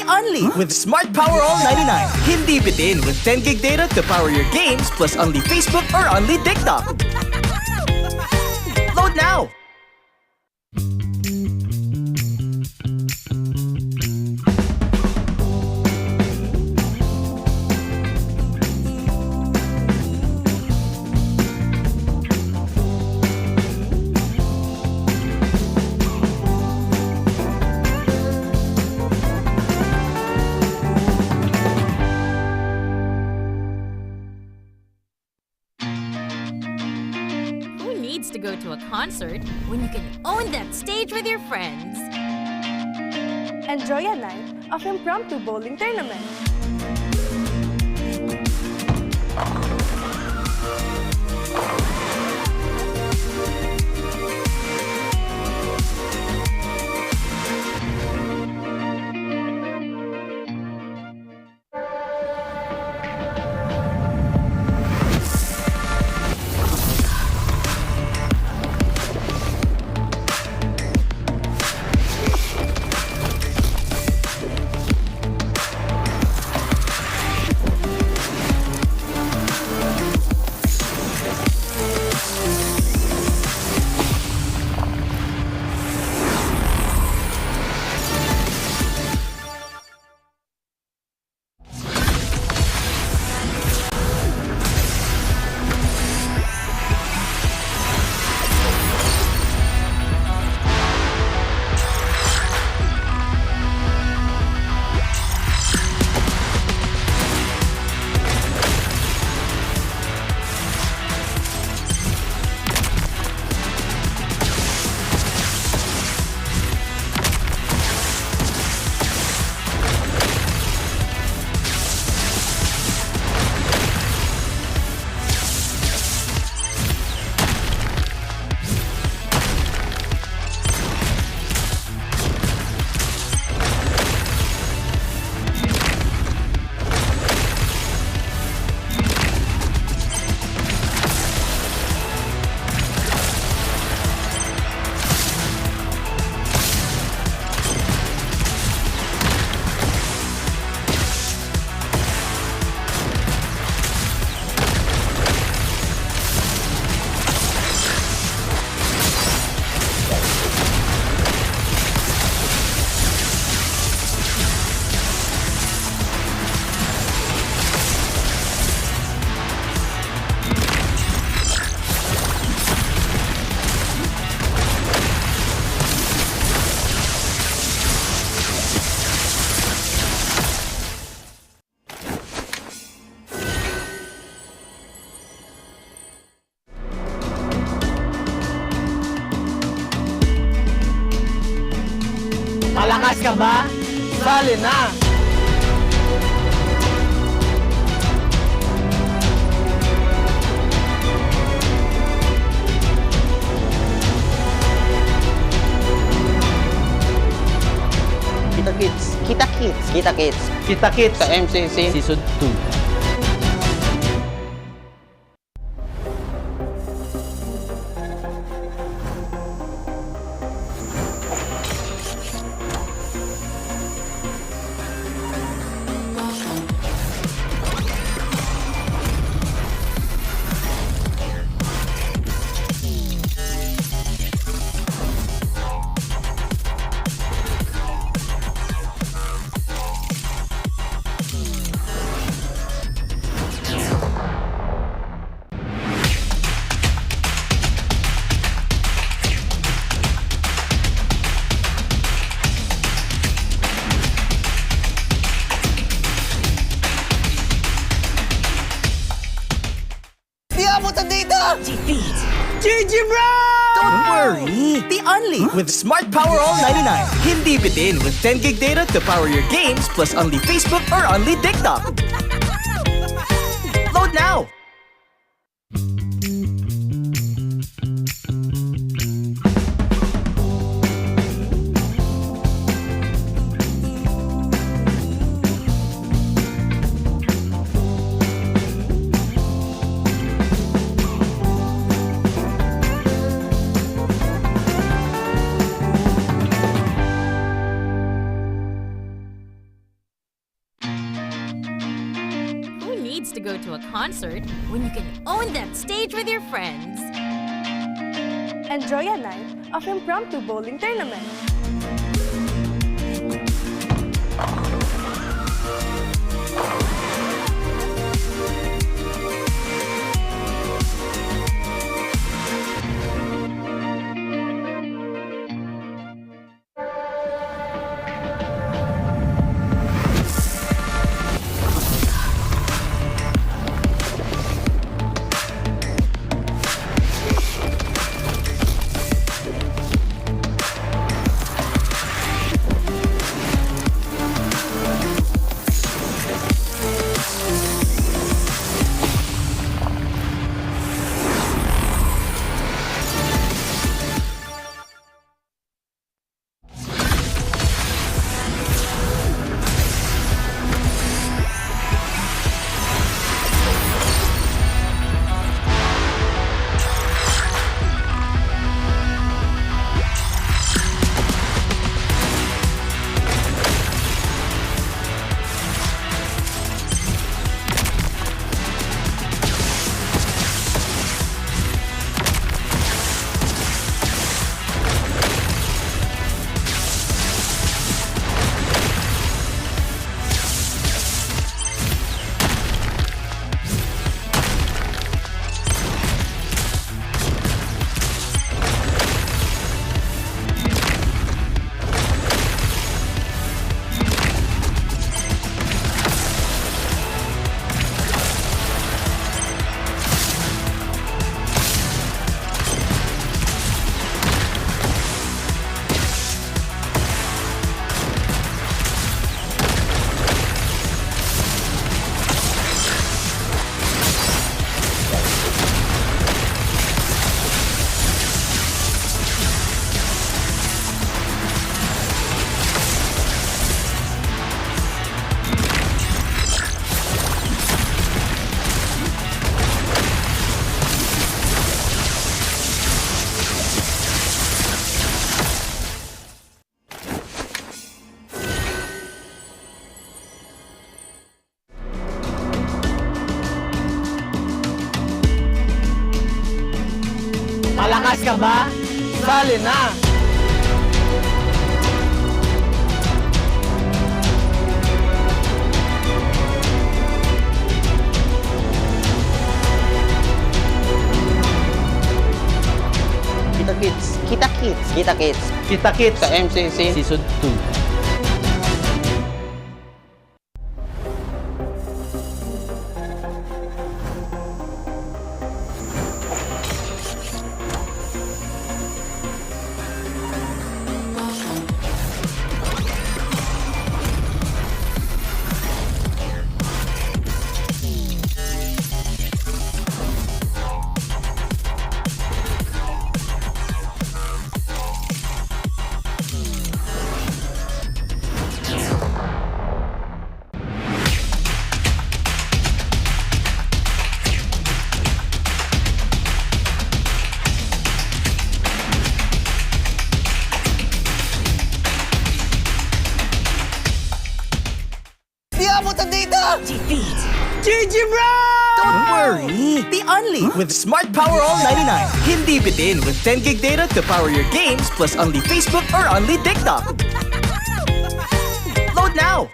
Only with Smart Power All 99. Hindi bitin with 10 gig data to power your games plus only Facebook or only TikTok. Load now! To go to a concert when you can own that stage with your friends. Enjoy a night of impromptu bowling tournament. Malakas ka ba? Sali na! Kita Kids. Kita Kids. Kita Kids. Kita Kids. Sa MCC. Season 2. GG.Bren! Don't worry! The Only with Smart Power All 99. Hindi bitin with 10 gig data to power your games plus only Facebook or only TikTok. Load now! to go to a concert when you can own that stage with your friends? Enjoy a night of impromptu bowling tournament. Malakas ka ba? Sali na! Kita Kids. Kita Kids. Kita Kids. Kita Kids. Sa MCC. Season 2. Don't worry! The Only with Smart Power All 99. Hindi bitin with 10 gig data to power your games plus only Facebook or only TikTok. Load now!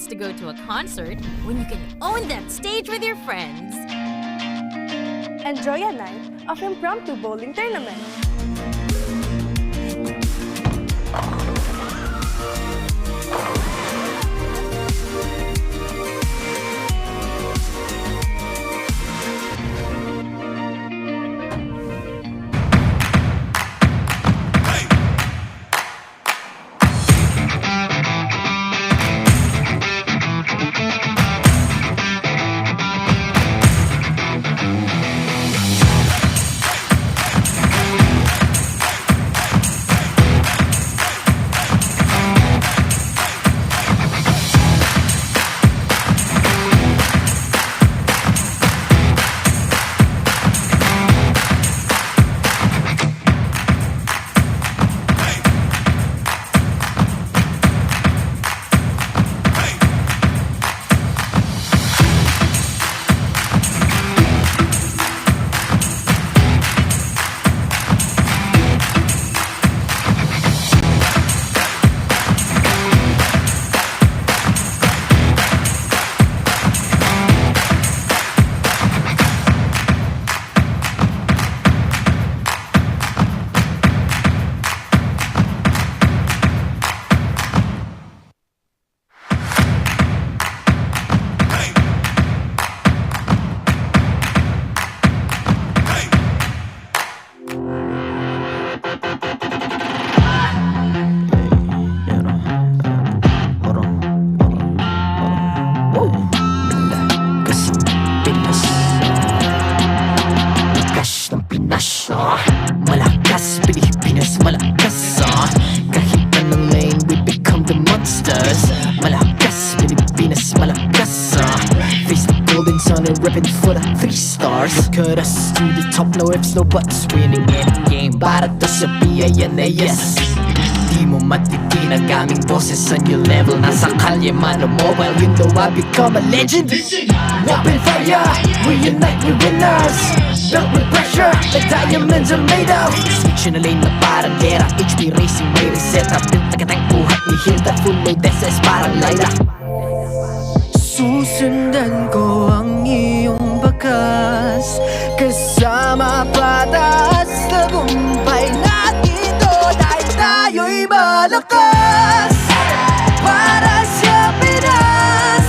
To go to a concert when you can own that stage with your friends. Enjoy a night of impromptu bowling tournament. gonna rip it for the 3 stars. Look at us to the top, no ifs, no buts. Winning any game, para to sa PINAS. Di mo matitinag aming boses sa new level. Nasa kalye man o mobile, you know I become a legend. Open fire, we unite, we winners. Built with pressure, like diamonds are made of. Switch na lane na parang gera, HP racing may reseta. Built na katang buhat ni Hilda, full load SS parang Laila. Susundan ko ang iyong bakas, kasama pataas. Tagumpay natin to dahil tayo'y malakas. Para sa Pinas,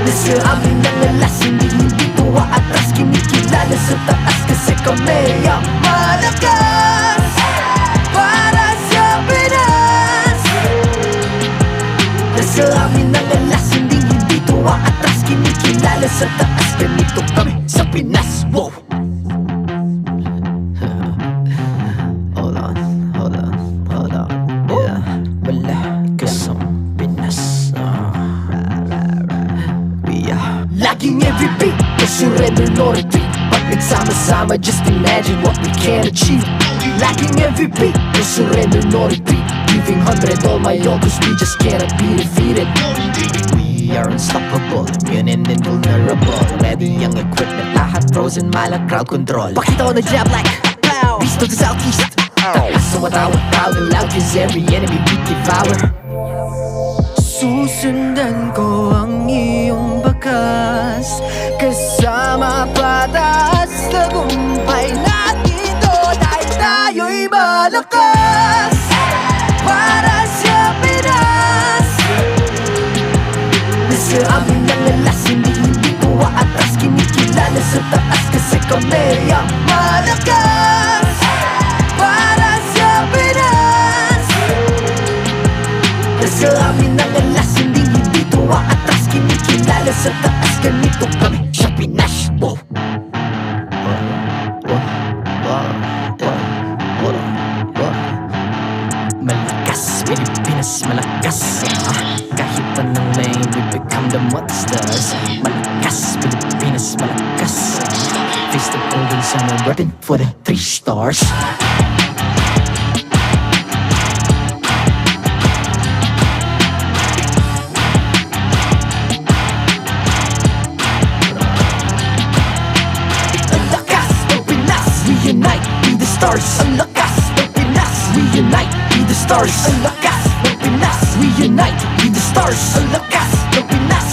nasa amin ang alas, hindi ko atras. Kinikilala sa taas kasi kami ang malakas. Para sa Pinas, nasa amin ang alas, hindi ko atras. Kinikilala sa taas, ganito kami sa Pinas. Wow! Hold on. Yeah, wala kasang Pinas. Laging every beat, no surrender, no retreat. Pag nagsama-sama, just imagine what we can achieve. Laging every beat, no surrender, no retreat. Giving 100 all my all, cause we just cannot be defeated. We are unstoppable, immune and invulnerable. Ready ang equipment, lahat frozen, malang crowd control. Pakita ko na jab like pow, east to the southeast. Taas sa watawa, proud and loud, cause every enemy we devour. Susundan ko ang iyong bakas, kasama pataas. Tagumpay natin to dahil tayo'y malakas. Para sa Pinas, nasa amin ang alas, hindi ko atras. Kinikilala sa taas kasi kami ang malakas. Para sa Pinas, nasa amin ang alas, hindi ko atras. Kinikilala sa taas, ganito kami sa Pinas. Wow! Malakas, Pilipinas, malakas. Kahit anong lane, we become the monsters. Malakas, Pilipinas, malakas. Face the golden sun and reppin' for the 3 stars. Ang lakas ng Pinas, we unite, be the stars. Ang lakas ng Pinas, we unite, be the stars. Ang lakas ng Pinas, we unite, be the stars. Ang lakas ng Pinas,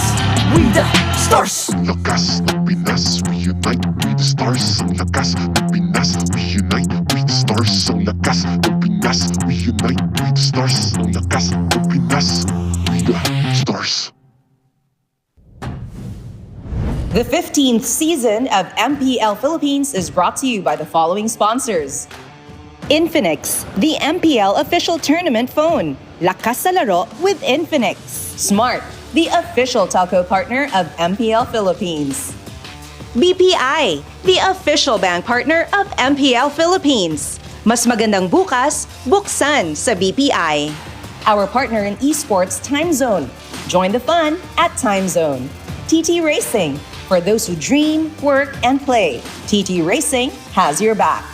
we the stars. Ang lakas ng Pinas, we unite, we the stars. Ang lakas ng Pinas, we unite, we the stars. Ang lakas ng Pinas, we unite, we the stars. Ang lakas ng Pinas, we the stars. The 15th season of MPL Philippines is brought to you by the following sponsors. Infinix, the MPL official tournament phone. Lakas sa laro with Infinix. Smart, the official telco partner of MPL Philippines. BPI, the official bank partner of MPL Philippines. Mas magandang bukas, buksan sa BPI. Our partner in esports, Time Zone. Join the fun at Time Zone. TT Racing, for those who dream, work, and play. TT Racing has your back.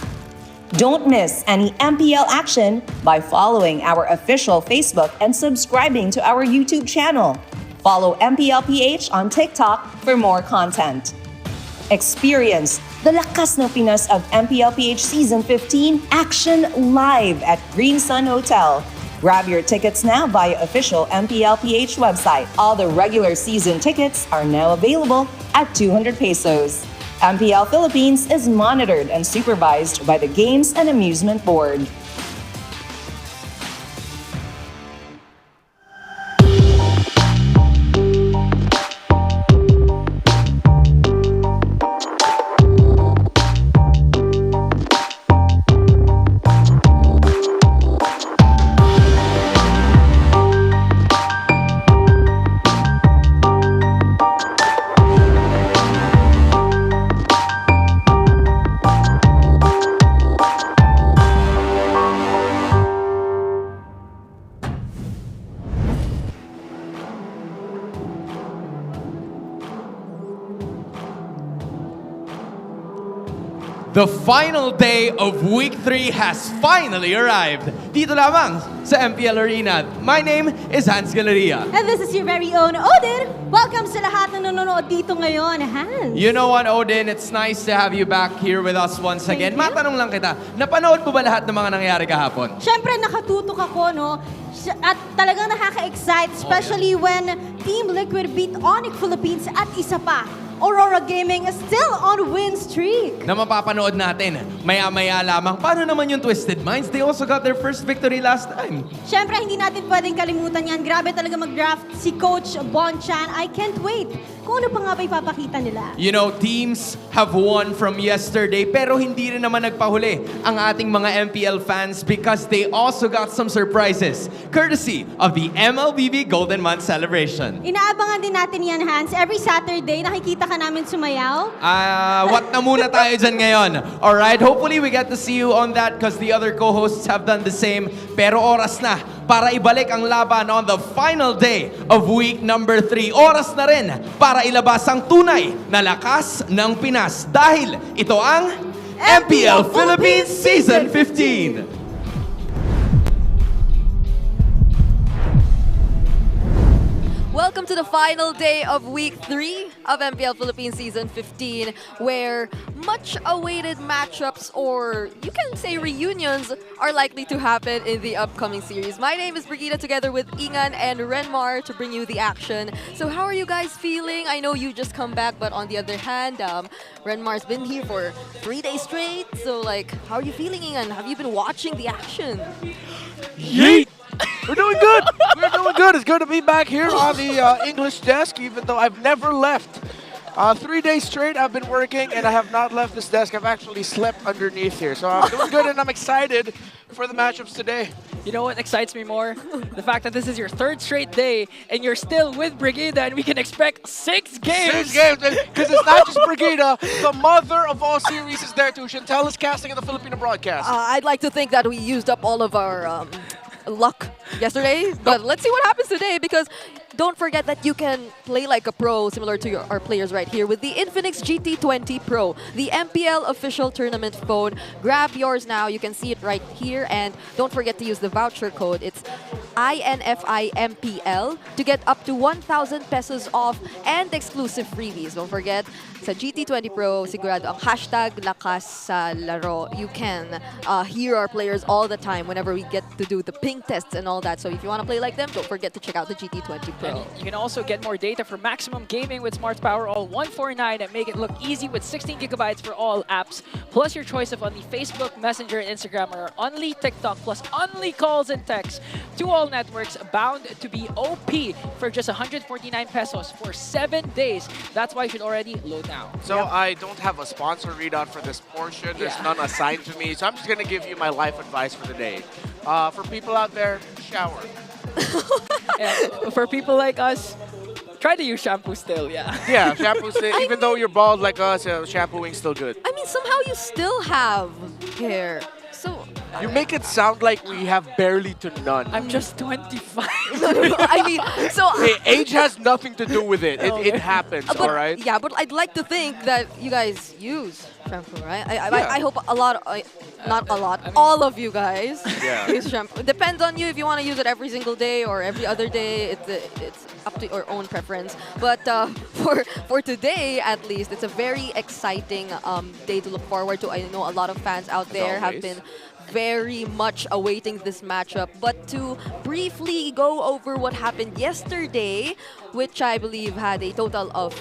Don't miss any MPL action by following our official Facebook and subscribing to our YouTube channel. Follow MPLPH on TikTok for more content. Experience the Lakas ng Pinas of MPLPH Season 15 action live at Green Sun Hotel. Grab your tickets now via official MPLPH website. All the regular season tickets are now available at 200 pesos. MPL Philippines is monitored and supervised by the Games and Amusement Board. The final day of Week 3 has finally arrived. Dito lamang sa MPL Arena. My name is Hans Galeria. And this is your very own Odin. Welcome sa lahat na nanonood dito ngayon, Hans. You know what, Odin? It's nice to have you back here with us once again. Matanong lang kita, napanood mo ba lahat ng mga nangyari kahapon? Siyempre, nakatutok ako, no? At talagang nakaka-excite, especially when Team Liquid beat Onic Philippines at isa pa. Aurora Gaming is still on win streak. Na mapapanood natin, maya-maya lamang. Paano naman yung Twisted Minds? They also got their first victory last time. Siyempre, hindi natin pwedeng kalimutan yan. Grabe talaga mag-draft si Coach Bonchan. I can't wait kung ano pa nga ba ipapakita nila. You know, teams have won from yesterday pero hindi rin naman nagpahuli ang ating mga MPL fans because they also got some surprises courtesy of the MLBB Golden Month celebration. Inaabangan din natin yan, Hans. Every Saturday, nakikita ka namin sumayaw. What na muna tayo dyan ngayon? Alright, hopefully we get to see you on that because the other co-hosts have done the same. Pero oras na para ibalik ang laban on the final day of week number 3. Oras na rin para ilabas ang tunay na lakas ng Pinas dahil ito ang MPL Philippines Season 15. Welcome to the final day of Week 3 of MPL Philippines Season 15, where much-awaited matchups, or you can say reunions, are likely to happen in the upcoming series. My name is Brigida, together with Ingan and Renmar, to bring you the action. So how are you guys feeling? I know you just come back, but on the other hand, Renmar's been here for 3 days straight. So, like, how are you feeling, Ingan? Have you been watching the action? Yeet! We're doing good. We're doing good. It's good to be back here on the English desk, even though I've never left. 3 days straight I've been working, and I have not left this desk. I've actually slept underneath here. So I'm doing good, and I'm excited for the matchups today. You know what excites me more? The fact that this is your 3rd straight day, and you're still with Brigida, and we can expect 6 games. 6 games, because it's not just Brigida. The mother of all series is there too. Chantel is casting in the Filipino broadcast. I'd like to think that we used up all of our luck yesterday, but let's see what happens today, because don't forget that you can play like a pro, similar to our players right here, with the Infinix GT20 Pro, the MPL official tournament phone. Grab yours now. You can see it right here, and don't forget to use the voucher code. It's INFIMPL to get up to 1,000 pesos off and exclusive freebies. Don't forget, sa GT20 Pro, sigurado ang hashtag lakas sa laro. You can hear our players all the time whenever we get to do the ping tests and all that. So if you want to play like them, don't forget to check out the GT20 Pro. And you can also get more data for maximum gaming with Smart Power All 149 and make it look easy with 16 gigabytes for all apps, plus your choice of only Facebook, Messenger, and Instagram, or only TikTok, plus only calls and texts to all networks, bound to be OP for just 149 pesos for 7 days. That's why you should already load now. So I don't have a sponsor readout for this portion. There's none assigned to me. So I'm just going to give you my life advice for the day. For people out there, shower. For people like us, try to use shampoo still, yeah. Yeah, shampoo still. Even though you're bald like us, shampooing's still good. I mean, somehow you still have hair. So you make it sound like we have barely to none. I'm just 25. I mean, so hey, age has nothing to do with it. It happens, but, all right? Yeah, but I'd like to think that you guys use shampoo, right? I hope a lot, not a lot, all of you guys use shampoo. It depends on you if you want to use it every single day or every other day. It's up to your own preference. But for today, at least, it's a very exciting day to look forward to. I know a lot of fans out there have been very much awaiting this matchup. But to briefly go over what happened yesterday, which I believe had a total of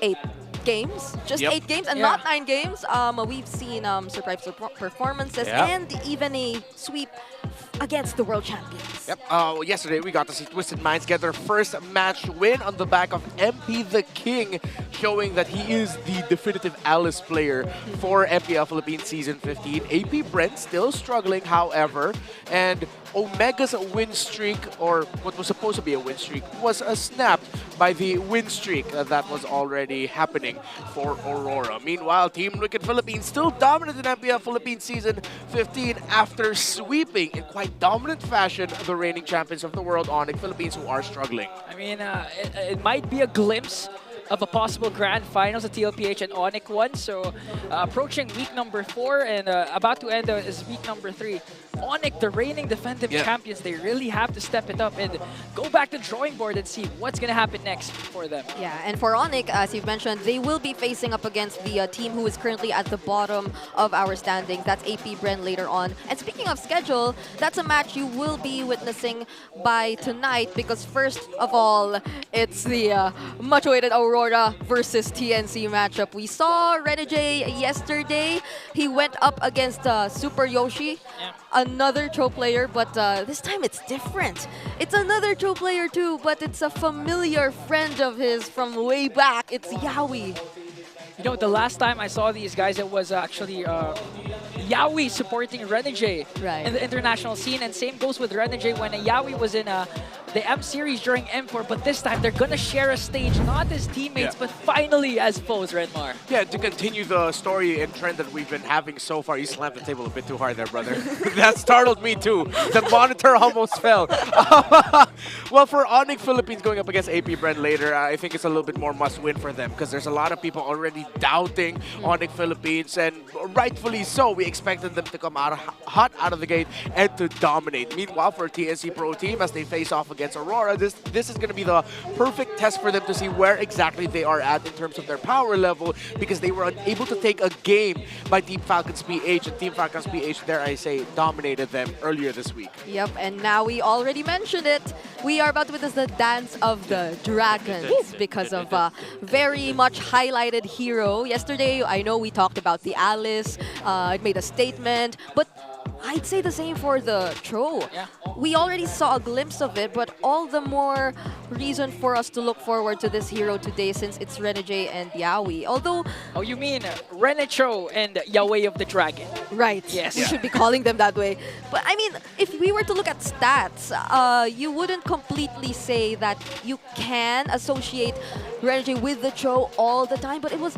8 games, just 8 games and not 9 games. We've seen surprise performances and even a sweep against the world champions. Yep. Yesterday we got to see Twisted Minds get their first match win on the back of MP the King, showing that he is the definitive Alice player for MPL Philippines Season 15. AP.Bren still struggling, however, and Omega's win streak, or what was supposed to be a win streak, was snapped by the win streak that was already happening for Aurora. Meanwhile, Team Liquid Philippines still dominant in MPL Philippines Season 15 after sweeping in quite dominant fashion the reigning champions of the world, Onic Philippines, who are struggling. I mean, it might be a glimpse of a possible grand finals that TLPH and Onic won. So approaching week number 4 and about to end is week number 3. Onic, the reigning defensive champions, they really have to step it up and go back to the drawing board and see what's going to happen next for them. Yeah, and for Onic, as you've mentioned, they will be facing up against the team who is currently at the bottom of our standings. That's AP.Bren later on. And speaking of schedule, that's a match you will be witnessing by tonight because first of all, it's the much-awaited Aurora versus TNC matchup. We saw Renegade yesterday. He went up against Super Yoshi, another Cho player, but this time it's different. It's another Cho player too, but it's a familiar friend of his from way back. It's Yawi. You know, the last time I saw these guys, it was actually Yawi supporting Renegade in the international scene. And same goes with Renegade when Yawi was in the M series during M4. But this time, they're going to share a stage, not as teammates, but finally as foes, Renmar. Yeah, to continue the story and trend that we've been having so far. You slammed the table a bit too hard there, brother. That startled me too. The monitor almost fell. Well, for Onic Philippines going up against AP.Bren later, I think it's a little bit more must-win for them because there's a lot of people already doubting Onic Philippines, and rightfully so. We expected them to come out hot out of the gate and to dominate. Meanwhile, for TNC Pro Team, as they face off against Aurora, this is going to be the perfect test for them to see where exactly they are at in terms of their power level, because they were unable to take a game by Team Falcons PH, and Team Falcons PH, dare I say, dominated them earlier this week. Yep, and now we already mentioned it. We are about to witness the dance of the dragons because of a very much highlighted hero. Yesterday, I know we talked about the Alice. It made a statement, but I'd say the same for the Tro. We already saw a glimpse of it, but all the more reason for us to look forward to this hero today since it's Renegade and Yawi. Although... Oh, you mean Renetro and Yahweh of the Dragon. Right. Yes. We should be calling them that way. But I mean, if we were to look at stats, you wouldn't completely say that you can associate Renegade with the Tro all the time, but it was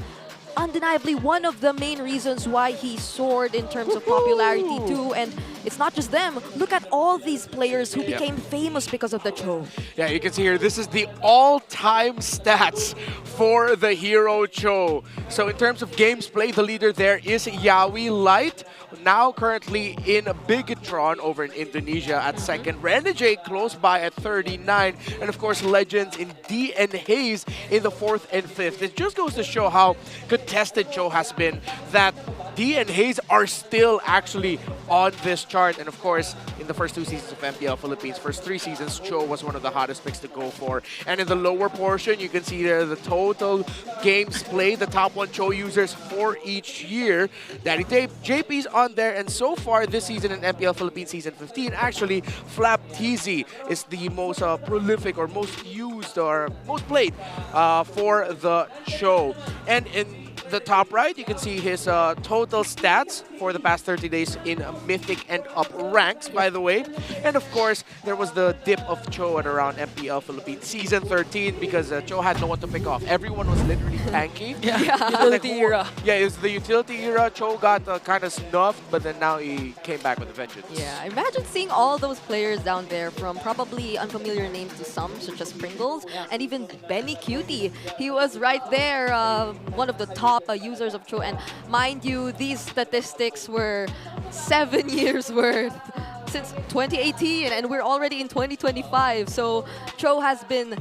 undeniably one of the main reasons why he soared in terms of popularity too. And it's not just them. Look at all these players who became famous because of the Cho. Yeah, you can see here, this is the all-time stats for the hero Cho. So in terms of games played, the leader there is Yawi Light, now currently in Bigatron over in Indonesia at second. Renegade close by at 39. And of course, legends in D and Hayes in the 4th and 5th. It just goes to show how contested Cho has been, that D and Hayes are still actually on this chart. And of course, in the first 2 seasons of MPL Philippines, first 3 seasons, Cho was one of the hottest picks to go for. And in the lower portion, you can see there the total games played, the top 1 Cho users for each year. Daddy Tape, JP's on there, and so far this season in MPL Philippines Season 15, actually, Flap TZ is the most prolific or most used or most played for the Cho. And in the top right, you can see his total stats for the past 30 days in Mythic and up ranks, by the way. And of course, there was the dip of Cho at around MPL Philippines Season 13 because Cho had no one to pick off. Everyone was literally tanky. Utility era. Yeah, it was the utility era. Cho got kind of snuffed, but then now he came back with a vengeance. Yeah, imagine seeing all those players down there, from probably unfamiliar names to some, such as Pringles, and even Benny Cutie. He was right there, one of the top users of Cho. And mind you, these statistics were 7 years worth since 2018, and we're already in 2025. So Cho has been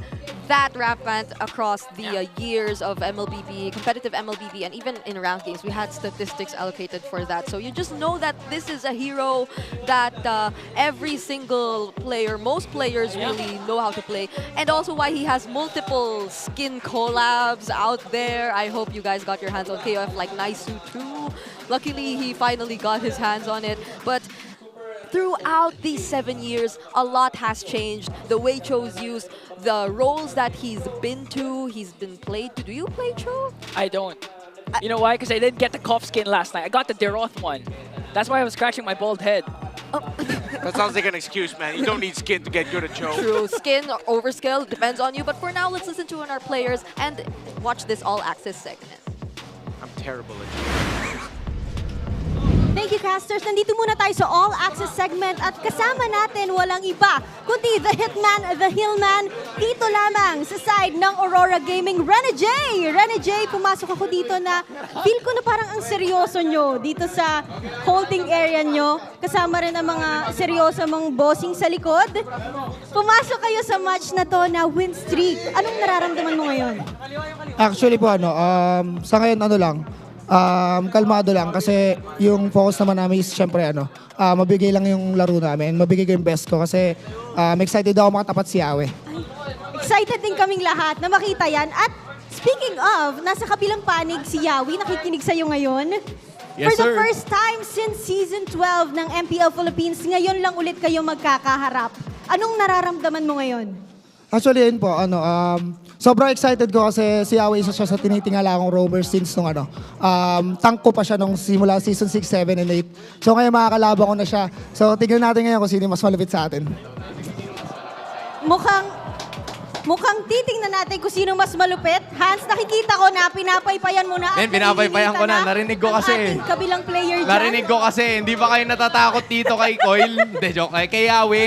that rampant across the years of MLBB, competitive MLBB, and even in ranked games. We had statistics allocated for that. So you just know that this is a hero that every single player, most players really know how to play. And also why he has multiple skin collabs out there. I hope you guys got your hands on KOF like Naisu too. Luckily, he finally got his hands on it. But throughout these 7 years, a lot has changed. The way Cho's used, the roles that he's been played to. Do you play Cho? I don't. You know why? Because I didn't get the Koff skin last night. I got the Deroth one. That's why I was scratching my bald head. That sounds like an excuse, man. You don't need skin to get good at Cho. True. Skin or overskill depends on you. But for now, let's listen to our players and watch this all-access segment. I'm terrible at Cho. Thank you, casters. Nandito muna tayo sa All Access segment at kasama natin walang iba kundi the Hitman, the Hillman, dito lamang sa side ng Aurora Gaming, Rene J. Rene J, pumasok ako dito na feel ko na parang ang seryoso nyo dito sa holding area nyo. Kasama rin ang mga seryoso mong bossing sa likod. Pumasok kayo sa match na to na win streak. Anong nararamdaman mo ngayon? Actually po, sa ngayon kalmado lang kasi yung focus naman namin is syempre mabigay lang yung laro namin, mabigay ko yung best ko kasi excited ako makatapat si Yawe. Excited din kaming lahat na makita yan. At speaking of, nasa kabilang panig si Yawi, nakikinig sa'yo ngayon. Yes, For the sir. first time since Season 12 ng MPL Philippines, ngayon lang ulit kayo magkakaharap. Anong nararamdaman mo ngayon? Actually yun po, sobrang excited ko kasi si Yawe isa siya sa tinitingala akong roamer since tank ko pa siya nung simula Season 6, 7, and 8. So ngayon makakalaban ko na siya. So tignan natin ngayon kung sino mas malapit sa atin. Mukhang titingnan natin kung sino mas malupit. Hans, nakikita ko na pinapaypayan mo na. Men, pinapaypayan ko na. Narinig ko kasi. Ang ating kabilang player dyan. Narinig ko kasi. Hindi ba kayo natatakot dito kay Coil? Hindi, joke. Kay Yawe.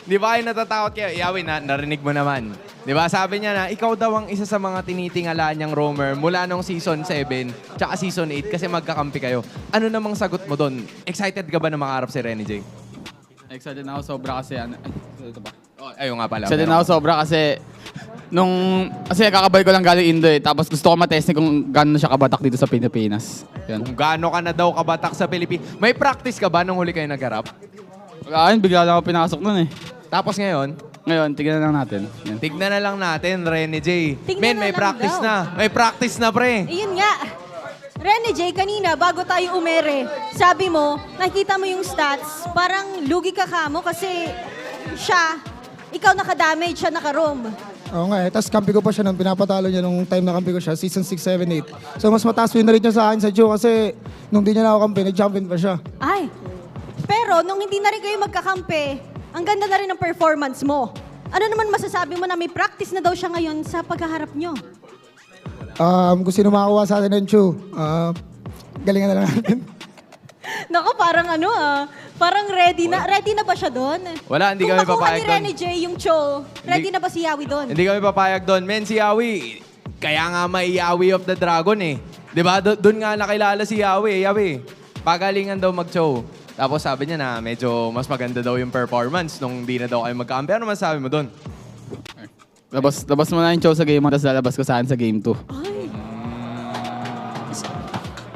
Hindi ba kayo natatakot kay Yawe? Narinig mo naman. Di ba? Sabi niya na, ikaw daw ang isa sa mga tinitingalaan niyang roamer mula nung Season 7 tsaka Season 8 kasi magkakampi kayo. Ano namang sagot mo doon? Excited ka ba na makaharap si Rene J? Excited na ako sobra kasi ito ba? Oh, ayun nga pala. Excited na ako sobra kasi kasi kakabay ko lang galing Indo tapos gusto ko matesting kung gaano siya kabatak dito sa Pilipinas. Yan. Kung gaano ka na daw kabatak sa Pilipinas. May practice ka ba nung huli kayo nagharap? Bigla lang ako pinasok nun Tapos ngayon? Ngayon, tignan na lang natin. Yan. Tignan na lang natin, Rene J. Tignan May na lang practice daw. na. May practice na, pre. Ayun nga. Rene J, kanina, bago tayo umere, sabi mo, nakita mo yung stats, parang lugi ka kamo kasi ikaw naka-damage, siya naka-roam. Oo nga tapos kampi ko pa siya nung pinapatalo niya nung time na kampi ko siya, Season 6, 7, 8. So mas mataas win na rin niya sa akin sa Joe kasi nung di niya na ako kampi, nag-champion pa siya. Ay, pero nung hindi na rin kayo magkakampi, ang ganda na rin ng performance mo. Ano naman masasabi mo na may practice na daw siya ngayon sa paghaharap nyo? Kung sino makakuha sa atin ng Chu, galingan na lang natin. Naku, parang parang ready na ba siya doon? Wala, hindi kami Kung makuha papayag ni Rene J yung Cho, ready na ba si Yawi doon? Hindi kami papayag doon. Men, si Yawi, kaya nga may Yawi of the Dragon Diba? Doon nga nakilala si Yawi. Yawi, pagalingan daw mag-show. Tapos sabi niya na medyo mas maganda daw yung performance nung di na daw kayo magkakampi. Ano masabi mo doon? Labas mo na yung show sa game 1, tapos lalabas ko saan sa game 2.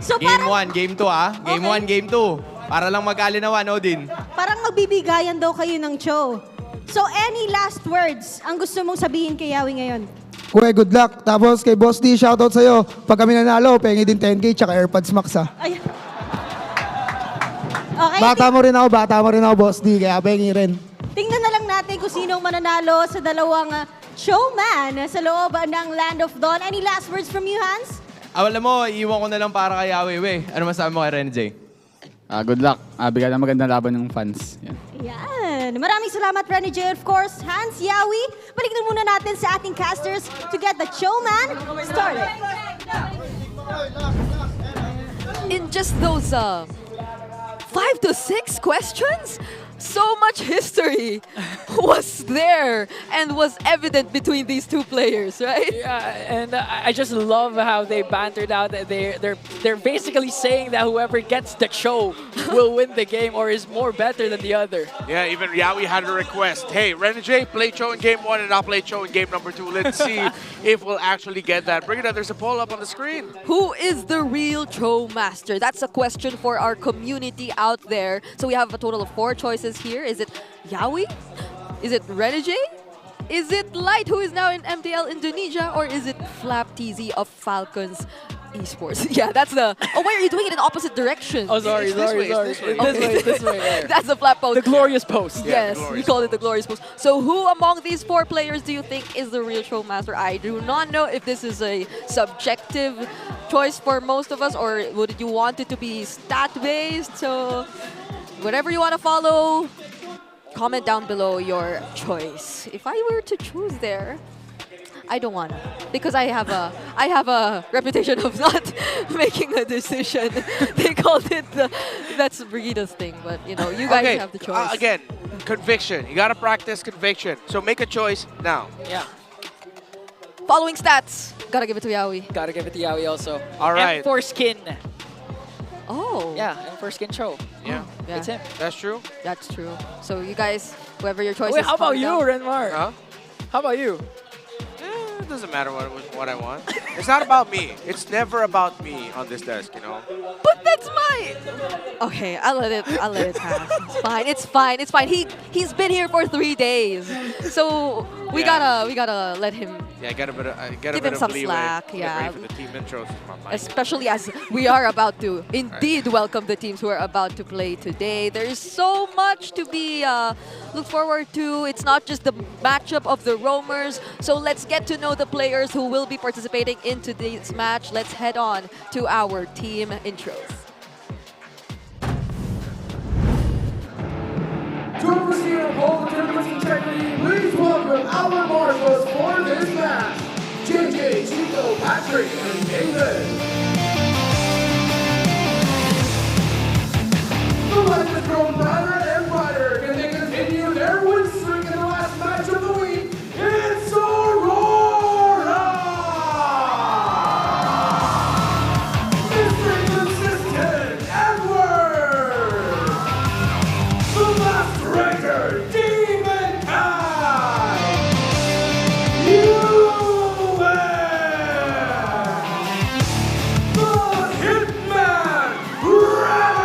So Game 1, Game 2 Game 1, Game 2. Para lang mag-alinawan, Odin. Parang magbibigayan daw kayo ng Cho. So any last words ang gusto mong sabihin kay Yawi ngayon? Kuya, good luck. Tapos kay Boss D, shoutout sa'yo. Pag kami nanalo, pengi din 10K tsaka AirPods Max Ay. Okay, Bata mo rin ako, Boss D, kaya pengi rin. tingnan na lang natin kung sino ang mananalo sa dalawang showman sa loob ng Land of Dawn. Any last words from you, Hans? Alam mo, iiwan ko na lang para kay Yawi, we. Ano masabi mo kay Rene J? Good luck. Bigyan na magandang laban ng fans. Yan. Yan. Maraming salamat, Rene J. Of course, Hans, Yawi. Balikan muna natin sa ating casters to get the showman started. In just those 5 to 6 questions, so much history was there and was evident between these two players, right? Yeah, and I just love how they bantered out. They're basically saying that whoever gets the show will win the game or is more better than the other. Yeah, even Yawi had a request. Hey, Rene J, play Cho in game 1 and I'll play Cho in game number 2. Let's see if we'll actually get that. Bring it up. There's a poll up on the screen. Who is the real Cho master? That's a question for our community out there. So we have a total of 4 choices here. Is it Yawi? Is it Rene J? Is it Light, who is now in MPL Indonesia? Or is it Flap TZ of Falcons Esports? Yeah, that's the... Oh, why are you doing it in opposite direction? Oh, sorry. This way. Yeah. That's the Flap post. The glorious post. Yes, we call it the glorious post. So who among these 4 players do you think is the real show master? I do not know if this is a subjective choice for most of us, or would you want it to be stat-based? So whatever you want to follow, comment down below your choice. If I were to choose there, I don't wanna because I have a reputation of not making a decision. They called it that's Brigida's thing, but you know, you guys have the choice. Again, conviction. You gotta practice conviction. So make a choice now. Yeah. Following stats, gotta give it to Yaoi. Gotta give it to Yaoi also. All right. M4 skin. Oh. Yeah, M4 skin show. Yeah. It's him. That's true. That's true. So you guys, whoever your choice Wait, is. how about you, comment down. Renmar? Huh? How about you? It doesn't matter what I want. It's not about me. It's never about me on this desk, you know. But that's mine. Okay, I'll let it pass. It's fine. It's fine. It's fine. He's been here for 3 days, so we gotta let him. Yeah, get a bit Give him of some leeway. slack. Get Yeah. ready for the team intros. Especially as we are about to indeed welcome the teams who are about to play today. There is so much to be look forward to. It's not just the matchup of the roamers. So let's get to know the players who will be participating in today's match. Let's head on to our team intros. To oversee and uphold the tournament's integrity, please welcome our marshals for this match, JJ, Chico, Patrick, and David. The Legend Throne Rider and Rider, can they continue their win streak in the last match of the week? It's Aurora! Mr. Consistent Edward! The Last Ranger, Demon Kai! The Hitman, Renegade!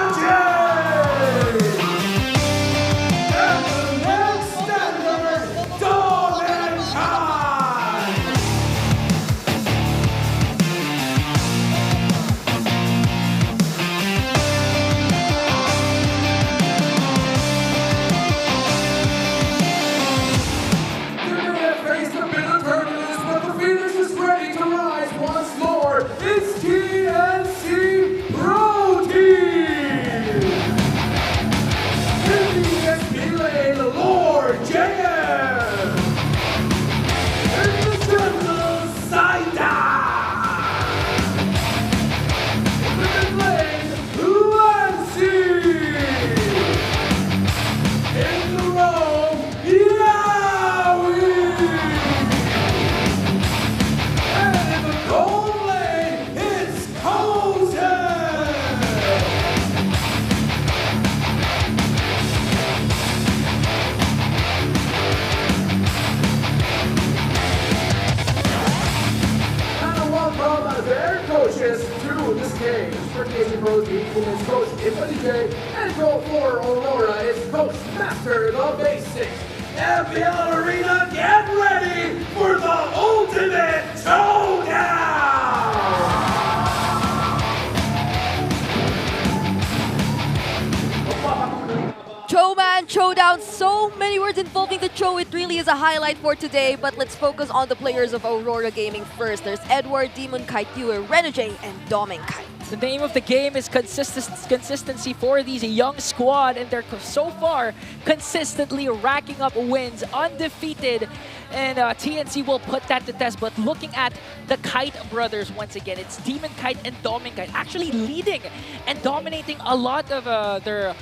And the next standard, Dawn and Kai! They may have faced a bit of turbulence, but the Phoenix is ready to rise once more. It's TNC Pro Team! In the SP lane, Lord JM! In the jungle, Saida! In the mid lane, Lancy! In the row, Yaoi! And in the gold lane, it's Kozen! And a welcome their coaches to the stage. For TNC Pro Team, it's Coach J, and Coach for Aurora is Coach Master the Basics. MPL Arena, get ready for the ultimate showdown! Showman, showdown, so many words involving the show. It really is a highlight for today, but let's focus on the players of Aurora Gaming first. There's Edward, Demon Kite, Renegade, and Doming Kite. The name of the game is consistency for these young squad, and they're so far consistently racking up wins, undefeated. And TNC will put that to test. But looking at the Kite brothers once again, it's Demon Kite and Doming Kite actually leading and dominating a lot of their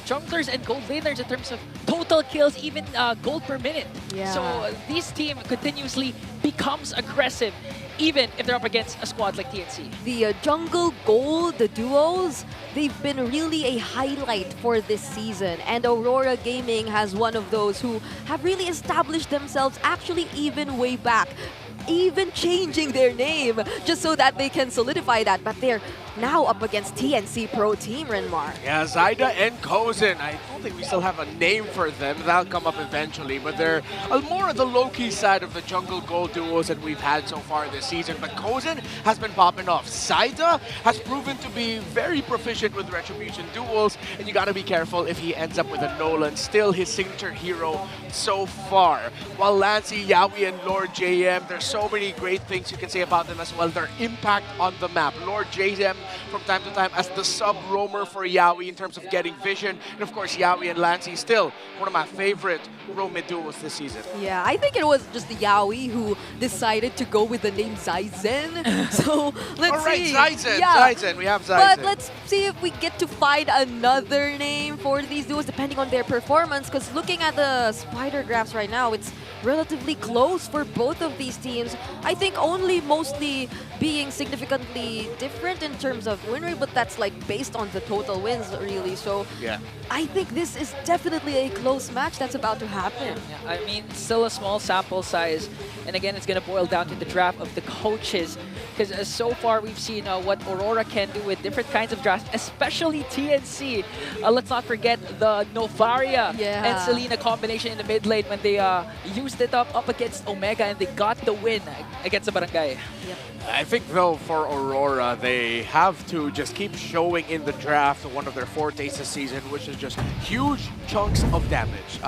junglers and gold laners in terms of total kills, even gold per minute. Yeah. So this team continuously becomes aggressive, even if they're up against a squad like TNC. The jungle gold, the duos, they've been really a highlight for this season. And Aurora Gaming has one of those who have really established themselves actually even way back. Even changing their name just so that they can solidify that. But they're now up against TNC Pro Team, Renmar. Yeah, Zaida and Kozen. I don't think we still have a name for them. That'll come up eventually, but they're more on the low-key side of the jungle gold duos that we've had so far this season. But Kozen has been popping off. Zaida has proven to be very proficient with retribution duels, and you gotta be careful if he ends up with a Nolan. Still his signature hero so far. While Lancy, Yaoi, and Lord JM, there's so many great things you can say about them as well. Their impact on the map. Lord JM from time to time as the sub-roamer for Yawi in terms of getting vision. And of course, Yawi and Lancey still one of my favorite roam mid duos this season. Yeah, I think it was just the Yawi who decided to go with the name Zaizen. So let's All right, see. Zaizen, Yeah. Zaizen, we have Zaizen. But let's see if we get to find another name for these duos depending on their performance. Because looking at the spider graphs right now, it's relatively close for both of these teams. I think only mostly being significantly different in terms of win rate, but that's like based on the total wins really. So yeah, I think this is definitely a close match that's about to happen. Yeah, I mean, still a small sample size. And again, it's going to boil down to the draft of the coaches. Because so far, we've seen what Aurora can do with different kinds of drafts, especially TNC. Let's not forget the Novaria and Selena combination in the mid lane when they used it up against Omega and they got the win against the Barangay. Yep. I think, though, for Aurora, they have to just keep showing in the draft one of their fortes this season, which is just huge chunks of damage.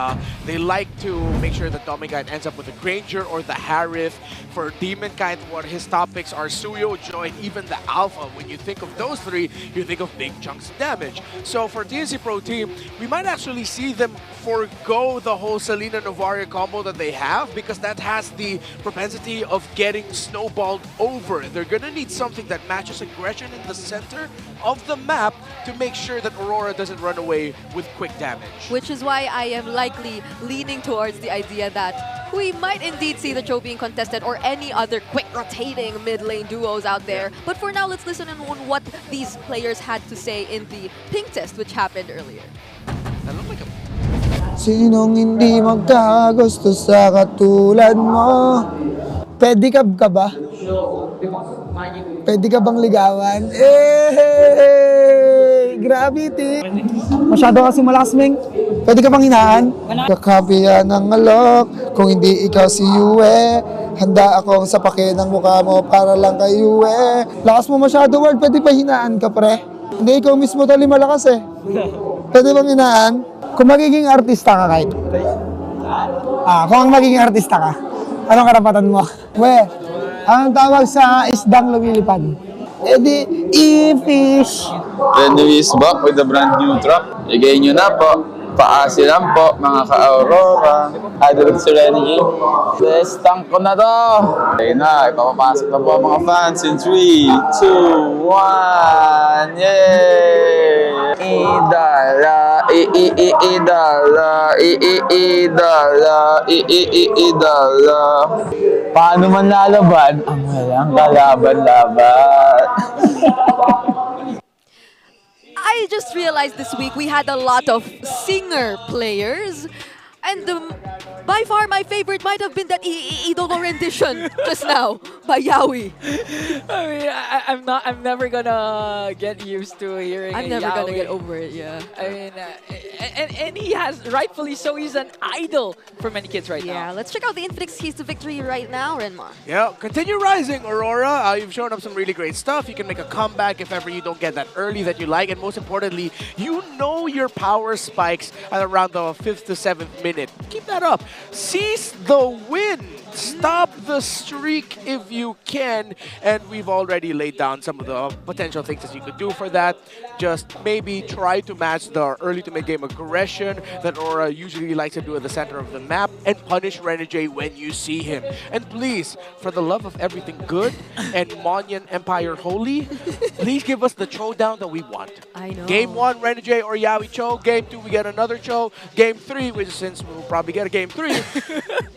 They like to make sure that Dominguez ends up with a Granger or the Harith. For Demonkind, what his top picks are Suyo, Joy, and even the Alpha. When you think of those three, you think of big chunks of damage. So for TNC Pro Team, we might actually see them forego the whole Selena Novaria combo that they have because that has the propensity of getting snowballed over. They're gonna need something that matches aggression in the center of the map to make sure that Aurora doesn't run away with quick damage. Which is why I am likely leaning towards the idea that we might indeed see the Cho being contested or any other quick rotating mid lane duos out there. But for now, let's listen on what these players had to say in the ping test, which happened earlier. That looked like a Sinong hindi magkagusto sa katulad mo? Pedicab ka ba? Pwede ka bang ligawan? Eh, gravity! Masyado kasi malakas, Meng. Pwede ka bang hinaan? Kakapiyan ng alok, kung hindi ikaw si Yue. Handa akong sapakin ng mukha mo para lang kay Yue. Lakas mo masyado, Ward. Pwede pa hinaan ka, pre? Hindi, ikaw mismo tali malakas eh. Pwede bang hinaan? Kung magiging artista ka kahit. Kung ang magiging artista ka, anong karapatan mo? We, anong tawag sa isdang lumilipad? Edi, e-fish. Renny is back with a brand new drop. Igay nyo na po. Paasi lang po, mga ka-Aurora. Idol si Renny. Best tank ko na to. Okay na, ipapapasok na po ang mga fans in 3, 2, 1. Yay! Idala, idala, idala, idala. Paano man lalaban? Ang walang kalaban-laban. I just realized this week we had a lot of singer players. And by far, my favorite might have been that Idolo rendition just now by Yawi. I mean, I'm never gonna get used to hearing. I'm never Yawi. gonna get over it. Yeah. I mean, and he has rightfully so. He's an idol for many kids right now. Yeah. Let's check out the Infinix keys to victory right now, Renma. Yeah, continue rising, Aurora. You've shown up some really great stuff. You can make a comeback if ever you don't get that early that you like. And most importantly, you know your power spikes at around the 5th to 7th minute. Keep that up. Seize the win. Stop the streak if you can. And we've already laid down some of the potential things that you could do for that. Just maybe try to match the early to mid-game aggression that Aurora usually likes to do at the center of the map and punish Renegade when you see him. And please, for the love of everything good and Monyan Empire Holy, please give us the showdown that we want. I know. Game 1, Renegade or Yawi Cho. Game 2, we get another Cho. Game 3, which since we'll probably get a Game 3,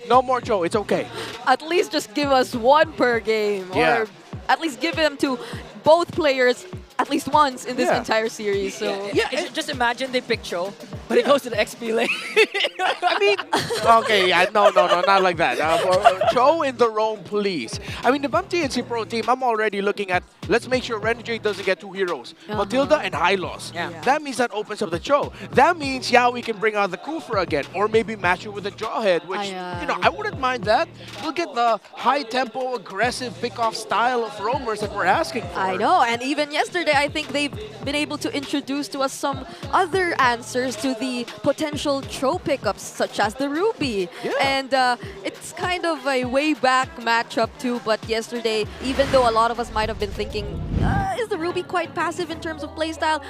no more Cho. It's okay. At least just give us one per game. Yeah. Or at least give them to both players at least once in this entire series. So Just imagine they pick Cho, but it goes to the XP lane. I mean, okay, yeah, no, not like that. For Cho in the roam, please. I mean, if I'm TNC Pro Team, I'm already looking at, let's make sure Renegade doesn't get two heroes, Matilda and Hylos. Yeah. That means that opens up the Cho. That means, yeah, we can bring out the Kufra again, or maybe match it with a Jawhead, which, you know, I wouldn't mind that. We'll get the high-tempo, aggressive, pick-off style of roamers that we're asking for. I know, and even yesterday, I think they've been able to introduce to us some other answers to the potential throw pickups such as the Ruby. And it's kind of a way back matchup too, but yesterday, even though a lot of us might have been thinking, is the Ruby quite passive in terms of playstyle?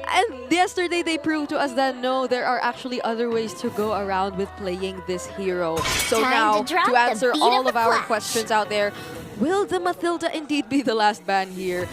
And yesterday they proved to us that no, there are actually other ways to go around with playing this hero. So Time now, to drop to the answer beat all of of the our flash. questions out there, will the Mathilda indeed be the last ban here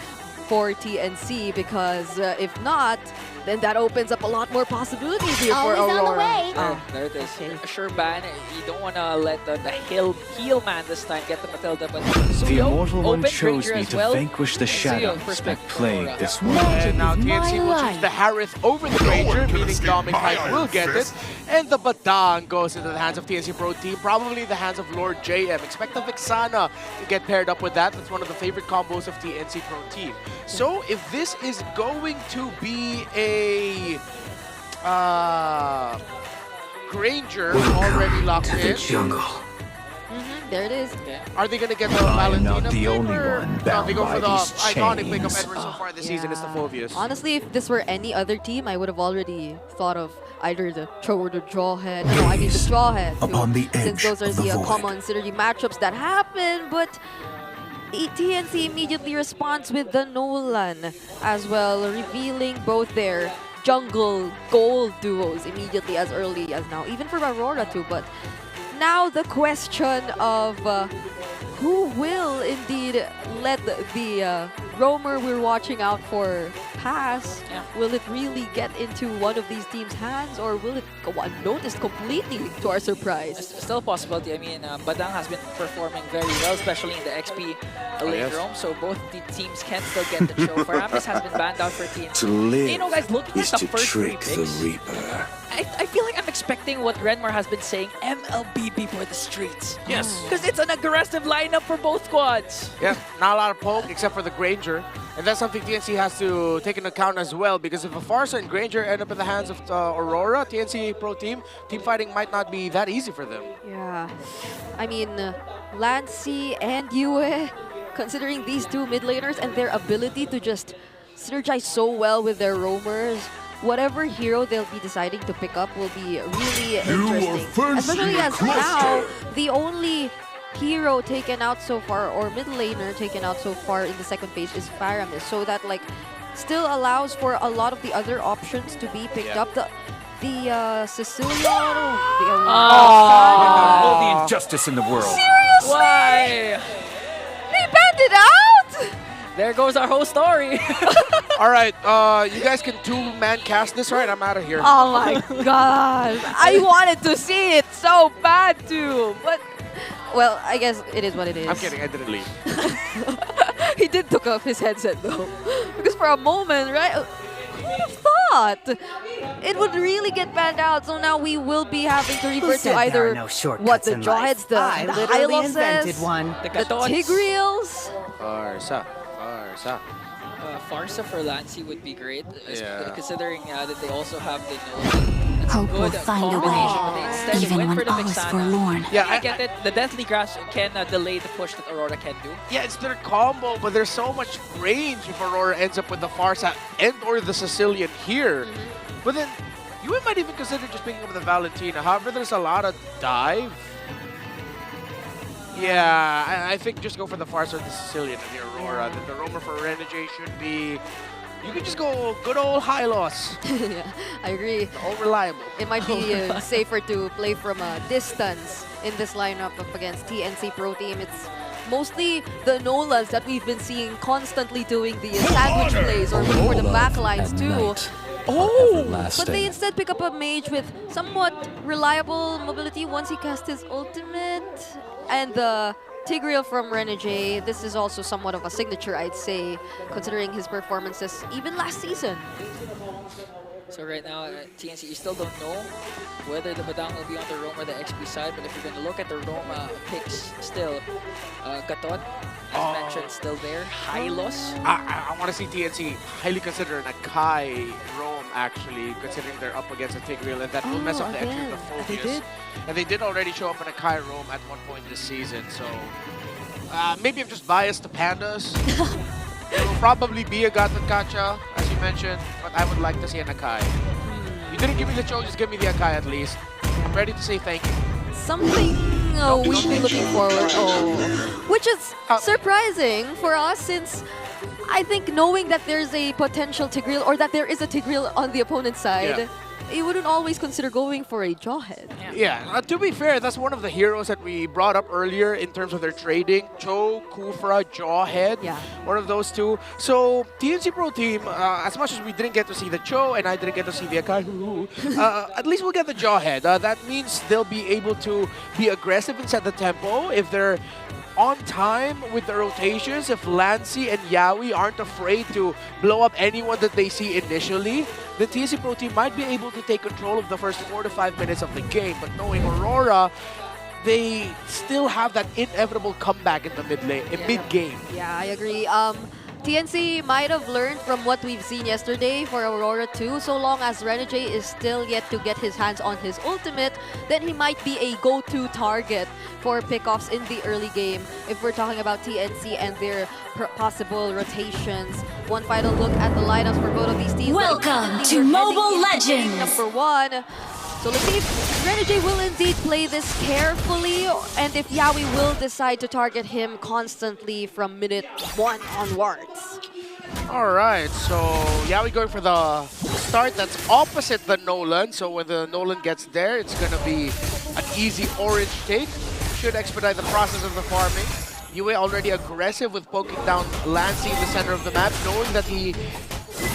for TNC? Because if not, then that opens up a lot more possibilities here for Always on the Aurora. way. There it is. A sure ban. You don't want to let the heel man this time get the Matilda, but The Suyo, Immortal One open chose Ranger me as to well. vanquish the And Suyo, shadows first that pick plague Aurora. this world. And now is TNC my will choose life. the Harith over the Ranger, meaning Dominic Hype will get it. And the Badang goes into the hands of TNC Pro Team, probably the hands of Lord JM. Expect the Vixana to get paired up with that. That's one of the favorite combos of TNC Pro Team. So if this is going to be a Granger already locked in. There it is. Are they going to get the I am Valentina not the pick, only or one no, bound they go by for the these iconic pick of chains. Edward so far this season is the Phobius. Honestly, if this were any other team, I would have already thought of either the throw or the draw head. No, I mean the draw head. Too, upon the since edge those are of the the void. common synergy matchups that happen, but TNC immediately responds with the Nolan as well, revealing both their jungle gold duos immediately as early as now, even for Aurora too. But now the question of who will indeed let the roamer we're watching out for pass? Will it really get into one of these teams' hands, or will it go unnoticed completely to our surprise? It's still a possibility. I mean, Badang has been performing very well, especially in the XP late roam, so both the teams can still get the show. Faramis has been banned out for TNC. To live You know, guys, looking at is the to first three trick picks, the Reaper. I feel like I'm expecting what Renmar has been saying, MLBB for the streets. Yes. Because it's an aggressive lineup for both squads. Yeah, not a lot of poke except for the Granger. And that's something TNC has to take into account as well, because if a Farsa and Granger end up in the hands of Aurora, TNC Pro Team, team fighting might not be that easy for them. Yeah, I mean, Lancy and Yue, considering these two mid laners and their ability to just synergize so well with their roamers, whatever hero they'll be deciding to pick up will be really interesting. Especially as now, the only hero taken out so far, or mid laner taken out so far in the second phase is Faramis, so that like still allows for a lot of the other options to be picked up. The Sicilian, All the injustice in the world. Seriously? Why? They banned it out? There goes our whole story. All right, you guys can two-man cast this, right? I'm out of here. Oh my god. I wanted to see it so bad too, but well, I guess it is what it is. I'm kidding, I didn't leave. He did took off his headset though. Because for a moment, right? Who would have thought? It would really get banned out, so now we will be having to revert to either what the Jawheads, the Hylos says, the Tigreals. Farsa. Farsa for Lancy would be great, considering that they also have the Hope will find a way, even when all is forlorn. Yeah, I get it. The Deathly Grasp can delay the push that Aurora can do. Yeah, it's their combo, but there's so much range if Aurora ends up with the Farsa and or the Sicilian here. But then, you might even consider just picking up the Valentina. However, there's a lot of dive. Yeah, I think just go for the Farsa or the Sicilian and the Aurora. The roamer for Renegade should be... You can just go good old high loss. Yeah, I agree. All reliable. It might be safer to play from a distance in this lineup up against TNC Pro Team. It's mostly the Nolans that we've been seeing constantly doing the sandwich plays or looking for the backlines too. But they instead pick up a mage with somewhat reliable mobility once he casts his ultimate. And the Tigreal from Renegade, this is also somewhat of a signature, I'd say, considering his performances even last season. So right now, TNC, you still don't know whether the Badang will be on the roam or the XP side, but if you're going to look at the roam picks still, Gatot, as mentioned, still there. Hylos. I want to see TNC highly consider an Akai roam, actually, considering they're up against a Tigreal, and that will mess up the entry of the Phobius. And they did already show up in a Akai roam at one point this season, so maybe I'm just biased to Pandas. It will probably be a Gatot Kacha, as you mentioned, but I would like to see an Akai. You didn't give me the Cho, just give me the Akai at least. I'm ready to say thank you. Something we've been looking forward to, which is surprising for us since I think knowing that there's a potential Tigreal or that there is a Tigreal on the opponent's side, you wouldn't always consider going for a Jawhead. Yeah, to be fair, that's one of the heroes that we brought up earlier in terms of their trading. Cho, Kufra, Jawhead, one of those two. So TNC Pro Team, as much as we didn't get to see the Cho and I didn't get to see the Akai, at least we'll get the Jawhead. That means they'll be able to be aggressive and set the tempo if they're on time with the rotations. If Lancy and Yawi aren't afraid to blow up anyone that they see initially, the TNC Pro Team might be able to take control of the first 4 to 5 minutes of the game. But knowing Aurora, they still have that inevitable comeback in the mid-game. Yeah, I agree. TNC might have learned from what we've seen yesterday for Aurora too. So long as Renegade is still yet to get his hands on his ultimate, then he might be a go-to target for pickoffs in the early game if we're talking about TNC and their possible rotations. One final look at the lineups for both of these teams. Welcome to Mobile Legends! Number 1. So let's see if Renegade will indeed play this carefully and if Yawi will decide to target him constantly from minute 1 onwards. Alright, so Yawi going for the start that's opposite the Nolan. So when the Nolan gets there, it's going to be an easy orange take. Should expedite the process of the farming. Yue already aggressive with poking down Lancy in the center of the map, knowing that he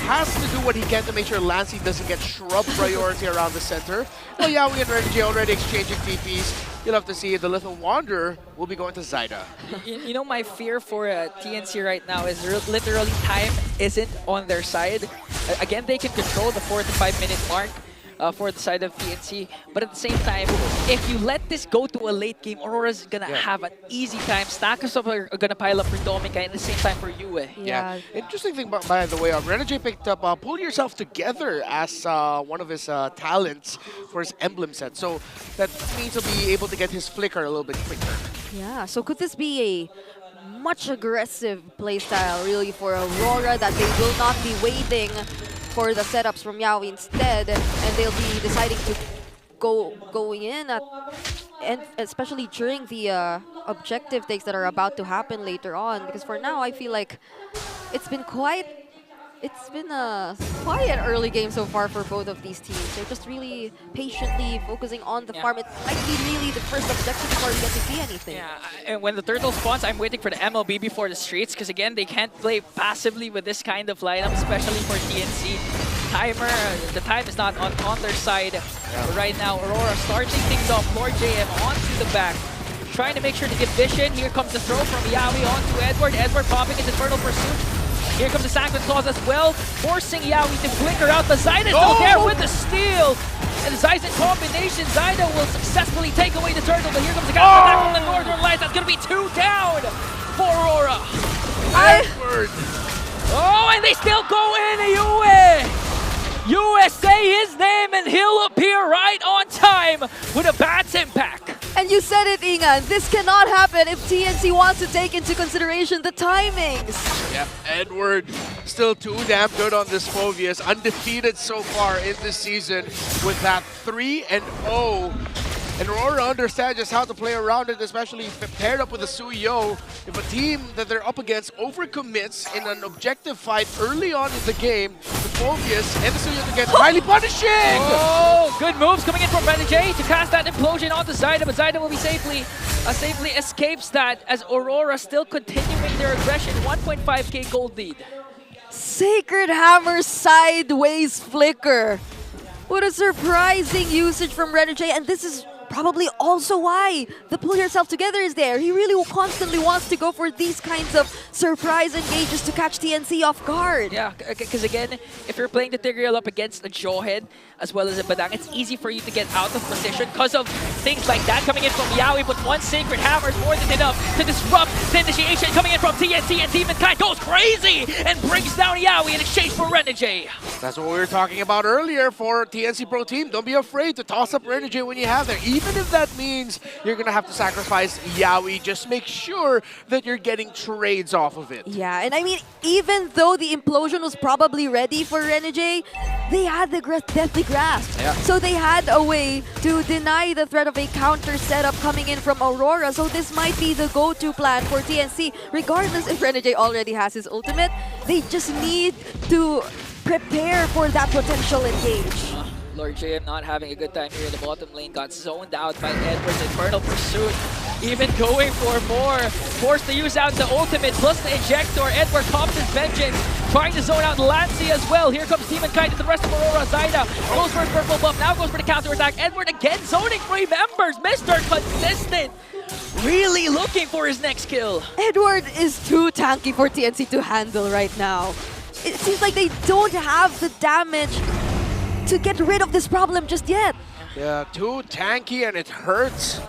has to do what he can to make sure Lancy doesn't get shrub priority around the center. Well, Yawi and Renegade already exchanging TPs. You'll have to see the Little Wanderer will be going to Zyda. You know, my fear for TNC right now is literally time isn't on their side. Again, they can control the 4 to 5 minute mark for the side of TNC, but at the same time, if you let this go to a late game, Aurora's gonna have an easy time. Stack of stuff are gonna pile up for Dominica, and at the same time for Yue. Yeah. Interesting thing, by the way, Renegade picked up Pull Yourself Together as one of his talents for his emblem set. So that means he'll be able to get his flicker a little bit quicker. Yeah, so could this be a much aggressive playstyle really for Aurora, that they will not be waiting for the setups from Yawi instead, and they'll be deciding to going in at, and especially during the objective takes that are about to happen later on, because for now I feel like it's been a quiet early game so far for both of these teams. They're just really patiently focusing on the farm. It might be really the first objective before we get to see anything. Yeah, and when the turtle spawns, I'm waiting for the MLB before the streets, because again, they can't play passively with this kind of lineup, especially for TNC. Timer, the time is not on their side. But right now, Aurora starting things off. Lord JM onto the back, trying to make sure to get vision. Here comes the throw from Yawi onto Edward. Edward popping into Turtle Pursuit. Here comes the Sanguine Claws as well, forcing Yawi to flicker out. The Zyda still there with the steal. And the Zyda combination, Zyda will successfully take away the turtle, but here comes the counter attack from the Northern Lights. That's going to be 2 down for Aurora. Oh, and they still go in, Yue! Yue, say his name and he'll appear right on time with a Bat's impact. And you said it, Ingan, this cannot happen if TNC wants to take into consideration the timings. Yep, Edward still too damn good on this Phoveus. Undefeated so far in this season with that 3-0. And Aurora understands just how to play around it, especially paired up with a Suyo. If a team that they're up against overcommits in an objective fight early on in the game, the Phoveus and the Suyo get highly punishing! Oh, good moves coming in from Renegade to cast that implosion onto Zyda, but Zyda will be safely escapes that as Aurora still continuing their aggression. 1.5k gold lead. Sacred Hammer sideways flicker. What a surprising usage from Renegade, and this is probably also why the Pull Yourself Together is there. He really constantly wants to go for these kinds of surprise engages to catch TNC off guard. Yeah, because again, if you're playing the Tigreal up against a Jawhead as well as a Badang, it's easy for you to get out of position because of things like that coming in from Yawi, but one Sacred Hammer is more than enough to disrupt the initiation coming in from TNC, and Demonkind goes crazy and brings down Yawi in exchange for Renegade. That's what we were talking about earlier for TNC Pro Team. Don't be afraid to toss up Renegade when you have there. Even if that that means you're going to have to sacrifice Yaoi. Just make sure that you're getting trades off of it. Yeah, and I mean, even though the implosion was probably ready for Renegade, they had the Deathly Grasp. Yeah. So they had a way to deny the threat of a counter setup coming in from Aurora. So this might be the go-to plan for TNC. Regardless if Renegade already has his ultimate, they just need to prepare for that potential engage. Lord JM not having a good time here in the bottom lane, got zoned out by Edward's Infernal Pursuit. Even going for more, forced to use out the ultimate plus the ejector. Edward cops his vengeance, trying to zone out Lancy as well. Here comes Demon Kite and the rest of Aurora. Zyda goes for his purple buff, now goes for the counter attack. Edward again zoning 3 members, Mr. Consistent. Really looking for his next kill. Edward is too tanky for TNC to handle right now. It seems like they don't have the damage to get rid of this problem just yet. Yeah, too tanky and it hurts.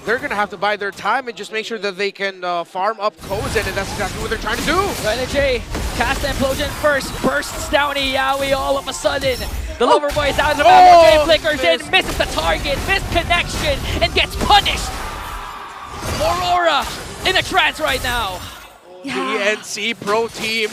They're going to have to bide their time and just make sure that they can farm up Kozen, and that's exactly what they're trying to do. Renegade cast the implosion first, bursts down Yaoi all of a sudden. The lover boy is out of the map, flickers in, misses the target, missed connection, and gets punished. Aurora in a trance right now. TNC Pro Team.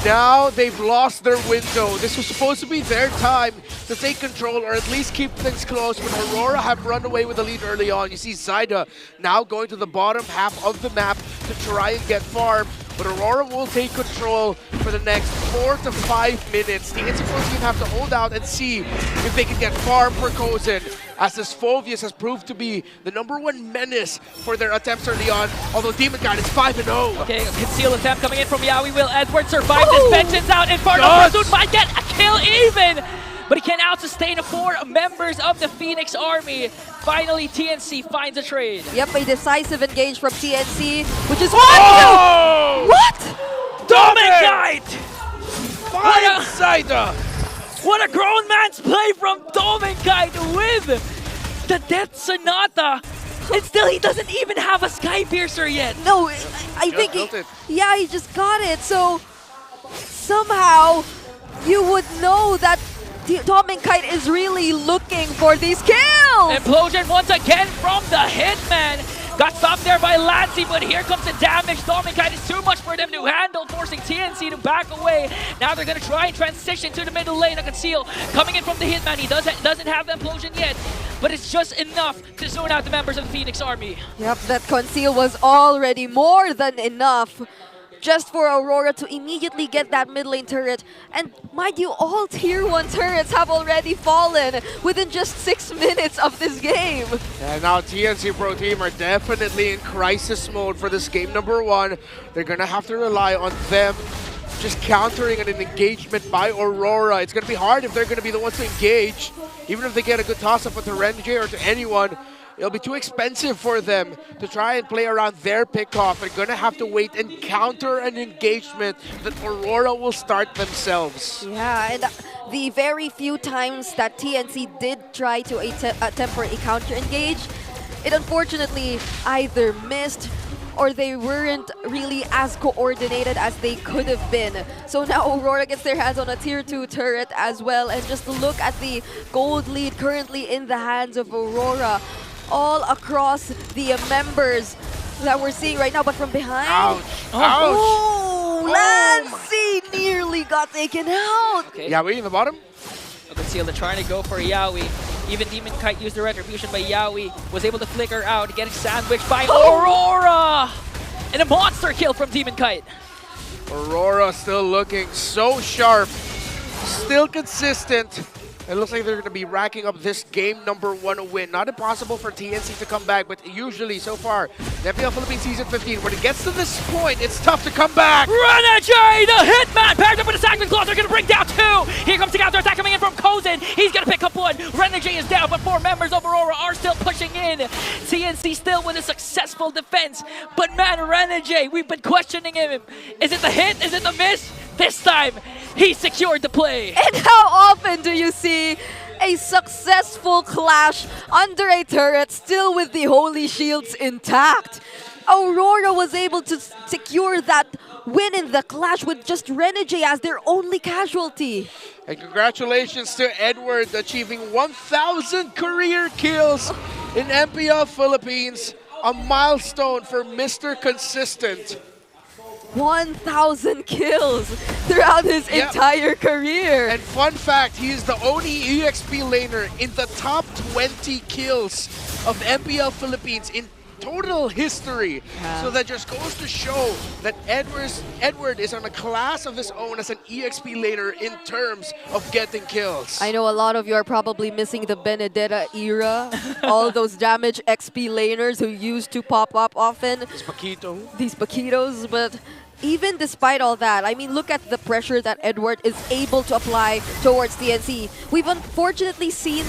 Now they've lost their window. This was supposed to be their time to take control or at least keep things close, but Aurora have run away with the lead early on. You see Zyda now going to the bottom half of the map to try and get farm, but Aurora will take control for the next 4 to 5 minutes. The TNC Pro Team have to hold out and see if they can get farm for Kozen, as this Phovius has proved to be the #1 menace for their attempts early on, although Demon God is 5-0. Okay, a conceal attempt coming in from Yaoi. Will Edward survive this vengeance out? Infernal Pursuit might get a kill even, but he can out-sustain 4 members of the Phoenix Army. Finally, TNC finds a trade. Yep, a decisive engage from TNC, which is Oh! What? Dominicite! Fine Zyda! What a grown man's play from Dominicite with the Death Sonata. And still, he doesn't even have a Sky Piercer yet. No, I think he just got it. So somehow you would know that Dominicite is really looking for these kills. Implosion once again from the Hitman. Got stopped there by Lancy, but here comes the damage. Dominicite is too much for them to handle, forcing TNC to back away. Now they're going to try and transition to the middle lane. A conceal coming in from the Hitman. He doesn't have the implosion yet, but it's just enough to zone out the members of the Phoenix Army. Yep, that conceal was already more than enough just for Aurora to immediately get that mid lane turret. And mind you, all tier 1 turrets have already fallen within just 6 minutes of this game. And now TNC Pro Team are definitely in crisis mode for this game #1. They're going to have to rely on them just countering an engagement by Aurora. It's going to be hard if they're going to be the ones to engage. Even if they get a good toss-up with Renegade or to anyone, it'll be too expensive for them to try and play around their pickoff. They're going to have to wait and counter an engagement that Aurora will start themselves. Yeah, and the very few times that TNC did try to attempt for a counter engage, it unfortunately either missed or they weren't really as coordinated as they could have been. So now Aurora gets their hands on a tier 2 turret as well, and just look at the gold lead currently in the hands of Aurora all across the members that we're seeing right now, but from behind. Ouch! Oh, Lancy nearly got taken out. Okay. Yaoi in the bottom. A conceal, they're trying to go for Yaoi. Even Demon Kite used the retribution, but Yaoi was able to flicker out, getting sandwiched by Aurora! And a monster kill from Demon Kite. Aurora still looking so sharp, still consistent. It looks like they're going to be racking up this game #1 win. Not impossible for TNC to come back, but usually so far, the MPL Philippines Season 15, when it gets to this point, it's tough to come back. Renegade, the Hitman, paired up with a Sagman Claw, they're going to bring down 2. Here comes the counter attack coming in from Kozen. He's going to pick up 1. Renegade is down, but 4 members of Aurora are still pushing in. TNC still with a successful defense, but man, Renegade, we've been questioning him. Is it the hit? Is it the miss? This time, he secured the play. And how often do you see a successful clash under a turret still with the holy shields intact? Aurora was able to secure that win in the clash with just Renegade as their only casualty. And congratulations to Edward achieving 1,000 career kills in MPL Philippines, a milestone for Mr. Consistent. 1,000 kills throughout his entire career. And fun fact, he is the only EXP laner in the top 20 kills of MPL Philippines in total history. So that just goes to show that Edward is on a class of his own as an EXP laner in terms of getting kills. I know a lot of you are probably missing the Benedetta era. All those damage XP laners who used to pop up often. These Paquitos. But even despite all that, I mean, look at the pressure that Edward is able to apply towards TNC. We've unfortunately seen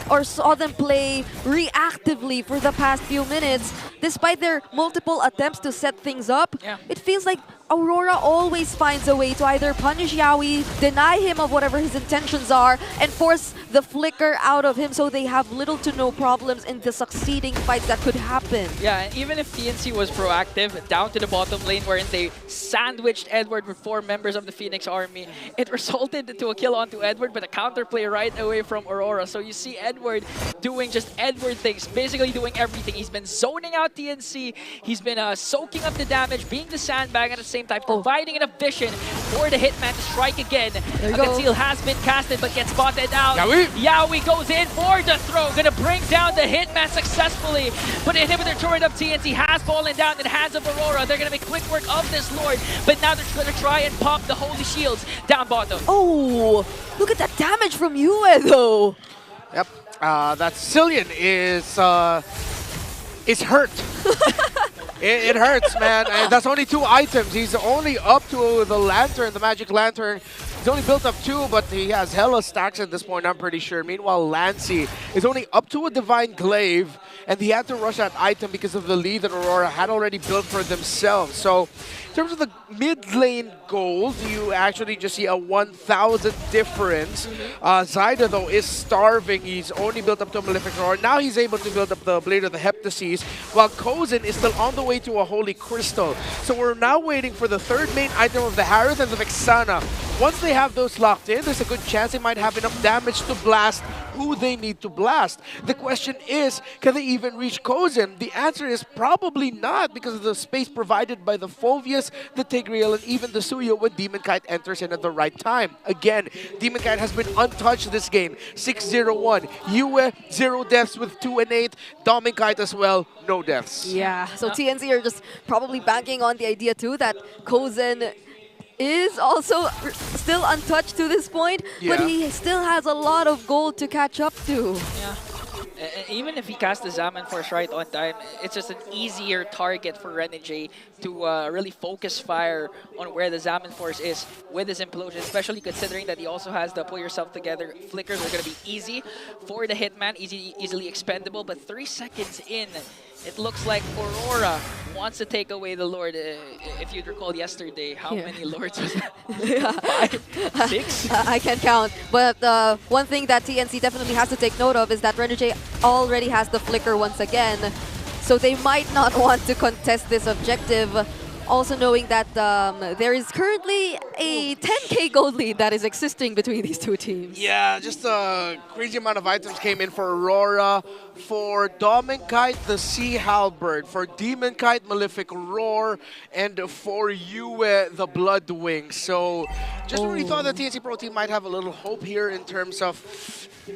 or saw them play reactively for the past few minutes. Despite their multiple attempts to set things up, it feels like Aurora always finds a way to either punish Yawi, deny him of whatever his intentions are, and force the flicker out of him so they have little to no problems in the succeeding fights that could happen. Yeah, and even if TNC was proactive, down to the bottom lane wherein they sandwiched Edward with 4 members of the Phoenix Army, it resulted to a kill onto Edward, but a counterplay right away from Aurora. So you see Edward doing just Edward things, basically doing everything. He's been zoning out TNC, he's been soaking up the damage, being the sandbag at the same time, providing enough vision for the Hitman to strike again. A conceal has been casted but gets spotted out. Yawi goes in for the throw, gonna bring down the Hitman successfully, but the inhibitor turret of TNC has fallen down in the hands of Aurora. They're gonna make quick work of this Lord, but now they're gonna try and pop the holy shields down bottom. Oh, look at that damage from Yue though. Yep, that Cillian is hurt. It hurts, man. And that's only 2 items. He's only up to the lantern, the magic lantern. He's only built up 2, but he has hella stacks at this point, I'm pretty sure. Meanwhile, Lancy is only up to a Divine Glaive, and he had to rush that item because of the lead that Aurora had already built for themselves. So, in terms of the mid lane gold, you actually just see a 1,000 difference. Zyda, though, is starving. He's only built up to a Malefic Roar. Now he's able to build up the Blade of the Heptases, while Kozin is still on the way to a Holy Crystal. So we're now waiting for the 3rd main item of the Harith and the Vexana. Once they have those locked in, there's a good chance they might have enough damage to blast who they need to blast. The question is, can they even reach Kozin? The answer is probably not, because of the space provided by the Phovius, the Tigreal, and even the Suyo when Demon Kite enters in at the right time. Again, Demon Kite has been untouched this game. 6-0-1. Yue, 0 deaths with 2 and 8. Demon Kite as well, no deaths. Yeah, so TNC are just probably banking on the idea too that Kozin is also still untouched to this point, but he still has a lot of gold to catch up to. Yeah. Even if he casts the Zaman Force right on time, it's just an easier target for Renegade to really focus fire on where the Zaman Force is with his Implosion, especially considering that he also has the pull yourself together. Flickers are going to be easy for the Hitman, easily expendable, but 3 seconds in, it looks like Aurora wants to take away the Lord. If you'd recall yesterday, how many Lords was that? 5? 6? I can't count. But one thing that TNC definitely has to take note of is that Renegade already has the Flicker once again. So they might not want to contest this objective. Also knowing that there is currently a 10k gold lead that is existing between these 2 teams. Yeah, just a crazy amount of items came in for Aurora. For Demon Kite, the Sea Halberd. For Demon Kite, Malefic Roar. And for Yue, the Blood Wing. So, just really thought that TNC Pro Team might have a little hope here in terms of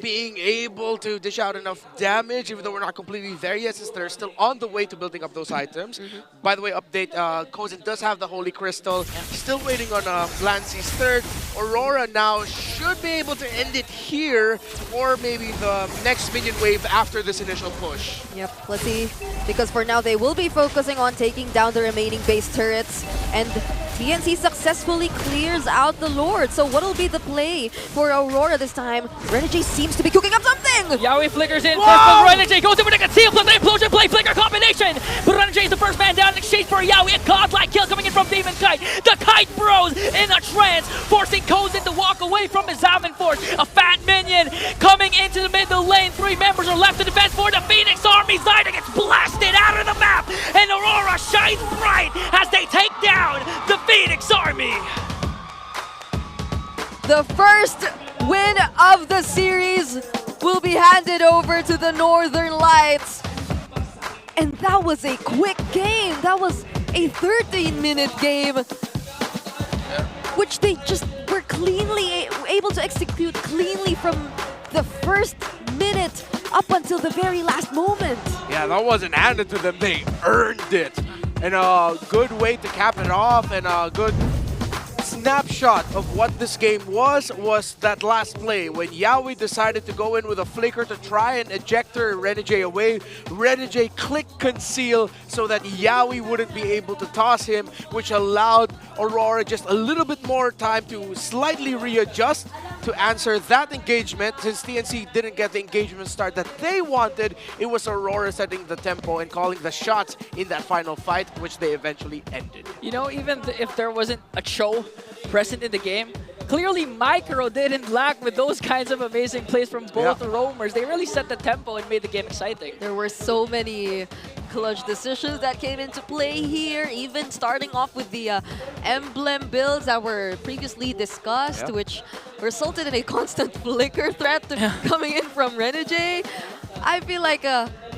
being able to dish out enough damage, even though we're not completely there yet, since they're still on the way to building up those items. By the way, update, Kozin does have the Holy Crystal. Still waiting on Lancy's 3rd. Aurora now should be able to end it here, or maybe the next minion wave after this initial push. Yep, let's see. Because for now, they will be focusing on taking down the remaining base turrets. And TNC successfully clears out the Lord. So what will be the play for Aurora this time? Renegade seems to be cooking up something! Yawi flickers in, first from Renegade, goes in with a conceal plus the Implosion play, flicker combination! But Renegade is the first man down in exchange for Yawi, a godlike kill coming in from Demon Kite. The Kite Bros in a trance, forcing Kozin to walk away from his Zaman Force. A fat minion coming into the middle lane, 3 members are left to defend for the Phoenix Army. Zyda gets blasted out of the map, and Aurora shines bright as they take down the Phoenix Army. The first win of the series will be handed over to the Northern Lights. And that was a quick game. That was a 13-minute game, which they just were cleanly able to execute cleanly from the first minute up until the very last moment. Yeah, that wasn't handed to them. They earned it. And a good way to cap it off, and a good snapshot of what this game was that last play when Yawi decided to go in with a flicker to try and ejector Renegade away. Renegade clicked conceal so that Yawi wouldn't be able to toss him, which allowed Aurora just a little bit more time to slightly readjust to answer that engagement. Since TNC didn't get the engagement start that they wanted, it was Aurora setting the tempo and calling the shots in that final fight, which they eventually ended. You know, even if there wasn't a show present in the game, clearly Micro didn't lack with those kinds of amazing plays from both roamers. They really set the tempo and made the game exciting. There were so many clutch decisions that came into play here, even starting off with the emblem builds that were previously discussed, which resulted in a constant flicker threat coming in from Renegade. I feel like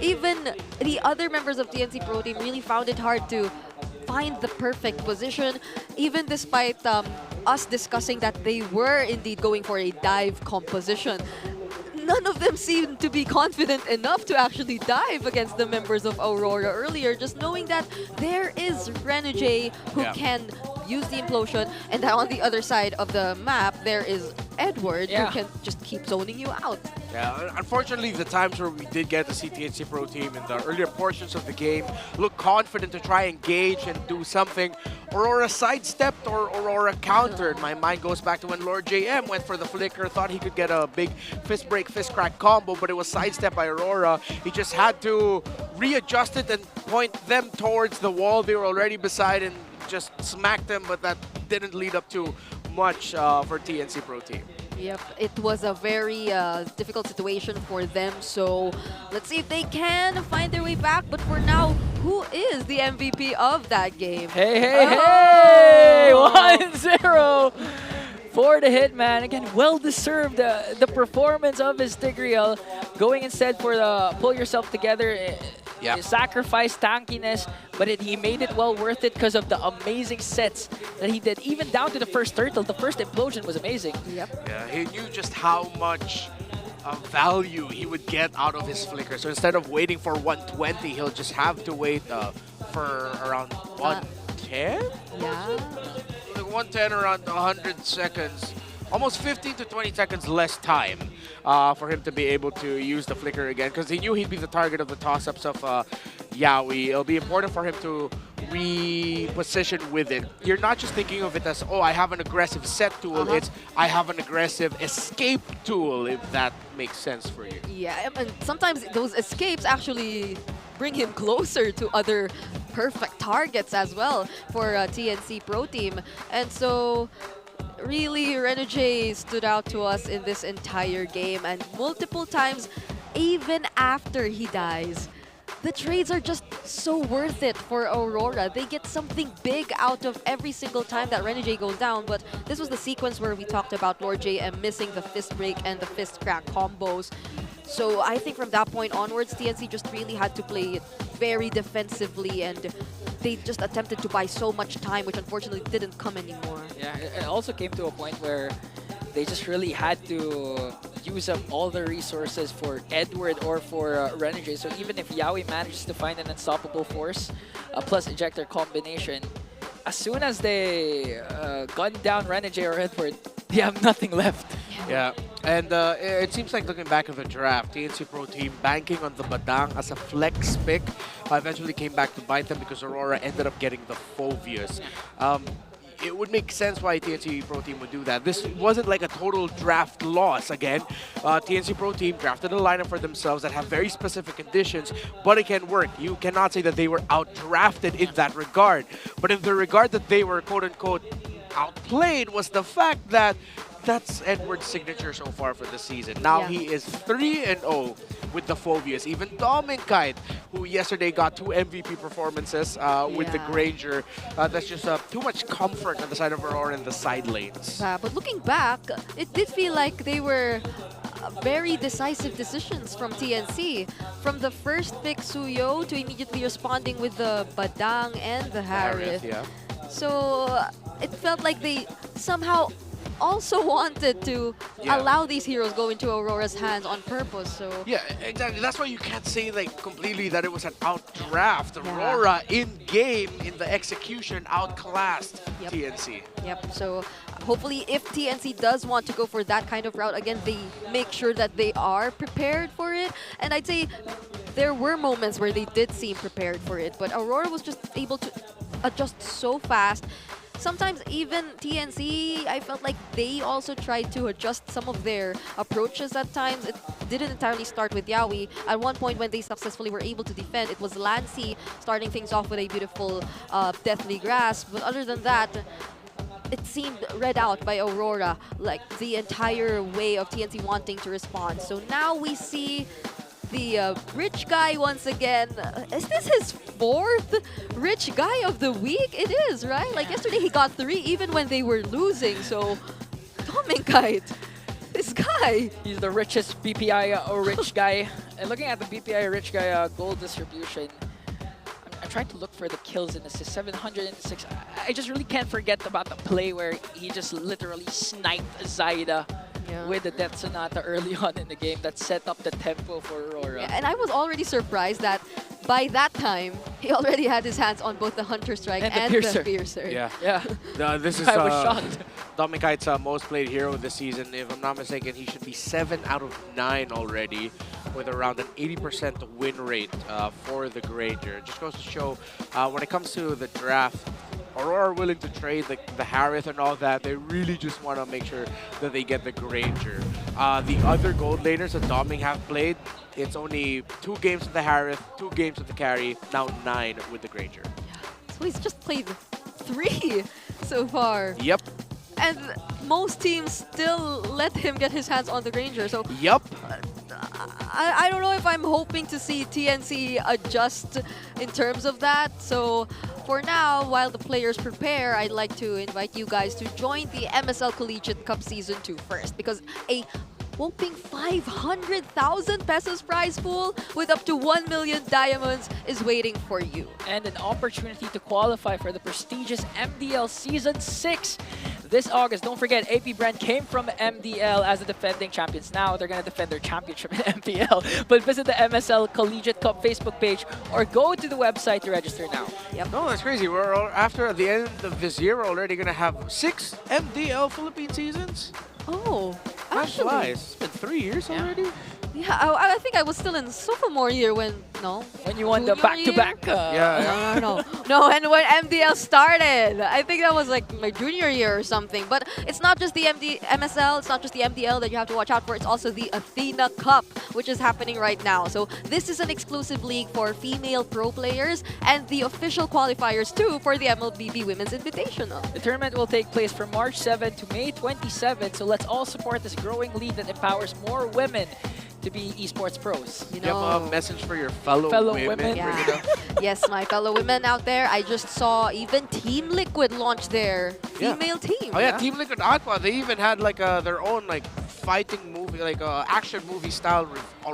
even the other members of TNC Pro Team really found it hard to find the perfect position, even despite us discussing that they were indeed going for a dive composition. None of them seemed to be confident enough to actually dive against the members of Aurora earlier, just knowing that there is Renegade who can use the implosion, and that on the other side of the map there is Edward who can just keep zoning you out. Yeah, unfortunately, the times where we did get to see TNC Pro Team in the earlier portions of the game look confident to try and engage and do something, Aurora sidestepped or Aurora countered. My mind goes back to when Lord JM went for the flicker, thought he could get a big fist break, fist crack combo, but it was sidestepped by Aurora. He just had to readjust it and point them towards the wall they were already beside and just smacked them, but that didn't lead up to much for TNC Pro Team. Yep, it was a very difficult situation for them, so let's see if they can find their way back. But for now, who is the MVP of that game? Hey, hey, hey! 1-0 for the Hitman. Again, well-deserved the performance of his Tigreal, going instead for the pull yourself together, sacrifice tankiness, but he made it well worth it because of the amazing sets that he did, even down to the first turtle. The first implosion was amazing. Yep. Yeah, he knew just how much value he would get out of his flicker. So instead of waiting for 120, he'll just have to wait for around 110? Yeah. Like 110 around 100 seconds. Almost 15 to 20 seconds less time for him to be able to use the flicker again, because he knew he'd be the target of the toss-ups of Yawi. It'll be important for him to reposition with it. You're not just thinking of it as, oh, I have an aggressive set tool. It's, I have an aggressive escape tool, if that makes sense for you. Yeah, and sometimes those escapes actually bring him closer to other perfect targets as well for TNC Pro Team. And so really, Renegade stood out to us in this entire game, and multiple times, even after he dies, the trades are just so worth it for Aurora. They get something big out of every single time that Renegade goes down, but this was the sequence where we talked about Lord JM missing the fist break and the fist crack combos. So I think from that point onwards, TNC just really had to play it very defensively, and they just attempted to buy so much time, which unfortunately didn't come anymore. Yeah, it also came to a point where they just really had to use up all the resources for Edward or for Renegade. So even if Yawi manages to find an unstoppable force plus ejector combination, as soon as they gun down Renegade or Edward, they have nothing left. Yeah, and it seems like looking back at the draft, TNC Pro Team banking on the Badang as a flex pick eventually came back to bite them because Aurora ended up getting the Phobius. It would make sense why TNC Pro Team would do that. This wasn't like a total draft loss. Again, TNC Pro Team drafted a lineup for themselves that have very specific conditions, but it can work. You cannot say that they were outdrafted in that regard. But in the regard that they were quote-unquote outplayed was the fact that that's Edward's signature so far for the season. Now he is 3-0 with the Phobius. Even Dominkite, who yesterday got 2 MVP performances with the Granger. That's just too much comfort on the side of Aurora in the side lanes. But looking back, it did feel like they were very decisive decisions from TNC. From the first pick Suyo to immediately responding with the Badang and the Harith. Yeah. So it felt like they somehow also wanted to allow these heroes go into Aurora's hands on purpose. So yeah, exactly. That's why you can't say like completely that it was an outdraft. Aurora in game in the execution outclassed TNC. Yep. So hopefully, if TNC does want to go for that kind of route again, they make sure that they are prepared for it. And I'd say there were moments where they did seem prepared for it, but Aurora was just able to adjust so fast. Sometimes even TNC, I felt like they also tried to adjust some of their approaches at times. It didn't entirely start with Yaoi. At one point when they successfully were able to defend, it was Lancy starting things off with a beautiful Deathly Grasp. But other than that, it seemed read out by Aurora, like the entire way of TNC wanting to respond. So now we see the rich guy once again. Is this his 4th rich guy of the week? It is, right? Like yesterday he got 3 even when they were losing. So Domingkite, this guy. He's the richest BPI rich guy. And looking at the BPI rich guy gold distribution, I'm trying to look for the kills and assists. 706. I just really can't forget about the play where he just literally sniped Zaida with the Death Sonata early on in the game that set up the tempo for Aurora. Yeah, and I was already surprised that by that time, he already had his hands on both the Hunter Strike and the Piercer. Yeah. This is I was shocked. Domingkite's most played hero this season. If I'm not mistaken, he should be 7 out of 9 already, with around an 80% win rate for the Granger. It just goes to show when it comes to the draft, Aurora are willing to trade the Harith and all that. They really just want to make sure that they get the Granger. The other gold laners that Doming have played, it's only 2 games with the Harith, 2 games with the carry, now 9 with the Granger. So he's just played 3 so far. Yep. And most teams still let him get his hands on the Granger. So yep. I don't know if I'm hoping to see TNC adjust in terms of that. So for now, while the players prepare, I'd like to invite you guys to join the MSL Collegiate Cup Season 2 first, because a whopping 500,000 pesos prize pool with up to 1 million diamonds is waiting for you. And an opportunity to qualify for the prestigious MDL Season 6 this August. Don't forget, AP.Bren came from MDL as the defending champions. Now they're going to defend their championship in MPL. But visit the MSL Collegiate Cup Facebook page or go to the website to register now. Yep. No, that's crazy. We're after the end of this year, we're already going to have 6 MDL Philippine seasons. Oh, Time actually. flies. It's been 3 years already. Yeah, I think I was still in sophomore year when, when you won the back-to-back. No, and when MDL started. I think that was like my junior year or something. But it's not just the MSL, it's not just the MDL that you have to watch out for. It's also the Athena Cup, which is happening right now. So this is an exclusive league for female pro players and the official qualifiers too for the MLBB Women's Invitational. The tournament will take place from March 7 to May 27. So let's all support this growing league that empowers more women to be esports pros. You have a message for your fellow women? Yeah. Yes, my fellow women out there. I just saw even Team Liquid launch their female team. Oh yeah, Team Liquid Aqua. They even had like their own like fighting movie, like action movie style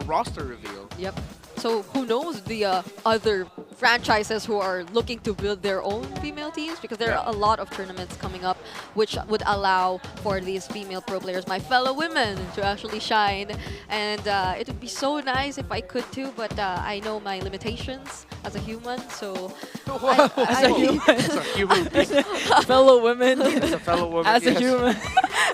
roster reveal. Yep. So who knows the other franchises who are looking to build their own female teams, because there are a lot of tournaments coming up which would allow for these female pro players, my fellow women, to actually shine. And it would be so nice if I could too, but I know my limitations as a human, so... As a human fellow women. As a fellow woman. As a human.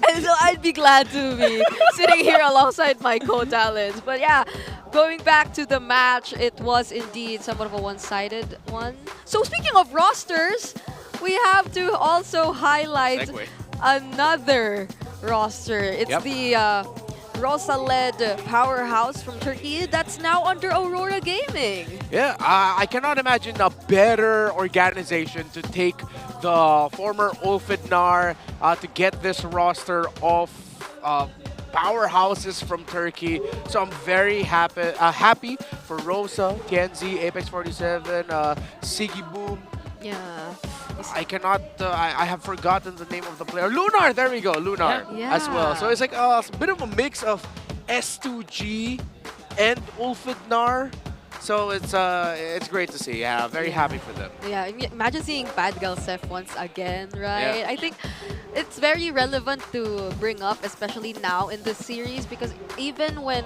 And so I'd be glad to be sitting here alongside my co-talents. But yeah, going back to the match, it was indeed somewhat of a one-sided one. So speaking of rosters, we have to also highlight another roster. It's the Rosa-led powerhouse from Turkey that's now under Aurora Gaming. Yeah, I cannot imagine a better organization to take the former Ulfidnar to get this roster of powerhouses from Turkey. So I'm very happy for Rosa, TNC, Apex47, Siggy Boom. Yeah. I cannot, I have forgotten the name of the player. Lunar, there we go, Lunar as well. So it's like a bit of a mix of S2G, and Ulfidnar. So it's great to see. Yeah, very happy for them. Yeah, imagine seeing Bad Girl Seth once again, right? I think it's very relevant to bring up, especially now in this series, because even when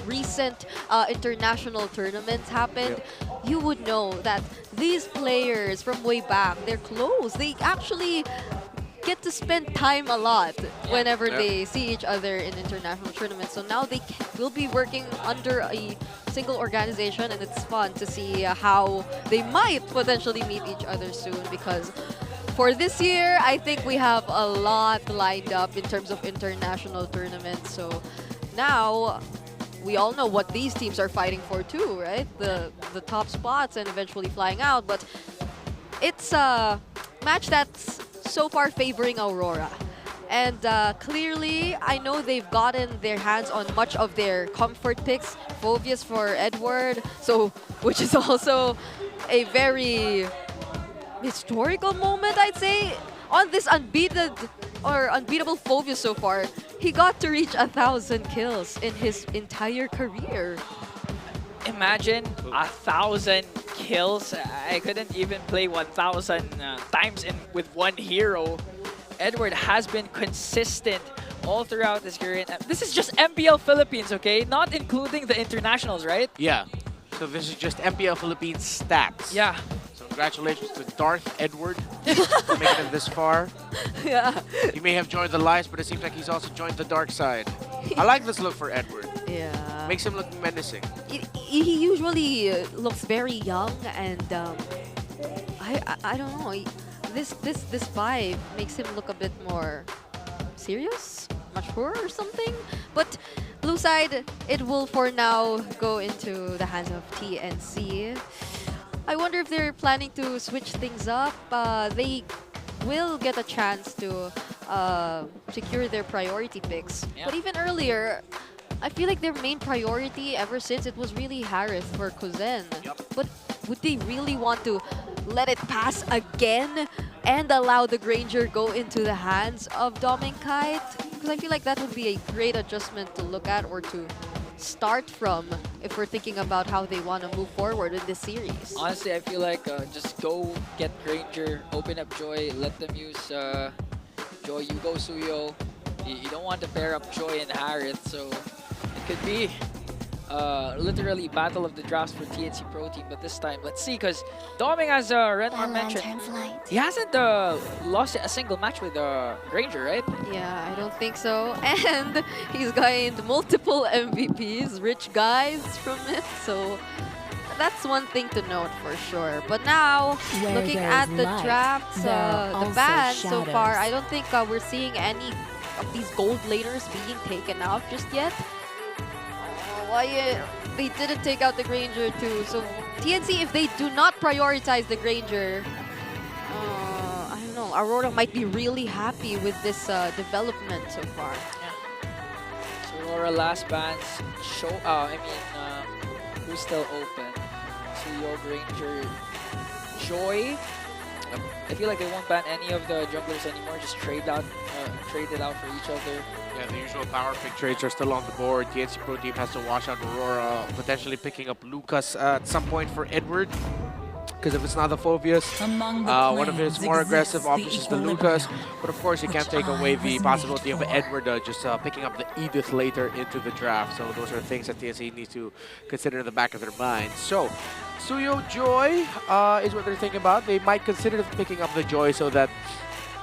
recent international tournaments happened, you would know that these players from way back, they're close. They actually get to spend time a lot whenever they see each other in international tournaments. So now they will be working under a single organization, and it's fun to see how they might potentially meet each other soon, because for this year, I think we have a lot lined up in terms of international tournaments. So now we all know what these teams are fighting for too, right? The top spots and eventually flying out. But it's a match that's so far favoring Aurora. And clearly, I know they've gotten their hands on much of their comfort picks. Phoveus for Edward, so which is also a very historical moment, I'd say. On this unbeatable Phoveus so far, he got to reach 1,000 kills in his entire career. Imagine 1,000 kills. I couldn't even play 1,000 times with one hero. Edward has been consistent all throughout his career. This is just MPL Philippines, okay? Not including the internationals, right? Yeah. So this is just MPL Philippines stats. Yeah. So congratulations to Darth Edward for making it this far. Yeah. He may have joined the lights, but it seems like he's also joined the dark side. I like this look for Edward. Yeah. Makes him look menacing. He usually looks very young, and I don't know. This vibe makes him look a bit more serious, mature or something. But blue side, it will for now go into the hands of TNC. I wonder if they're planning to switch things up. They will get a chance to secure their priority picks. But even earlier, I feel like their main priority ever since it was really Harith for Kuzen. But would they really want to let it pass again and allow the Granger go into the hands of Domingkite? Because I feel like that would be a great adjustment to look at or to start from if we're thinking about how they want to move forward in this series. Honestly, I feel like just go get Granger, open up Joy, let them use Joy, you go Suyo. You don't want to pair up Joy and Harith, so it could be literally battle of the drafts for TNC Pro Team, but this time, let's see, because Doming, as Renmar mentioned, he hasn't lost a single match with Granger, right? Yeah, I don't think so. And he's gained multiple MVPs, rich guys from it, so that's one thing to note for sure. But now, looking at the drafts, the bans so far, I don't think we're seeing any of these gold laners being taken out just yet. Why they didn't take out the Granger too. So TNC, if they do not prioritize the Granger, I don't know, Aurora might be really happy with this development so far. So Aurora last bans show. Who's still open? Suyo, Granger, Joy. I feel like they won't ban any of the junglers anymore. Just trade it out for each other. Yeah, the usual power pick trades are still on the board. TNC Pro Team has to wash out Aurora, potentially picking up Lucas at some point for Edward. Because if it's not the Phoveus, one of his more aggressive options is the Lucas. But of course, you can't take away the possibility of Edward just picking up the Edith later into the draft. So those are things that TNC needs to consider in the back of their mind. So Suyo Joy is what they're thinking about. They might consider picking up the Joy so that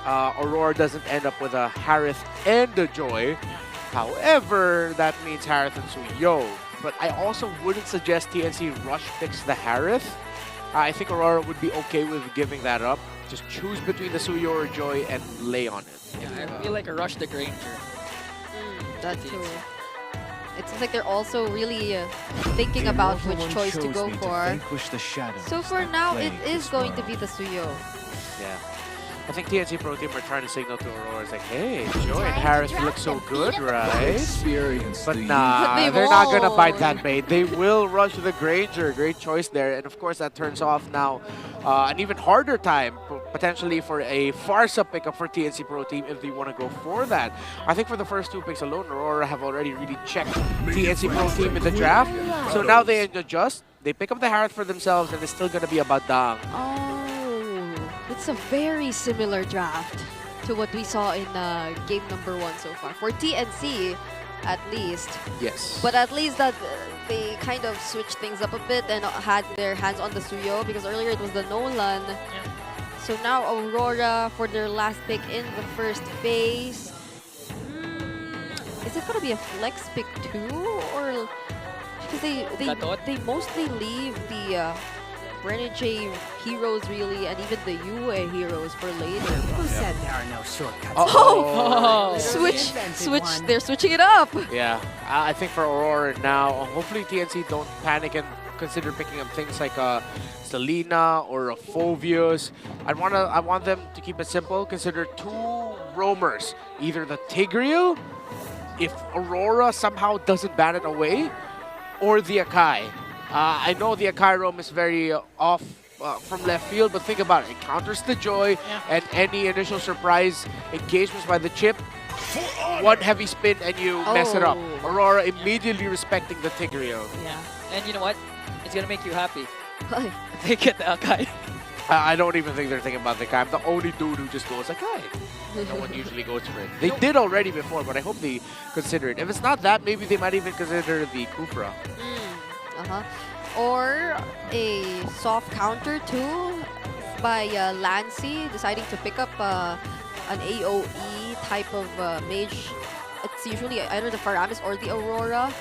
Aurora doesn't end up with a Harith and a Joy. However, that means Harith and Suyo. But I also wouldn't suggest TNC rush picks the Harith. I think Aurora would be okay with giving that up. Just choose between the Suyo or Joy and lay on it. Yeah, I feel like a rush the Granger. That's true. It seems like they're also really thinking about which choice to go for. So for now, it is going to be the Suyo. Yeah. I think TNC Pro Team are trying to signal to Aurora, it's like, hey, Joy and Harris look so good, right? But nah, they're not going to bite that bait. They will rush the Granger. Great choice there. And of course, that turns off now an even harder time, potentially for a Farsa pickup for TNC Pro Team if they want to go for that. I think for the first 2 picks alone, Aurora have already really checked TNC Pro Team in the draft. So now they adjust. They pick up the Harith for themselves, and it's still going to be a Badang. Oh, it's a very similar draft to what we saw in game number 1 so far. For TNC, at least. Yes. But at least that they kind of switched things up a bit and had their hands on the Suyo, because earlier it was the Nolan. So now Aurora for their last pick in the first phase. Is it going to be a flex pick too? Or... Because they mostly leave the Renegade heroes really, and even the UA heroes for later. Who said there are no shortcuts? Oh! Switch! They're switching it up! Yeah, I think for Aurora now, hopefully TNC don't panic and consider picking up things like Selena or a Phoveus. I want them to keep it simple. Consider 2 roamers, either the Tigreal, if Aurora somehow doesn't ban it away, or the Akai. I know the Akai roam is very off from left field, but think about it. It counters the Joy and any initial surprise engagements by the chip. 1 heavy spin and you mess it up. Aurora immediately respecting the Tigreal. Yeah, and you know what? It's gonna make you happy. They get the Akai. I don't even think they're thinking about the Akai. I'm the only dude who just goes Akai. No one usually goes for it. They did already before, but I hope they consider it. If it's not that, maybe they might even consider the Kufra. Or a soft counter too by Lancy deciding to pick up an AOE type of mage. It's usually either the Faramis or the Aurora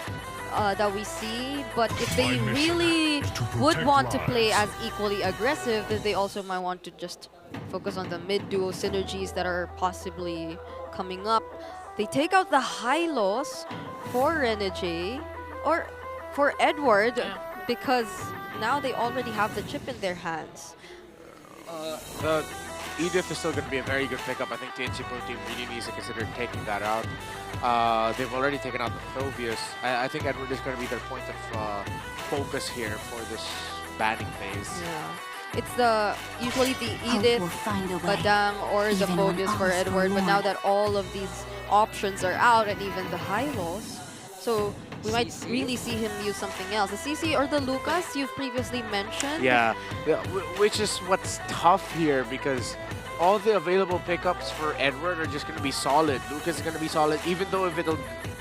that we see. But if they really would want to play as equally aggressive, then they also might want to just focus on the mid-duo synergies that are possibly coming up. They take out the Hylos for Renegade or for Edward because now they already have the chip in their hands. The Edith is still going to be a very good pickup. I think TNC Pro Team really needs to consider taking that out. They've already taken out the Phoveus. I think Edward is going to be their point of focus here for this banning phase. Yeah. It's usually the Edith, Badang, or the Phoveus for Edward, but now that all of these options are out, and even the Hylos, so we might really see him use something else. The CC or the Lucas you've previously mentioned. Yeah, which is what's tough here because all the available pickups for Edward are just going to be solid. Lucas is going to be solid, even though if it'll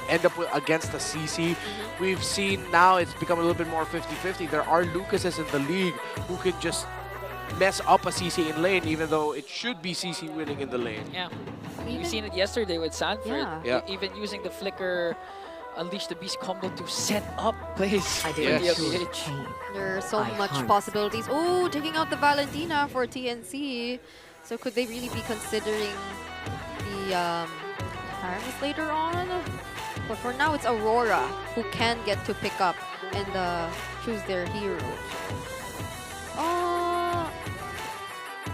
end up against the CC. We've seen now it's become a little bit more 50-50. There are Lucases in the league who can just mess up a CC in lane, even though it should be CC winning in the lane. Yeah, we've seen it yesterday with Sanford. Even using the Flicker Unleash the Beast combo to set up plays for the LPH. There are so much possibilities. Oh, taking out the Valentina for TNC. So could they really be considering the Paramis later on? But for now, it's Aurora who can get to pick up and choose their heroes.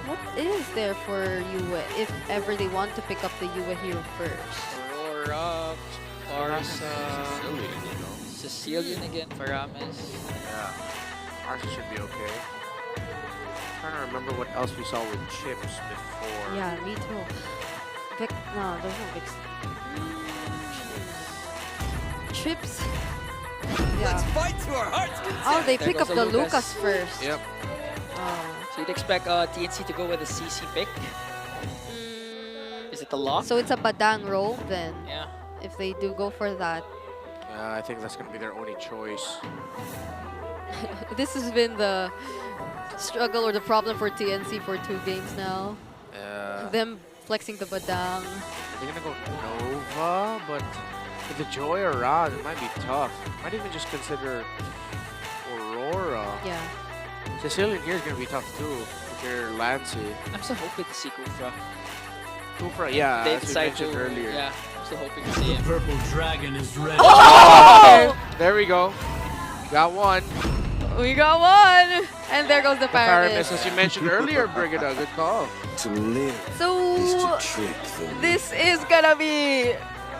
What is there for UA if ever they want to pick up the UA hero first? Aurora, Farsa, Sicilian again, Faramis. Yeah, Farsa should be okay. I'm trying to remember what else we saw with Chips before. Yeah, me too. No, there's no Vix. Chips. Let's fight to our heart's content. Oh, they pick up the Lucas first. Yep. So you'd expect TNC to go with a CC pick? Is it the lock? So it's a Badang roll then? Yeah. If they do go for that. I think that's going to be their only choice. This has been the struggle or the problem for TNC for 2 games now. Them flexing the Badang. They're going to go Nova, but with the Joy or Raz, it might be tough. Might even just consider Aurora. Yeah. Sicilian here is going to be tough too, if you're Lancy. I'm still hoping to see Kufra. Kufra, yeah, They as we decide mentioned earlier. Yeah, I'm still hoping to see him. Purple Dragon is ready. Oh! There we go. Got one. We got one! And there goes the Paramis. As you mentioned earlier, Brigida, good call. To live So, is to trick the this is gonna be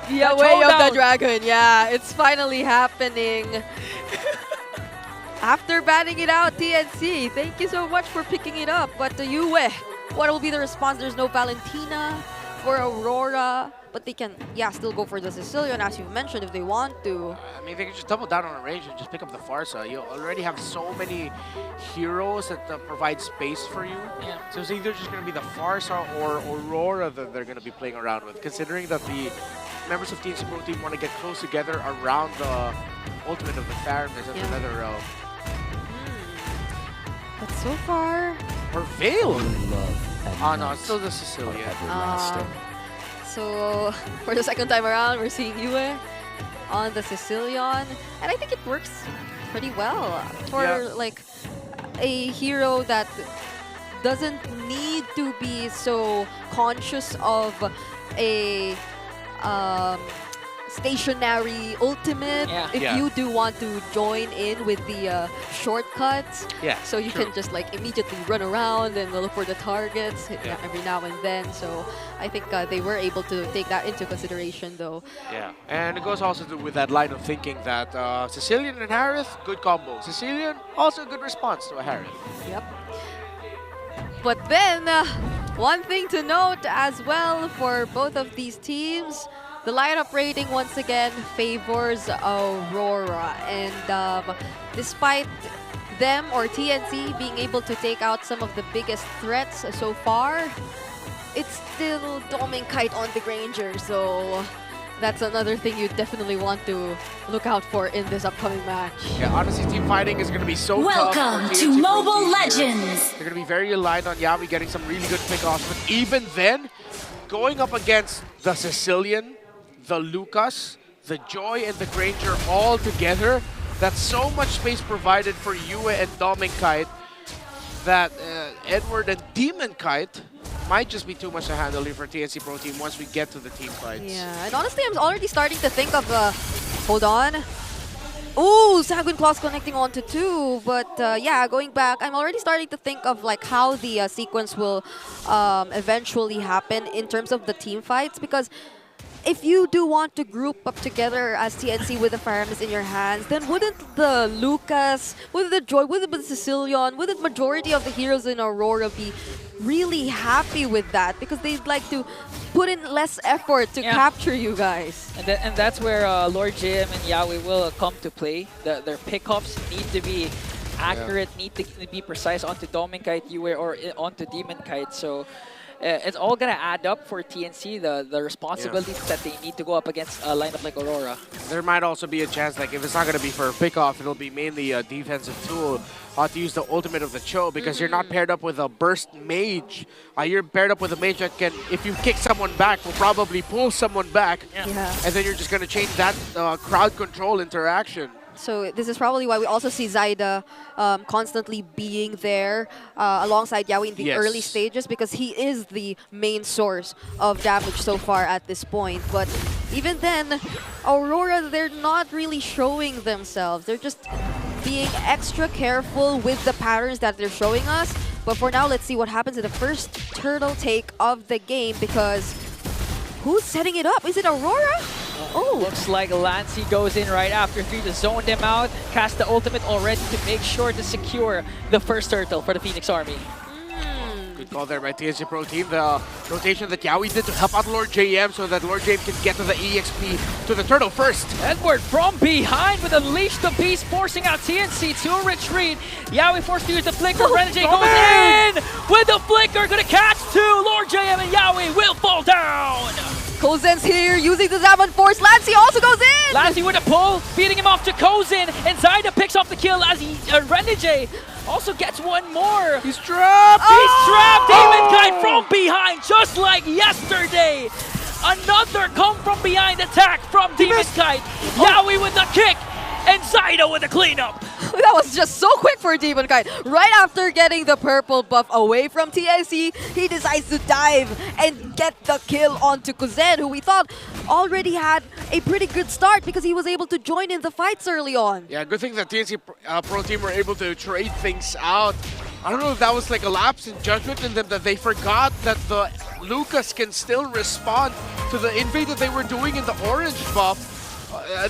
the That's way of the showdown. dragon. Yeah, it's finally happening. After batting it out, TNC, thank you so much for picking it up. But Yue, what will be the response? There's no Valentina for Aurora, but they can, still go for the Sicilian, as you mentioned, if they want to. I mean, they can just double down on a range and just pick up the Farsa. You already have so many heroes that provide space for you. Yeah. So it's either just going to be the Farsa or Aurora that they're going to be playing around with, considering that the members of TNC Pro Team want to get close together around the ultimate of the Paramis and another realm. But so far... Or Veil! Oh no, it's still the Sicilian. So, for the second time around, we're seeing Yue on the Sicilian. And I think it works pretty well for like a hero that doesn't need to be so conscious of a stationary ultimate if you do want to join in with the shortcuts. So you can just like immediately run around and look for the targets every now and then. So I think they were able to take that into consideration though. Yeah, and it goes also with that line of thinking that Sicilian and Harith, good combo. Sicilian, also a good response to a Harith. Yep. But then, one thing to note as well for both of these teams, the lineup rating once again favors Aurora, and despite them or TNC being able to take out some of the biggest threats so far, it's still Kite on the Granger, so that's another thing you definitely want to look out for in this upcoming match. Yeah, honestly, team fighting is going to be so Welcome tough. to Mobile Legends! They're going to be very aligned on Yawi getting some really good pickoffs, but even then, going up against the Sicilian, the Lucas, the Joy, and the Granger all together, that's so much space provided for Yue and Kite that Edward and Kite might just be too much to handle here for TNC Pro Team once we get to the team fights. Yeah, and honestly, I'm already starting to think of, hold on. Ooh, Sanguine Claws connecting onto 2, but yeah, going back, I'm already starting to think of like how the sequence will eventually happen in terms of the team fights, because if you do want to group up together as TNC with the Paramis in your hands, then wouldn't the Lucas, wouldn't the Joy, wouldn't the Sicilian, wouldn't majority of the heroes in Aurora be really happy with that? Because they'd like to put in less effort to capture you guys. And that's where Lord JM and Yawi will come to play. Their pickups need to be accurate, need to be precise onto Kite, Yue, or onto Kite. So it's all gonna add up for TNC, the responsibilities that they need to go up against a lineup like Aurora. There might also be a chance, like if it's not gonna be for a pickoff, it'll be mainly a defensive tool to use the ultimate of the Cho, because you're not paired up with a burst mage. You're paired up with a mage that can, if you kick someone back, will probably pull someone back, and then you're just gonna change that crowd control interaction. So this is probably why we also see Zaida constantly being there alongside Yawi in the early stages, because he is the main source of damage so far at this point. But even then, Aurora, they're not really showing themselves. They're just being extra careful with the patterns that they're showing us. But for now, let's see what happens in the first turtle take of the game, because who's setting it up? Is it Aurora? Oh, looks like Lancy goes in right after 3 to zone them out, cast the ultimate already to make sure to secure the first turtle for the Phoenix Army. Good call there by TNC Pro Team. The rotation that Yawi did to help out Lord JM so that Lord JM can get to the EXP to the turtle first. Edward from behind with Unleash the Beast, forcing out TNC to retreat. Yawi forced to use the flicker. Renegade goes in with the flicker, gonna catch 2. Lord JM and Yawi will fall down. Kozen's here using the Zaman Force. Lancey also goes in! Lancey with a pull, beating him off to Kozin, and Zaida picks off the kill as Renegade also gets one more. He's trapped! He's trapped! Demon Kite from behind, just like yesterday. Another come from behind attack from Demon Kite. Yawi with the kick, and Zaida with the cleanup. That was just so quick for Demon Kite. Right after getting the purple buff away from TNC, he decides to dive and get the kill onto Kuzen, who we thought already had a pretty good start because he was able to join in the fights early on. Yeah, good thing that TNC Pro Team were able to trade things out. I don't know if that was like a lapse in judgment in them, that they forgot that the Lucas can still respond to the invade that they were doing in the orange buff.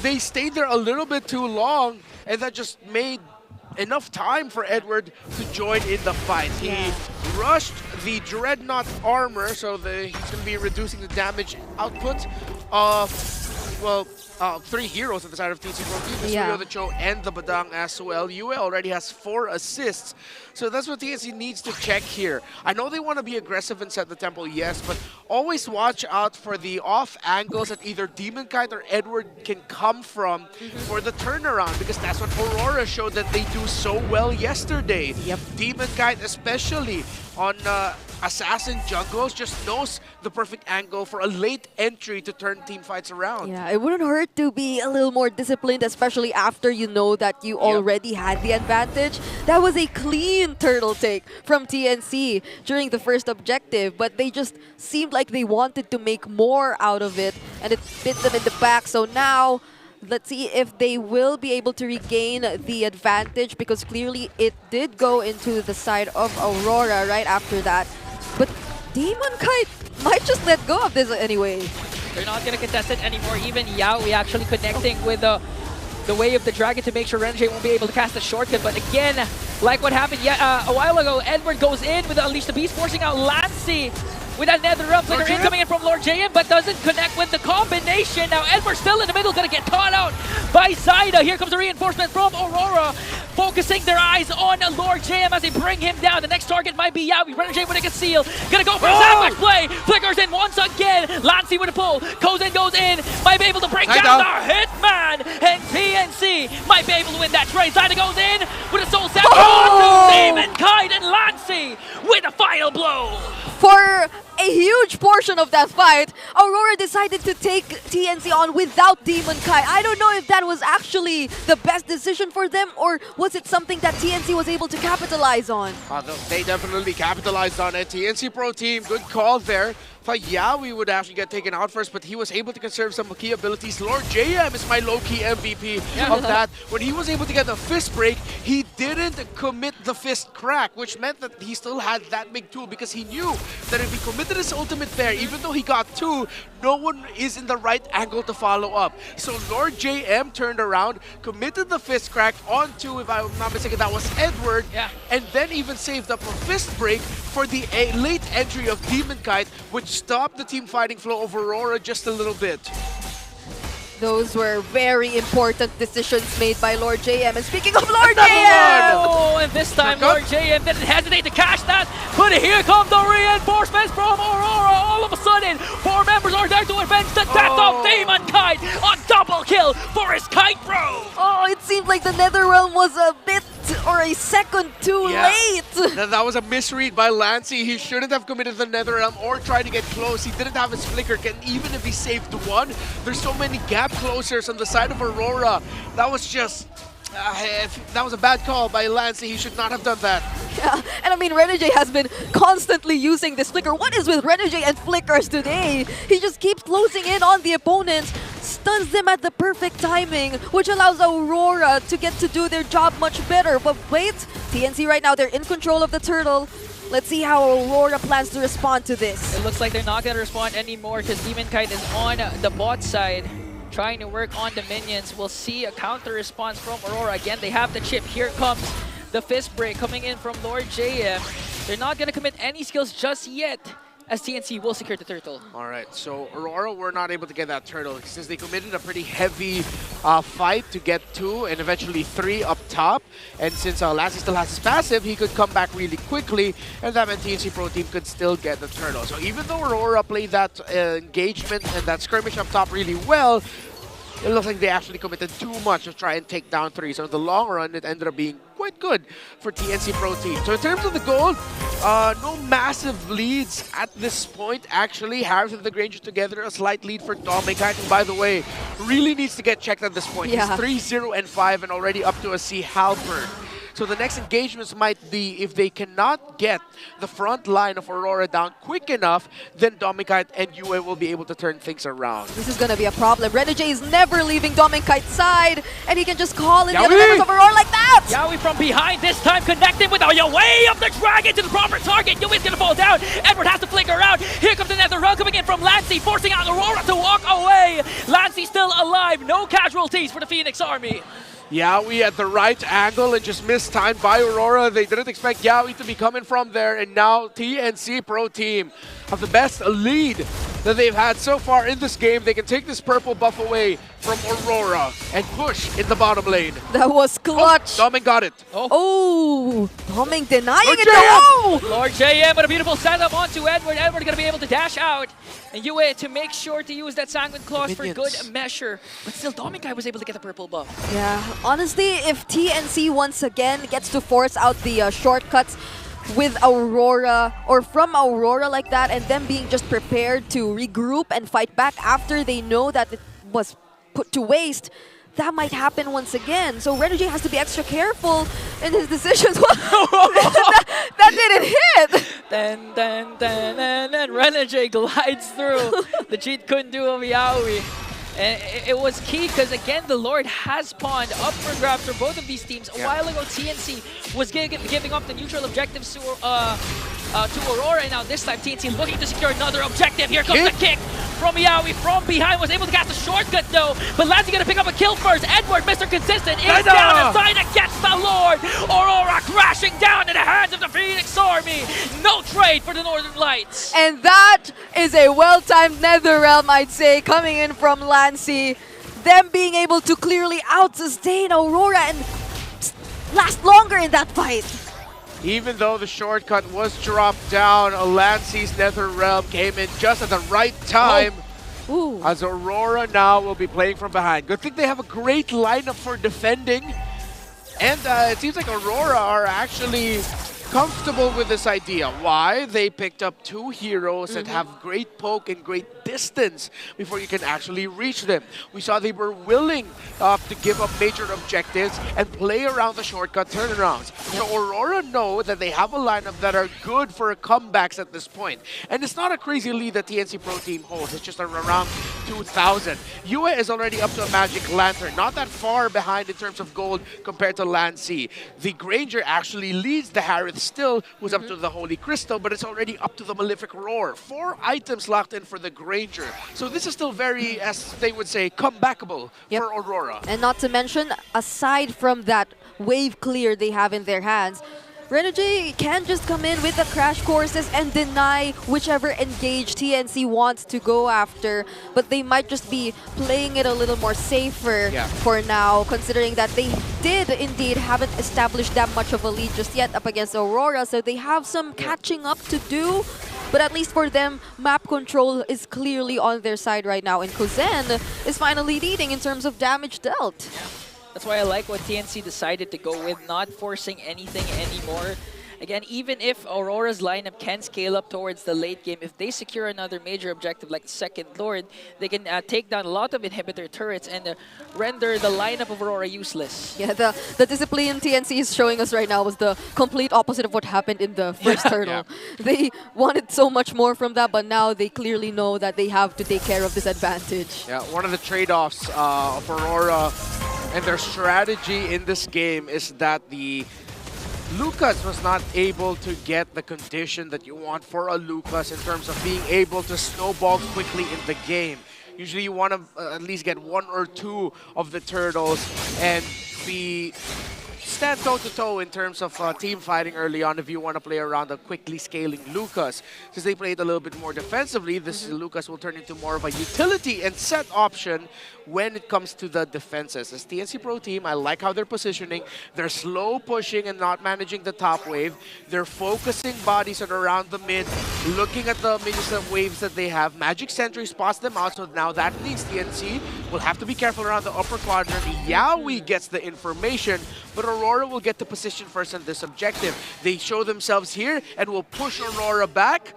They stayed there a little bit too long, and that just made enough time for Edward to join in the fight. He rushed the Dreadnought armor, so he's going to be reducing the damage output of, well, 3 heroes at the side of TNC Pro Team, the Suryo, the Cho, and the Badang as well. Yue already has 4 assists, so that's what TNC needs to check here. I know they want to be aggressive and set the tempo, yes, but always watch out for the off angles that either Demon Kite or Edward can come from for the turnaround, because that's what Aurora showed that they do so well yesterday. Demon Kite especially on Assassin jungles just knows the perfect angle for a late entry to turn team fights around. Yeah, it wouldn't hurt to be a little more disciplined, especially after you know that you already had the advantage. That was a clean turtle take from TNC during the first objective, but they just seemed like they wanted to make more out of it, and it bit them in the back. So now, let's see if they will be able to regain the advantage, because clearly it did go into the side of Aurora right after that. But Demon Kite might just let go of this anyway. They're not going to contest it anymore. Even Yaoi actually connecting with the way of the dragon to make sure Renjay won't be able to cast a shortcut. But again, like what happened a while ago, Edward goes in with the Unleash the Beast, forcing out Lancey with that Nether Realm Flicker incoming in from Lord JM, but doesn't connect with the combination. Now Edward still in the middle, gonna get caught out by Zyda. Here comes a reinforcement from Aurora, focusing their eyes on Lord JM as they bring him down. The next target might be Yaoi. Renjay with a conceal, gonna go for a sandwich play. Flickers in once again. Lancey with a pull. Kozen goes in, might be able to bring down the Hitman, and TNC might be able to win that trade. Zyda goes in with a soul sandwich onto Demon Kite, and Lancey with a final blow. For a huge portion of that fight, Aurora decided to take TNC on without Demon Kite. I don't know if that was actually the best decision for them, or was it something that TNC was able to capitalize on? They definitely capitalized on it. TNC Pro Team, good call there. Thought Yaoi would actually get taken out first, but he was able to conserve some key abilities. Lord JM is my low-key MVP of that. When he was able to get the fist break, he didn't commit the fist crack, which meant that he still had that big tool, because he knew that if he committed his ultimate pair, even though he got 2, no one is in the right angle to follow up. So Lord JM turned around, committed the fist crack onto, if I'm not mistaken, that was Edward, and then even saved up a fist break for the late entry of Demon Kite, which stopped the team fighting flow of Aurora just a little bit. Those were very important decisions made by Lord JM. And speaking of Lord JM! Oh, and this time Lord JM didn't hesitate to cash that, but here come the reinforcements from Aurora. All of a sudden, 4 members are there to avenge the death of Demon Kite. A double kill for his Kite Bro! Oh, it seemed like the Netherrealm was a bit or a second too late. That was a misread by Lancey. He shouldn't have committed the Netherrealm or tried to get close. He didn't have his flicker, and even if he saved 1, there's so many gap closers on the side of Aurora. That was just... that was a bad call by Lancey. He should not have done that. Yeah, and I mean, Renjay has been constantly using this flicker. What is with Renjay and flickers today? He just keeps closing in on the opponents, stuns them at the perfect timing, which allows Aurora to get to do their job much better. But wait, TNC right now, they're in control of the turtle. Let's see how Aurora plans to respond to this. It looks like they're not going to respond anymore because Demon Kite is on the bot side, trying to work on the minions. We'll see a counter response from Aurora. Again, they have the chip. Here comes the fist break coming in from Lord JM. They're not going to commit any skills just yet, as TNC will secure the turtle. All right, so Aurora were not able to get that turtle since they committed a pretty heavy fight to get 2 and eventually 3 up top. And since Lancey still has his passive, he could come back really quickly, and that meant TNC Pro Team could still get the turtle. So even though Aurora played that engagement and that skirmish up top really well, it looks like they actually committed too much to try and take down 3. So in the long run, it ended up being quite good for TNC Pro Team. So in terms of the gold, no massive leads at this point. Actually, Harris and the Granger together, a slight lead for Dominic, who, by the way, really needs to get checked at this point. Yeah. He's 3-0 and 5 and already up to a C halberd. So the next engagements might be, if they cannot get the front line of Aurora down quick enough, then Domikite and Yue will be able to turn things around. This is going to be a problem. Renegade is never leaving Domikite's side, and he can just call in the other members of Aurora like that! Yaoi from behind, this time connected with Yue of the Dragon to the proper target. Yue's going to fall down. Edward has to flicker around. Here comes the Nether Realm coming in from Lancy, forcing out Aurora to walk away. Lancy still alive. No casualties for the Phoenix Army. Yaoi at the right angle and just mistimed by Aurora. They didn't expect Yaoi to be coming from there, and now TNC Pro Team have the best lead that they've had so far in this game. They can take this purple buff away from Aurora and push in the bottom lane. That was clutch. Doming got it. Oh, Doming denying Lord it. JM! No! Lord JM with a beautiful setup onto Edward. Edward going to be able to dash out. And Yue to make sure to use that Sanguine Claws for good measure. But still, Dominic was able to get the purple buff. Yeah, honestly, if TNC once again gets to force out the shortcuts with Aurora or from Aurora like that, and them being just prepared to regroup and fight back after they know that it was put to waste, that might happen once again. So Renegade has to be extra careful in his decisions. that didn't hit! Then Renegade glides through. The cheat couldn't do of Yaoi. And it was key because, again, the Lord has pawned up for grabs for both of these teams. A while ago, TNC was giving up the neutral objectives to Aurora, and now this time TNC looking to secure another objective. Here comes the kick from Yaoi from behind. Was able to cast a shortcut though, but Lancy gonna pick up a kill first. Edward, Mr. Consistent, is down, and Zayna gets the Lord. Aurora crashing down in the hands of the Phoenix Army. No trade for the Northern Lights. And that is a well-timed Nether Realm, I'd say, coming in from Lancy. Them being able to clearly out-sustain Aurora and last longer in that fight. Even though the shortcut was dropped down, Lancy's Nether Realm came in just at the right time. As Aurora now will be playing from behind. Good thing they have a great lineup for defending. And it seems like Aurora are actually comfortable with this idea. Why? They picked up two heroes that have great poke and great distance before you can actually reach them. We saw they were willing to give up major objectives and play around the shortcut turnarounds. So Aurora know that they have a lineup that are good for comebacks at this point. And it's not a crazy lead that TNC Pro Team holds. It's just around 2,000. Yue is already up to a Magic Lantern. Not that far behind in terms of gold compared to Lancy. The Granger actually leads the Harith still, who's up to the Holy Crystal, but it's already up to the Malefic Roar. 4 items locked in for the Granger. So this is still very, as they would say, comebackable for Aurora. And not to mention, aside from that wave clear they have in their hands, Renegade can just come in with the crash courses and deny whichever engage TNC wants to go after, but they might just be playing it a little more safer for now, considering that they did indeed haven't established that much of a lead just yet up against Aurora, so they have some catching up to do. But at least for them, map control is clearly on their side right now, and Kuzen is finally leading in terms of damage dealt. That's why I like what TNC decided to go with, not forcing anything anymore. Again, even if Aurora's lineup can scale up towards the late game, if they secure another major objective like the second Lord, they can take down a lot of inhibitor turrets and render the lineup of Aurora useless. Yeah, the discipline TNC is showing us right now was the complete opposite of what happened in the first turtle. They wanted so much more from that, but now they clearly know that they have to take care of this advantage. Yeah, one of the trade-offs of Aurora and their strategy in this game is that the Lucas was not able to get the condition that you want for a Lucas in terms of being able to snowball quickly in the game. Usually you want to at least get 1 or 2 of the turtles and stand toe-to-toe in terms of team fighting early on if you want to play around a quickly scaling Lucas. Since they played a little bit more defensively, this Lucas will turn into more of a utility and set option when it comes to the defenses. As TNC Pro Team, I like how they're positioning. They're slow pushing and not managing the top wave. They're focusing bodies at around the mid, looking at the minions of waves that they have. Magic Sentry spots them out, so now that means TNC will have to be careful around the upper quadrant. Yaoi gets the information, but Aurora Aurora will get the position first on this objective. They show themselves here and will push Aurora back.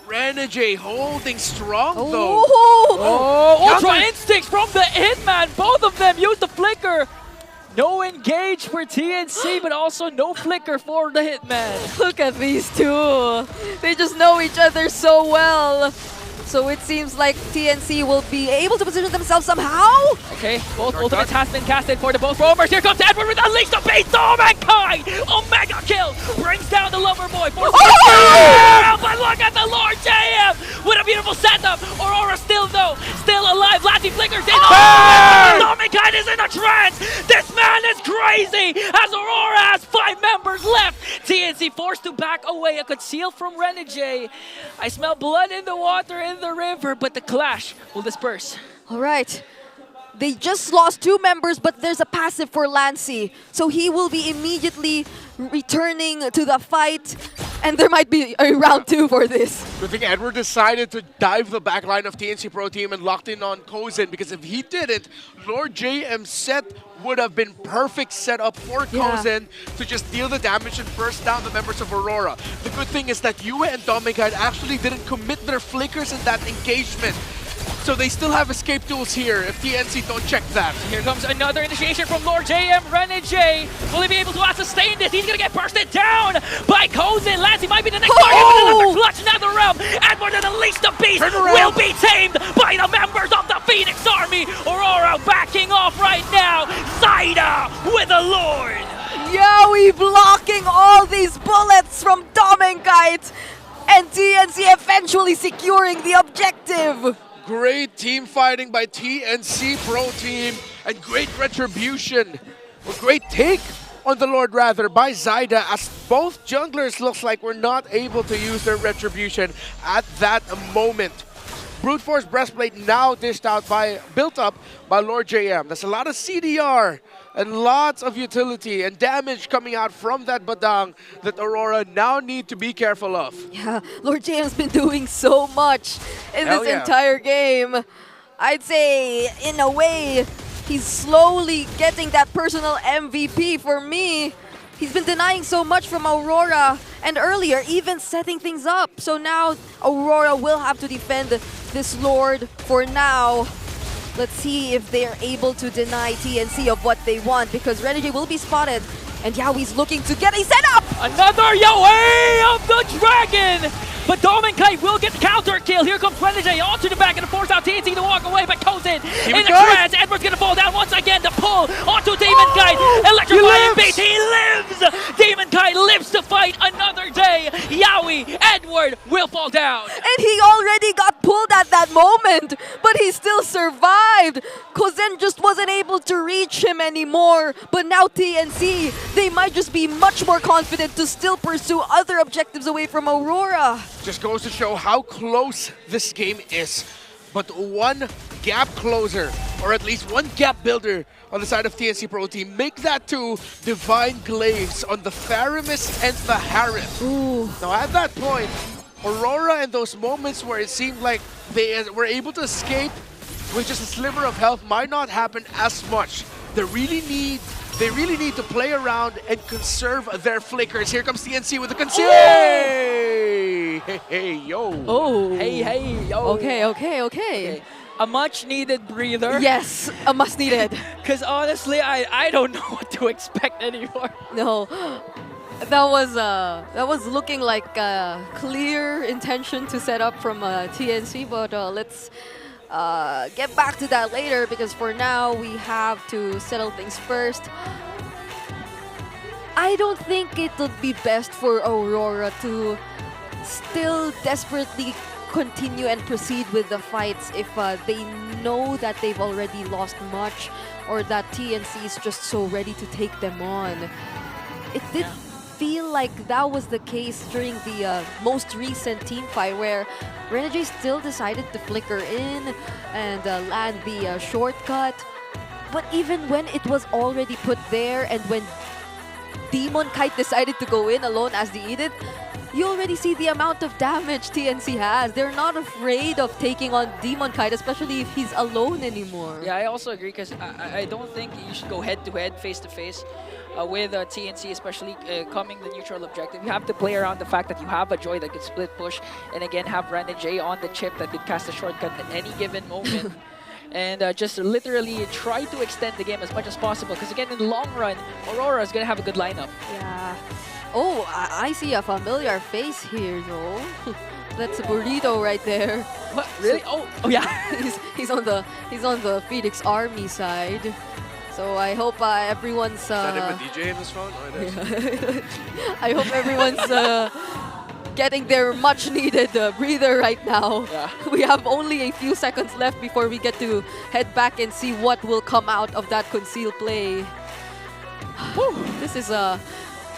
Renegade holding strong though. Oh, Ultra Instinct from the Hitman. Both of them use the flicker. No engage for TNC, but also no flicker for the Hitman. Look at these two. They just know each other so well. So it seems like TNC will be able to position themselves somehow. Okay, both ultimates has been casted for the both roamers. Here comes Edward with Unleash the Beast. Oh my god! Omega kill brings down the lover boy. But look at the Lord JM with a beautiful setup. Aurora still alive. Lassie flickers in. Dominguez is in a trance. This man is crazy. As Aurora has 5 members left. TNC forced to back away. A conceal from Renegade. I smell blood in the water in the river, but the clash will disperse. All right. They just lost 2 members, but there's a passive for Lancy. So he will be immediately returning to the fight. And there might be a round 2 for this. I think Edward decided to dive the backline of TNC Pro Team and locked in on Kozin, because if he didn't, Lord JM's set would have been perfect setup for Kozin to just deal the damage and burst down the members of Aurora. The good thing is that Yue and Dominguez actually didn't commit their flickers in that engagement. So they still have escape tools here if TNC don't check that. Here comes another initiation from Lord JM. Renegade, will he be able to sustain this? He's gonna get bursted down by Kozin. Lancy might be the next target with another clutch, another realm. Edward and Unleash the Beast will be tamed by the members of the Phoenix Army. Aurora backing off right now. Zaida with the Lord. Yowie blocking all these bullets from Dominguez. And TNC eventually securing the objective. Great team fighting by TNC Pro Team and great retribution. A great take on the Lord rather by Zaida, as both junglers looks like were not able to use their retribution at that moment. Brute Force Breastplate now dished out built up by Lord JM. There's a lot of CDR and lots of utility and damage coming out from that Badang that Aurora now need to be careful of. Yeah, Lord JM's been doing so much in this entire game. I'd say, in a way, he's slowly getting that personal MVP for me. He's been denying so much from Aurora, and earlier even setting things up. So now Aurora will have to defend this Lord for now. Let's see if they're able to deny TNC of what they want, because Renegade will be spotted, and Yowie's looking to get a setup! Another Yowie of the Dragon! But Dominguez will get the counter kill. Here comes Renegade onto the back and force out TNC to walk away, but Kozin in the trance. Edward's gonna fall down once again. The pull onto Dominguez. Electrifying beast. He lives! Dominguez lives to fight another day. Yowie, Edward will fall down. And he already got pulled at that moment, but he still survived. Kozin just wasn't able to reach him anymore. But now TNC, they might just be much more confident to still pursue other objectives away from Aurora. Just goes to show how close this game is. But one gap closer, or at least one gap builder on the side of TNC Pro Team. Make that 2 Divine Glaives on the Theramis and the Harith. Now at that point, Aurora in those moments where it seemed like they were able to escape with just a sliver of health might not happen as much. They really need to play around and conserve their flickers. Here comes TNC with the conceal. Hey, yo. Oh. Hey, yo. Okay. A much needed breather. Yes, a must needed. Because honestly, I don't know what to expect anymore. No. That was looking like a clear intention to set up from TNC, but let's get back to that later, because for now we have to settle things first. I don't think it would be best for Aurora to still desperately continue and proceed with the fights if they know that they've already lost much, or that TNC is just so ready to take them on. It did feel like that was the case during the most recent team fight, where Renegade still decided to flicker in and land the shortcut. But even when it was already put there, and when Demon Kite decided to go in alone as the Edith, you already see the amount of damage TNC has. They're not afraid of taking on Demon Kite, especially if he's alone anymore. Yeah, I also agree, because I don't think you should go head-to-head, face-to-face. with TNC, especially coming the neutral objective. You have to play around the fact that you have a Joy that can split push, and again have Renegade on the chip that could cast a shortcut at any given moment. And just literally try to extend the game as much as possible. Because again, in the long run, Aurora is going to have a good lineup. Yeah. Oh, I see a familiar face here, though. That's a burrito right there. What? Really? Oh yeah. he's on the Phoenix Army side. So I hope everyone's. Is that him a DJ in this phone? Oh, it is. Yeah. I hope everyone's getting their much-needed breather right now. Yeah. We have only a few seconds left before we get to head back and see what will come out of that concealed play. This is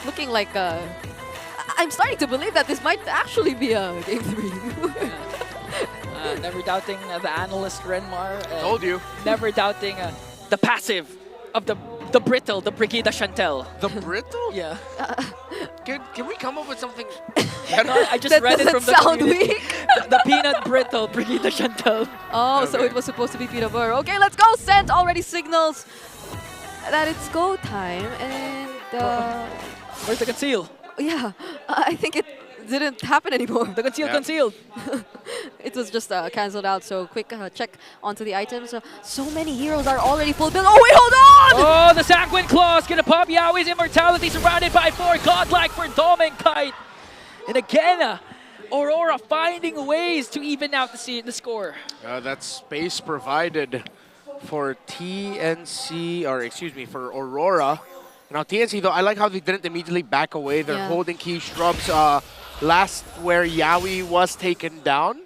looking like I'm starting to believe that this might actually be a Game 3. Never doubting the analyst Renmar. Told you. Never doubting the passive of the brittle, the Brigida Chantel. The brittle? Yeah. Can we come up with something? I just read it from the sound community. weak. The peanut brittle, Brigida Chantel. Oh, so it was supposed to be peanut butter. Okay, let's go. Scent already signals that it's go time, and where's the conceal? Yeah, I think it didn't happen anymore. The concealed. It was just cancelled out. So quick check onto the items. So many heroes are already full build. Oh wait, hold on! Oh, the Sanguine Claws gonna pop Yahweh's immortality, surrounded by 4 godlike for Dom and Kite. And again, Aurora finding ways to even out the score. That space provided for TNC, or excuse me, for Aurora. Now TNC though, I like how they didn't immediately back away. They're holding key shrubs last where Yawi was taken down.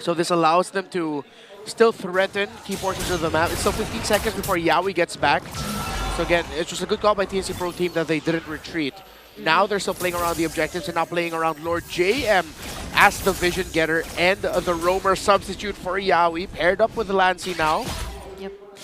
So this allows them to still threaten key portions of the map. It's still 15 seconds before Yawi gets back. So again, it's just a good call by TNC Pro Team that they didn't retreat. Now they're still playing around the objectives and now playing around Lord JM as the Vision Getter and the Roamer substitute for Yawi, paired up with Lancy now.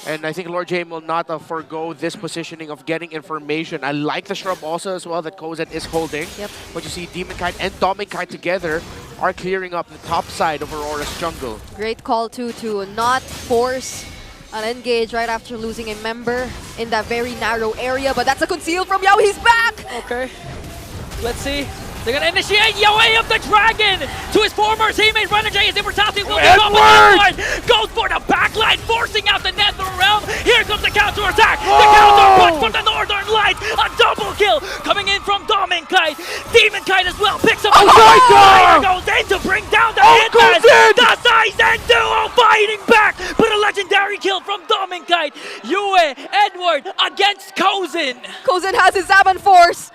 And I think Lord JM will not forego this positioning of getting information. I like the shrub also as well that Kozet is holding. But you see Demon Kite and Dominic Kite together are clearing up the top side of Aurora's jungle. Great call too to not force an engage right after losing a member in that very narrow area. But that's a conceal from Yao. He's back! Okay. Let's see. They're gonna initiate Yahweh of the Dragon to his former teammate Renegade. His immortality will be up. Goes for the backline, forcing out the Nether Realm. Here comes the counter attack. The counter punch from the Northern Lights. A double kill coming in from Domin Kite. Demon Kite as well picks up. Fire goes in to bring down the Hitman. The Sizen duo fighting back, but a legendary kill from Domin Kite. Yue Edward against Kozin. Kozin has his Zaman Force.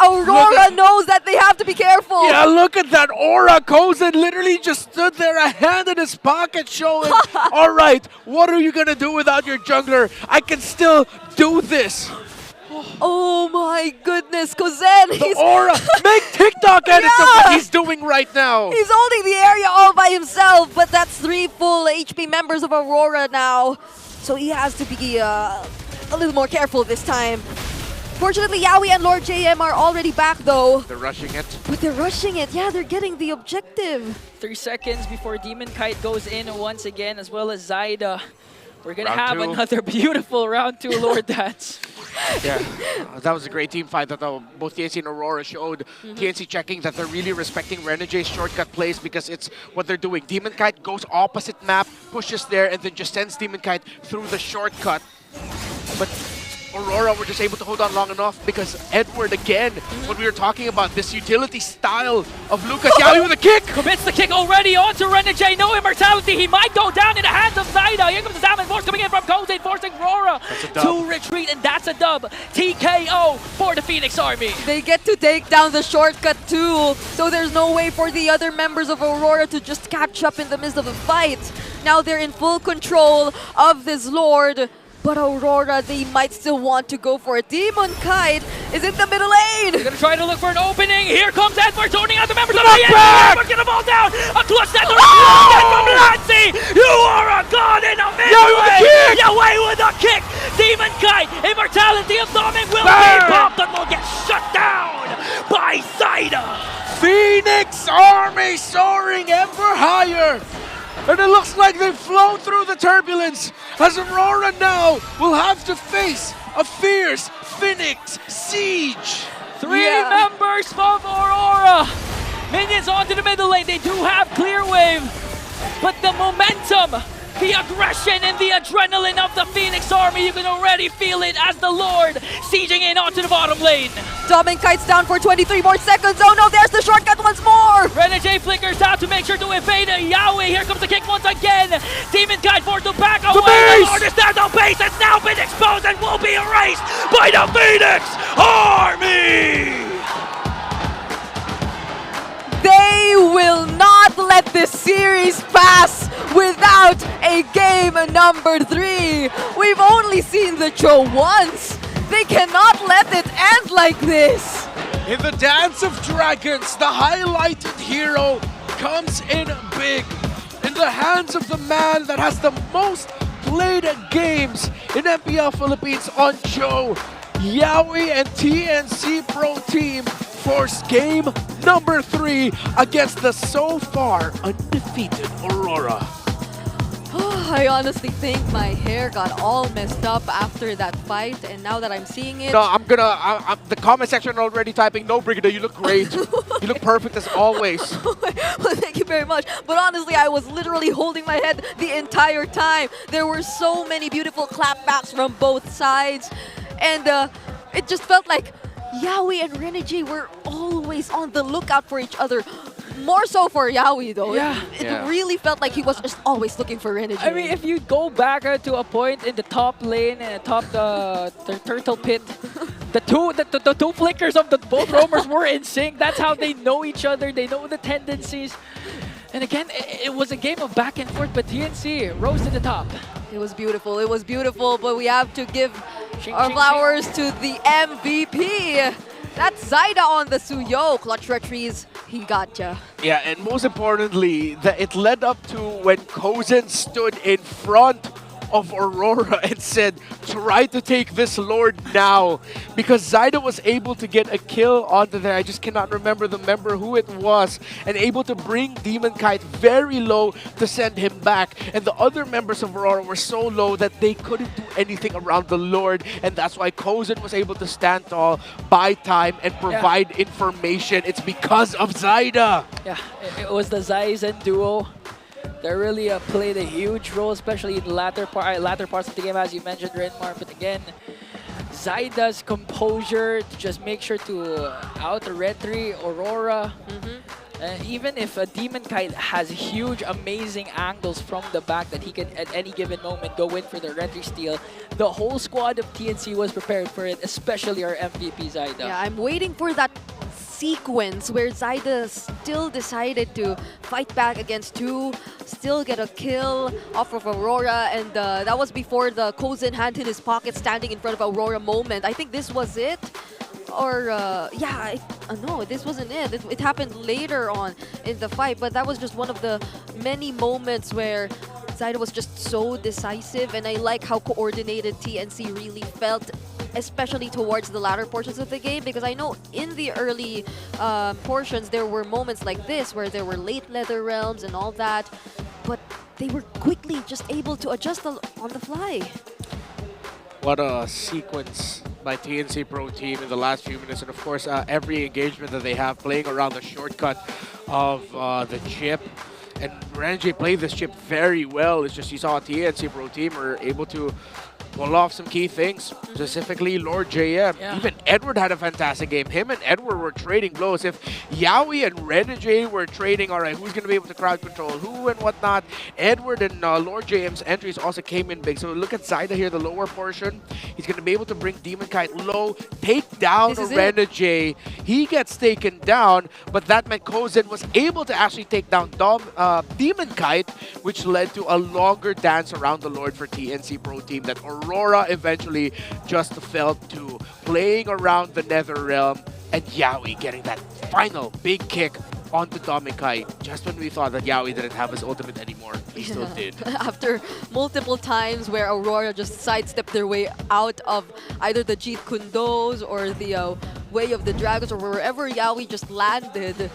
Aurora knows that they have to be careful. Yeah, look at that aura. Kozin literally just stood there, a hand in his pocket showing, all right, what are you going to do without your jungler? I can still do this. Oh my goodness, Kozin. The aura. Make TikTok edits of what he's doing right now. He's holding the area all by himself, but that's 3 full HP members of Aurora now. So he has to be a little more careful this time. Fortunately, Yawi and Lord JM are already back though. They're rushing it. But they're rushing it. Yeah, they're getting the objective. 3 seconds before Demon Kite goes in once again, as well as Zaida. We're going to have 2. another beautiful round 2 Lord Dance. Yeah, that was a great team fight that both TNC and Aurora showed. TNC checking that they're really respecting Renegade's shortcut plays because it's what they're doing. Demon Kite goes opposite map, pushes there, and then just sends Demon Kite through the shortcut. But Aurora were just able to hold on long enough because Edward again, when we were talking about this utility style of Lucas, Yawi with a kick! Commits the kick already onto Renegade, no immortality, he might go down in the hands of Zaida. Here comes the Salmon Force coming in from Kozin, forcing Aurora to retreat, and that's a dub. TKO for the Phoenix Army. They get to take down the shortcut too, so there's no way for the other members of Aurora to just catch up in the midst of the fight. Now they're in full control of this Lord. But Aurora, they might still want to go for it. Demon Kite is in the middle lane. They're going to try to look for an opening. Here comes Edward, zoning out the members of the Edward's going to fall down. A clutch that from Lancy. You are a god in a mid-way. Yahweh with a kick. Demon Kite, immortality of Domin will be popped and will get shut down by Zaida. Phoenix Army soaring ever higher. And it looks like they've flown through the turbulence as Aurora now will have to face a fierce Phoenix siege. Three members of Aurora. Minions onto the middle lane. They do have clear wave, but the momentum, the aggression, and the adrenaline of the Phoenix Army, you can already feel it as the Lord sieging in onto the bottom lane. Doming kites down for 23 more seconds. Oh no, there's the shortcut once more. Renegade flickers out to make sure to evade Yaoi. Here comes the kick once again. Demon Kite forced to back away. The Lord is down. The base has now been exposed and will be erased by the Phoenix Army. They will not let this series pass without a game number 3. We've only seen the show once. They cannot let it end like this. In the Dance of Dragons, the highlighted hero comes in big. In the hands of the man that has the most played games in MPL Philippines on Joe, Yaoi and TNC Pro Team force game number 3 against the so far undefeated Aurora. I honestly think my hair got all messed up after that fight, and now that I'm seeing it... No, I'm the comment section already typing, no Brigida, you look great. You look perfect as always. Well, thank you very much. But honestly, I was literally holding my head the entire time. There were so many beautiful clapbacks from both sides, and it just felt like Yaoi and Renegade were always on the lookout for each other. More so for Yaoi though. Yeah. It really felt like he was just always looking for Renegade. I mean, if you go back to a point in the top lane and top the turtle pit, the two flickers of the both roamers were in sync. That's how they know each other. They know the tendencies. And again, it was a game of back and forth, but TNC rose to the top. It was beautiful. It was beautiful, but we have to give our flowers to the MVP. That's Zaida on the Suyo. Clutch Retrieve, he gotcha. Yeah, and most importantly, it led up to when Kozen stood in front of Aurora and said, try to take this Lord now. Because Zaida was able to get a kill onto there. I just cannot remember the member who it was. And able to bring Demon Kite very low to send him back. And the other members of Aurora were so low that they couldn't do anything around the Lord. And that's why Kozen was able to stand tall, buy time, and provide information. It's because of Zaida. Yeah, it was the Zaizen duo. They really played a huge role, especially in the latter parts of the game, as you mentioned, Renmar. But again, Zaida's composure to just make sure to out-retry Aurora. Even if a Demon Kite has huge, amazing angles from the back that he can, at any given moment, go in for the retry steal, the whole squad of TNC was prepared for it, especially our MVP, Zaida. Yeah, I'm waiting for that sequence where Zaida still decided to fight back against 2, still get a kill off of Aurora, and that was before the Kozen hand in his pocket standing in front of Aurora moment. I think this was it. Or, no, this wasn't it. It happened later on in the fight, but that was just one of the many moments where Zaida was just so decisive, and I like how coordinated TNC really felt, especially towards the latter portions of the game, because I know in the early portions there were moments like this where there were late Nether Realms and all that, but they were quickly just able to adjust on the fly. What a sequence by TNC Pro Team in the last few minutes, and of course every engagement that they have playing around the shortcut of the chip. And Renegade played this chip very well. It's just you saw TNC Pro Team were able to pull off some key things, specifically Lord JM. Yeah. Even Edward had a fantastic game. Him and Edward were trading blows. If Yaoi and Renegade were trading, all right, who's going to be able to crowd control who and whatnot, Edward and Lord JM's entries also came in big. So look at Zaida here, the lower portion. He's going to be able to bring Demon Kite low, take down Renegade. He gets taken down, but that meant Kozen was able to actually take down Demon Kite, which led to a longer dance around the Lord for TNC Pro Team that Aurora eventually just fell to playing around the Nether Realm, and Yaoi getting that final big kick onto Domikai just when we thought that Yaoi didn't have his ultimate anymore. He still did. After multiple times where Aurora just sidestepped their way out of either the Jeet Kundos or the Way of the Dragons or wherever Yaoi just landed,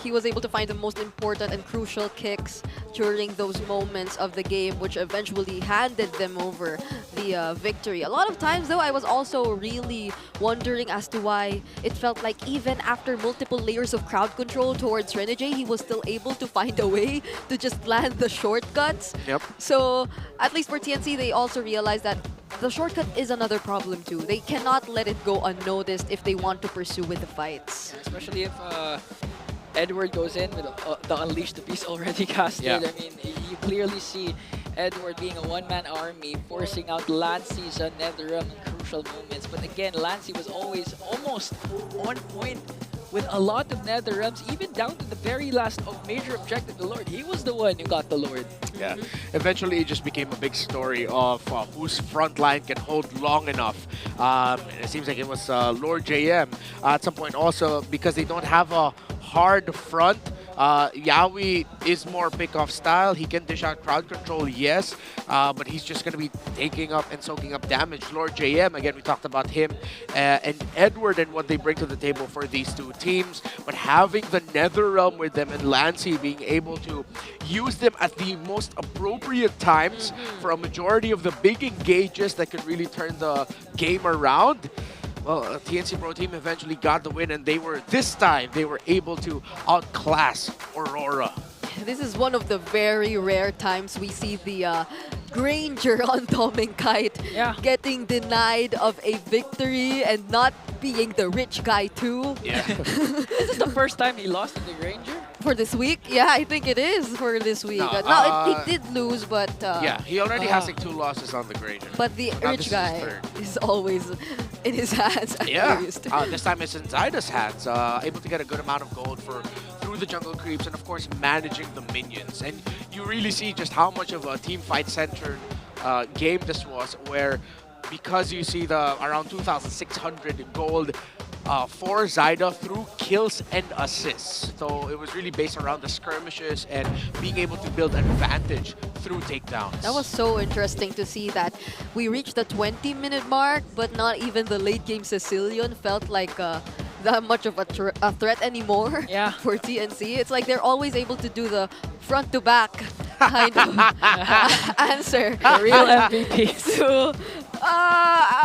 he was able to find the most important and crucial kicks during those moments of the game, which eventually handed them over the victory. A lot of times, though, I was also really wondering as to why it felt like even after multiple layers of crowd control towards Renegade, he was still able to find a way to just land the shortcuts. Yep. So, at least for TNC, they also realized that the shortcut is another problem too. They cannot let it go unnoticed if they want to pursue with the fights. Especially if Edward goes in with the Unleash the Beast already casted. Yeah. I mean, you clearly see Edward being a one-man army, forcing out Lancey's NetherRealm in crucial moments. But again, Lancey was always almost on point with a lot of NetherRealms, even down to the very last of major objective, the Lord. He was the one who got the Lord. Yeah. Eventually, it just became a big story of whose front line can hold long enough. It seems like it was Lord JM at some point also, because they don't have a hard front. Yawi is more pick-off style. He can dish out crowd control, yes, but he's just going to be taking up and soaking up damage. Lord JM, again, we talked about him and Edward and what they bring to the table for these two teams, but having the NetherRealm with them and Lancey being able to use them at the most appropriate times for a majority of the big engages that could really turn the game around. Well, TNC Pro Team eventually got the win, and this time they were able to outclass Aurora. This is one of the very rare times we see the Granger on Doming Kite getting denied of a victory and not being the rich guy too. Yeah. Is this the first time he lost to the Granger? For this week? Yeah, I think it is for this week. He did lose, but... yeah, he already has like 2 losses on the Granger. But the rich guy is always in his hands. Yeah, this time it's in Zyda's hands. Able to get a good amount of gold through the jungle creeps and of course managing the minions. And you really see just how much of a team fight centered game this was, where because you see the around 2,600 gold for Zyda through kills and assists. So it was really based around the skirmishes and being able to build advantage through takedowns. That was so interesting to see that we reached the 20-minute mark, but not even the late game Sicilian felt like that much of a threat anymore for TNC. It's like they're always able to do the front-to-back kind of answer. The real MVP. So,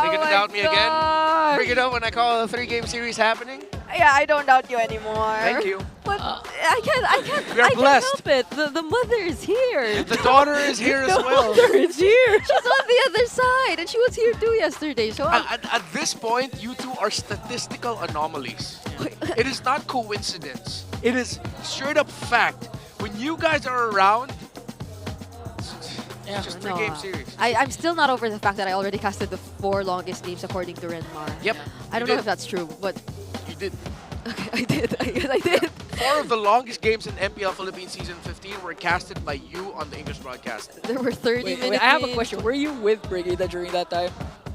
You're gonna doubt me again? Bring it up when I call a 3-game series happening? Yeah, I don't doubt you anymore. Thank you. But I can't blessed. help it. The mother is here. The daughter is here as well. The mother is here. She's on the other side, and she was here too yesterday. So at this point, you two are statistical anomalies. It is not coincidence. It is straight up fact. When you guys are around, it's just 3-game series. I'm still not over the fact that I already casted the 4 longest games according to Renmar. Yep. I don't know if that's true, but... You did. Okay, I did. I guess I did. 4 of the longest games in MPL Philippines Season 15 were casted by you on the English broadcast. There were 30-minute Wait, I have a question. Were you with Brigida during that time?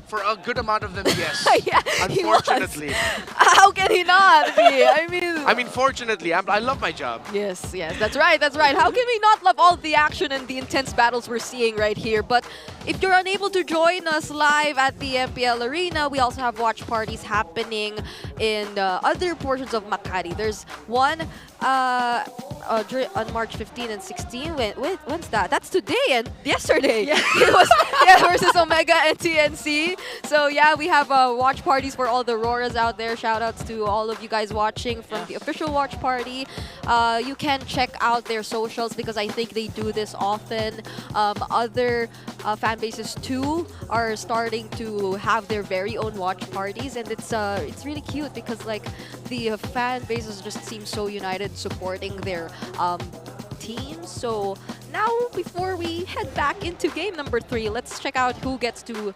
For a good amount of them, yes. Yeah, unfortunately. How can he not be? I mean, fortunately, I love my job. Yes, that's right, that's right. How can we not love all the action and the intense battles we're seeing right here? But if you're unable to join us live at the MPL Arena, we also have watch parties happening in other portions of Makati. There's one on March 15 and 16. When's that? That's today and yesterday. Yeah. It was versus Omega and TNC. So yeah, we have watch parties for all the RORAs out there. Shout outs to all of you guys watching from the official watch party. You can check out their socials because I think they do this often. Other fan bases too are starting to have their very own watch parties, and it's really cute because like the fan bases just seem so united supporting their teams. So now before we head back into game number 3, let's check out who gets to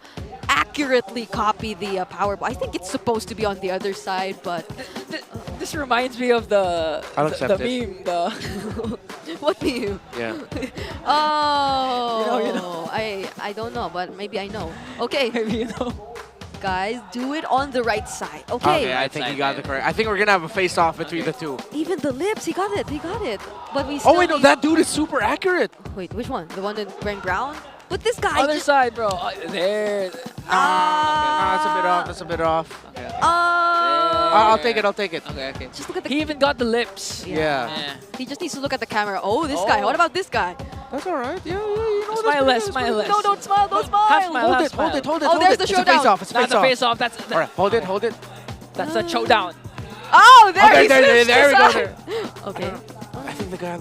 accurately copy the Powerball. I think it's supposed to be on the other side, but this reminds me of the meme. What meme? Yeah. Oh, you know. I don't know, but maybe I know. Okay. Maybe you know. Guys, do it on the right side. Okay. I think you got the correct. I think we're gonna have a face-off between the two. Even the lips, he got it. He got it. But we still Oh wait, no, that dude is super accurate. Wait, which one? The one that Brent Brown? But this guy. Other side, bro. There. That's a bit off. That's a bit off. Okay. I'll take it. I'll take it. Okay, okay. Just look at the... He even got the lips. Yeah. He just needs to look at the camera. Oh, this guy. What about this guy? That's all right. Yeah, you know. Smile less, smile less. No, don't smile. Don't smile. Half smile, half Hold it. Oh, there's the It's a showdown. face-off. It's a That's a face-off. face off. All right, hold it. That's a showdown. Oh, there Okay, he there we go. There. Okay. I think the guy on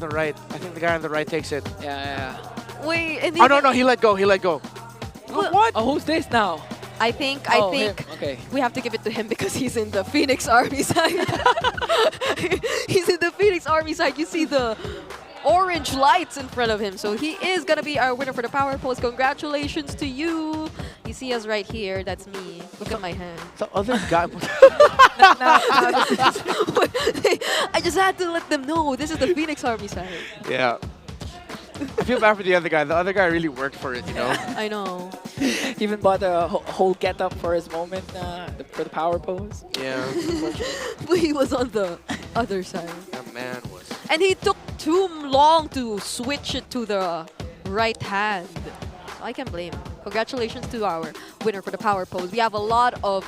the right. Takes it. Yeah. Wait, and Oh no, he let go. What? Oh, who's this now? I think him. Okay. we have to give it to him because he's in the Phoenix Army side. He's in the Phoenix Army side. You see the orange lights in front of him. So he is going to be our winner for the power pose. Congratulations to you. You see us right here. That's me. Look at my hand. The other guy. I just had to let them know this is the Phoenix Army side. Yeah. I feel bad for the other guy. The other guy really worked for it, you know? I know. He even bought a whole get-up for his moment, for the power pose. Yeah. But he was on the other side. That man was. And he took too long to switch it to the right hand. So I can blame him. Congratulations to our winner for the power pose. We have a lot of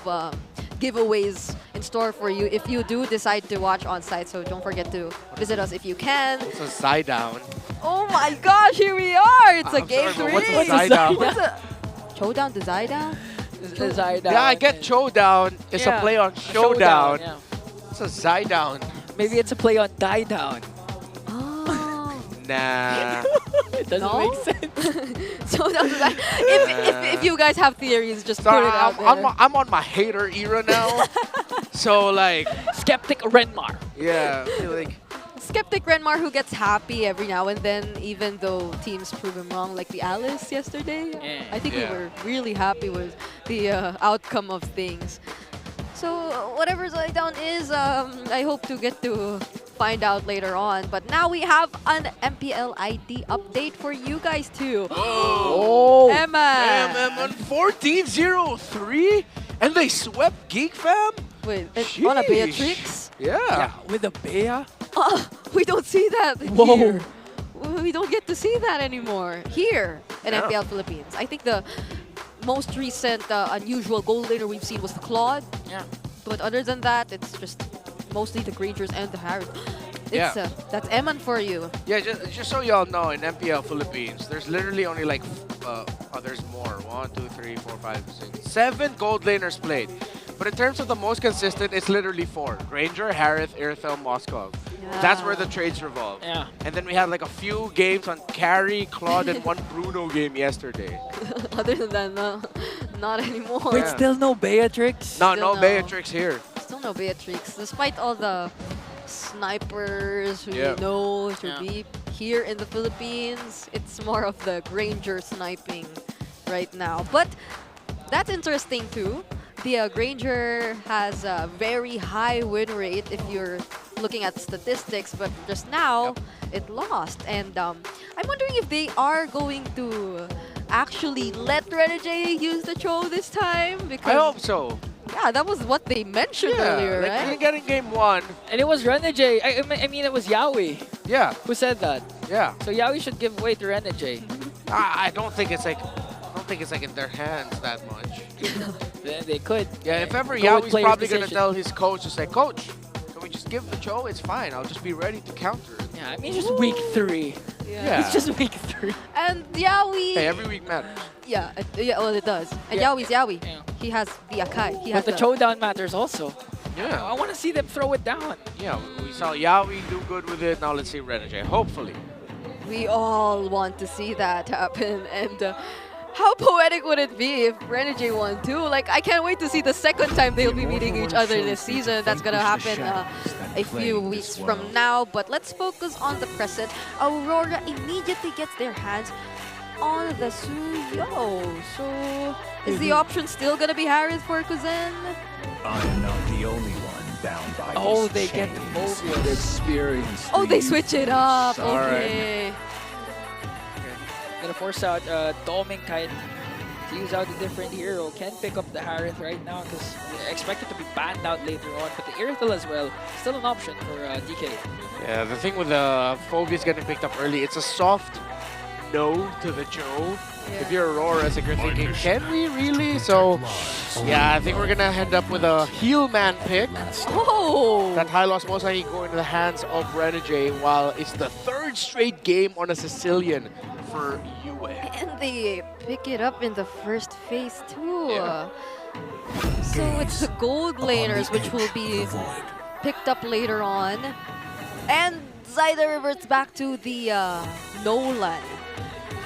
giveaways in store for you if you do decide to watch on site. So don't forget to visit us if you can. It's a side down. Oh my gosh, here we are! It's a game sorry, 3. what's a side down? What's a showdown to Zida? Yeah, I get showdown. It's a play on showdown. Yeah. It's a side down. Maybe it's a play on die down. Nah. It doesn't make sense. Showdown to Zida. If you guys have theories, just put it out there. I'm on my hater era now. So like Skeptic Renmar. Yeah, I feel like Skeptic Renmar who gets happy every now and then, even though teams prove him wrong, like the Alice yesterday. I think we were really happy with the outcome of things. So whatever Zaidown is, I hope to get to find out later on. But now we have an MPL ID update for you guys too. Oh, Emma! MM 1403? And they swept Geek Fam? Wait, on a Beatrix? Yeah. With a Bea? We don't see that Whoa. here. We don't get to see that anymore here in MPL Philippines. I think the most recent unusual gold laner we've seen was the Claude. Yeah. But other than that, it's just mostly the Grangers and the Harris. Yeah. That's Eman for you. Yeah, just so y'all know, in MPL Philippines, there's literally only like, there's more. 1, 2, 3, 4, 5, 6, 7 gold laners played. But in terms of the most consistent, it's literally 4. Granger, Harith, Irithel, Moskov. That's where the trades revolve. Yeah. And then we had like a few games on Carry, Claude, and one Bruno game yesterday. Other than that, no, not anymore. Wait, still no Beatrix? No Beatrix here. Still no Beatrix, despite all the snipers who Yeah. you know to be here in the Philippines. It's more of the Granger sniping right now. But that's interesting too. The Granger has a very high win rate if you're looking at statistics, but just now it lost. And I'm wondering if they are going to actually let Renegade use the Cho this time. Because I hope so. yeah, that was what they mentioned earlier, like right? we didn't get in game 1. And it was Renegade. I mean, it was Yaoi. Yeah. Who said that? Yeah. So Yaoi should give way to Renegade. I don't think it's like in their hands that much. Then they could. Yeah, if ever go with Yaoi's player's probably gonna decision. tell his coach to say, Coach, can we just give the Cho? It's fine. I'll just be ready to counter it. Yeah, I mean, just week 3. Yeah. It's just week 3. And Yaoi... Hey, every week matters. Yeah, well, it does. And Yeah. Yaoi's Yaoi. He has the Akai. He has But the showdown matters also. Yeah. I want to see them throw it down. Yeah, we saw Yaoi do good with it. Now let's see Renegade. Hopefully. We all want to see that happen. And how poetic would it be if Renegade won too? Like, I can't wait to see the second time they'll be meeting each other this season. That's gonna happen a few weeks from now. But let's focus on the present. Aurora immediately gets their hands on the Suyo. So, is the option still gonna be Harith for Kuzen? I am not the only one bound by Oh, this they get the chains. phobia. Experience. Oh, they switch it up. Sorry. Okay. Gonna force out Doming Kite to use out a different hero. Can pick up the Harith right now because expect it to be banned out later on. But the Irithel as well, still an option for DK. Yeah, the thing with the Phobias getting picked up early, it's a soft no to the Cho. If you're Aurora, it's like you're thinking, can we really? So, yeah, I think we're gonna end up with a heel man pick. Oh! That high loss most likely going to the hands of Renegade, while it's the third straight game on a Sicilian for UA. And they pick it up in the first phase too. Yeah. So it's the gold laners which will be picked up later on. And Zyder reverts back to the Nolan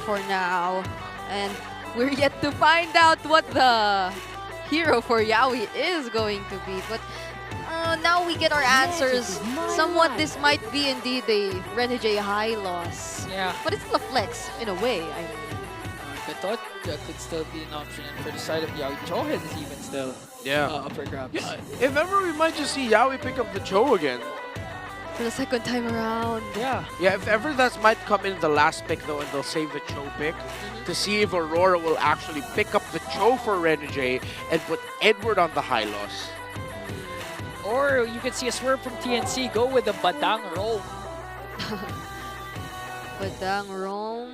for now. And we're yet to find out what the hero for Yaoi is going to be. But now we get our answers. Somewhat this might be indeed a Renegade high loss. Yeah. But it's still a flex in a way. I mean. I thought that could still be an option, and for the side of Yaoi, Chohead is even still up for grabs. Yeah, if ever, we might just see Yaoi pick up the Cho again. For the second time around. Yeah, if ever that might come in the last pick though, and they'll save the Cho pick to see if Aurora will actually pick up the Cho for Renegade and put Edward on the high loss. Or you could see a swerve from TNC, go with the Badang roll. Badang roll.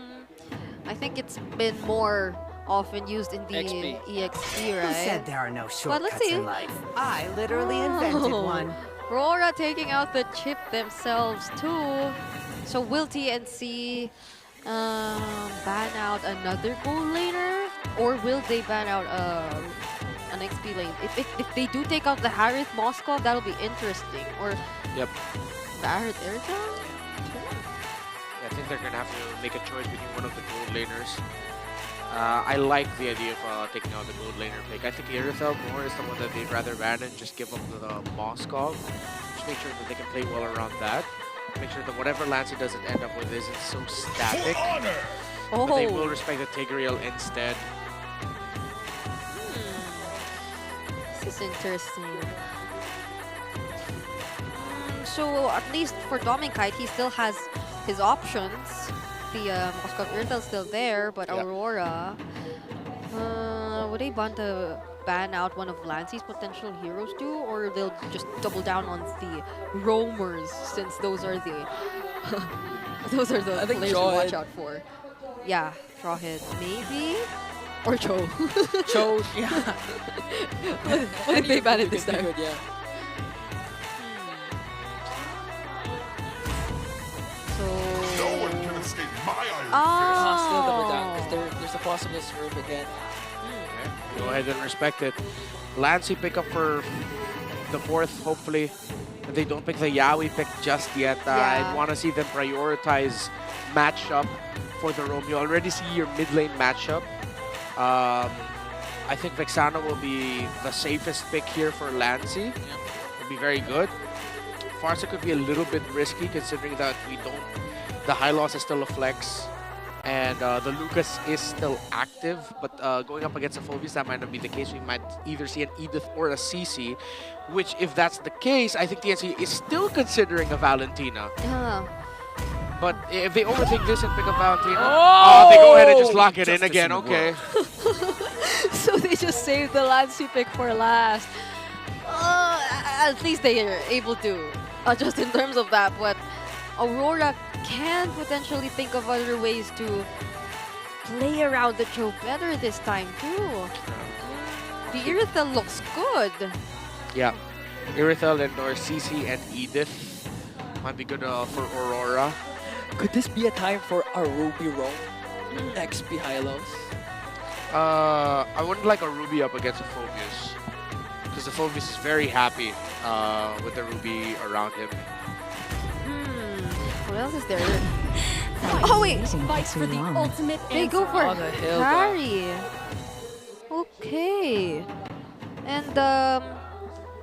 I think it's been more often used in the EXP, right? Who said there are no But let's shortcuts see. in life? I literally invented one. RORA taking out the chip themselves too. So will TNC ban out another gold laner? Or will they ban out an XP lane? If they do take out the Harith Moskov, that'll be interesting. Or the Harith Erta? I think they're gonna have to make a choice between one of the gold laners. I like the idea of taking out the gold laner pick. I think Irithel more is the one that they'd rather ban and just give up the Moskov. Just make sure that they can play well around that. Make sure that whatever lance he doesn't end up with isn't so static. But they will respect the Tigreal instead. This is interesting. So at least for Dominkite, he still has his options. The Moskov Irtel's still there, but Aurora, would they want to ban out one of Lancey's potential heroes too, or they'll just double down on the roamers, since those are the players to watch out for. Yeah, Trawhead maybe, or Cho. Cho, yeah. What if they ban it this time? Good, yeah. Still double down, because there's a possible swerve again. Go ahead and respect it. Lancey pick up for the fourth, hopefully. But they don't pick the Yaoi pick just yet. I want to see them prioritize matchup for the Roam. You already see your mid lane matchup. I think Vexana will be the safest pick here for Lancey. It'll be very good. Farsa could be a little bit risky considering that the high loss is still a flex. And the Lucas is still active, but going up against a Phoebus, that might not be the case. We might either see an Edith or a CC, which, if that's the case, I think TNC is still considering a Valentina. Yeah. But if they overthink this and pick up Valentina, they go ahead and just lock it in again. Okay. So they just saved the Lancey pick for last. At least they are able to adjust in terms of that, but Aurora can potentially think of other ways to play around the Cho better this time too. The Irithel looks good. Yeah, Irithel and or CC and Edith might be good for Aurora. Could this be a time for a Ruby roam? XP high-lows? I wouldn't like a Ruby up against a Phoebus, because the Phoebus is very happy with the Ruby around him. What else is there? Oh wait! Fights for the ultimate They go for the hill, Harry. Okay. And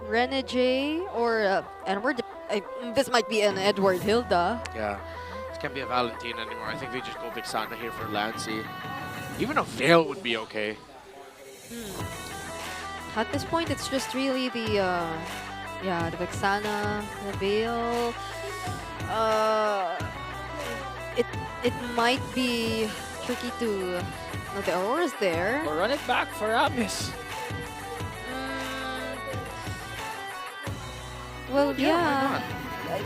Renegade or Edward. This might be an Edward Hilda. Yeah. This can't be a Valentina anymore. I think they just go Vexana here for Lancey. Even a Veil would be okay. At this point, it's just really the the Vexana, the Veil. It might be tricky to. No, the Aurora's there. Or run it back for Abyss. Well, yeah.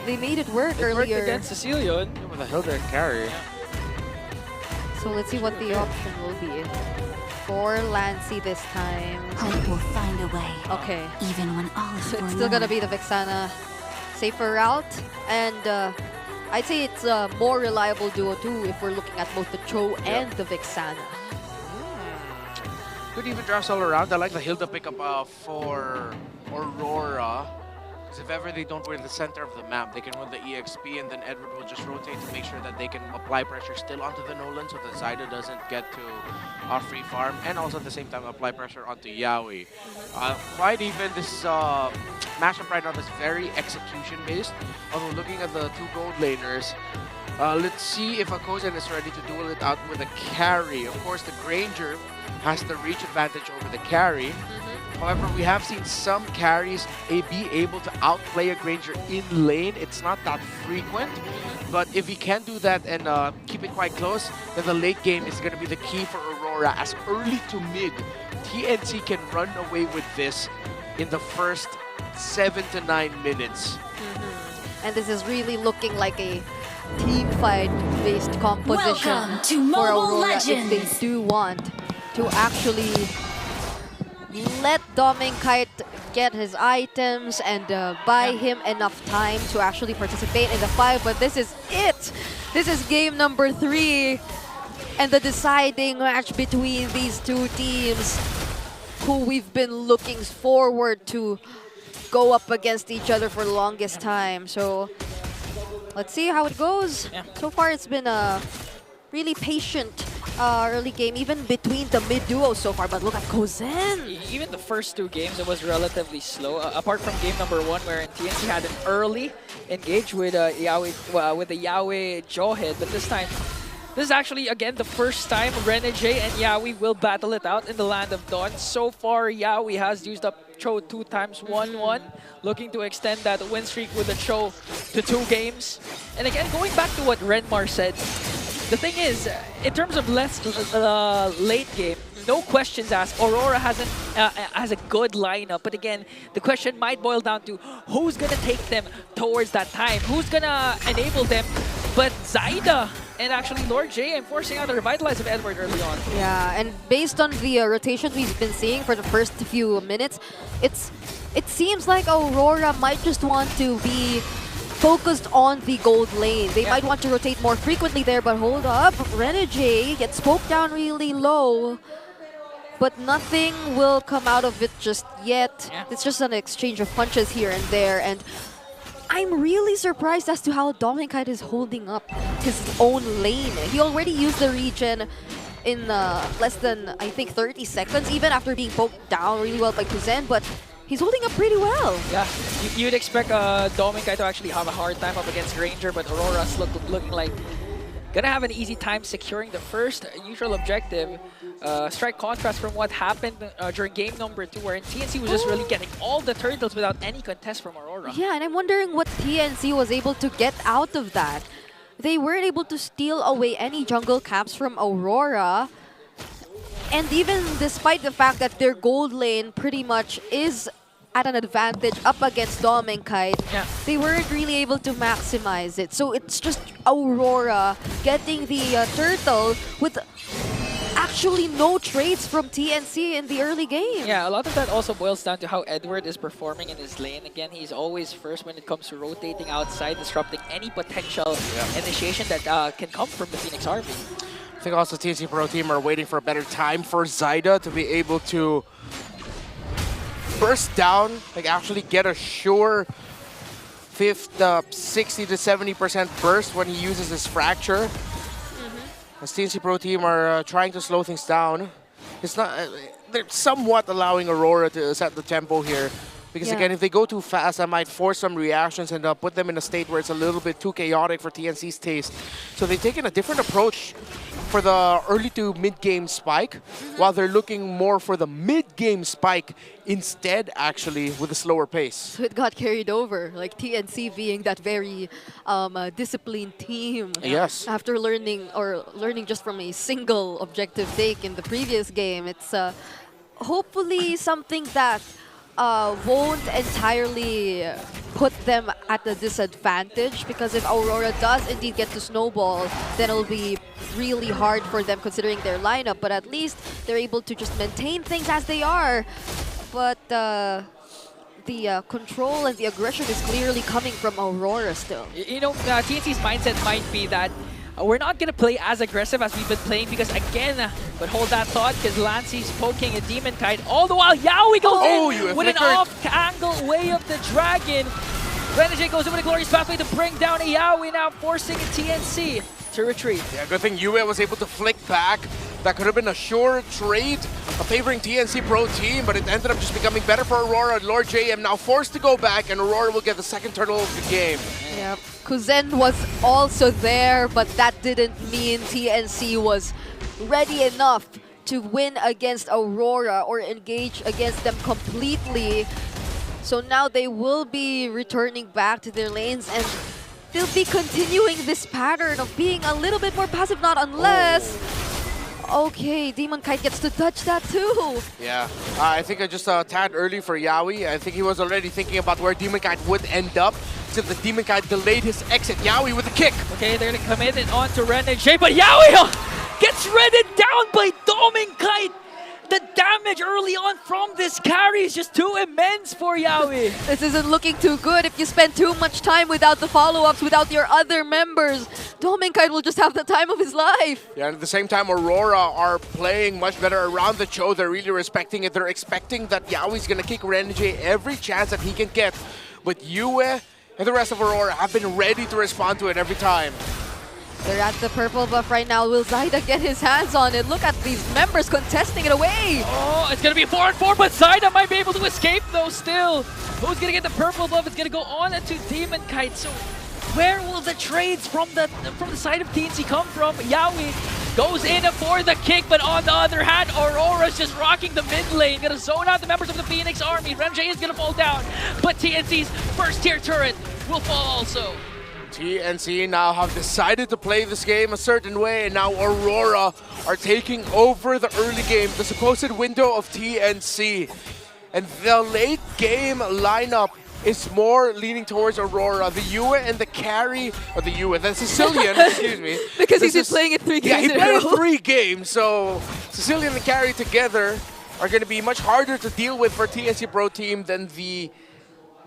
They made it work It worked earlier. against Cecilion. With a Hilda and carry. So let's see what the option will be. For Lancy this time. Hope will find a way. Okay. Even when all is So it's still gonna be the Vexana safer route, and I'd say it's a more reliable duo too if we're looking at both the Cho and the Vexana. Good even drafts all around. I like the Hilda pickup for Aurora. Because if ever they don't win the center of the map, they can win the EXP, and then Edward will just rotate to make sure that they can apply pressure still onto the Nolan so that Zyda doesn't get to free farm, and also at the same time apply pressure onto Yaoi. Quite even, this matchup right now is very execution-based. Although looking at the two gold laners, let's see if Akozen is ready to duel it out with a carry. Of course, the Granger has the reach advantage over the carry. However, we have seen some carries be able to outplay a Granger in lane. It's not that frequent, but if he can do that and keep it quite close, then the late game is going to be the key for Aurora. As early to mid, TNC can run away with this in the first 7 to 9 minutes. And this is really looking like a team fight based composition Welcome to for Mobile Aurora Legends. if they do want to actually let Dominkite get his items and buy him enough time to actually participate in the fight. But this is it. This is game number 3 and the deciding match between these two teams who we've been looking forward to go up against each other for the longest time. So let's see how it goes. So far it's been a really patient early game, even between the mid duos so far. But look at Kozen. Even the first 2 games, it was relatively slow. Apart from game number 1, where TNC had an early engage with Yaoi, with the Yaoi jaw hit. But this time, this is actually again the first time Renegade and Yaoi will battle it out in the Land of Dawn. So far, Yaoi has used up Cho 2 times 1-1, looking to extend that win streak with the Cho to 2 games. And again, going back to what Renmar said, the thing is, in terms of late game, no questions asked. Aurora has a good lineup, but again, the question might boil down to who's gonna take them towards that time, who's gonna enable them. But Zyda and actually Lord J enforcing out the Revitalize of Edward early on. Yeah, and based on the rotations we've been seeing for the first few minutes, it seems like Aurora might just want to be focused on the gold lane. They might want to rotate more frequently there, but hold up, Renegade gets poked down really low, but nothing will come out of it just yet. It's just an exchange of punches here and there, and I'm really surprised as to how Dominkite is holding up his own lane. He already used the regen in less than, I think, 30 seconds, even after being poked down really well by Kuzen, but he's holding up pretty well. Yeah, you'd expect Dominkite to actually have a hard time up against Ranger, but Aurora's looking like gonna have an easy time securing the first usual objective. Strike contrast from what happened during game number 2, where TNC was just really getting all the turtles without any contest from Aurora. Yeah, and I'm wondering what TNC was able to get out of that. They weren't able to steal away any jungle camps from Aurora. And even despite the fact that their gold lane pretty much is at an advantage up against Dominkite, they weren't really able to maximize it. So it's just Aurora getting the turtle with actually no trades from TNC in the early game. Yeah, a lot of that also boils down to how Edward is performing in his lane. Again, he's always first when it comes to rotating outside, disrupting any potential initiation that can come from the Phoenix Army. I think also TNC Pro Team are waiting for a better time for Zyda to be able to burst down, like actually get a sure 60 to 70% burst when he uses his fracture. As TNC Pro Team are trying to slow things down. It's not, they're somewhat allowing Aurora to set the tempo here. Because again, if they go too fast, I might force some reactions and put them in a state where it's a little bit too chaotic for TNC's taste. So they've taken a different approach for the early to mid-game spike, while they're looking more for the mid-game spike instead, actually, with a slower pace. So it got carried over, like TNC being that very disciplined team. Yes. After learning just from a single objective take in the previous game, it's hopefully something that won't entirely put them at a disadvantage, because if Aurora does indeed get to snowball, then it'll be really hard for them considering their lineup, but at least they're able to just maintain things as they are. But the control and the aggression is clearly coming from Aurora still. You know, TNC's mindset might be that we're not going to play as aggressive as we've been playing because, again, but hold that thought because Lancey's poking a Demon Kite. All the while, Yaoi goes in with an off-angle way of the Dragon. Renegade goes in with a glorious pathway to bring down a Yaoi, now forcing a TNC to retreat. Yeah, good thing Yue was able to flick back. That could have been a sure trade favoring TNC Pro Team, but it ended up just becoming better for Aurora. Lord JM now forced to go back, and Aurora will get the second turtle of the game. Yep. Kuzen was also there, but that didn't mean TNC was ready enough to win against Aurora or engage against them completely. So now they will be returning back to their lanes, and they'll be continuing this pattern of being a little bit more passive, not unless... Okay, Demon Kite gets to touch that too. Yeah, I think just a tad early for Yaoi. I think he was already thinking about where Demon Kite would end up. So the Demon Kite delayed his exit. Yaoi with a kick. Okay, they're going to come in and on to Renegade, but Yaoi gets redded down by Demon Kite. The damage early on from this carry is just too immense for Yaoi. This isn't looking too good if you spend too much time without the follow-ups, without your other members. Dominkite will just have the time of his life. Yeah, and at the same time, Aurora are playing much better around the Cho. They're really respecting it. They're expecting that Yaoi's going to kick Renegade every chance that he can get. But Yue and the rest of Aurora have been ready to respond to it every time. They're at the purple buff right now. Will Zyda get his hands on it? Look at these members contesting it away. Oh, it's going to be 4-on-4, but Zyda might be able to escape though still. Who's going to get the purple buff? It's going to go on to Demon Kite. So where will the trades from the side of TNC come from? Yaoi goes in for the kick, but on the other hand, Aurora's just rocking the mid lane. Going to zone out the members of the Phoenix Army. Renjay is going to fall down, but TNC's first tier turret will fall also. TNC now have decided to play this game a certain way, and now Aurora are taking over the early game, the supposed window of TNC. And the late game lineup is more leaning towards Aurora. The Yue and the carry, or the Sicilian, excuse me. Because he's been playing it 3 games he played 3 games, so Sicilian and carry together are going to be much harder to deal with for TNC Pro Team than the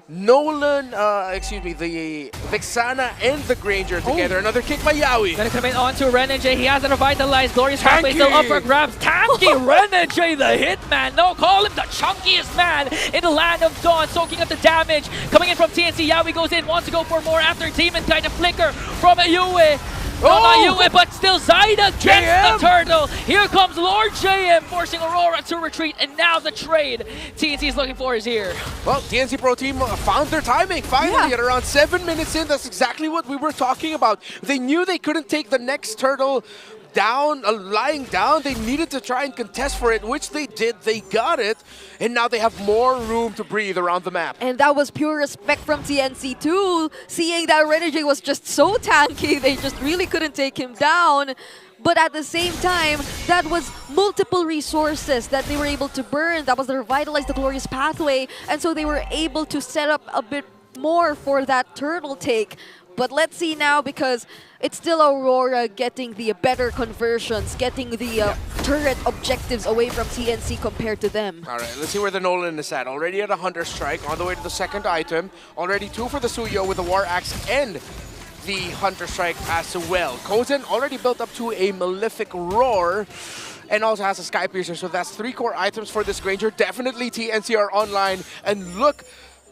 the Vexana and the Granger together. Another kick by Yaoi. Gonna come in onto Renegade. He has a revitalized glorious pathway still up for grabs. Tanky Renegade, the hitman. No, call him the chunkiest man in the land of Dawn, soaking up the damage. Coming in from TNC, Yaoi goes in, wants to go for more after Demon Kite, a flicker from Yue. No, not Yue, but still Zyda gets the turtle. Here comes Lord JM, forcing Aurora to retreat, and now the trade TNC is looking for is here. Well, TNC Pro Team found their timing, finally, at around 7 minutes in. That's exactly what we were talking about. They knew they couldn't take the next turtle down, lying down. They needed to try and contest for it, which they did. They got it, and now they have more room to breathe around the map. And that was pure respect from TNC too, seeing that Renegade was just so tanky, they just really couldn't take him down. But at the same time, that was multiple resources that they were able to burn. That was the revitalize the glorious pathway, and so they were able to set up a bit more for that turtle take. But let's see now, because it's still Aurora getting the better conversions, getting the turret objectives away from TNC compared to them. All right, let's see where the Nolan is at. Already at a Hunter Strike, on the way to the second item. Already 2 for the Suyo with the War Axe and the Hunter Strike as well. Kozen already built up to a Malefic Roar, and also has a Sky Piercer, so that's 3 core items for this Granger. Definitely TNC are online, and look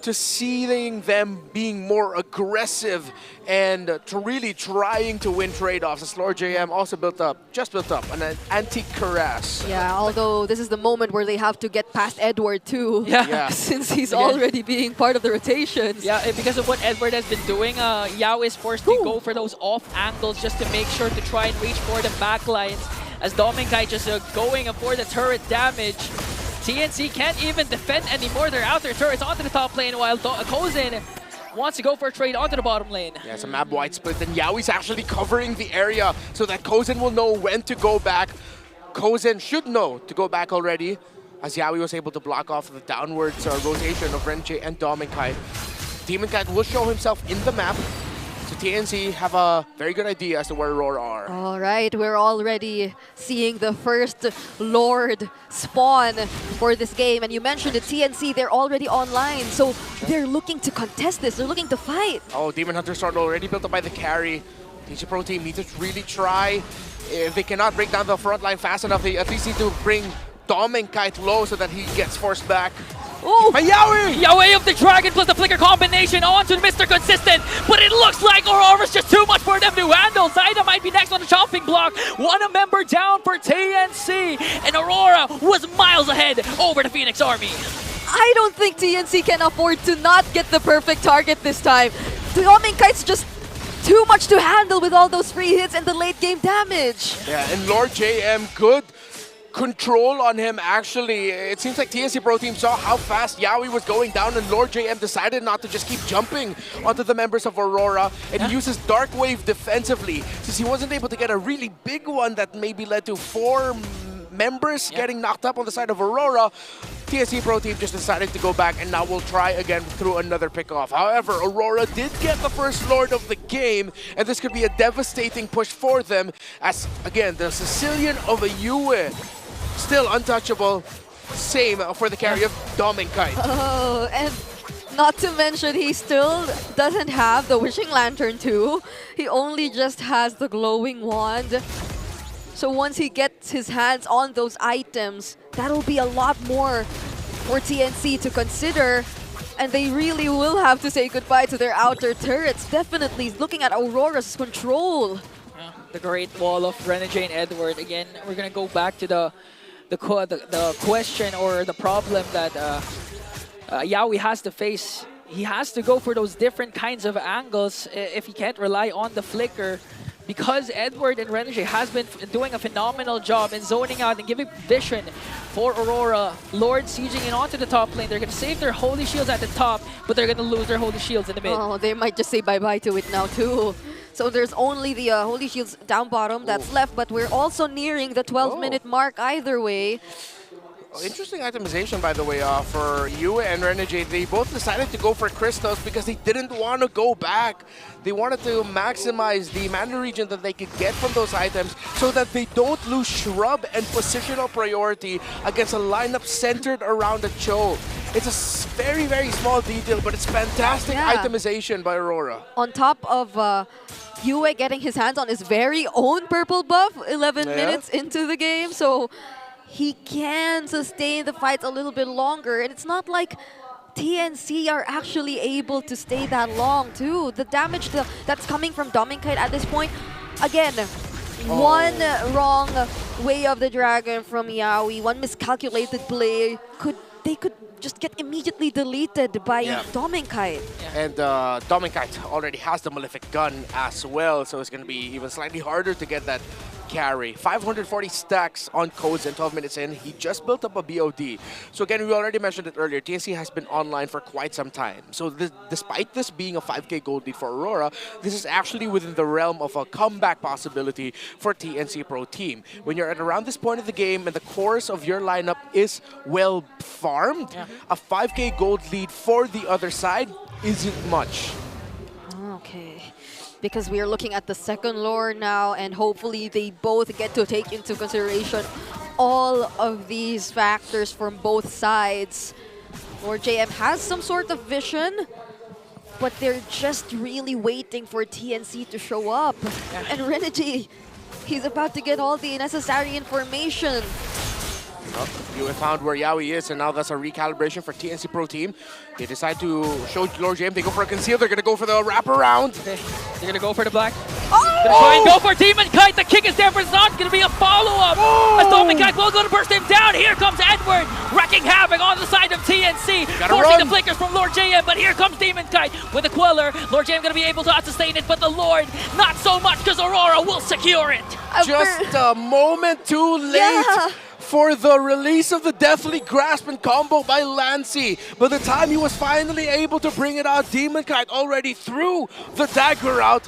to seeing them being more aggressive and to really trying to win trade-offs. As Lord JM also just built up an anti-Cuirass. Yeah, although this is the moment where they have to get past Edward too, since he's already being part of the rotations. Yeah, because of what Edward has been doing, Yao is forced to go for those off angles just to make sure to try and reach for the back lines. As Dominkai just going for the turret damage. TNC can't even defend anymore. They're out their turrets onto the top lane, while Kozen wants to go for a trade onto the bottom lane. Yeah, it's a map wide split, and Yaoi's actually covering the area so that Kozen will know when to go back. Kozen should know to go back already, as Yaoi was able to block off the downwards rotation of Renjay and Dominkite. Demonkite will show himself in the map, so TNC have a very good idea as to where Aurora are. All right, we're already seeing the first Lord spawn for this game. And you mentioned the TNC, they're already online. So they're looking to contest this. They're looking to fight. Oh, Demon Hunter Sword already built up by the carry. TNC Pro Team need to really try. If they cannot break down the front line fast enough, they at least need to bring Dom and Kite low so that he gets forced back. Oh, Yawi! Yawi of the Dragon plus the Flicker combination onto Mr. Consistent, but it looks like Aurora's just too much for them to handle. Zaida might be next on the chopping block. One member down for TNC, and Aurora was miles ahead over the Phoenix Army. I don't think TNC can afford to not get the perfect target this time. Dom and Kite's just too much to handle with all those free hits and the late game damage. Yeah, and Lord JM, good control on him actually. It seems like TNC Pro Team saw how fast Yawi was going down, and Lord JM decided not to just keep jumping onto the members of Aurora, and he uses Dark Wave defensively since he wasn't able to get a really big one that maybe led to 4 members getting knocked up on the side of Aurora. TNC Pro Team just decided to go back, and now we'll try again through another pickoff. However, Aurora did get the first Lord of the game, and this could be a devastating push for them as, again, the Sicilian of a Yue still untouchable. Same for the carry of Dom and Kite. Oh, and not to mention he still doesn't have the Wishing Lantern too. He only just has the Glowing Wand. So once he gets his hands on those items, that'll be a lot more for TNC to consider. And they really will have to say goodbye to their outer turrets. Definitely looking at Aurora's control. The Great Wall of Renegade and Edward. Again, we're gonna go back to the question or the problem that Yawi has to face. He has to go for those different kinds of angles if he can't rely on the flicker. Because Edward and Renegade has been doing a phenomenal job in zoning out and giving vision for Aurora. Lord sieging in onto the top lane. They're going to save their Holy Shields at the top, but they're going to lose their Holy Shields in the mid. Oh, they might just say bye-bye to it now too. So there's only the Holy Shields down bottom that's left, but we're also nearing the 12-minute mark either way. Interesting itemization, by the way, for Yue and Renegade. They both decided to go for crystals because they didn't want to go back. They wanted to maximize the mana region that they could get from those items so that they don't lose shrub and positional priority against a lineup centered around a Cho. It's a very, very small detail, but it's fantastic itemization by Aurora. On top of Yue getting his hands on his very own purple buff 11 minutes into the game, so he can sustain the fight a little bit longer. And it's not like TNC are actually able to stay that long too. The damage that's coming from Dominkite at this point, again, one wrong way of the dragon from Yawi, one miscalculated play, they could just get immediately deleted by Dominkite. And Dominkite already has the Malefic Gun as well, so it's going to be even slightly harder to get that carry. 540 stacks on codes and 12 minutes in. He just built up a BOD. So again, we already mentioned it earlier, TNC has been online for quite some time. So despite this being a 5k gold lead for Aurora, this is actually within the realm of a comeback possibility for TNC Pro Team. When you're at around this point of the game and the course of your lineup is well farmed, a 5k gold lead for the other side isn't much. Okay. Because we are looking at the second lore now, and hopefully they both get to take into consideration all of these factors from both sides. Lord JM has some sort of vision, but they're just really waiting for TNC to show up. And Renegade, he's about to get all the necessary information. You have found where Yawi is, and now that's a recalibration for TNC Pro Team. They decide to show Lord JM. They go for a conceal. They're going to go for the wraparound. They're going to go for the black. Gonna try and go for Demon Kite. The kick is there, but it's not going to be a follow-up. As Demon Kite will go to burst him down. Here comes Edward, wrecking havoc on the side of TNC. Forcing the flickers from Lord JM, but here comes Demon Kite with the Queller. Lord JM going to be able to sustain it, but the Lord, not so much, because Aurora will secure it. Just a moment too late for the release of the Deathly Grasp and combo by Lancy. By the time he was finally able to bring it out, Demon Kite already threw the dagger out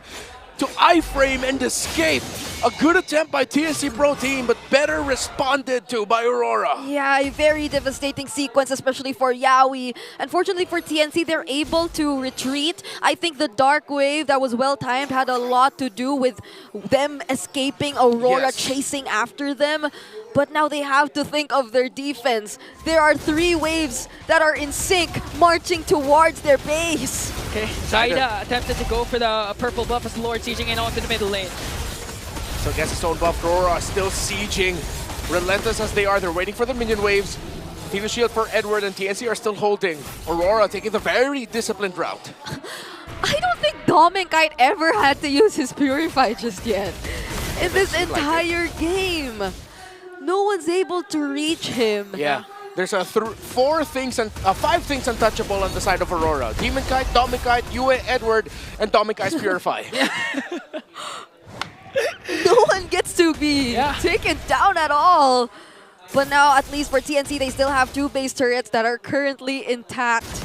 to iframe and escape. A good attempt by TNC Pro Team, but better responded to by Aurora. Yeah, a very devastating sequence, especially for Yaoi. Unfortunately for TNC, they're able to retreat. I think the Dark Wave that was well-timed had a lot to do with them escaping Aurora chasing after them. But now they have to think of their defense. There are 3 waves that are in sync, marching towards their base. Okay, Zaida attempted to go for the purple buff as Lord sieging in onto the middle lane. So against his own buff, Aurora still sieging. Relentless as they are, they're waiting for the minion waves. Team Shield for Edward and TNC are still holding. Aurora taking the very disciplined route. I don't think Dom and Kite ever had to use his Purify just yet. In this entire game. No one's able to reach him. Yeah. There's 5 things untouchable on the side of Aurora. Demon Kite, Domic Kite, Yue, Edward, and Domic Kite's Purify. No one gets to be taken down at all. But now, at least for TNC, they still have 2 base turrets that are currently intact.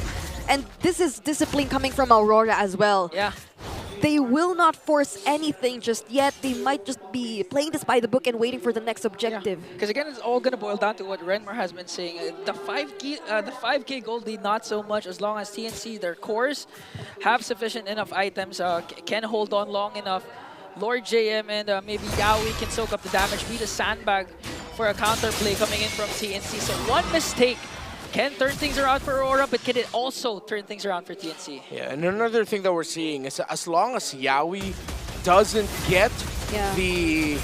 And this is discipline coming from Aurora as well. Yeah. They will not force anything just yet. They might just be playing this by the book and waiting for the next objective. Because again, it's all going to boil down to what Renmar has been saying. The 5k gold lead, not so much, as long as TNC, their cores, have sufficient enough items, can hold on long enough. Lord JM and maybe Yaoi can soak up the damage, be the sandbag for a counterplay coming in from TNC. So one mistake can turn things around for Aurora, but can it also turn things around for TNC? Yeah, and another thing that we're seeing is as long as Yaoi doesn't get the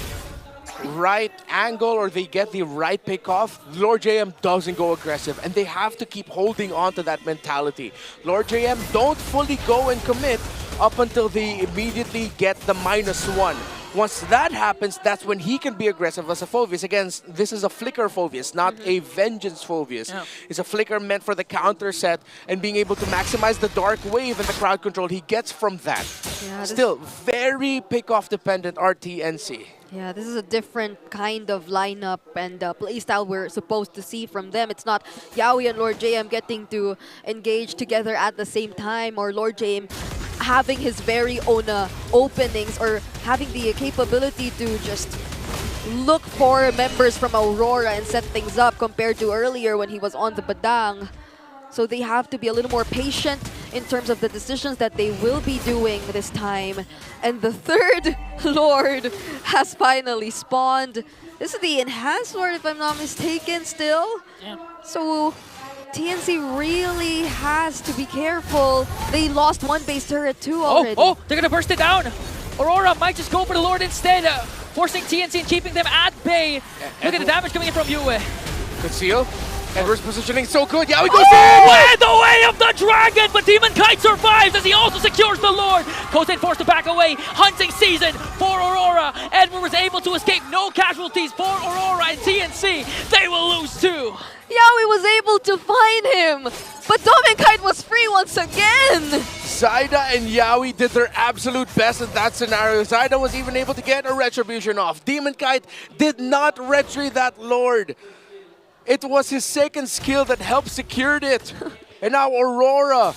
right angle or they get the right pick off, Lord JM doesn't go aggressive, and they have to keep holding on to that mentality. Lord JM don't fully go and commit up until they immediately get the -1. Once that happens, that's when he can be aggressive as a Phoveus. Again, this is a flicker Phoveus, not a vengeance Phoveus. It's a flicker meant for the counter set and being able to maximize the Dark Wave and the crowd control he gets from that. Still, very pick-off dependent RTNC. Yeah, this is a different kind of lineup and playstyle we're supposed to see from them. It's not Yaoi and Lord JM getting to engage together at the same time, or Lord JM having his very own openings, or having the capability to just look for members from Aurora and set things up compared to earlier when he was on the Badang. So they have to be a little more patient in terms of the decisions that they will be doing this time. And the 3rd Lord has finally spawned. This is the Enhanced Lord, if I'm not mistaken, still. So TNC really has to be careful. They lost 1 base turret too already. Oh, they're gonna burst it down. Aurora might just go for the Lord instead, forcing TNC and keeping them at bay. Look at the damage coming in from Yue. Good seal. Edward's positioning so good. Yeah, we goes in! With the way of the dragon, but Demon Kite survives as he also secures the Lord. Goes in, forced to back away. Hunting season for Aurora. Edward was able to escape. No casualties for Aurora and TNC. They will lose too. Yaoi was able to find him, but Demon Kite was free once again. Zaida and Yaoi did their absolute best in that scenario. Zaida was even able to get a retribution off. Demon Kite did not retry that Lord. It was his 2nd skill that helped secured it. And now Aurora,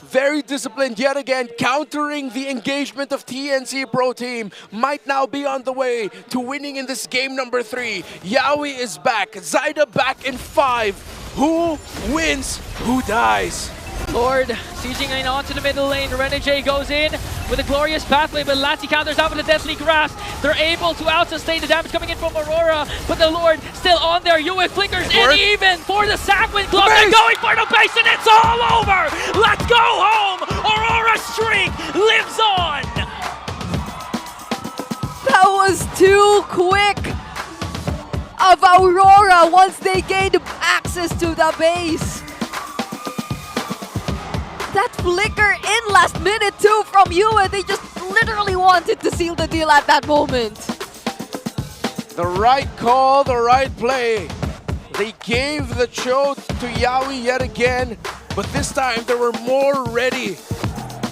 very disciplined yet again, countering the engagement of TNC Pro Team, might now be on the way to winning in this game number 3. Yaoi is back, Zaida back in 5. Who wins, who dies? Lord sieging in onto the middle lane. Renegade goes in with a glorious pathway, but Latsi counters out with a deathly grasp. They're able to out-sustain the damage coming in from Aurora, but the Lord still on there. Yue flickers in even for the Sanguine Club. They're going for the base and it's all over! Let's go home! Aurora's streak lives on! That was too quick of Aurora once they gained access to the base. That flicker in last minute too from Yue, they just literally wanted to seal the deal at that moment. The right call, the right play. They gave the choke to Yaoi yet again, but this time they were more ready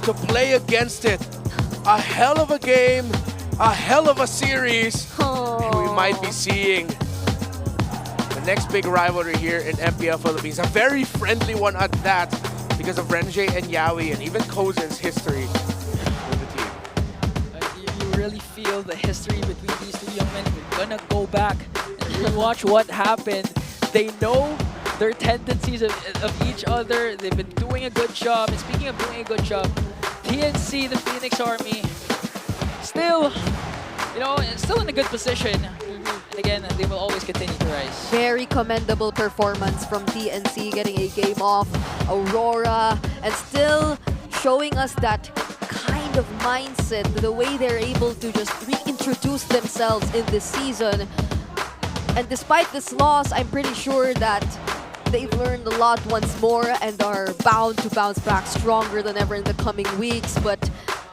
to play against it. A hell of a game, a hell of a series. And we might be seeing the next big rivalry here in MPL Philippines. A very friendly one at that, because of Renjay and Yaoi and even Kozen's history with the team. really feel the history between these two young men. We're gonna go back and rewatch what happened. They know their tendencies of each other. They've been doing a good job. And speaking of doing a good job, TNC, the Phoenix Army, still, still in a good position. And again, they will always continue to rise. Very commendable performance from TNC, getting a game off Aurora, and still showing us that kind of mindset, the way they're able to just reintroduce themselves in this season. And despite this loss, I'm pretty sure that they've learned a lot once more and are bound to bounce back stronger than ever in the coming weeks. But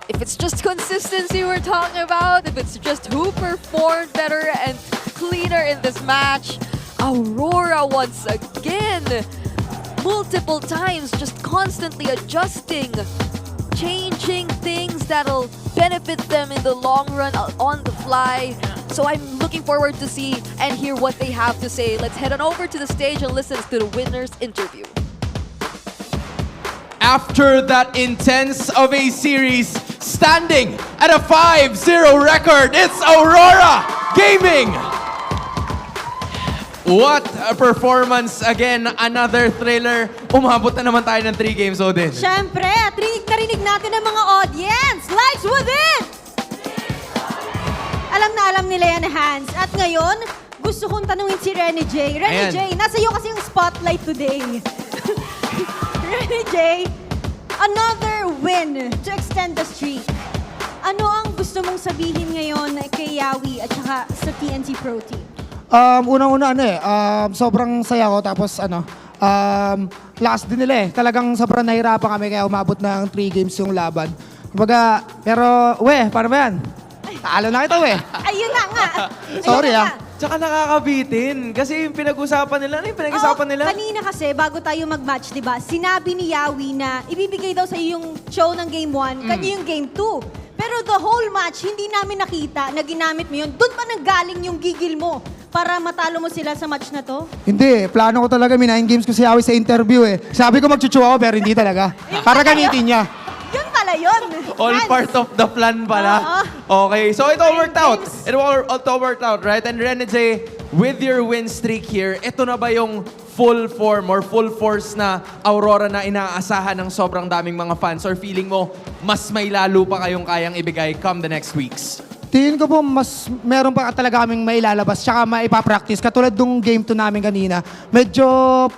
if it's just consistency we're talking about, if it's just who performed better and cleaner in this match, Aurora once again, multiple times, just constantly adjusting, changing things that'll benefit them in the long run on the fly. So I'm looking forward to see and hear what they have to say. Let's head on over to the stage and listen to the winner's interview. After that intense of a series, standing at a 5-0 record, it's Aurora Gaming! What a performance! Again, another thriller. Umabot na naman tayo ng 3 games, Odin. Siyempre, at rinig natin ng mga audience. Likes with it! Alam na alam nila yan, Hans. At ngayon, gusto kong tanungin si Rene J. Rene J, nasa iyo kasi yung spotlight today. Rene J, another win to extend the streak. Ano ang gusto mong sabihin ngayon kay Yawi at saka sa TNC Pro Team? Unang-una sobrang saya ko tapos last din nila talagang sobrang nahirapan kami kaya umabot ng 3 games yung laban. Kumbaga, pero paano ba yan? Talo na kita Ayun na nga. Sorry Tsaka nakakabitin. Kasi yung pinag-usapan nila, Kanina kasi, bago tayo mag-match, diba, sinabi ni Yawi na ibibigay daw sa yung show ng Game 1, kanya yung Game 2. Pero the whole match, hindi namin nakita na ginamit mo yun. Doon pa nanggaling yung gigil mo para matalo mo sila sa match na to? Hindi, plano ko talaga, 9 games ko si Yawi sa interview Sabi ko magchuchu ako pero hindi talaga. Para gamitin niya. Yun pala yun. All part of the plan pala. Okay, so it all worked out. It all worked out, right? And Rene J, with your win streak here, ito na ba yung full form or full force na Aurora na inaasahan ng sobrang daming mga fans? Or feeling mo, mas may lalo pa kayong kayang ibigay come the next weeks? Tingin ko po, mas meron pa talaga kaming mailalabas tsaka maipapractice. Katulad nung game 2 namin kanina, medyo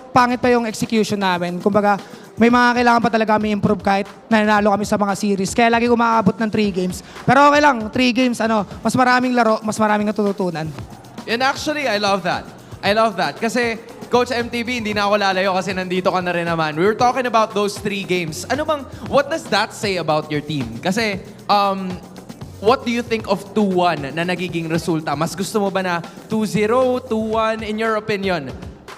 pangit pa yung execution namin. Kumbaga, may mga kailangan pa talaga kami improve kahit nanalo kami sa mga series. Kaya lagi umaabot ng 3 games. Pero okay lang, 3 games, mas maraming laro, mas maraming natututunan. And actually, I love that. I love that. Kasi, Coach MTV, hindi na ako lalayo kasi nandito ka na rin naman. We were talking about those 3 games. What does that say about your team? Kasi, what do you think of 2-1 na nagiging resulta? Mas gusto mo ba na 2-0, 2-1 in your opinion?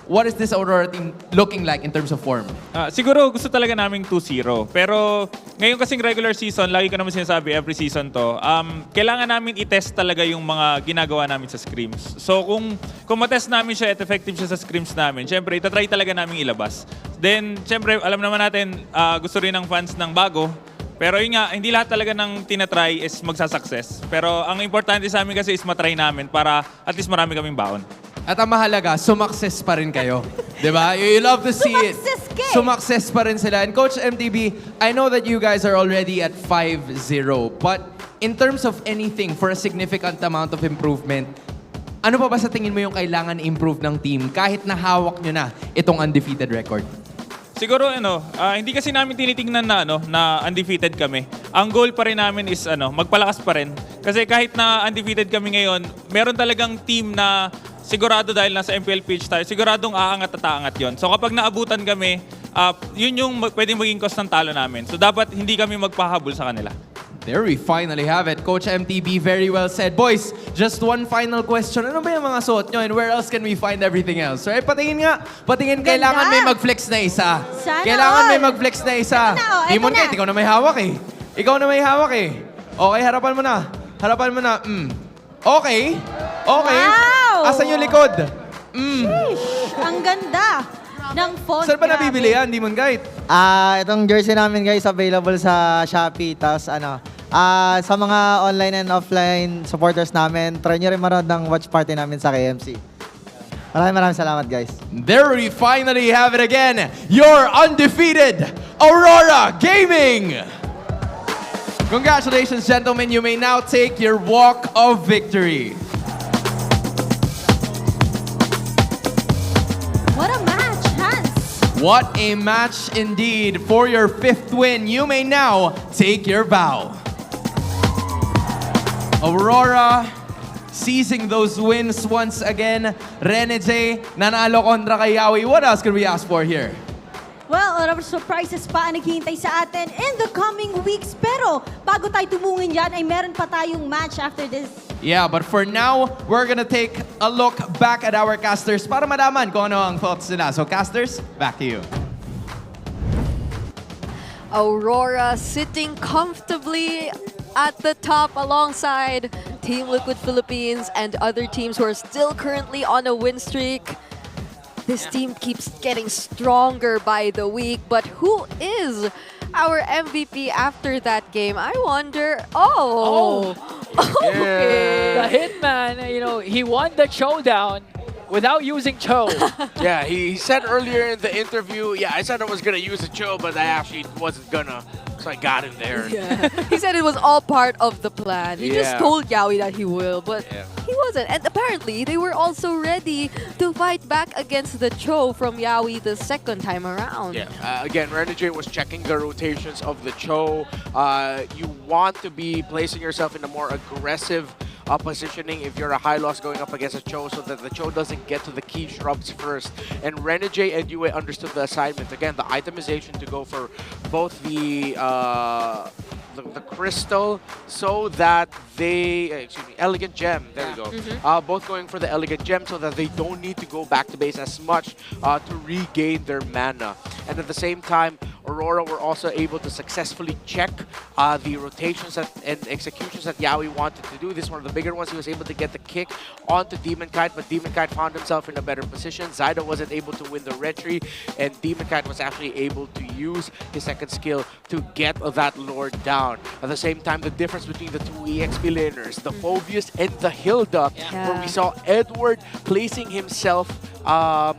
What is this Aurora team looking like in terms of form? Siguro gusto talaga naming 2-0. Pero ngayon kasing regular season, lagi ko naman sinasabi, every season to, kailangan namin i-test talaga yung mga ginagawa namin sa scrims. So kung matest namin siya at effective siya sa scrims namin, syempre itatry talaga namin ilabas. Then syempre alam naman natin, gusto rin ng fans ng bago. Pero yun nga, hindi lahat talaga ng tinatry is magsasucess. Pero ang importante sa amin kasi is matry namin para at least marami kaming baon. At ang mahalaga, sumakses pa rin kayo. Diba? You love to see it. Sumakses pa rin sila. And Coach MTB, I know that you guys are already at 5-0. But in terms of anything for a significant amount of improvement, ano pa ba sa tingin mo yung kailangan improve ng team kahit na hawak nyo na itong undefeated record? Siguro hindi kasi namin tinitingnan na undefeated kami. Ang goal pa rin namin is magpalakas pa rin. Kasi kahit na undefeated kami ngayon, meron talagang team na sigurado dahil nasa MPL pitch tayo, siguradong aangat at aangat yon. So kapag naabutan kami, yun yung pwedeng maging cost ng talo namin. So dapat hindi kami magpahabol sa kanila. There we finally have it. Coach MTB, very well said. Boys, just one final question. Ano ba yung mga suot nyo and where else can we find everything else? Right? Patingin nga. Patingin, kailangan may mag-flex na isa. Kailangan may mag-flex na isa. Demon Kate, ikaw na may hawak eh. Ikaw na may hawak eh. Okay, harapan mo na. Harapan mo na. Okay. Okay. Wow! Asan yung likod? Sheesh, ang ganda ng font. Saan ba nabibili yan, Demon Kite? Itong jersey namin guys, available sa Shopee. Tapos Sa mga online and offline supporters namin, try nyo rin manood ng watch party namin sa KMC. Maraming salamat, guys. There we finally have it again. Your undefeated Aurora Gaming. Congratulations, gentlemen. You may now take your walk of victory. What a match, Hans! What a match indeed. For your 5th win, you may now take your bow. Aurora seizing those wins once again. Renege, nanalo kontra kay Yawi. What else could we ask for here? Well, a lot of surprises pa ang naghihintay sa atin in the coming weeks. Pero bago tayo tumungin dyan, ay meron pa tayong match after this. Yeah, but for now, we're gonna take a look back at our casters para malaman kung ano ang thoughts nila. So casters, back to you. Aurora sitting comfortably at the top alongside Team Liquid Philippines and other teams who are still currently on a win streak. This team keeps getting stronger by the week, but who is our MVP after that game? I wonder. Okay. The Hitman, you know, he won the showdown without using Cho. Yeah, he said earlier in the interview, I said I was going to use a Cho, but I actually wasn't gonna. So I got him there. Yeah. He said it was all part of the plan. He just told Yawi that he will, but he wasn't. And apparently, they were also ready to fight back against the Cho from Yawi the second time around. Yeah, again, Renege was checking the rotations of the Cho. You want to be placing yourself in a more aggressive positioning if you're a high loss going up against a Cho so that the Cho doesn't get to the key shrubs first. And Renege and Yue understood the assignment. Again, the itemization to go for both the crystal so that they, elegant gem, there we go. Both going for the elegant gem so that they don't need to go back to base as much to regain their mana. And at the same time, Aurora were also able to successfully check the rotations and executions that Yawi wanted to do. This is one of the bigger ones. He was able to get the kick onto Demon Kite, but Demon Kite found himself in a better position. Zyda wasn't able to win the retry, and Demon Kite was actually able to use his second skill to get that Lord down. At the same time, the difference between the two EXP laners, the Phobius and the Hilda, where we saw Edward placing himself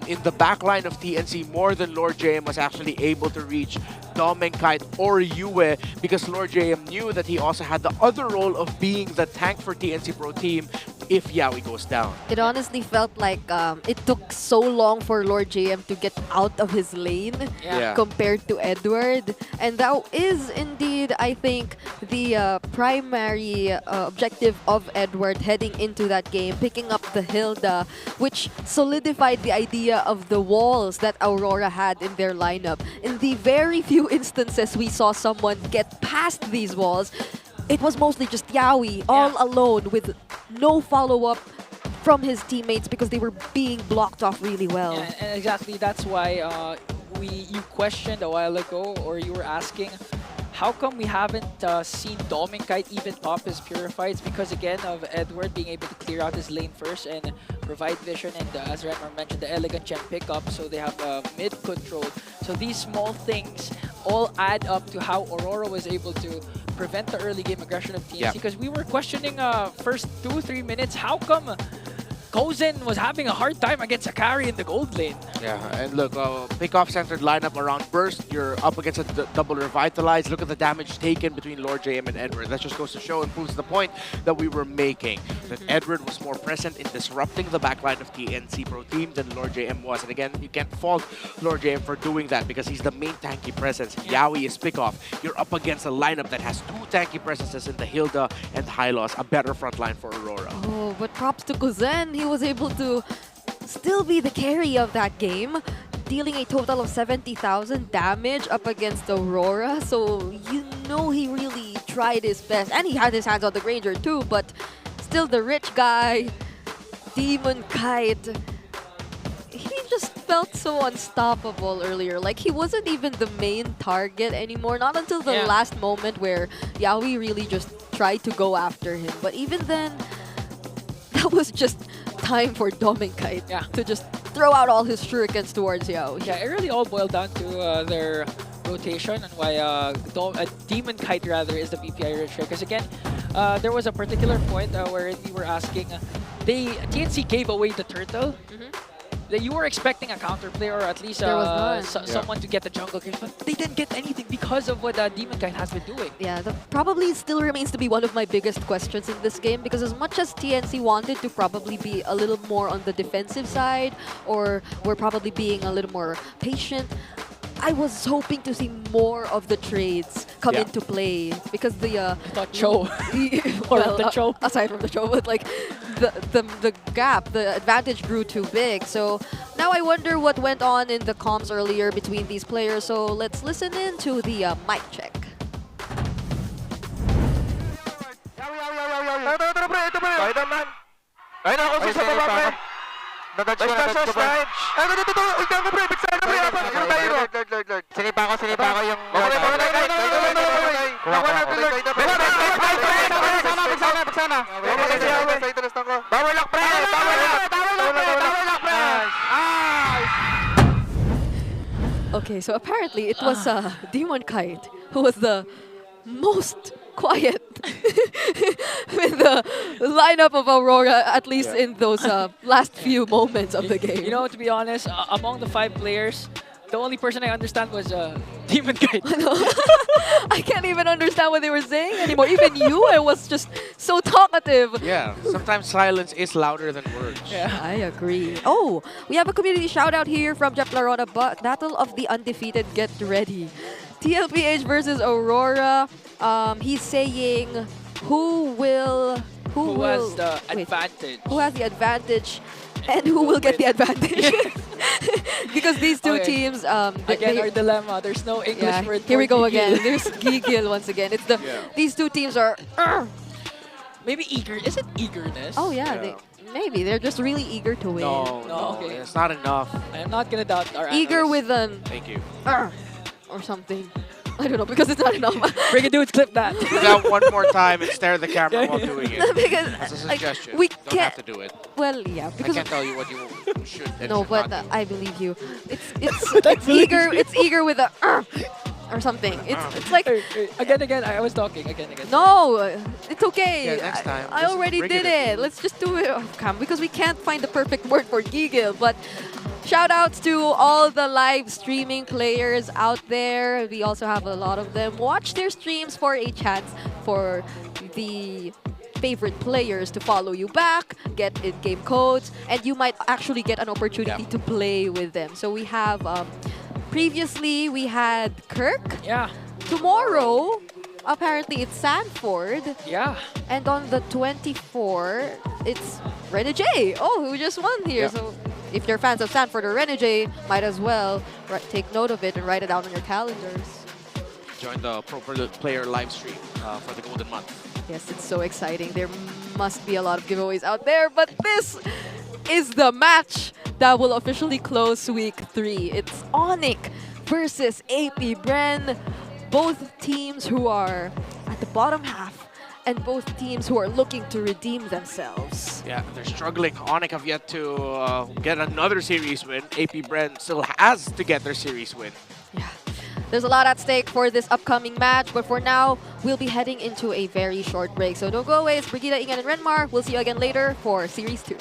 in the backline of TNC more than Lord JM was actually able to reach Dom and Kite or Yue, because Lord JM knew that he also had the other role of being the tank for TNC Pro Team if Yawi goes down. It honestly felt like it took so long for Lord JM to get out of his lane compared to Edward. And that is indeed, I think, the primary objective of Edward heading into that game, picking up the Hilda, which solidified the idea of the walls that Aurora had in their lineup. In the very few instances we saw someone get past these walls, it was mostly just Yawi all alone with no follow-up from his teammates because they were being blocked off really well. Yeah, and exactly, that's why you questioned a while ago, or you were asking, how come we haven't seen Dom and Kite even pop his Purifieds? Because again, of Edward being able to clear out his lane first and provide vision, and as Renmar mentioned, the elegant gem pickup, so they have mid control. So these small things all add up to how Aurora was able to prevent the early game aggression of TNC, because we were questioning first 2-3 minutes, how come Kozen was having a hard time against a carry in the gold lane. Yeah, and look, pick-off centered lineup around Burst. You're up against a double Revitalize. Look at the damage taken between Lord JM and Edward. That just goes to show and proves the point that we were making. That Edward was more present in disrupting the backline of TNC Pro Team than Lord JM was. And again, you can't fault Lord JM for doing that because he's the main tanky presence. Yawi is pick-off. You're up against a lineup that has two tanky presences in the Hilda and Hylos, a better front line for Aurora. Oh, but props to Kozen. He was able to still be the carry of that game, dealing a total of 70,000 damage up against Aurora. So you know he really tried his best, and he had his hands on the Granger too, but still the rich guy, Demon Kite, he just felt so unstoppable earlier. Like he wasn't even the main target anymore, not until the last moment where Yawi really just tried to go after him. But even then, that was just time for Dom and Kite to just throw out all his shurikens towards Yawi. Yeah, it really all boiled down to their rotation and why Demon Kite rather is the BPI rich here. Because again, there was a particular point where we were asking, TNC gave away the turtle. That you were expecting a counter player or at least There was none. someone to get the jungle kills, but they didn't get anything because of what Demon Kite has been doing. Yeah, that probably still remains to be one of my biggest questions in this game because as much as TNC wanted to probably be a little more on the defensive side or we're probably being a little more patient, I was hoping to see more of the trades come into play because the Cho aside from the Cho, but like the gap, the advantage grew too big. So now I wonder what went on in the comms earlier between these players. So let's listen in to the mic check. Spider-Man! Ayun ako sa baba, pre! Nadadge ko, nadadge ko, pre! Ay, natututo! Uy, tama, pre! Bigsan na, pre! Hero tayo, Lord! Sinipa ko yung... Okay, Bigsana! Bawal lock, pre! Okay, so apparently it was Demon Kite who was the most quiet with the lineup of Aurora, at least in those last few moments of the game. You know, to be honest, among the 5 players, the only person I understand was Demon Kite. I can't even understand what they were saying anymore. Even you, I was just so talkative. Yeah, sometimes silence is louder than words. Yeah, I agree. Oh, we have a community shout out here from Jeff Larona. Battle of the Undefeated, get ready. TLPH versus Aurora. He's saying who has the advantage? Who has the advantage and who will get the advantage? Because these two teams again our dilemma. There's no English word. Here we go Gigil. again. There's Gigil once again. It's the these two teams are maybe eager. Is it eagerness? oh yeah. Maybe they're just really eager to win. No, okay. It's not enough. I am not gonna doubt our Eager analysts. with an Thank you. or something. I don't know because it's not enough. Bring it, dudes, clip that. Do that one more time and stare at the camera while doing it. Because That's a like, suggestion. we Don't have to do it. Well, yeah, I because can't tell you what you should and no, should but not do. I believe you. It's eager. It's eager with a or something. It's like again. I was talking again. no, it's okay. Yeah, next time, I just already bring did it. it. Let's just do it off cam because we can't find the perfect word for Gigil. But shout outs to all the live streaming players out there. We also have a lot of them. Watch their streams for a chance for the favorite players to follow you back, get in-game codes, and you might actually get an opportunity to play with them. So we have previously we had Kirk. Yeah. Tomorrow, apparently it's Sanford. Yeah. And on the 24th, it's Renegade. Oh, who just won here. So if you're fans of Sanford or Renegade, might as well take note of it and write it down on your calendars. Join the Pro Player live stream for the Golden Month. Yes, it's so exciting. There must be a lot of giveaways out there, but this is the match that will officially close week 3. It's Onic versus AP.Bren. Both teams who are at the bottom half and both teams who are looking to redeem themselves. Yeah, they're struggling. Onic have yet to get another series win. AP.Bren still has to get their series win. Yeah. There's a lot at stake for this upcoming match, but for now, we'll be heading into a very short break. So don't go away. It's Brigida, Ingan, and Renmar. We'll see you again later for Series 2.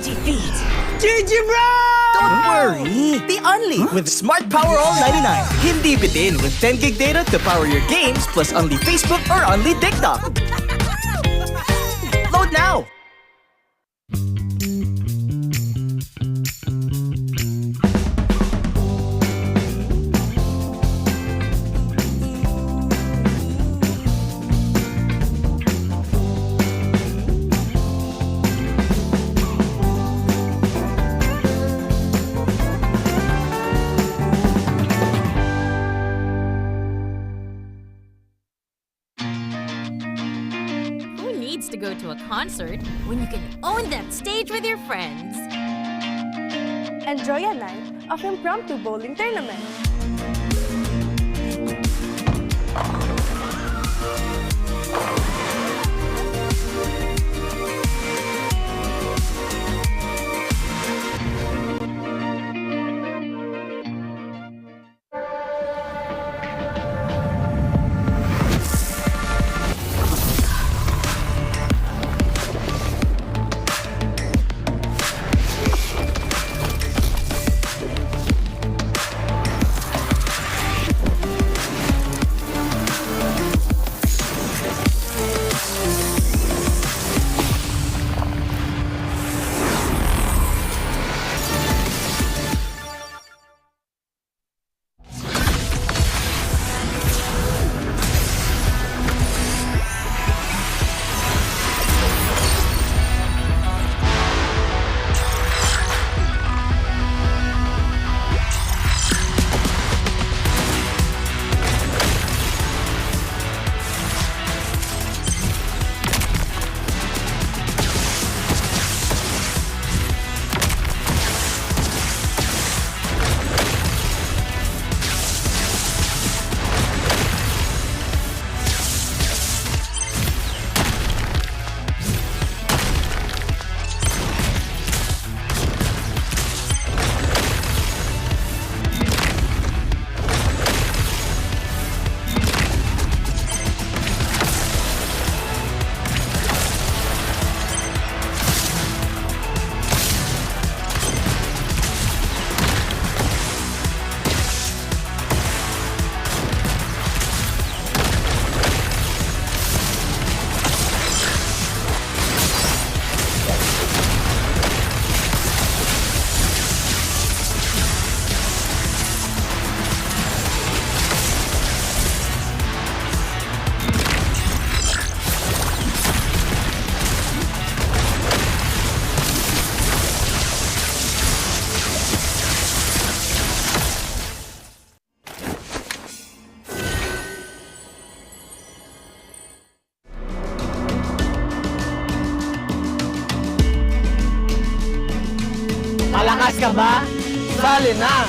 Defeat! GG, bro! Don't worry! The Only with Smart Power All 99. Hindi bitin with 10 gig data to power your games plus only Facebook or only TikTok. Load now! Who needs to go to a concert when you can own that stage with your friends? Enjoy a night of impromptu bowling tournament. Malakas ka ba? Sali na!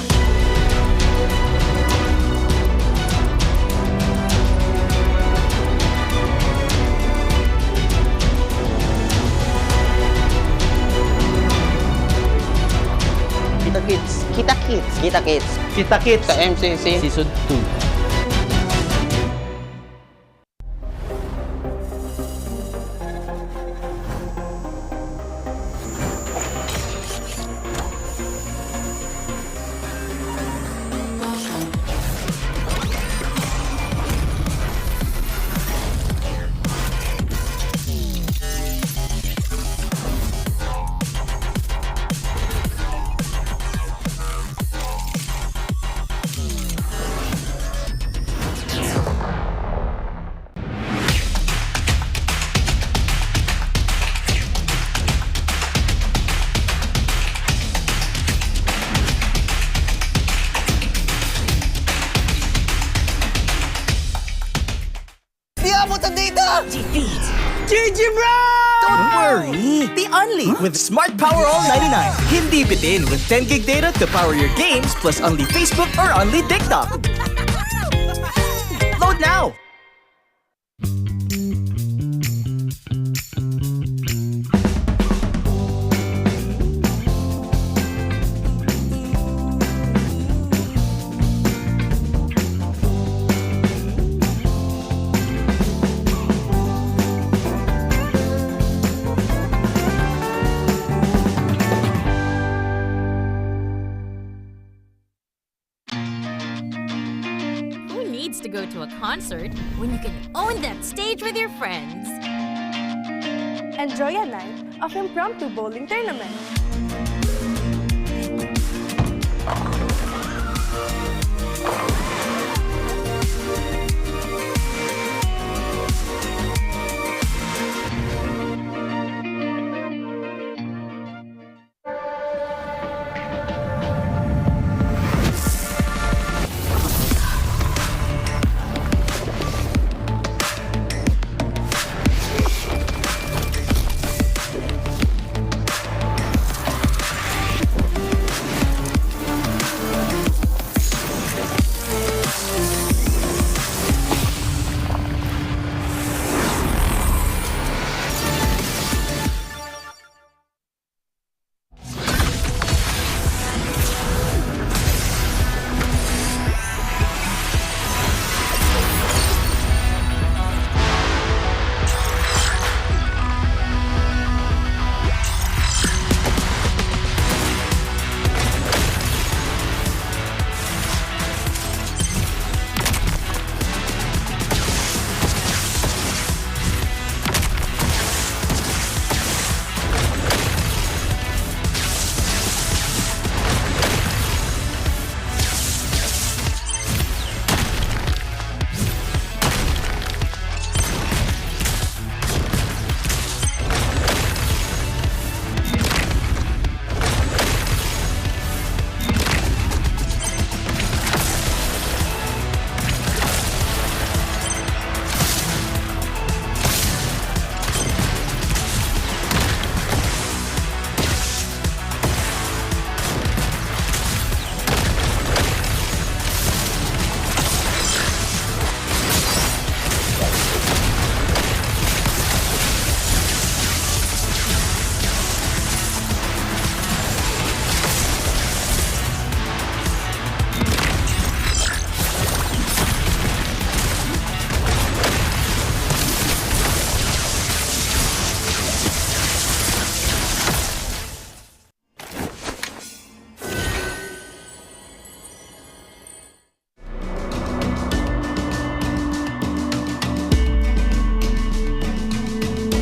Kita Kids. Kita Kids. Kita Kids. Kita Kids. Sa MCC. Season 2. GG.Bren! Don't worry! The Only with Smart Power All 99. Hindi bitin with 10 gig data to power your games plus only Facebook or only TikTok. Load now! to go to a concert when you can own that stage with your friends. Enjoy a night of impromptu bowling tournament.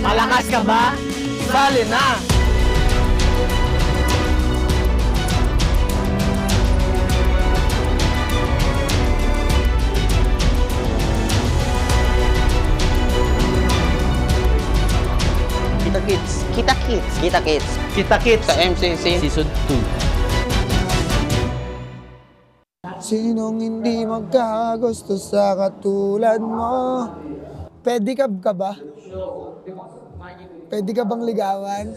Malakas ka ba? Sali na! Kita-kits. Kita-kits. Kita-kits. Kita-kits Sa MCC Season 2. Sinong hindi magkagusto sa katulad mo? Pedicab ka ba? Pwede ka bang ligawan?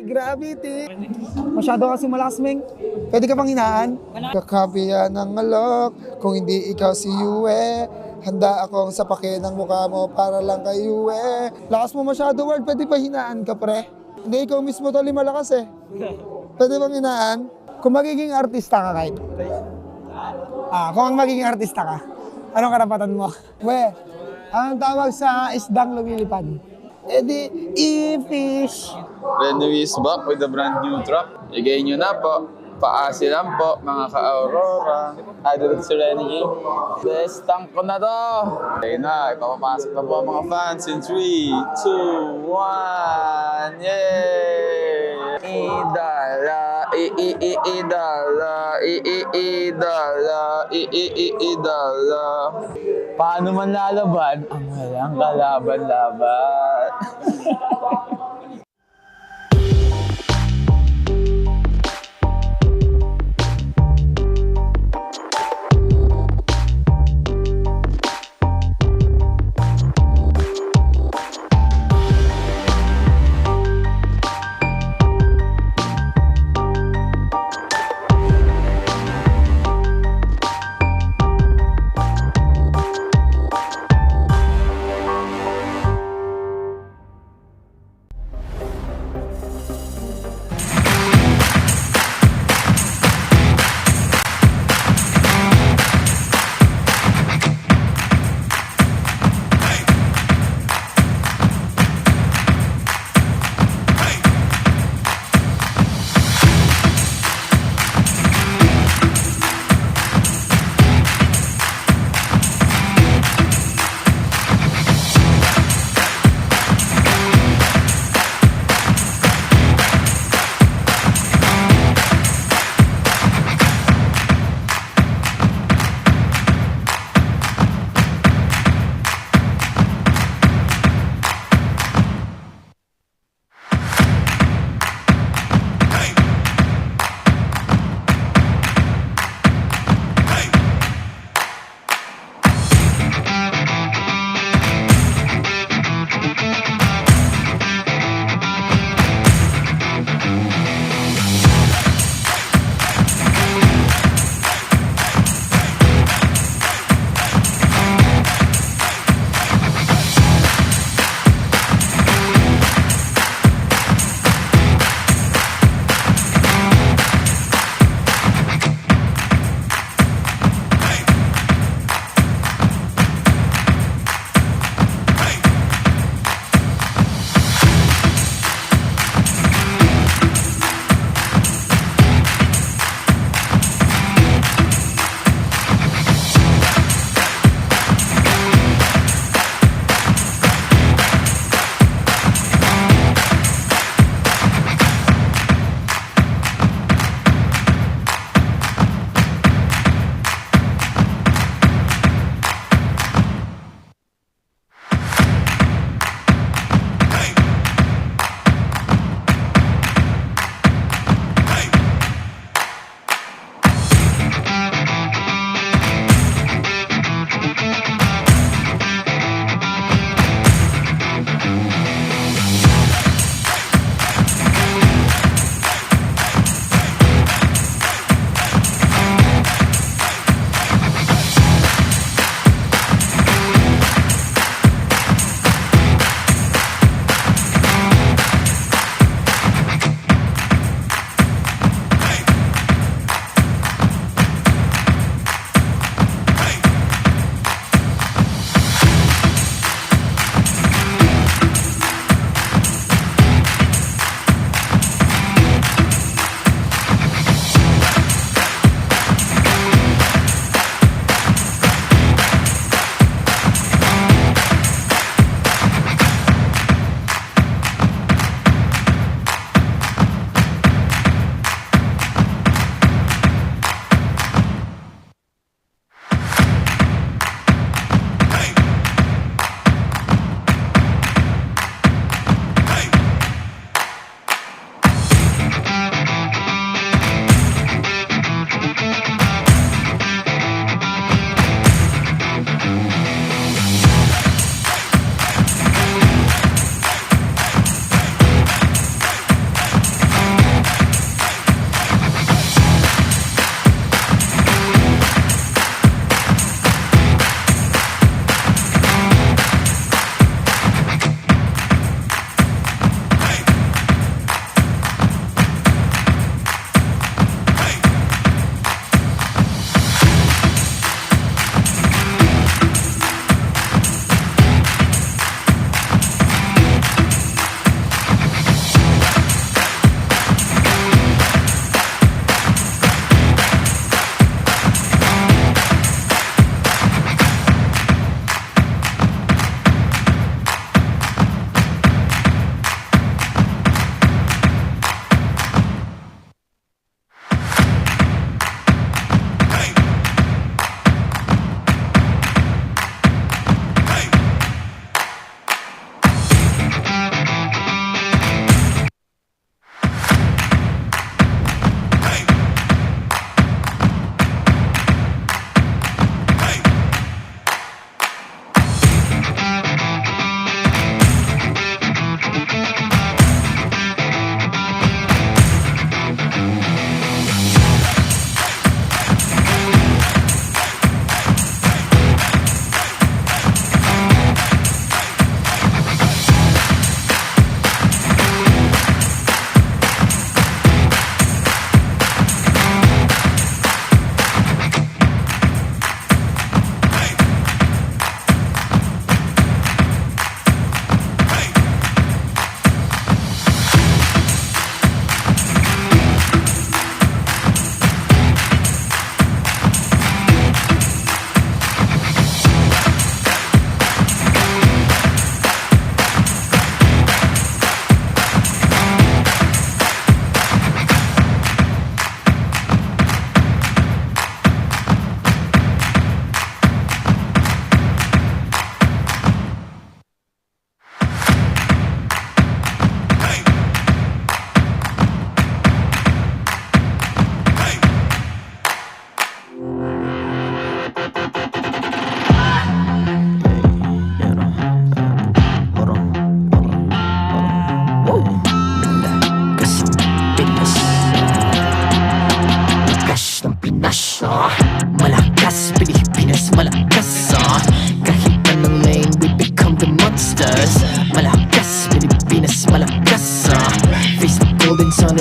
Gravity! Masyado kasi malakas, Ming. Pwede ka bang hinaan? Kakapiya ng alok, kung hindi ikaw si Yue. Handa akong sapakin ang mukha mo para lang kay Yue. Lakas mo masyado, Ward. Pwede ba hinaan ka, pre? Hindi, ikaw mismo tali malakas eh. Pwede bang hinaan? Kung magiging artista ka kahit. Kung magiging artista ka, anong karapatan mo? Anong tawag sa isdang lumilipad? E-fish. Renewee is back with a brand new truck. Igay nyo na po. Paasi lang po, mga ka-Aurora. Idol si Renegade. Best tank ko na to. Okay na, ipapapasok na po ang mga fans in 3, 2, 1. Yay! Idala, idala, idala. Paano man lalaban ang walang kalaban-laban?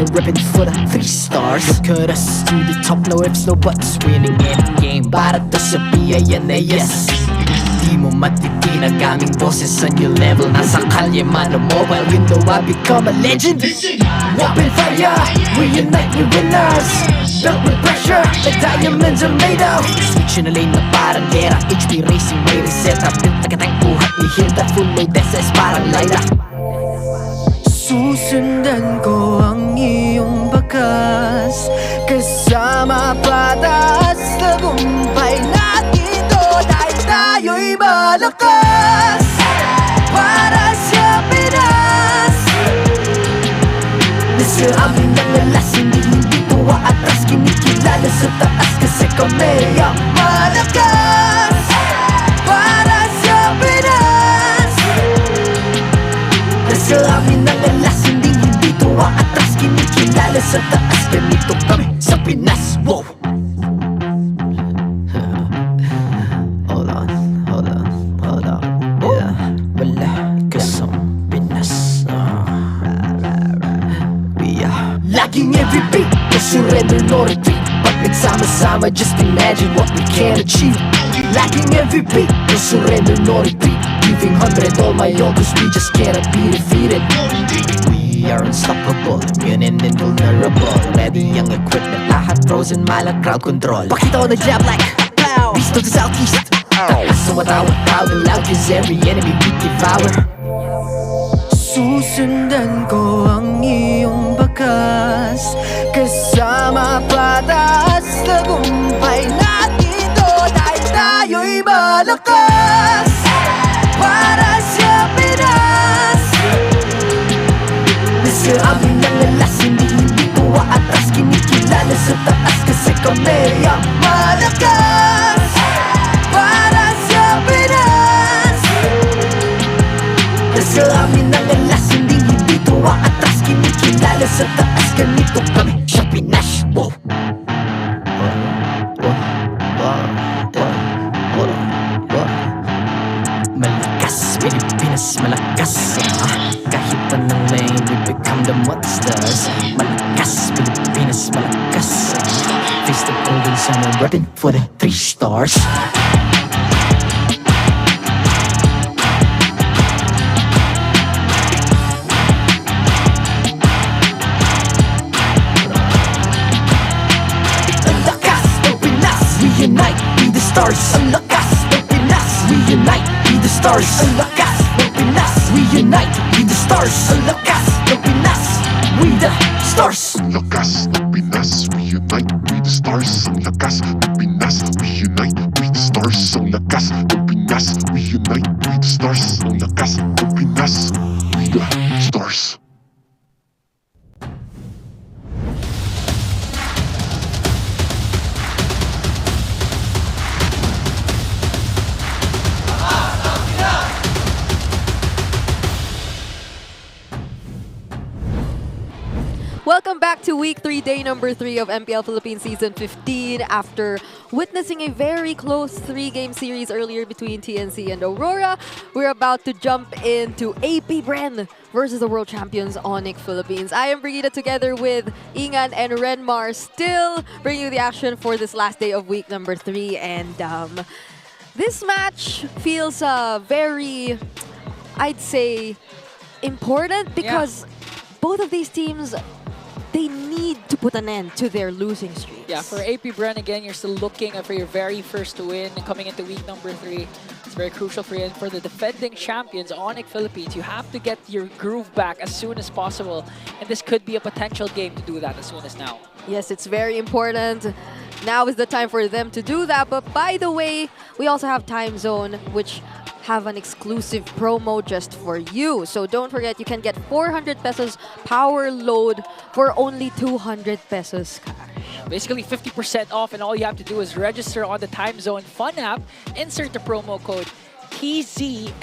I'm ripping for the 3 stars. Look at us to the top, no ifs, no buts. Winning any game para to sa yes. Di mo matitinag aming boses on your level. Nasa kalye man o mobile, you know I become a legend. Open fire, reunite with winners. Built with pressure, like diamonds are made of. Switch na lane na parang gera. HP racing, may reset up. Built agad ang buhat ni Hilda. Full load SS parang Laila. Susundan ko ang iyong bakas. Kasama pataas, tagumpay natin to. Dahil tayo'y malakas para sa Pinas. Nasa amin ang alas, hindi tuwa atras. Kinikilala sa taas kasi kami ang malakas para sa Pinas. Nasa amin ang alas, hindi tuwa atras. Kinikilala sa taas, ganito kami sa Pinas. Wow! Laging every beat, no surrender, no retreat. Pag nagsama-sama, just imagine what we can achieve. Laging every beat, no surrender, no retreat. Giving 100 all my all, cause we just cannot be defeated. We are unstoppable, immune and invulnerable. Ready ang equipment, lahat frozen, malang crowd control. Pakita ko na jab like pow, beast of the southeast. Sumatawag proud and loud, cause every enemy we devour. Susundan ko ang iyong bakas. Kasama pataas, tagumpay natin to. Dahil tayo'y malakas para sa Pinas. Nasa amin ang alas, hindi tuwa atras. Kinikilala sa taas kasi kami ang malakas para sa Pinas. Nasa amin ang alas, hindi tuwa atras. Kinikilala sa taas, ganito kami sa Pinas. Wow! Malakas, Pilipinas, malakas. Kahit anong lane, we become the monsters. Malakas, Pilipinas, malakas. Face the golden sun, I'm repping for the 3 stars. Reunite, be the stars. Ang lakas ng Pinas. Reunite, be the stars. Ang lakas ng Pinas. Reunite, be the stars. Ang lakas ng Pinas. We the stars. Ang lakas ng Pinas. Reunite, be the stars. Ang lakas ng Pinas. Reunite, be the stars. Ang lakas ng Pinas. Reunite, be the stars. Ang lakas ng Pinas. We the stars. Welcome back to week 3, day number 3 of MPL Philippines Season 15. After witnessing a very close 3-game series earlier between TNC and Aurora, we're about to jump into AP.Bren versus the world champions Onic Philippines. I am Brigida together with Ingan and Renmar, still bringing you the action for this last day of week number 3. And this match feels very, I'd say, important because both of these teams, they need to put an end to their losing streaks. Yeah, for AP.Bren, again, you're still looking for your very first win coming into week number 3. It's very crucial for you. And for the defending champions, Onic Philippines, you have to get your groove back as soon as possible. And this could be a potential game to do that as soon as now. Yes, it's very important. Now is the time for them to do that. But by the way, we also have Time Zone, which have an exclusive promo just for you. So don't forget, you can get 400 pesos power load for only 200 pesos cash. Basically 50% off, and all you have to do is register on the Time Zone Fun app, insert the promo code TZXMPL,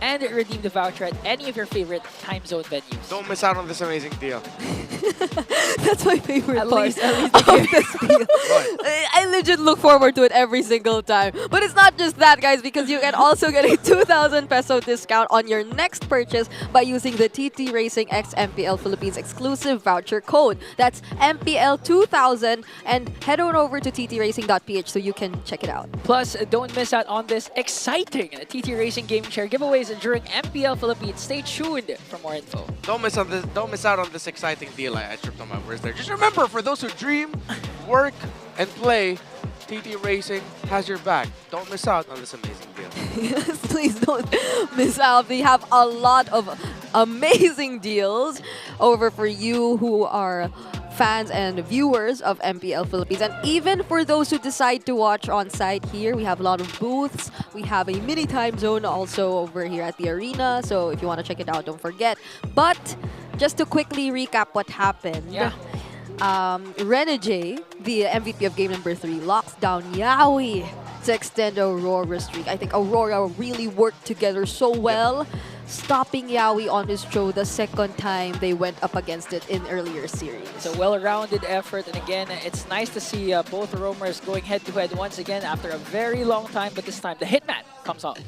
and redeem the voucher at any of your favorite time zone venues. Don't miss out on this amazing deal. That's my favorite At part least of this deal. I legit look forward to it every single time. But it's not just that, guys, because you can also get a 2,000 peso discount on your next purchase by using the TT Racing X MPL Philippines exclusive voucher code. That's MPL 2000, and head on over to ttracing.ph so you can check it out. Plus, don't miss out on this exciting TT Racing Gaming Share giveaways during MPL Philippines. Stay tuned for more info. Don't miss out on this exciting deal. I tripped on my words there. Just remember, for those who dream, work, and play, TT Racing has your back. Don't miss out on this amazing deal. Yes, please don't miss out. We have a lot of amazing deals over for you who are fans and viewers of MPL Philippines. And even for those who decide to watch on site here, we have a lot of booths. We have a mini time zone also over here at the arena. So if you want to check it out, don't forget. But just to quickly recap what happened. Yeah. Renegade, the MVP of game number 3, locks down Yawi to extend Aurora streak. I think Aurora really worked together so well, stopping Yawi on his show the second time they went up against it in earlier series. It's a well-rounded effort, and again, it's nice to see both roamers going head-to-head once again after a very long time, but this time the Hitman comes out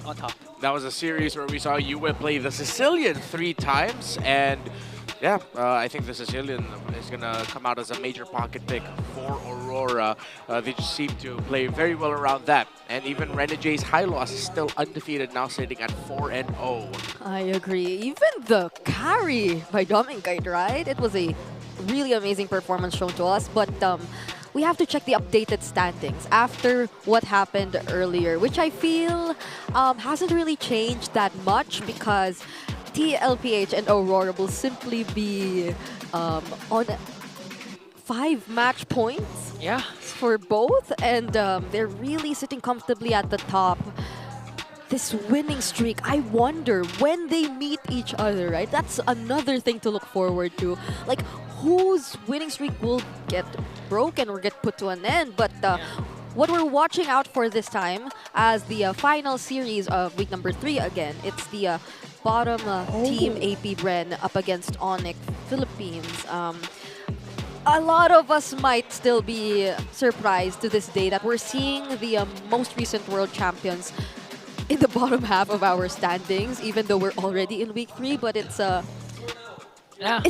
on top. That was a series where we saw Yue play the Sicilian 3 times, and yeah, I think the Sicilian is going to come out as a major pocket pick for Aurora. They just seem to play very well around that. And even Renegade's high loss is still undefeated, now sitting at 4-0. I agree. Even the carry by Dominkite, right? It was a really amazing performance shown to us, but we have to check the updated standings after what happened earlier, which I feel hasn't really changed that much because TLPH and Aurora will simply be on 5 match points for both, and they're really sitting comfortably at the top. This winning streak, I wonder when they meet each other, right? That's another thing to look forward to. Like, whose winning streak will get broken or get put to an end? But what we're watching out for this time as the final series of week number 3 again, it's the bottom team AP.Bren up against Onic Philippines. A lot of us might still be surprised to this day that we're seeing the most recent world champions in the bottom half of our standings, even though we're already in week 3, but it's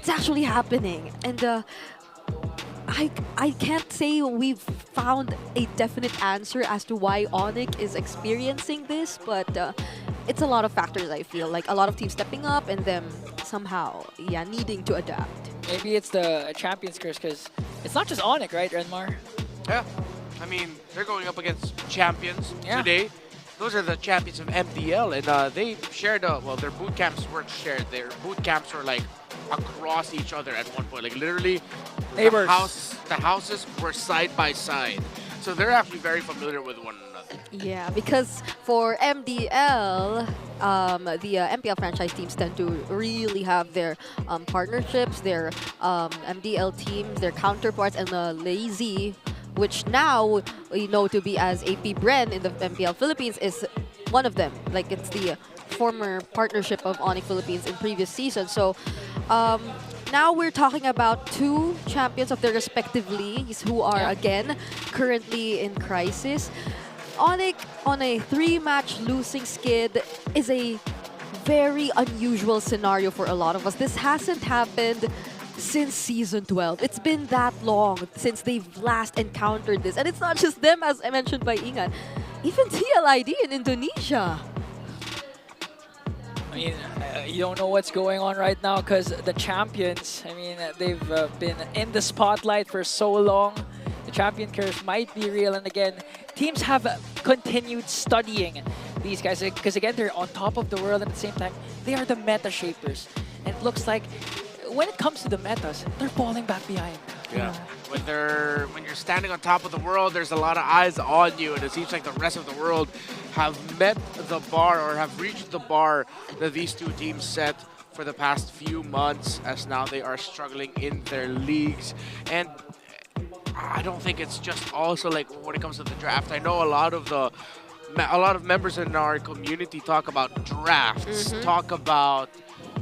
actually happening. And I can't say we've found a definite answer as to why Onic is experiencing this, but it's a lot of factors, I feel. Like a lot of teams stepping up and them somehow, needing to adapt. Maybe it's the Champions Curse, because it's not just Onic, right, Renmar? Yeah. I mean, they're going up against champions today. Those are the champions of MPL, and they shared, well, their boot camps weren't shared. Their boot camps were like across each other at one point. Like literally, neighbors. The houses were side by side. So they're actually very familiar with one another. Yeah, because for MDL, the MPL franchise teams tend to really have their partnerships, their MDL teams, their counterparts, and the Lazy, which now we know to be as AP.Bren in the MPL Philippines, is one of them. Like, it's the former partnership of Onic Philippines in previous seasons. So now we're talking about 2 champions of their respective leagues who are, again, currently in crisis. Onic on a 3-match losing skid is a very unusual scenario for a lot of us. This hasn't happened since Season 12. It's been that long since they've last encountered this. And it's not just them, as I mentioned by Ingan. Even TLID in Indonesia. I mean, you don't know what's going on right now because the champions, I mean, they've been in the spotlight for so long. The champion curse might be real. And again, teams have continued studying these guys because, again, they're on top of the world. And at the same time, they are the meta shapers. And it looks like when it comes to the metas, they're falling back behind. Yeah. When you're standing on top of the world, there's a lot of eyes on you, and it seems like the rest of the world have met the bar or have reached the bar that these 2 teams set for the past few months, as now they are struggling in their leagues. And I don't think it's just also like when it comes to the draft. I know a lot of the a lot of members in our community talk about drafts, talk about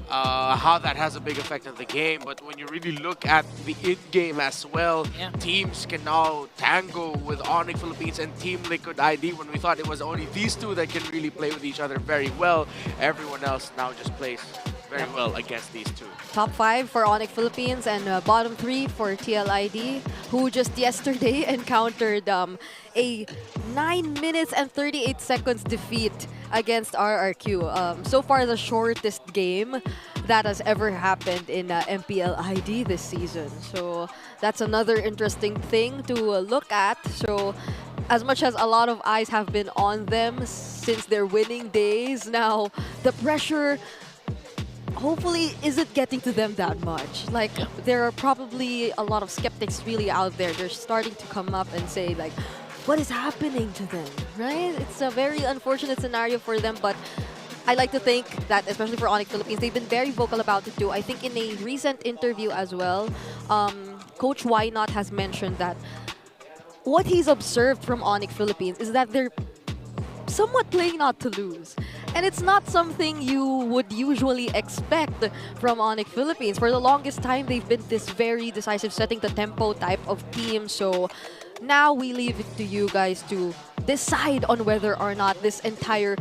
how that has a big effect on the game. But when you really look at the in-game as well, teams can now tango with Onic Philippines and Team Liquid ID. When we thought it was only these two that can really play with each other very well, everyone else now just plays very well against these two. Top 5 for Onic Philippines and bottom 3 for TLID, who just yesterday encountered a 9 minutes and 38 seconds defeat against RRQ. So far, the shortest game that has ever happened in MPL ID this season. So that's another interesting thing to look at. So as much as a lot of eyes have been on them since their winning days, now the pressure hopefully isn't getting to them that much. Like, there are probably a lot of skeptics really out there. They're starting to come up and say, like, what is happening to them, right? It's a very unfortunate scenario for them, but I like to think that, especially for Onic Philippines, they've been very vocal about it too. I think in a recent interview as well, Coach Why Not has mentioned that what he's observed from Onic Philippines is that they're somewhat playing not to lose. And it's not something you would usually expect from Onic Philippines. For the longest time, they've been this very decisive, setting the tempo type of team. So now we leave it to you guys to decide on whether or not this entire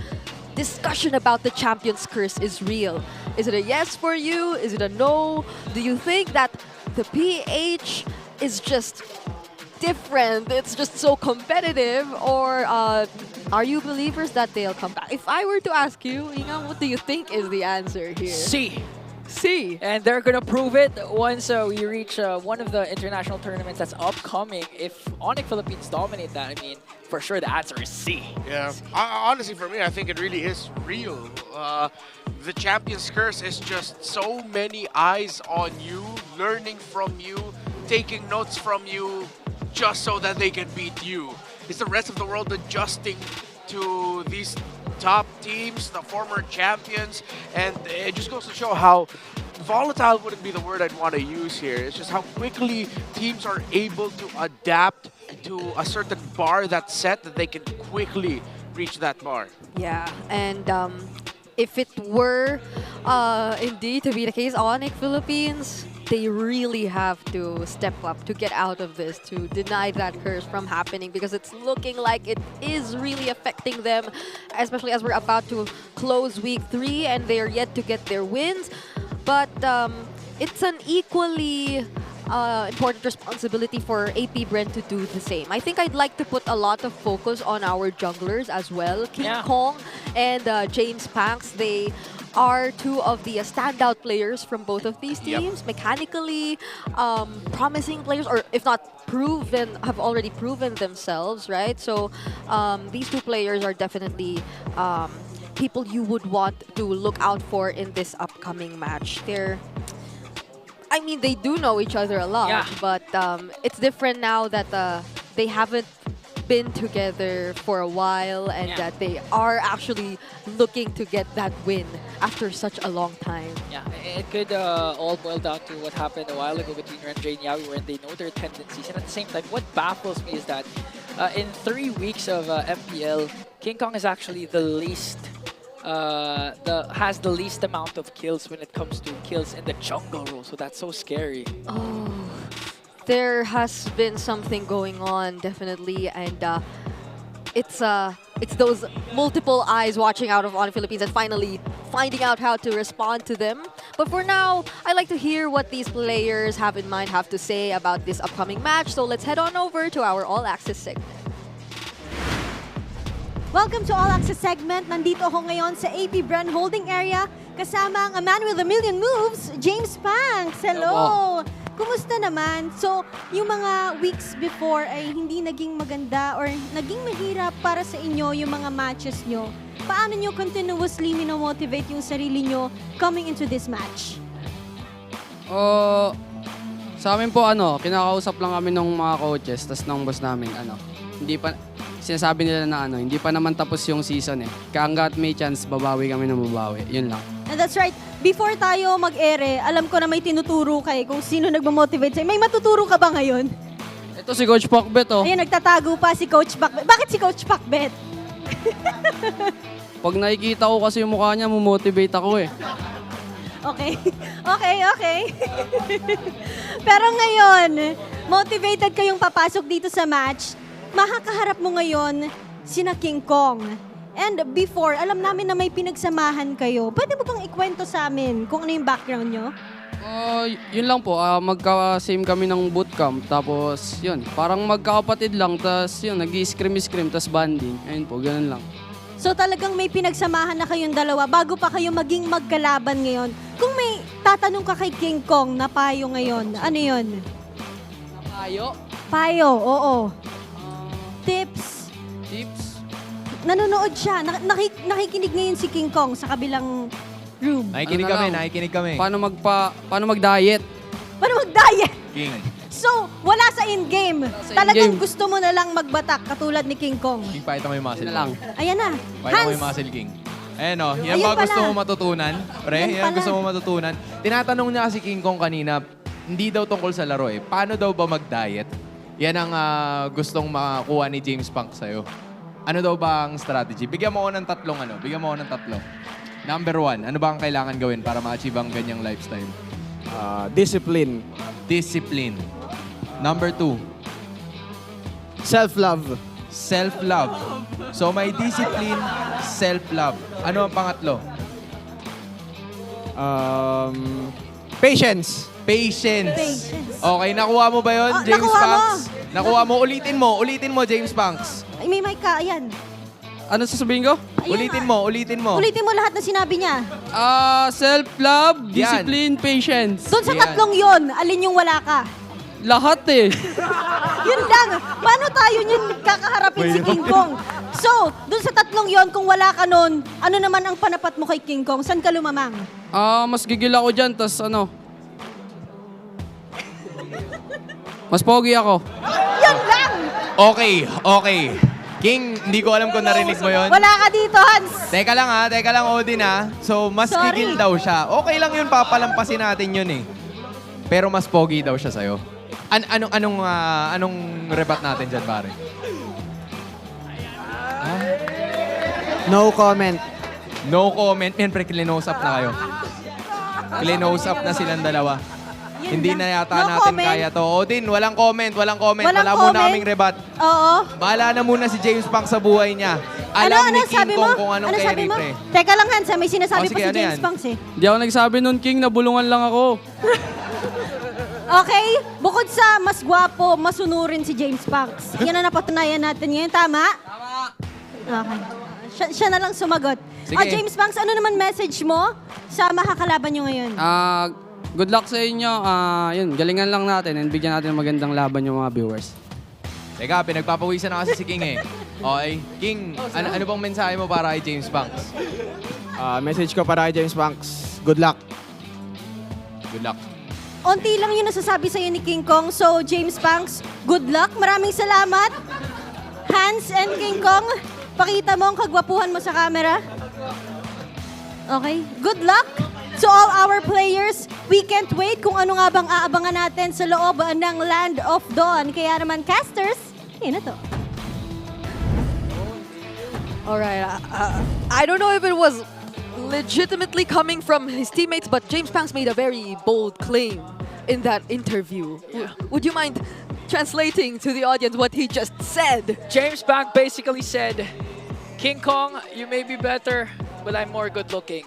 discussion about the Champions Curse is real. Is it a yes for you? Is it a no? Do you think that the PH is just different, it's just so competitive, or are you believers that they'll come back? If I were to ask you, Inga, what do you think is the answer here? C. And they're gonna prove it once we reach one of the international tournaments that's upcoming. If Onic Philippines dominate that, I mean, for sure the answer is C. Yeah, honestly for me, I think it really is real. The Champions Curse is just so many eyes on you, learning from you, taking notes from you, just so that they can beat you. It's the rest of the world adjusting to these top teams, the former champions, and it just goes to show how volatile wouldn't be the word I'd want to use here. It's just how quickly teams are able to adapt to a certain bar that's set, that they can quickly reach that bar. Yeah, and if it were indeed to be the case, Onic Philippines, they really have to step up to get out of this, to deny that curse from happening, because it's looking like it is really affecting them, especially as we're about to close week 3 and they're yet to get their wins. But it's an equally important responsibility for AP.Bren to do the same. I think I'd like to put a lot of focus on our junglers as well. King Kong and James Panks, they are two of the standout players from both of these teams. Mechanically promising players, or if not proven, have already proven themselves, right? So these two players are definitely people you would want to look out for in this upcoming match. I mean, they do know each other a lot, but it's different now that they haven't been together for a while, and that they are actually looking to get that win after such a long time. Yeah, it could all boil down to what happened a while ago between Renjay and Yawi, where they know their tendencies. And at the same time, what baffles me is that in 3 weeks of MPL, King Kong is actually the least has the least amount of kills when it comes to kills in the jungle role. So that's so scary. Oh, there has been something going on, definitely, and it's those multiple eyes watching out of Onic Philippines and finally finding out how to respond to them. But for now, I'd like to hear what these players have in mind, have to say about this upcoming match. So let's head on over to our All Access segment. Welcome to All Access segment. Nandito ako ngayon sa AP.Bren holding area kasama ang a man with a million moves, James Panks. Hello! Kumusta naman? So, yung mga weeks before ay hindi naging maganda or naging mahirap para sa inyo yung mga matches nyo. Paano nyo continuously minomotivate yung sarili nyo coming into this match? Sa amin po, kinakausap lang kami ng mga coaches, tas ng boss namin, hindi pa, sinasabi nila na hindi pa naman tapos yung season eh. Hanggat may chance, babawi kami ng babawi. Yun lang. And that's right. Before tayo mag-ere, alam ko na may tinuturo kayo kung sino nagmamotivate sa'yo. May matuturo ka ba ngayon? Ito si Coach Pacbet, oh. Ayun, nagtatago pa si Coach Pacbet. Bakit si Coach Pacbet? Pag nakikita ko kasi yung mukha niya, motivate ako eh. Okay. Okay. Pero ngayon, motivated kayong papasok dito sa match. Makakaharap mo ngayon sina King Kong. And before, alam namin na may pinagsamahan kayo. Pwede mo bang ikwento sa amin kung ano yung background nyo? Yun lang po, magka-same kami ng bootcamp. Tapos yun, parang magkakapatid lang. Tapos yun, nag-i-scrim, tapos banding. Ayun po, ganun lang. So talagang may pinagsamahan na kayong dalawa bago pa kayo maging magkalaban ngayon. Kung may tatanong ka kay King Kong na payo ngayon, ano yun? Payo? Payo, oo. Tips. Tips? Nanonood siya. Nakikinig ngayon si King Kong sa kabilang room. Nakikinig kami. Paano mag-diet? Paano mag-diet? King. So, wala sa in-game. Talagang gusto mo na lang magbatak katulad ni King Kong. King, pakita mo yung muscle. Ayan na. Pakita mo yung muscle, King. Ayan o, yan Ayun ba gusto pala. mo matutunan? Pre, yan gusto mo matutunan. Tinatanong niya si King Kong kanina, hindi daw tungkol sa laro eh. Paano daw ba mag-diet? Yan ang gustong makakuha ni James Punk sa'yo. Ano daw ba ang strategy? Bigyan mo ako ng tatlo. Number 1, ano ba ang kailangan gawin para ma-achieve ang ganyang lifestyle? Discipline. Discipline. Number 2, Self-love. self-love. So may discipline, self-love. Ano ang pangatlo? Patience. Patience. Okay, nakuha mo ba yun, James nakuha mo. Punks? Nakuha mo. Ulitin mo, James Punks. Ay, may mic ka. Ayan. Ano sasabihin ko? Ulitin mo. Ulitin mo lahat na sinabi niya. Self-love, discipline, patience. Doon sa tatlong yon, alin yung wala ka? Lahat eh. Yun lang. Paano tayo yun kakaharapin si King Kong? So, doon sa tatlong yon, kung wala ka nun, ano naman ang panapat mo kay King Kong? Saan ka lumamang? Mas gigil ako dyan, tas mas pogi ako. Yun lang! Okay. King, hindi ko alam kung narinig mo yun. Wala ka dito, Hans! Teka lang, Odin ha. So, mas gigil daw siya. Okay lang yun, papalampasin natin yun eh. Pero mas pogi daw siya sa'yo. Anong rebat natin dyan, pare? No comment. No comment. Yan, pre, clinose up na kayo. Clinose up na silang dalawa. Hindi na yata natin kaya to. Odin, walang comment. Wala muna kaming rebat. Oo. Bahala na muna si James Punk sa buhay niya. Alam ni King Kong kung anong carry, pre. Teka lang, Hans, may sinasabi sige, pa si ano James yan? Punk eh. Di ako nagsabi nun, King, nabulungan lang ako. Okay, bukod sa mas gwapo, masunurin si James Punks. Yan ang napatunayan natin ngayon, tama? Okay. Siya na lang sumagot. Sige. James Punks, ano naman message mo sa makakalaban nyo ngayon? Good luck sa inyo. Yun, galingan lang natin and bigyan natin ng magandang laban yung mga viewers. Teka, pinagpapawisan na kasi si King eh. Okay, King, ano bang mensahe mo para kay James Punks? Message ko para kay James Punks. Good luck. Good luck. Unti lang yung nasasabi sa'yo ni King Kong. So, James Punks, good luck. Maraming salamat. Hans and King Kong, pakita mo ang kagwapuhan mo sa camera. Okay, good luck to all our players. We can't wait kung ano nga bang aabangan natin sa loob ng Land of Dawn. Kaya naman, casters, yun na to. Alright, I don't know if it was legitimately coming from his teammates, but James Punks made a very bold claim in that interview. Yeah. Would you mind translating to the audience what he just said? James Punk basically said, King Kong, you may be better, but I'm more good looking.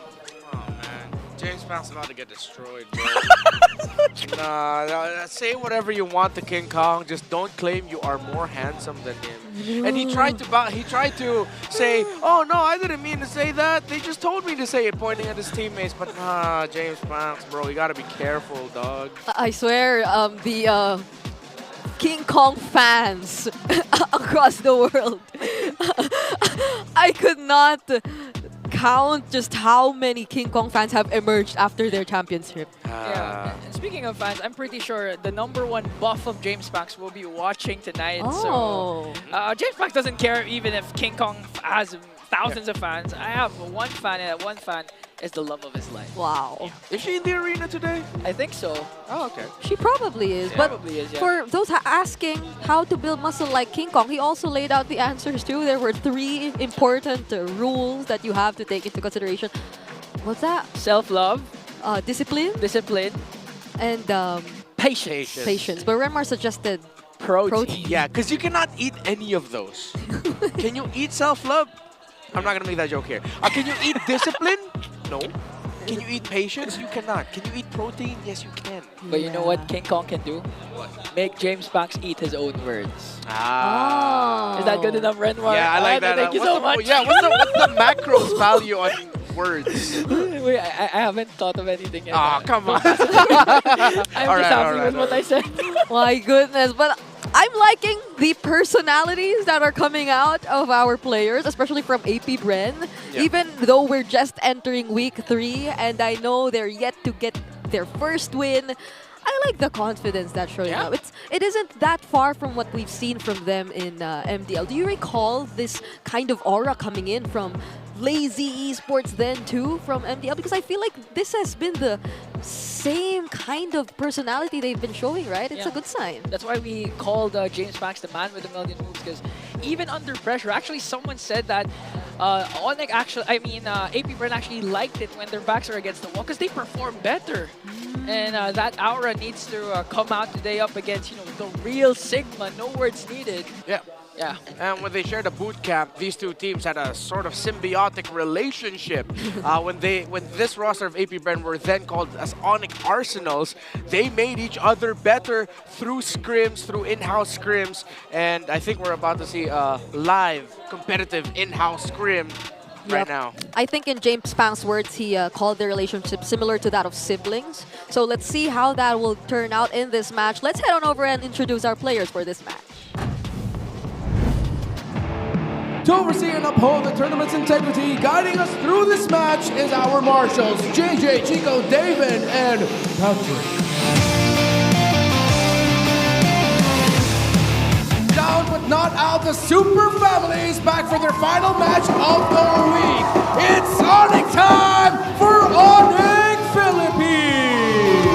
James Punk's about to get destroyed, bro. Nah, say whatever you want to King Kong. Just don't claim you are more handsome than him. And he tried to say, "Oh no, I didn't mean to say that. They just told me to say it," pointing at his teammates. But nah, James Punks, bro, you gotta be careful, dog. I swear, the King Kong fans across the world, I could not count just how many King Kong fans have emerged after their championship. Yeah. And speaking of fans, I'm pretty sure the #1 buff of James Punks will be watching tonight. Oh. So James Punks doesn't care even if King Kong has thousands of fans. I have one fan, and that one fan is the love of his life. Wow. Is she in the arena today? I think so. Oh, okay. She probably is. Yeah. But Probably is, yeah. for those asking how to build muscle like King Kong, he also laid out the answers too. There were 3 important rules that you have to take into consideration. What's that? Self-love. Discipline. Discipline. And patience. Patience. But Renmar suggested protein. Yeah, because you cannot eat any of those. Can you eat self-love? I'm not going to make that joke here. Can you eat discipline? No. Can you eat patience? You cannot. Can you eat protein? Yes, you can. But you know what King Kong can do? Make James Banks eat his own words. Ah. Is that good enough, Renmar? Yeah, I like that. Thank you so much. Yeah, what's the macros value on words? Wait, I haven't thought of anything yet. Ah, come on. I'm just happy with what I said. My goodness. But I'm liking the personalities that are coming out of our players, especially from AP.Bren. Yeah. Even though we're just entering week 3 and I know they're yet to get their first win, I like the confidence that's showing up. It isn't that far from what we've seen from them in MDL. Do you recall this kind of aura coming in from Lazy Esports then too from MDL? Because I feel like this has been the same kind of personality they've been showing, right? It's a good sign. That's why we called James Banks the man with a million moves, because even under pressure, actually someone said that Onic AP.Bren actually liked it when their backs are against the wall because they perform better. And that aura needs to come out today up against, the real Sigma. No words needed. Yeah. Yeah. And when they shared a boot camp, these two teams had a sort of symbiotic relationship. When this roster of AP.Bren were then called as Onic Arsenals, they made each other better through scrims, through in-house scrims, and I think we're about to see a live competitive in-house scrim right now. I think in James Pang's words, he called their relationship similar to that of siblings. So let's see how that will turn out in this match. Let's head on over and introduce our players for this match. To oversee and uphold the tournament's integrity, guiding us through this match is our marshals, JJ, Chico, David, and Patrick. Down but not out, the Super Families back for their final match of the week. It's Onic time for Onic Philippines.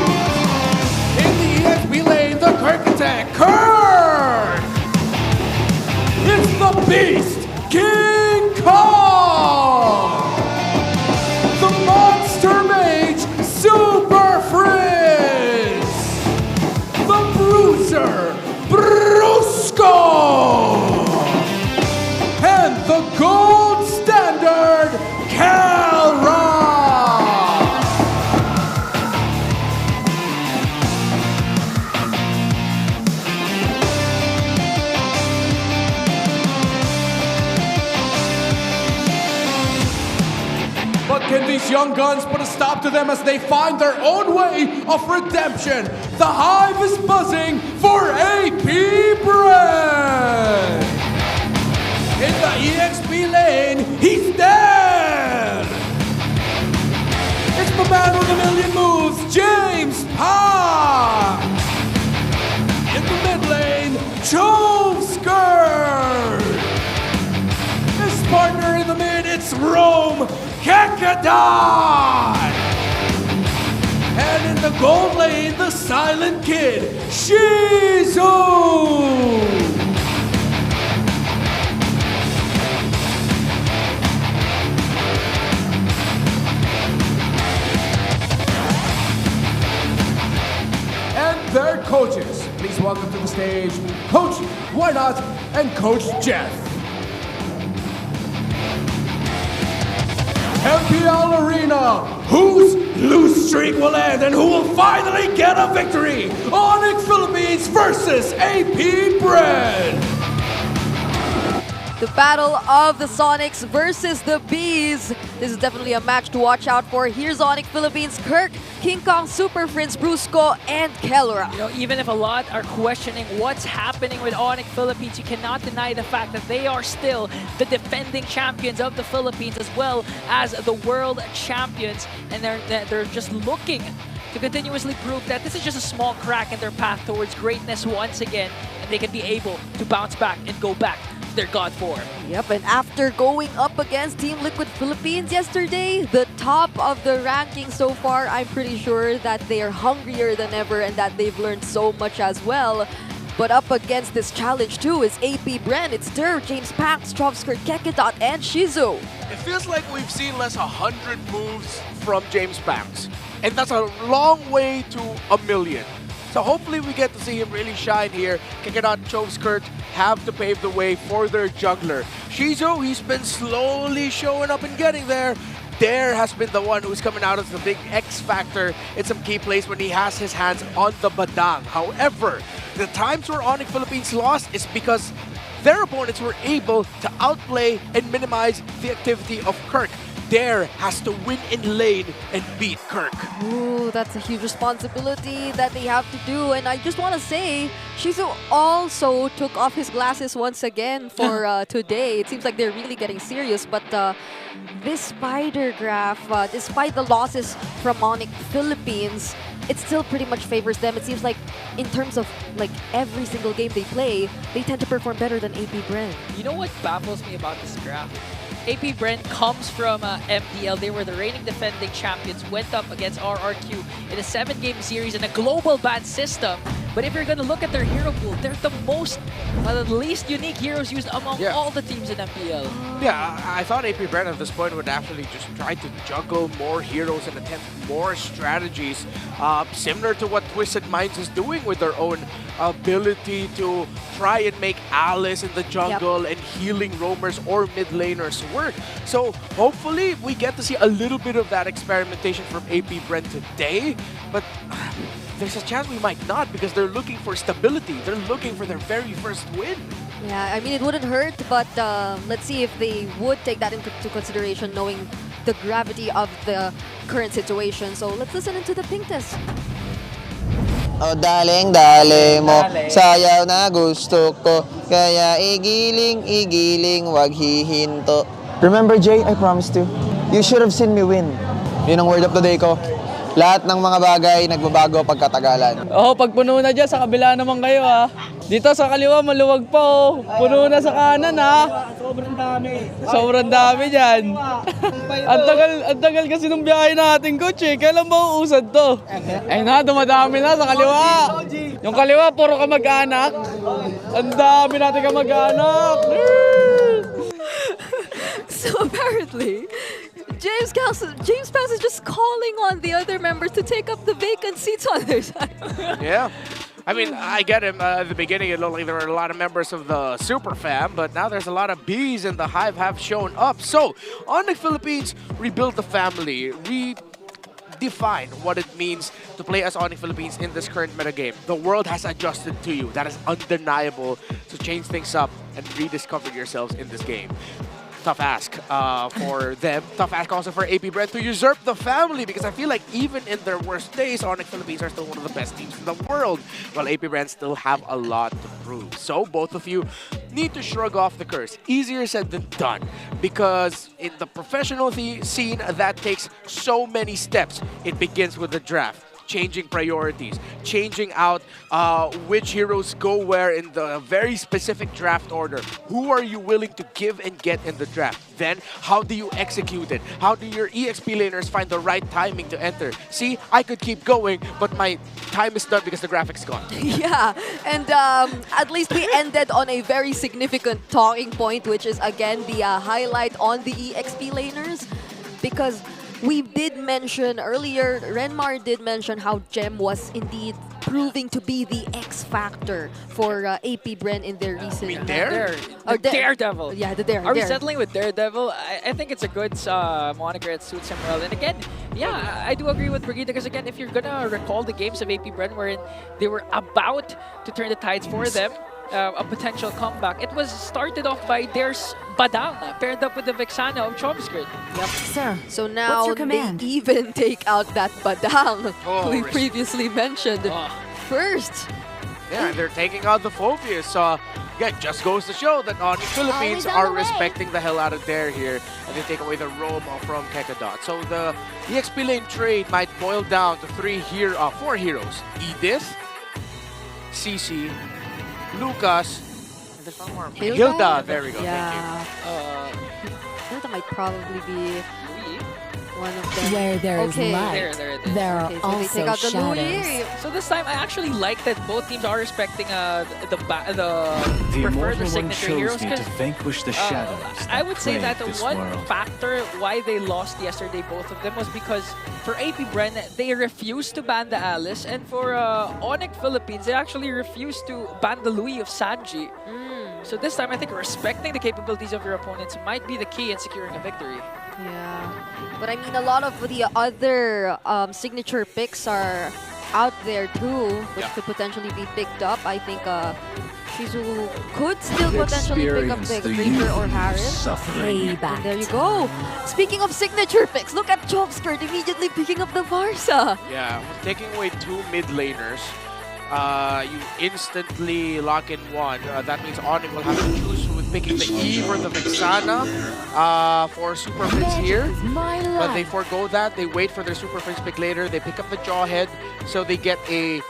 In the EXP lane, the Kirk attack. Kirk! It's the Beast! King Kong! The Monster Mage, Super Frizz! The Bruiser, Brusco! And the Gold Standard, Calra! But can these young guns put a stop to them as they find their own way of redemption? The Hive is buzzing for AP.Bren! In the EXP lane, he's dead! It's the man with a million moves, James Pang! In the mid lane, Chove Skirt! His partner in the mid, it's Rome Kekadai! And in the gold lane, the silent kid, Shizu! And their coaches. Please welcome to the stage, Coach Why Not and Coach Jeff. MPL Arena, whose lose streak will end and who will finally get a victory? Onic Philippines versus AP.Bren. The battle of the Sonics versus the Bees. This is definitely a match to watch out for. Here's Onic Philippines, Kirk, King Kong, Super Prince, Brusco, and Kelra. Even if a lot are questioning what's happening with Onic Philippines, you cannot deny the fact that they are still the defending champions of the Philippines as well as the world champions. And they're just looking to continuously prove that this is just a small crack in their path towards greatness once again. And they can be able to bounce back and go back their God form. Yep, and after going up against Team Liquid Philippines yesterday, the top of the ranking so far, I'm pretty sure that they are hungrier than ever and that they've learned so much as well. But up against this challenge too is AP.Bren, it's Der, James Pax, Trovskert, Kekedot, and Shizu. It feels like we've seen less 100 moves from James Pax. And that's a long way to a million. So hopefully we get to see him really shine here. Kekedot, Trovskert have to pave the way for their jungler. Shizu, he's been slowly showing up and getting there. Der has been the one who's coming out as the big X factor in some key plays when he has his hands on the Badang. However, the times where Onic Philippines lost is because their opponents were able to outplay and minimize the activity of Kirk. Der has to win in lane and beat Kirk. Ooh, that's a huge responsibility that they have to do. And I just want to say, Shizu also took off his glasses once again for today. It seems like they're really getting serious. But this spider graph, despite the losses from Onic Philippines, it still pretty much favors them. It seems like in terms of like every single game they play, they tend to perform better than AP.Bren. You know what baffles me about this graph? AP.Bren comes from MPL. They were the reigning defending champions, went up against RRQ in a 7-game series in a global ban system. But if you're going to look at their hero pool, they're the least unique heroes used among all the teams in MPL. Yeah, I thought AP.Bren at this point would actually just try to juggle more heroes and attempt more strategies, similar to what Twisted Minds is doing with their own ability to try and make Alice in the jungle and healing roamers or mid laners work. So hopefully we get to see a little bit of that experimentation from AP.Bren today, but there's a chance we might not because they're looking for stability. They're looking for their very first win. Yeah, I mean, it wouldn't hurt, but let's see if they would take that into consideration, knowing the gravity of the current situation. So let's listen into the pink test. Oh, daling, dali mo. Sayaw na gusto ko. Kaya igiling, wag hihinto. Remember, Jay, I promised you. You should have seen me win. Yun ang word of the day ko. Lahat ng mga bagay nagbabago pagkatagalan. Oo, pag puno na dyan, sa kabila naman kayo ha. Dito sa kaliwa, maluwag pa oh. Puno na sa kanan ha. Sobrang dami. Sobrang dami dyan. Ang tagal kasi nung biyahe natin, coach eh. Kailan ba uusad to? Ay na, dumadami na sa kaliwa. Yung kaliwa, puro kamag-anak. Ang dami natin kamag-anak. So apparently, James Pax is just calling on the other members to take up the vacant seats on their side. Yeah. I mean, I get him. At the beginning, it looked like there were a lot of members of the Super Fam, but now there's a lot of bees in the hive have shown up. So, Onic Philippines rebuild the family, redefine what it means to play as Onic Philippines in this current metagame. The world has adjusted to you. That is undeniable. So change things up and rediscover yourselves in this game. Tough ask for them. Tough ask also for AP.Bren to usurp the family, because I feel like even in their worst days, Onic Philippines are still one of the best teams in the world, while AP.Bren still have a lot to prove. So both of you need to shrug off the curse. Easier said than done, because in the professional scene, that takes so many steps. It begins with the draft, changing priorities, changing out which heroes go where in the very specific draft order. Who are you willing to give and get in the draft? Then, how do you execute it? How do your EXP laners find the right timing to enter? See, I could keep going, but my time is done because the graphic's gone. Yeah, and at least we ended on a very significant talking point, which is again the highlight on the EXP laners, because we did mention earlier, Renmar did mention how Gem was indeed proving to be the X factor for AP.Bren in their recent... Daredevil. Yeah, the Daredevil. Are we settling with Daredevil? I think it's a good moniker. It suits him well. And again, yeah, I do agree with Brigida, because again, if you're gonna recall the games of AP.Bren wherein they were about to turn the tides for them, a potential comeback, it was started off by their Badang, paired up with the Vexana of Trovskert. Yep. Sir, so now they even take out that Badang we previously mentioned first. Yeah, they're taking out the Phobius. Yeah, it just goes to show that Onic Philippines are respecting the hell out of there here, and they take away the roam from Kekedot. So the EXP lane trade might boil down to 4 heroes: Edith, CC, Lucas, There's one more. Hilda, there we go. Yeah. Thank Hilda might probably be one of them. Where there is okay. light, There it is. there are Okay, so they take also out the shadows. Louis. So this time, I actually like that both teams are respecting the preferred immortal one signature chose heroes. me to 'Cause, vanquish the shadows I would say that that the plague this one world. factor why they lost yesterday, both of them, was because for AP.Bren, they refused to ban the Alice, and for Onic Philippines, they actually refused to ban the Louis of Sanji. So this time, I think respecting the capabilities of your opponents might be the key in securing a victory. Yeah, but I mean, a lot of the other signature picks are out there too, which could potentially be picked up. I think Shizu could still potentially pick up the Ranger or Harris. And there you go. Speaking of signature picks, look at Chopskirt immediately picking up the Varsa. Yeah, taking away 2 mid laners. You instantly lock in one. That means Onic will have to choose with picking the Eve or the Vexana for Super Frizz here. But they forego that. They wait for their Super Frizz pick later. They pick up the Jawhead, so they get a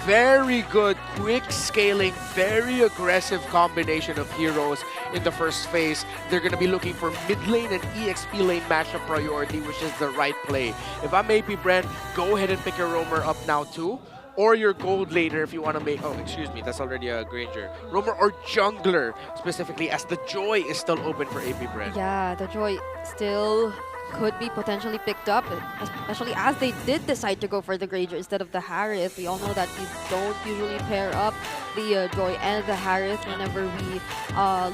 very good, quick scaling, very aggressive combination of heroes in the first phase. They're going to be looking for mid lane and EXP lane matchup priority, which is the right play. If I'm AP.Bren, go ahead and pick your roamer up now too. Or your gold laner if you want to make... Oh, excuse me, that's already a Granger. Roamer or jungler, specifically, as the Joy is still open for AP.Bren. Yeah, the Joy still could be potentially picked up, especially as they did decide to go for the Granger instead of the Harith. We all know that you don't usually pair up the Joy and the Harith whenever we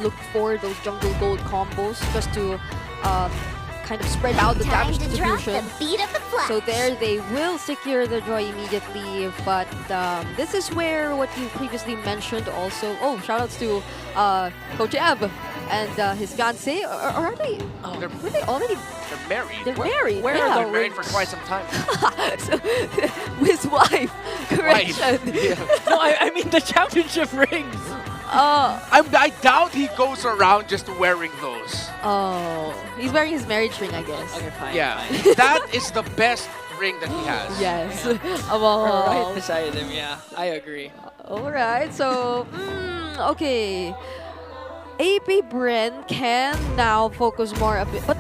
look for those jungle gold combos, just to kind of spread out the damage distribution. So there they will secure the Joy immediately, but this is where what you previously mentioned also. Oh, shoutouts to Coach Eb and his fiancée. Or are they? Were they already? They're married. They're married. Where yeah. are they married for quite some time? So, his wife. Correction. No, I mean the championship rings. I doubt he goes around just wearing those. Oh, he's wearing his marriage ring, I guess. Okay, fine. Yeah, that is the best ring that he has. Yes. Right beside him, yeah. I agree. Alright, so, okay. AP.Bren can now focus more a bit, but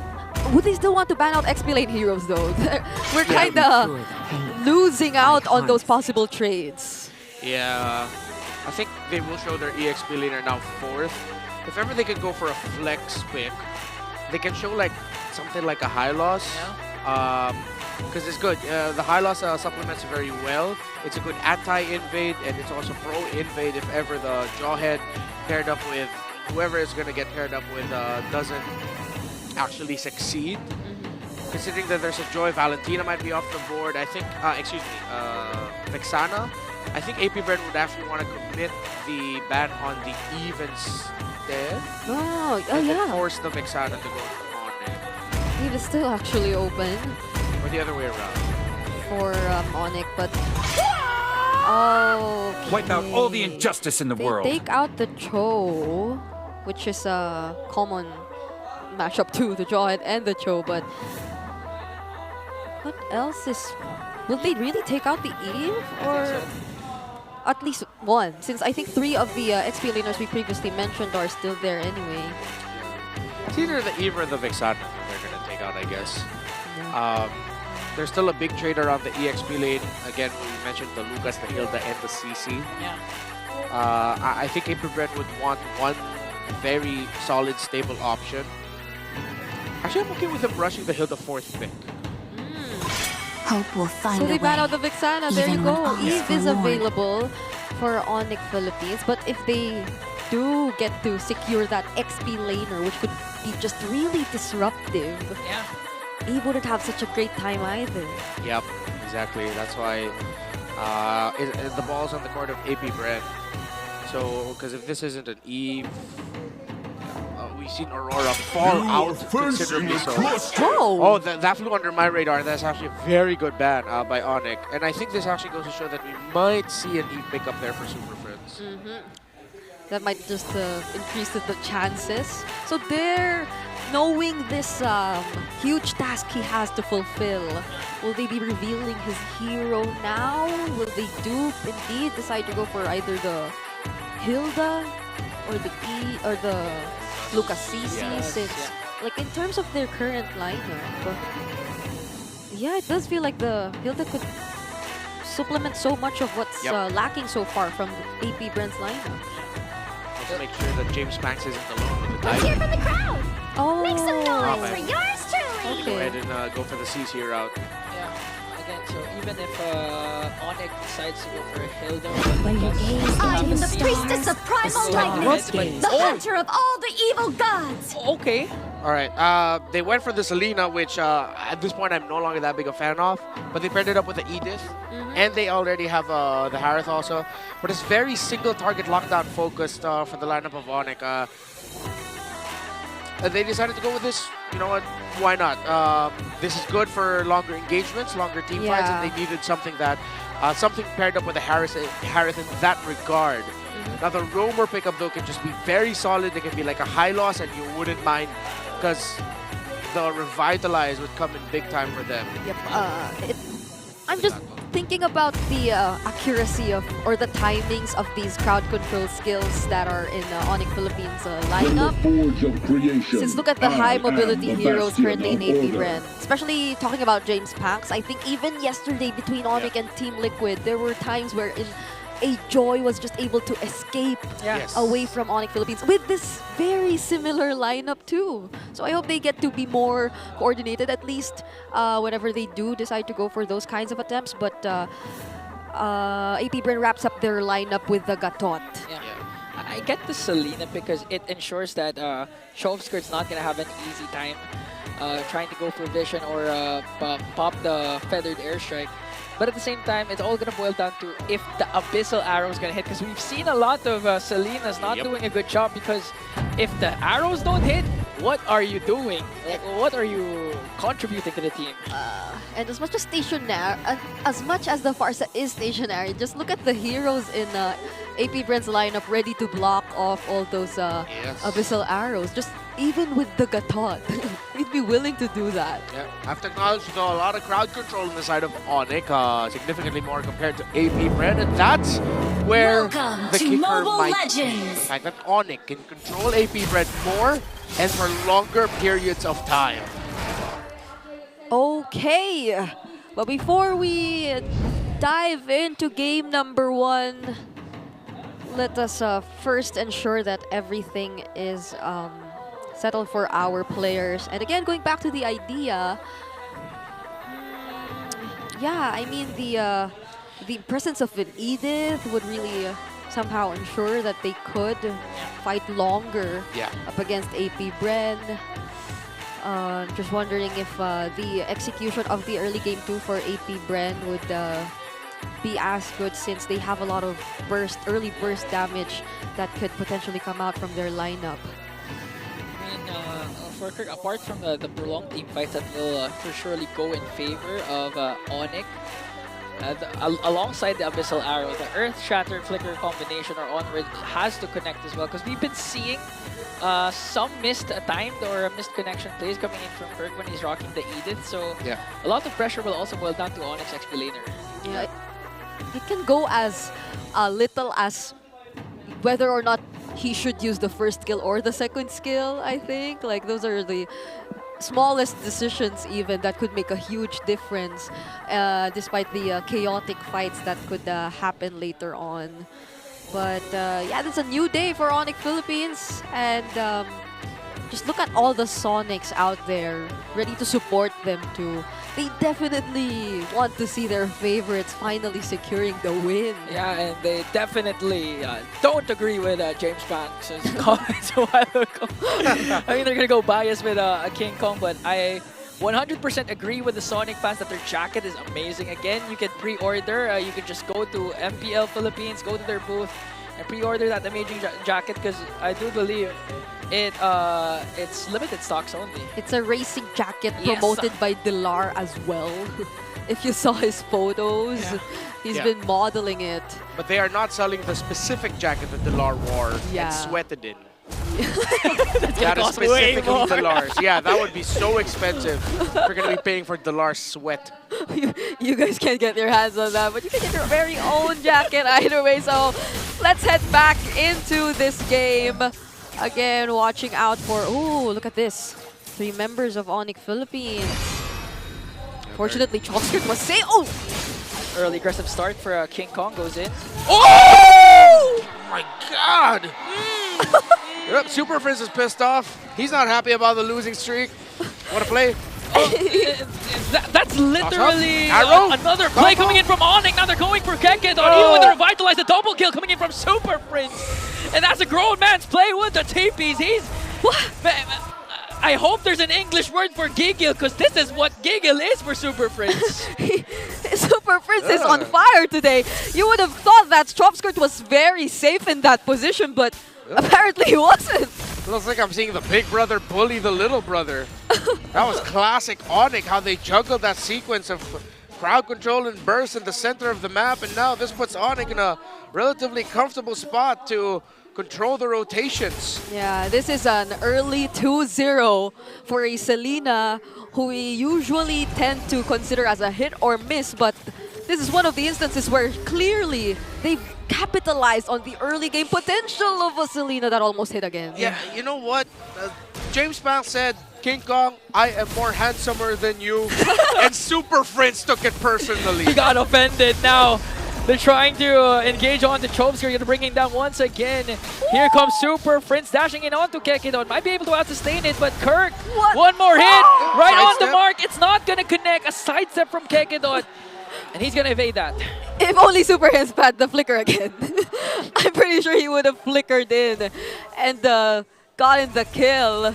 would they still want to ban out XP lane heroes though? We're kind of losing out on those possible trades. Yeah, I think they will show their EXP laner now 4th. If ever they could go for a flex pick, they can show like something like a high loss. Because it's good. The high loss supplements very well. It's a good anti-invade, and it's also pro-invade if ever the Jawhead paired up with whoever is going to get paired up with doesn't actually succeed. Considering that there's a Joy, Valentina might be off the board. I think, Vexana. I think AP.Bren would actually want to commit the ban on the Eve instead. Oh, and yeah. then force the Vexana to go on it. Eve is still actually open. Or the other way around. For Onic, but... Oh. Wipe out all the injustice in the world. Take out the Cho, which is a common matchup too, the Jawhead and the Cho, but what else is... Will they really take out the Eve? Or at least one, since I think 3 of the XP laners we previously mentioned are still there anyway. It's either the Eve or the Vexana that they're going to take out, I guess. There's still a big trade around the EXP lane. Again, we mentioned the Lucas, the Hilda, and the CC. Yeah. I think AP.Bren would want one very solid, stable option. Actually, I'm okay with them rushing the Hilda 4th pick. Hope will find So they a ban way. out the Vexana. There you even when go. all is Eve is forlorn. available for Onic Philippines. But if they do get to secure that XP laner, which would be just really disruptive, Eve wouldn't have such a great time either. Yep, exactly. That's why the ball's on the court of AP.Bren. So, because if this isn't an Eve, we've seen Aurora fall out considerably so. Oh, that flew under my radar. That's actually a very good ban by Onic. And I think this actually goes to show that we might see an Eve pick up there for Super Friends. That might just increase the chances. So there, knowing this huge task he has to fulfill, will they be revealing his hero now? Will they indeed decide to go for either the Hilda or the Lucas CC, since like in terms of their current lineup, yeah, it does feel like the Hilda could supplement so much of what's lacking so far from AP.Bren's lineup. Let's make sure that James Banks isn't alone with the Let's hear diving. from the crowd. Oh, Make some noise man. for yours truly. Go ahead and go for the CC route. Again, so even if Onic decides to go for a Hilda, I am the priestess of primal lightness, the hunter of all the evil gods. Okay. All right. They went for the Selena, which at this point I'm no longer that big a fan of. But they paired it up with the Edith, and they already have the Harith also. But it's very single target lockdown focused for the lineup of Onic. They decided to go with this. You know what? Why not? This is good for longer engagements, longer team fights, and they needed something that something paired up with the Harith in that regard. Now the roamer pickup though can just be very solid. It can be like a high loss, and you wouldn't mind because the revitalize would come in big time for them. Yep. I'm just thinking about the accuracy of or the timings of these crowd control skills that are in Onic Philippines lineup. Since look at the high mobility heroes currently in AP.Bren, especially talking about James Panks. I think even yesterday between Onic and Team Liquid, there were times where a Joy was just able to escape away from Onic Philippines with this very similar lineup too. So I hope they get to be more coordinated at least whenever they do decide to go for those kinds of attempts. But AP.Bren wraps up their lineup with the Gatot. I get the Selena because it ensures that Shovskirt's not going to have an easy time trying to go for vision or pop the feathered airstrike. But at the same time, it's all going to boil down to if the Abyssal Arrow is going to hit. Because we've seen a lot of Selenas not doing a good job because if the arrows don't hit, what are you doing? Like, what are you contributing to the team? And as much as the Farsa is stationary, just look at the heroes in AP.Bren's lineup ready to block off all those Abyssal Arrows. Just even with the Gatot, we'd be willing to do that. Yeah, I've acknowledged though a lot of crowd control on the side of Onic, significantly more compared to AP.Bren, and that's where the kicker might be. The fact that Onic can control AP.Bren more and for longer periods of time. Okay, but before we dive into game number 1, let us first ensure that everything is settled for our players. And again, going back to the idea, yeah, I mean the presence of an Edith would really somehow ensure that they could fight longer up against AP.Bren. Just wondering if the execution of the early game 2 for AP.Bren would be as good since they have a lot of early burst damage that could potentially come out from their lineup. Apart from the prolonged team fights that will for surely go in favor of Onic, alongside the Abyssal Arrow, the Earth Shatter Flicker combination or onward has to connect as well because we've been seeing some missed timed or missed connection plays coming in from Kirk when he's rocking the Edith. So a lot of pressure will also boil down to Onic's XP laner. Yeah, it can go as little as whether or not he should use the first skill or the second skill, I think. Like, those are the smallest decisions even that could make a huge difference despite the chaotic fights that could happen later on. But yeah, it's a new day for Onic Philippines, and just look at all the Sonics out there ready to support them too. They definitely want to see their favorites finally securing the win. Yeah, and they definitely don't agree with James Banks' comments a while ago. I mean, they're going to go biased with King Kong, but I 100% agree with the Sonic fans that their jacket is amazing. Again, you can pre-order. You can just go to MPL Philippines, go to their booth, and pre-order that amazing jacket because I do believe it's limited stocks only. It's a racing jacket promoted by Dilar as well. If you saw his photos, he's been modeling it. But they are not selling the specific jacket that Dilar wore and sweated in. That is specifically Dilar's. Yeah, that would be so expensive. We're going to be paying for Dilar's sweat. You guys can't get your hands on that, but you can get your very own jacket either way. So Let's head back into this game. Again, watching out for... Ooh, look at this. 3 members of Onic Philippines. Fortunately, Chopskirt was safe. Oh! Early aggressive start for King Kong goes in. Oh my god! Yep, Super Prince is pissed off. He's not happy about the losing streak. What a play. That's literally Arrow? another play coming in from Onic. Now they're going for Keket. Even with the revitalize, the double kill coming in from Super Prince. And that's a grown man's play with the TPs. He's... I hope there's an English word for giggle, because this is what giggle is for Super Prince. Super Prince is on fire today. You would have thought that Chopskirt was very safe in that position, but apparently he wasn't. Looks like I'm seeing the big brother bully the little brother. That was classic Onic, how they juggled that sequence of crowd control and burst in the center of the map, and now this puts Onic in a relatively comfortable spot to control the rotations. Yeah, this is an early 2-0 for a Selena who we usually tend to consider as a hit or miss, but this is one of the instances where clearly they've capitalized on the early game potential of a Selena that almost hit again. Yeah, you know what? James Pang said, King Kong, I am more handsomer than you. And Super Prince took it personally. He got offended now. They're trying to engage on the Chopskirt. You're bringing him down once again. Here comes Super Prince dashing in onto Kekidon. Might be able to out-sustain it, but Kirk, one more hit. Right on the mark. It's not going to connect. A sidestep from Kekidon. And he's going to evade that. If only Super Hands had the flicker again. I'm pretty sure he would have flickered in and gotten the kill.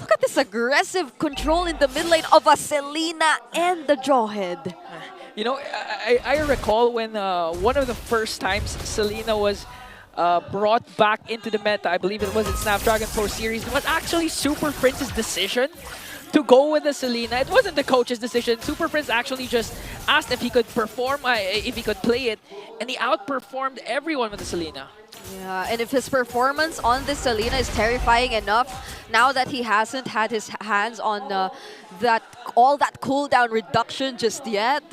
Look at this aggressive control in the mid lane of a Selena and the Jawhead. You know, I recall when one of the first times Selena was brought back into the meta, I believe it was in Snapdragon Pro Series, it was actually Super Prince's decision to go with the Selena. It wasn't the coach's decision. Super Prince actually just asked if he could perform, if he could play it, and he outperformed everyone with the Selena. Yeah, and if his performance on this Selena is terrifying enough, now that he hasn't had his hands on all that cooldown reduction just yet.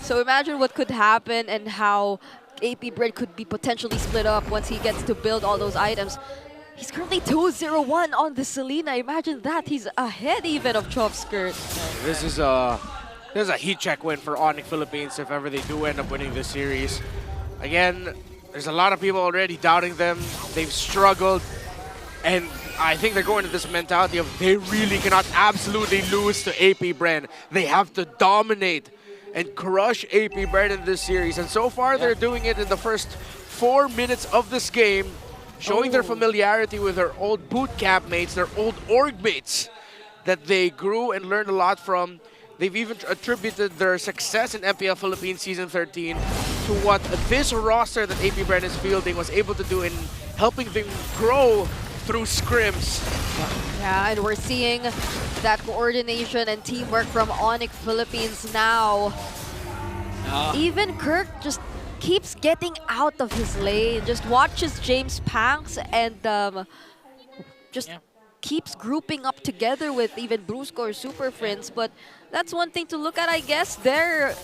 So imagine what could happen and how AP.Bren could be potentially split up once he gets to build all those items. He's currently 2-0-1 on the Selena. Imagine that. He's ahead even of Chopskirt. This is a heat check win for Onic Philippines if ever they do end up winning this series. Again, there's a lot of people already doubting them. They've struggled. And I think they're going to this mentality of they really cannot absolutely lose to AP.Bren. They have to dominate and crush AP.Bren in this series. And so far, they're doing it in the first 4 minutes of this game, showing their familiarity with their old boot camp mates, their old org mates that they grew and learned a lot from. They've even attributed their success in MPL Philippines Season 13 to what this roster that AP.Bren is fielding was able to do in helping them grow through scrims. Yeah, and we're seeing that coordination and teamwork from Onic Philippines now. Even Kirk just keeps getting out of his lane, just watches James Panks and just keeps grouping up together with even Brusco or Super Prince. But that's one thing to look at, I guess. They're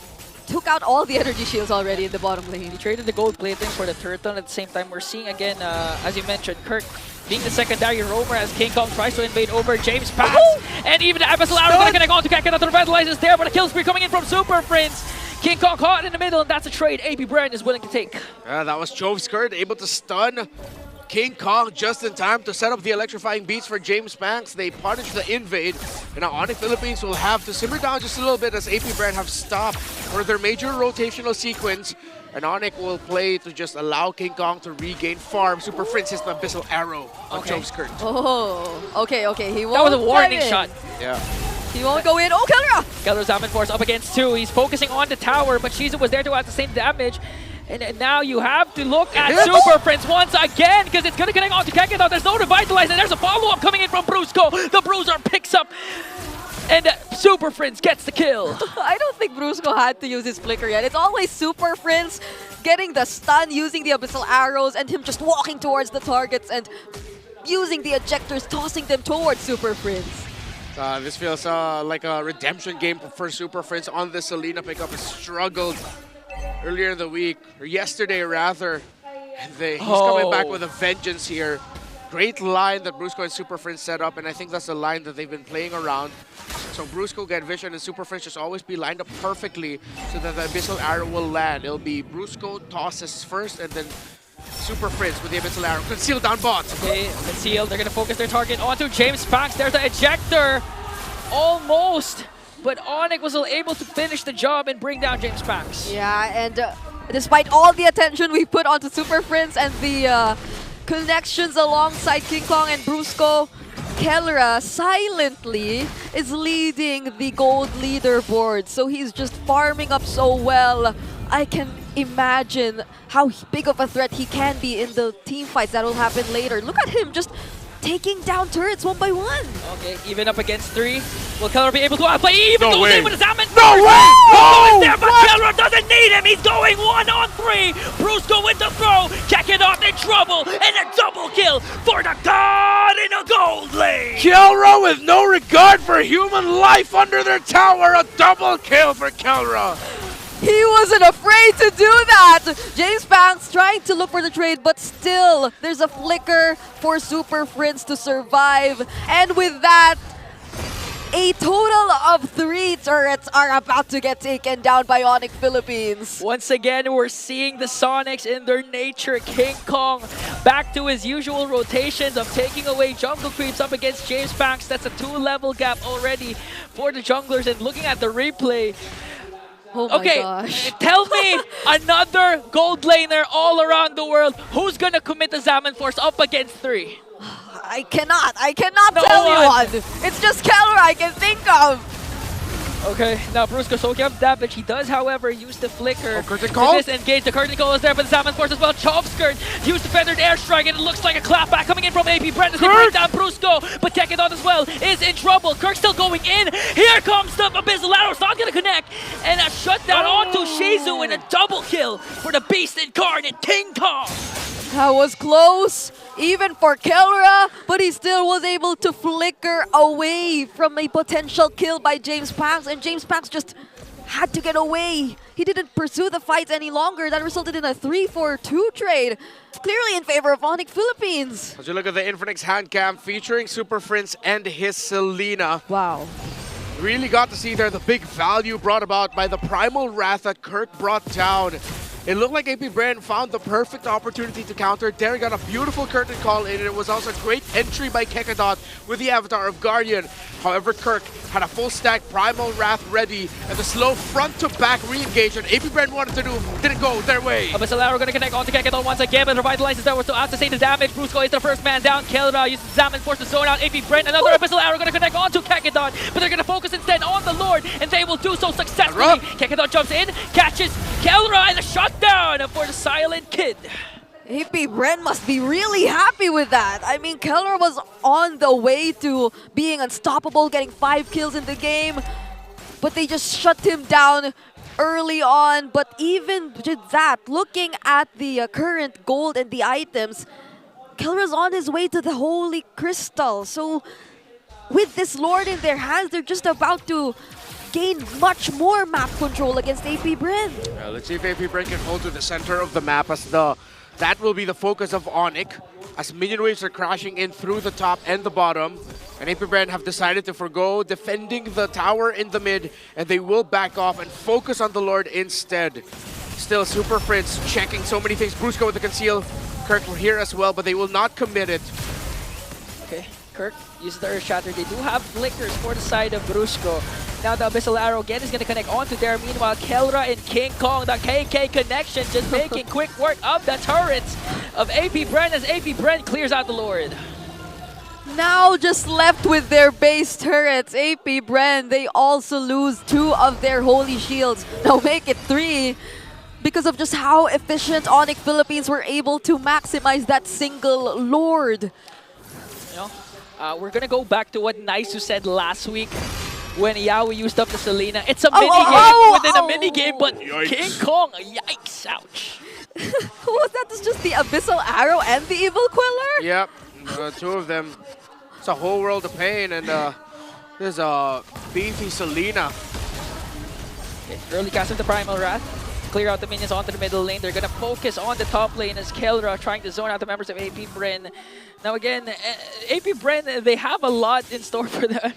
took out all the energy shields already in the bottom lane. He traded the gold plating for the turtle. At the same time, we're seeing again, as you mentioned, Kirk being the secondary roamer as King Kong tries to invade over James Pass. And even the Abyssal Arrow gonna connect on to Keket. The revitalize is there, but a kill spree coming in from Super Prince. King Kong caught in the middle, and that's a trade AP.Bren is willing to take. That was Chopskirt able to stun King Kong just in time to set up the electrifying beats for James Banks. They punish the invade, and now Onic Philippines will have to simmer down just a little bit as AP.Bren have stopped for their major rotational sequence. And Onic will play to just allow King Kong to regain farm. Super Prince hits the Abyssal Arrow on Chopskirt. Oh, okay. He won't. That was a warning shot. Yeah. He won't go in. Oh, Kellera! Kellera's Diamond Force up against 2. He's focusing on the tower, but Shizu was there to add the same damage. And now you have to look at Super Prince once again, because it's going to connect onto Keket. There's no revitalize, and there's a follow-up coming in from Brusco. The Bruiser picks up, and Super Prince gets the kill. I don't think Brusco had to use his flicker yet. It's always Super Prince getting the stun, using the Abyssal Arrows, and him just walking towards the targets and using the ejectors, tossing them towards Super Prince. This feels like a redemption game for Super Prince on the Selena pickup. Has struggled earlier in the week, or yesterday rather. He's coming back with a vengeance here. Great line that Brusco and Super Prince set up, and I think that's the line that they've been playing around. So Brusco get vision and Super Prince just always be lined up perfectly so that the Abyssal Arrow will land. It'll be Brusco tosses first and then Super Prince with the Abyssal Arrow. Conceal down bot. Okay, Conceal. They're going to focus their target onto James Pax. There's the ejector. Almost. But Onic was able to finish the job and bring down James Pax. Yeah, and despite all the attention we put onto Super Prince and the connections alongside King Kong and Brusco, Kellra silently is leading the gold leaderboard. So he's just farming up so well. I can imagine how big of a threat he can be in the team fights that will happen later. Look at him just taking down turrets one by one. Okay, even up against 3. Will Kellra be able to outplay? Even goes in with his Zaman. No way! Brusco is there, but Kellra doesn't need him. He's going 1-on-3. Brusco with the throw. Kakedot in trouble. And a double kill for the god in a gold lane. Kellra with no regard for human life under their tower. A double kill for Kellra. He wasn't afraid to do that! James Banks trying to look for the trade, but still, there's a flicker for Super Prince to survive. And with that, a total of 3 turrets are about to get taken down by Onic Philippines. Once again, we're seeing the Sonics in their nature. King Kong back to his usual rotations of taking away jungle creeps up against James Banks. That's a 2-level gap already for the junglers. And looking at the replay, oh my gosh. Tell me another gold laner all around the world who's gonna commit the Zaman Force up against 3. I cannot tell you one. It's just Kellra I can think of. Okay, now Brusco soaking up damage. He does, however, use the flicker curtain to call? disengage. The curtain call is there, but the Zaman Force as well. Chop Skirt used the feathered airstrike, and it looks like a clapback coming in from AP.Bren as they bring down Brusco. But Kakedot as well is in trouble. Kirk still going in. Here comes the Abyssal Arrow. It's not going to connect. And a shutdown onto Shizu and a double kill for the Beast Incarnate, King Kong. That was close, even for Kellra, but he still was able to flicker away from a potential kill by James Pax, and James Pax just had to get away. He didn't pursue the fights any longer. That resulted in a 3-4-2 trade, clearly in favor of Onic Philippines. As you look at the Infinix hand cam featuring Super Prince and his Selena. Wow. Really got to see there the big value brought about by the Primal Wrath that Kirk brought down. It looked like AP.Bren found the perfect opportunity to counter. Darren got a beautiful curtain call in, and it was also a great entry by Kakedot with the avatar of Guardian. However, Kirk had a full stack Primal Wrath ready, and the slow front-to-back re-engage that AP.Bren wanted to do didn't go their way. Abyssal Arrow gonna connect onto Kakedot once again, but Revitalizes there was to out to say the damage. Brusco is the first man down. Kellra uses Zaman Force to zone out AP.Bren. Another Abyssal Arrow gonna connect onto Kakedot, but they're gonna focus instead on the Lord, and they will do so successfully. Kakedot jumps in, catches Kellra, and a shutdown for the Silent Kid. AP.Bren must be really happy with that. I mean, Kellra was on the way to being unstoppable, getting 5 kills in the game, but they just shut him down early on. But even with that, looking at the current gold and the items, Kellra's on his way to the Holy Crystal. So with this Lord in their hands, they're just about to gain much more map control against AP.Bren. Let's see if AP.Bren can hold to the center of the map, as that will be the focus of Onic, as minion waves are crashing in through the top and the bottom. And AP.Bren have decided to forgo defending the tower in the mid, and they will back off and focus on the Lord instead. Still, Super Prince checking so many things. Brusco with the conceal. Kirk were here as well, but they will not commit it. Okay, Kirk uses the Earth Shatter. They do have flickers for the side of Brusco. Now the Abyssal Arrow again is going to connect onto there. Meanwhile, Kellra and King Kong, the KK connection, just making quick work of the turrets of AP.Bren as AP.Bren clears out the Lord. Now just left with their base turrets, AP.Bren, they also lose 2 of their holy shields. Now make it 3 because of just how efficient Onic Philippines were able to maximize that single Lord. You know, we're going to go back to what Naisu said last week when Yaoi used up the Selena. It's a mini-game within a mini-game, but yikes. King Kong, yikes, ouch. Who was that? It's just the Abyssal Arrow and the Evil Queller? Yep, 2 of them. It's a whole world of pain, and there's a beefy Selena. Okay, early cast of the Primal Wrath. clear out the minions onto the middle lane. They're gonna focus on the top lane as Kelra trying to zone out the members of AP.Bren. Now again, AP.Bren, they have a lot in store for them.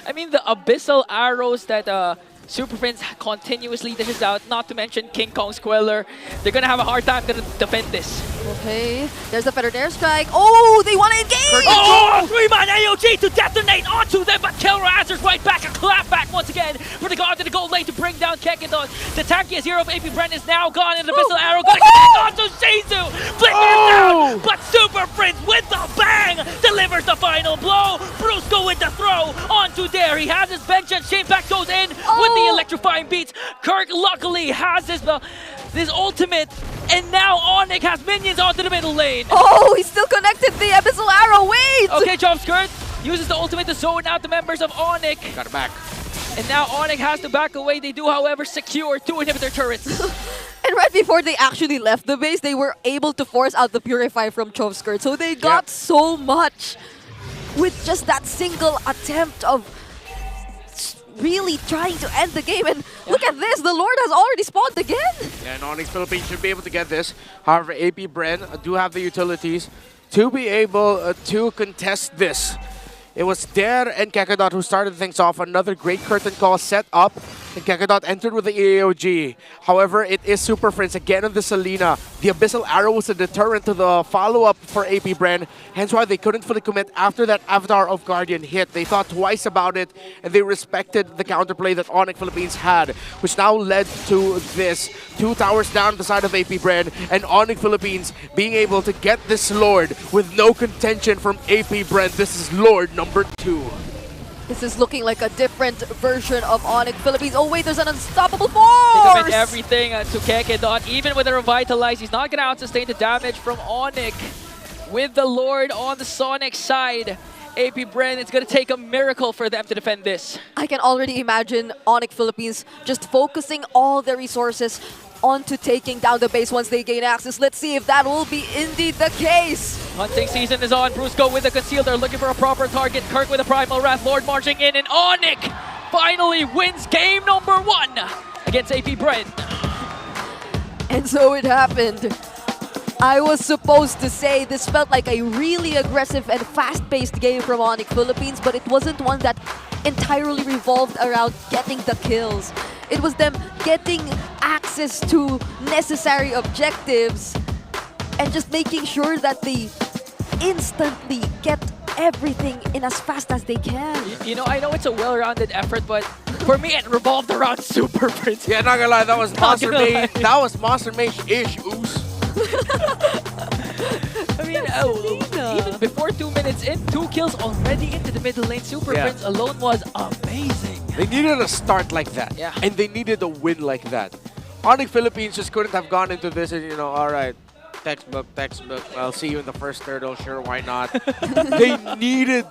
I mean, the abyssal arrows that Super Prince continuously dishes out, not to mention King Kong's Queller. They're gonna have a hard time to defend this. Okay, there's the Feather Dare Strike. Oh, they want to engage! Oh, 3-man AOG to detonate onto them, but Kelra answers right back, a clap back once again for the guard to the gold lane to bring down Kekidon. The tankiest hero of AP.Bren is now gone, and the Abyssal Arrow gonna connect onto Shizu! Flicking him down, but Super Prince with the bang delivers the final blow. Brusco with the throw onto Dare. He has his bench and Shane back goes in with the electrifying beats. Kirk luckily has his ultimate, and now Onic has minions onto the middle lane. Oh, he still connected the Abyssal Arrow. Wait! Okay, Jump Skirt uses the ultimate to zone out the members of Onic. Got it back. And now Onic has to back away. They do, however, secure 2 inhibitor turrets. And right before they actually left the base, they were able to force out the Purify from Chove Skirt. So they got so much with just that single attempt of really trying to end the game. And look at this, the Lord has already spawned again. Yeah, and Onic Philippines should be able to get this. However, AP.Bren do have the utilities to be able to contest this. It was Dare and Kekidot who started things off. Another great curtain call set up, and Kekidot entered with the AOG. However, it is Super Prince again on the Selena. The Abyssal Arrow was a deterrent to the follow-up for AP.Bren, hence why they couldn't fully commit after that Avatar of Guardian hit. They thought twice about it, and they respected the counterplay that Onic Philippines had, which now led to this. 2 towers down the side of AP.Bren, and Onic Philippines being able to get this Lord with no contention from AP.Bren. This is Lord number 2. This is looking like a different version of Onic Philippines. Oh wait, there's an unstoppable force! They commit everything to Kekidon. Even with the Revitalize, he's not going to out-sustain the damage from Onic. With the Lord on the Sonic side, AP.Bren, it's going to take a miracle for them to defend this. I can already imagine Onic Philippines just focusing all their resources onto taking down the base once they gain access. Let's see if that will be indeed the case. Hunting season is on. Brusco with the conceal. They're looking for a proper target. Kirk with a Primal Wrath. Lord marching in, and Onic finally wins game number 1 against AP.Bren. And so it happened. I was supposed to say this felt like a really aggressive and fast-paced game from Onic Philippines, but it wasn't one that entirely revolved around getting the kills. It was them getting access to necessary objectives and just making sure that they instantly get everything in as fast as they can. You know, I know it's a well-rounded effort, but for me, it revolved around Super Prince. Yeah, not gonna lie, that was Monster Mage. That was Monster Mage-ish, Oos. I mean, even before 2 minutes in, 2 kills already into the middle lane. Super Prince alone was amazing. They needed a start like that, and they needed a win like that. Onic Philippines just couldn't have gone into this and, you know, all right, textbook, I'll see you in the first turtle, sure, why not? They needed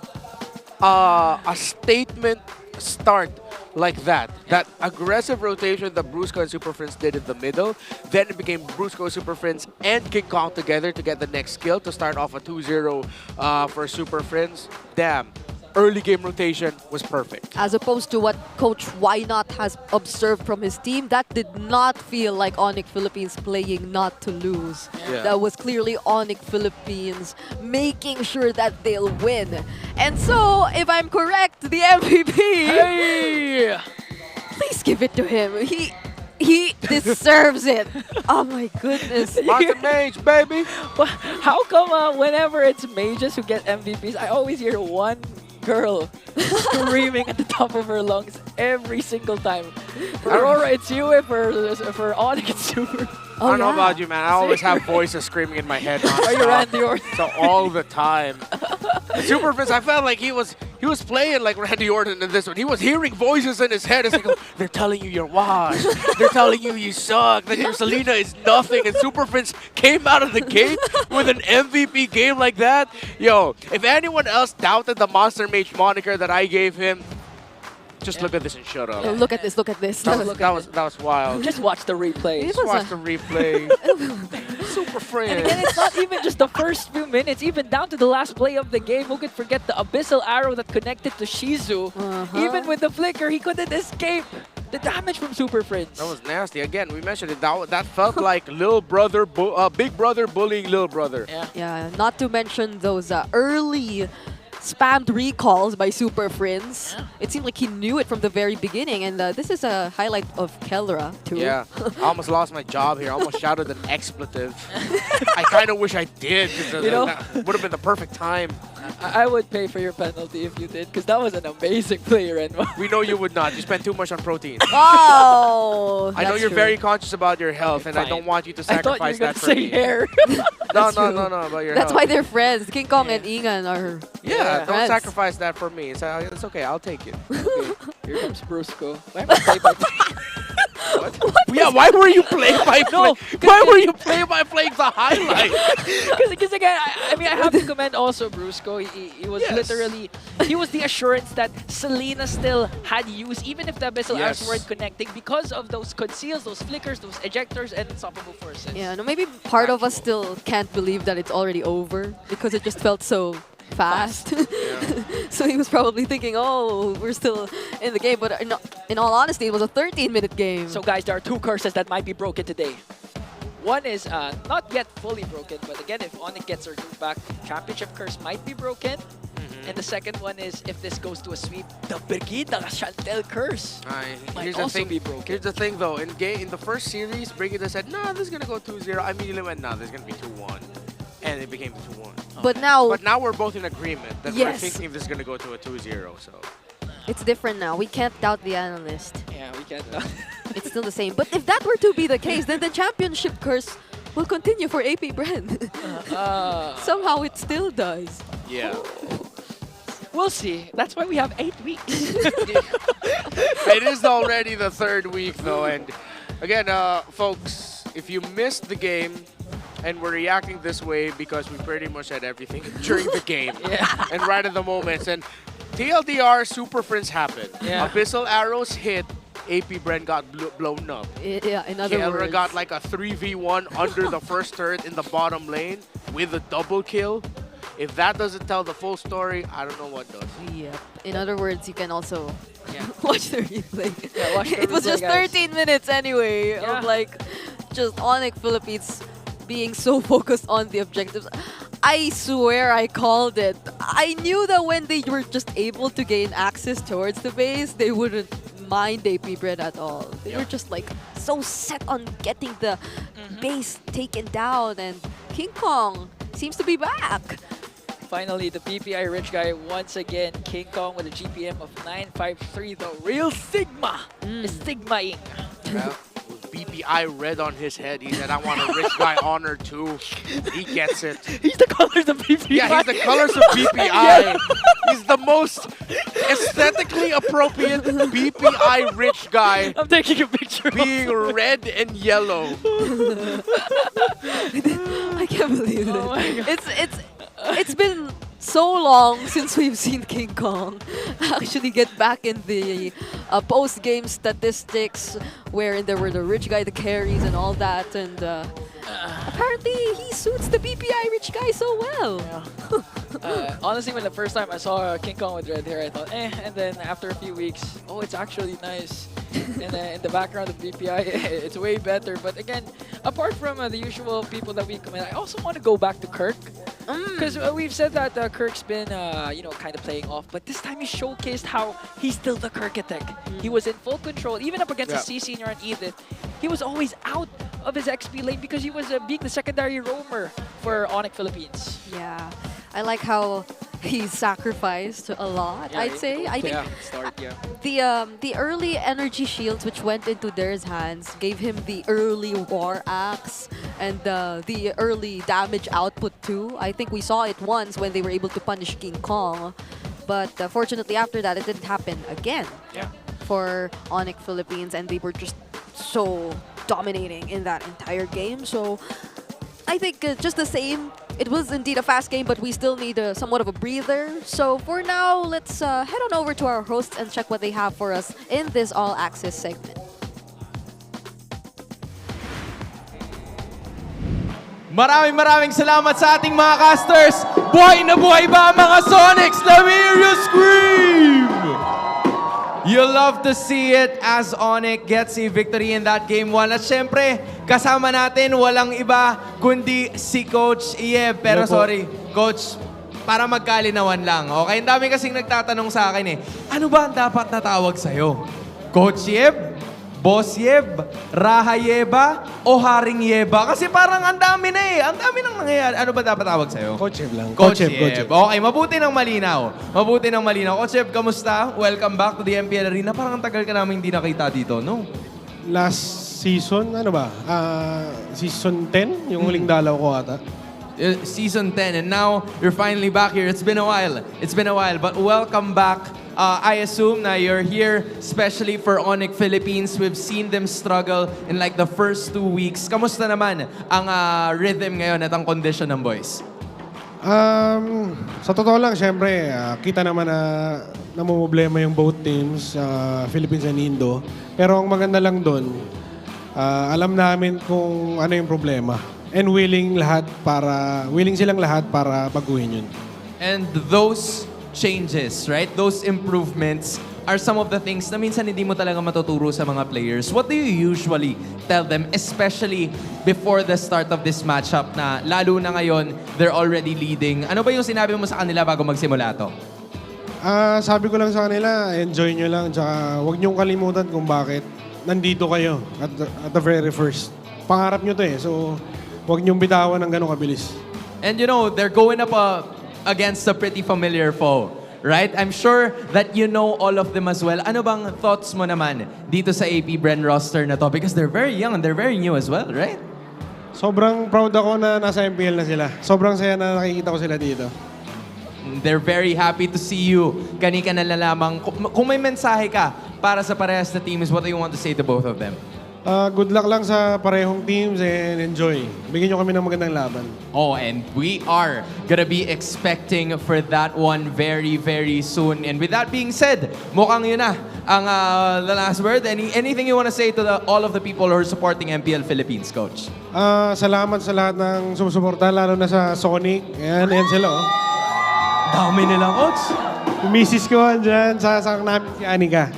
a statement start like that. That aggressive rotation that Brusco and Super Prince did in the middle. Then it became Brusco, Super Prince, and King Kong together to get the next skill to start off a 2-0 for Super Prince. Damn. Early game rotation was perfect. As opposed to what Coach Why Not has observed from his team, that did not feel like Onic Philippines playing not to lose. Yeah. That was clearly Onic Philippines making sure that they'll win. And so, if I'm correct, the MVP, hey! Please give it to him. He deserves it. Oh my goodness. Monster Mage, baby! How come whenever it's mages who get MVPs, I always hear one girl screaming at the top of her lungs every single time. For Aurora, it's you. For Onic, it's Super. I don't know about you, man. I always have voices screaming in my head. Are you Randy Orton? So all the time. Super Prince, I felt like he was playing like Randy Orton in this one. He was hearing voices in his head. It's like, they're telling you you're washed. They're telling you you suck. That your Selena is nothing. And Super Prince came out of the gate with an MVP game like that. Yo, if anyone else doubted the Monster Mage moniker that I gave him, just look at this and shut up. Oh, look at this, look at this. That was wild. Just watch the replay. Just watch the replay. Super Prince. And again, it's not even just the first few minutes, even down to the last play of the game. Who could forget the Abyssal Arrow that connected to Shizu? Even with the flicker, he couldn't escape. The damage from Super Friends. That was nasty. Again, we mentioned it. That felt like big brother bullying little brother. Yeah, not to mention those early spammed recalls by Super Friends. It seemed like he knew it from the very beginning, and this is a highlight of Kelra too. Yeah, I almost lost my job here. I almost shouted an expletive. I kind of wish I did, because that would have been the perfect time. I would pay for your penalty if you did, because that was an amazing play, Renmo. We know you would not. You spend too much on protein. Oh, I know you're very conscious about your health, and I don't want you to sacrifice that for me. Hair. No, about your That's health. why they're friends. King Kong and Ingan are Yeah, don't friends. sacrifice that for me. It's okay, I'll take it. Okay, here comes Brusco. Why am I play-by-play? Yeah, why were you playing by play? Why were you playing by playing the highlight? Because again, I mean, I have to commend also Brusco. He was literally, he was the assurance that Selena still had use, even if the Abyssal Arms weren't connecting, because of those conceals, those flickers, those ejectors, and unstoppable forces. Yeah, no, maybe part of us still can't believe that it's already over, because it just felt so fast. So he was probably thinking, oh, we're still in the game. But in all honesty, it was a 13-minute game. So guys, there are two curses that might be broken today. One is not yet fully broken, but again, if Onic gets her loop back, Championship Curse might be broken. And the second one is, if this goes to a sweep, the Brigida Chantel Curse might also be broken. Here's the thing though, in the first series, Brigida said, nah, this is going to go 2-0. I immediately went, nah, this is going to be 2-1. And it became 2-1. But now we're both in agreement that we're thinking this is going to go to a 2-0. So it's different now. We can't doubt the analyst. Yeah, we can't doubt. It's still the same. But if that were to be the case, then the championship curse will continue for AP.Bren. Somehow it still does. Yeah. We'll see. That's why we have 8 weeks. It is already the 3rd week though. And again, folks, if you missed the game, and we're reacting this way because we pretty much had everything during the game and right at the moments. And TLDR, Super Friends happened. Abyssal Arrows hit, AP.Bren got blown up. Yeah, in other words. Kelra got like a 3v1 under the first turret in the bottom lane with a double kill. If that doesn't tell the full story, I don't know what does. Yep. In other words, you can also watch the replay. Yeah, watch the It was replay, just guys. 13 minutes anyway of like just Onic Philippines being so focused on the objectives. I swear I called it. I knew that when they were just able to gain access towards the base, they wouldn't mind AP.Bren at all. They were just like so set on getting the base taken down, and King Kong seems to be back. Finally, the PPI rich guy once again. King Kong with a GPM of 953. The real Sigma is Sigma-ing. Yeah. BPI red on his head. He said, I want a rich guy honor too. He gets it. He's the colors of BPI. Yeah, he's the colors of BPI. He's the most aesthetically appropriate BPI rich guy. I'm taking a picture. Being red and yellow. I can't believe it. It's been so long since we've seen King Kong actually get back in the post-game statistics, wherein there were the rich guy, the carries, and all that, and apparently he suits the BPI rich guy so well. Honestly, when the first time I saw King Kong with red hair, I thought, and then after a few weeks, oh, it's actually nice. And in the background of BPI, it's way better. But again, apart from the usual people that we commend, I also want to go back to Kirk. Because we've said that Kirk's been, kind of playing off. But this time he showcased how he's still the Kirkitech. He was in full control, even up against the C Senior and Edith. He was always out of his XP lane because he was being the secondary roamer for Onic Philippines. Yeah, I like how he sacrificed a lot, I'd say. I think the early energy shields which went into Dare's hands gave him the early war axe and the early damage output too. I think we saw it once when they were able to punish King Kong, but fortunately after that it didn't happen again for Onic Philippines, and they were just so dominating in that entire game. So I think just the same. It was indeed a fast game, but we still need somewhat of a breather. So for now, let's head on over to our hosts and check what they have for us in this All Access segment. Maraming salamat sa ating mga casters. Buhay na buhay ba ang mga Sonics? Let me hear you scream! You'll love to see it as Onic gets a victory in that game 1. At syempre, kasama natin walang iba kundi si Coach Yeb. Pero sorry, Coach, para magkalinawan lang. Okay, ang dami kasing nagtatanong sa akin ano ba ang dapat natawag sa'yo? Coach Yeb? Boss Yeb, Raha Yeba, o Haring Yeba? Kasi parang ang dami na Ang dami nang nangyayari. Ano ba dapat tawag sa'yo? Coach Yeb lang. Coach Yeb. Okay, mabuti ng malinaw. Coach Yeb, kamusta? Welcome back to the MPL Arena. Parang ang tagal ka namin hindi nakita dito, no? Last season, ano ba? Season 10? Yung huling dalaw ko ata. Season 10, and now you're finally back here. It's been a while, but welcome back. I assume na you're here especially for Onic Philippines. We've seen them struggle in like the first 2 weeks. Kamusta naman ang rhythm ngayon at ang condition ng boys? Sa totoo lang, syempre, kita naman na namumblema yung both teams, Philippines and Indo. Pero ang maganda lang doon, alam namin kung ano yung problema. And willing silang lahat para baguhin yun. And those changes, right? Those improvements are some of the things na minsan hindi mo talaga matuturo sa mga players. What do you usually tell them, especially before the start of this matchup na lalo na ngayon, they're already leading? Ano ba yung sinabi mo sa kanila bago magsimula to? Sabi ko lang sa kanila, enjoy nyo lang. Tsaka huwag nyo kalimutan kung bakit nandito kayo at the very first. Pangarap nyo to so huwag niyong bitawan ng gano'ng kabilis. And you know, they're going up against a pretty familiar foe, right? I'm sure that you know all of them as well. Ano bang thoughts mo naman dito sa AP.Bren roster na to? Because they're very young and they're very new as well, right? Sobrang proud ako na nasa MPL na sila. Sobrang saya na nakikita ko sila dito. They're very happy to see you. Kanika na lamang. Kung may mensahe ka para sa parehas na teams, what do you want to say to both of them? Good luck lang sa parehong teams and enjoy. Bigyan nyo kami ng magandang laban. Oh, and we are gonna be expecting for that one very, very soon. And with that being said, mukhang yun na ang the last word. Anything you want to say to all of the people who are supporting MPL Philippines, Coach? Salamat sa lahat ng sumusuporta, lalo na sa Sonic. Ayan sila, Dami nila, Coach. Yung misis ko dyan, sasakang namin si Anika.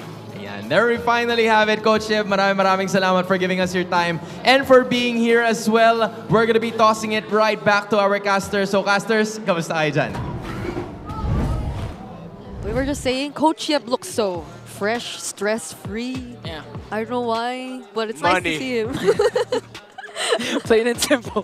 There we finally have it, Coach Yeb. Maraming salamat for giving us your time and for being here as well. We're gonna be tossing it right back to our casters. So casters, kamusta kayo dyan? We were just saying, Coach Yeb looks so fresh, stress-free. Yeah. I don't know why, but it's nice to see him. Plain and simple.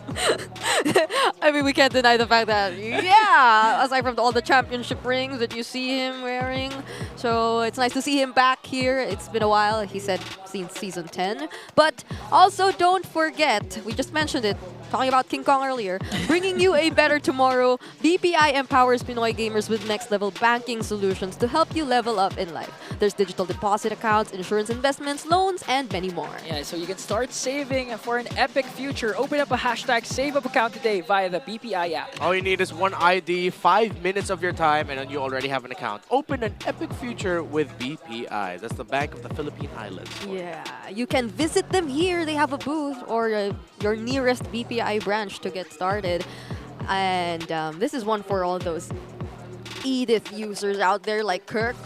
I mean, we can't deny the fact that, aside from all the championship rings that you see him wearing, so it's nice to see him back here. It's been a while, he said, since Season 10. But also, don't forget, we just mentioned it, talking about King Kong earlier, bringing you a better tomorrow. BPI empowers Pinoy gamers with next-level banking solutions to help you level up in life. There's digital deposit accounts, insurance investments, loans, and many more. Yeah, so you can start saving for an epic future. Open up a #SaveUp account today via the BPI app. All you need is one ID, 5 minutes of your time, and then you already have an account. Open an epic future with BPI. That's the Bank of the Philippine Islands. Yeah, you can visit them here. They have a booth or your nearest BPI branch to get started. And this is one for all those Edith users out there like Kirk.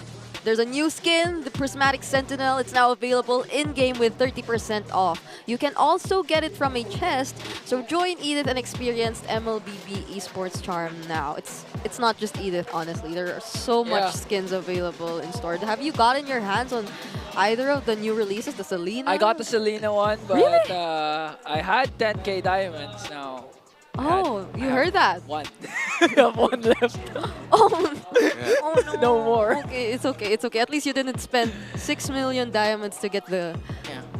There's a new skin, the Prismatic Sentinel. It's now available in-game with 30% off. You can also get it from a chest, so join Edith and experience MLBB Esports charm now. It's not just Edith, honestly. There are so much skins available in store. Have you gotten your hands on either of the new releases, the Selena? I got the Selena one, but really? I had 10k diamonds now. Oh, you heard that? One. I have one left. Oh, oh no. No more. Okay, it's okay. It's okay. At least you didn't spend 6 million diamonds to get the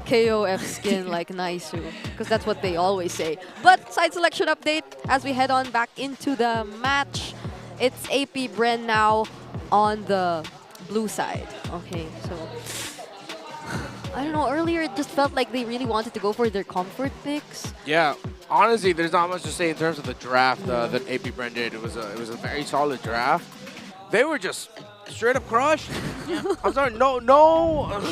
KOF skin like Naisu, because that's what they always say. But side selection update as we head on back into the match. It's AP.Bren now on the blue side. Okay, so I don't know, earlier it just felt like they really wanted to go for their comfort picks. Yeah, honestly, there's not much to say in terms of the draft that AP.Bren did. It was a very solid draft. They were just straight up crushed. I'm sorry, no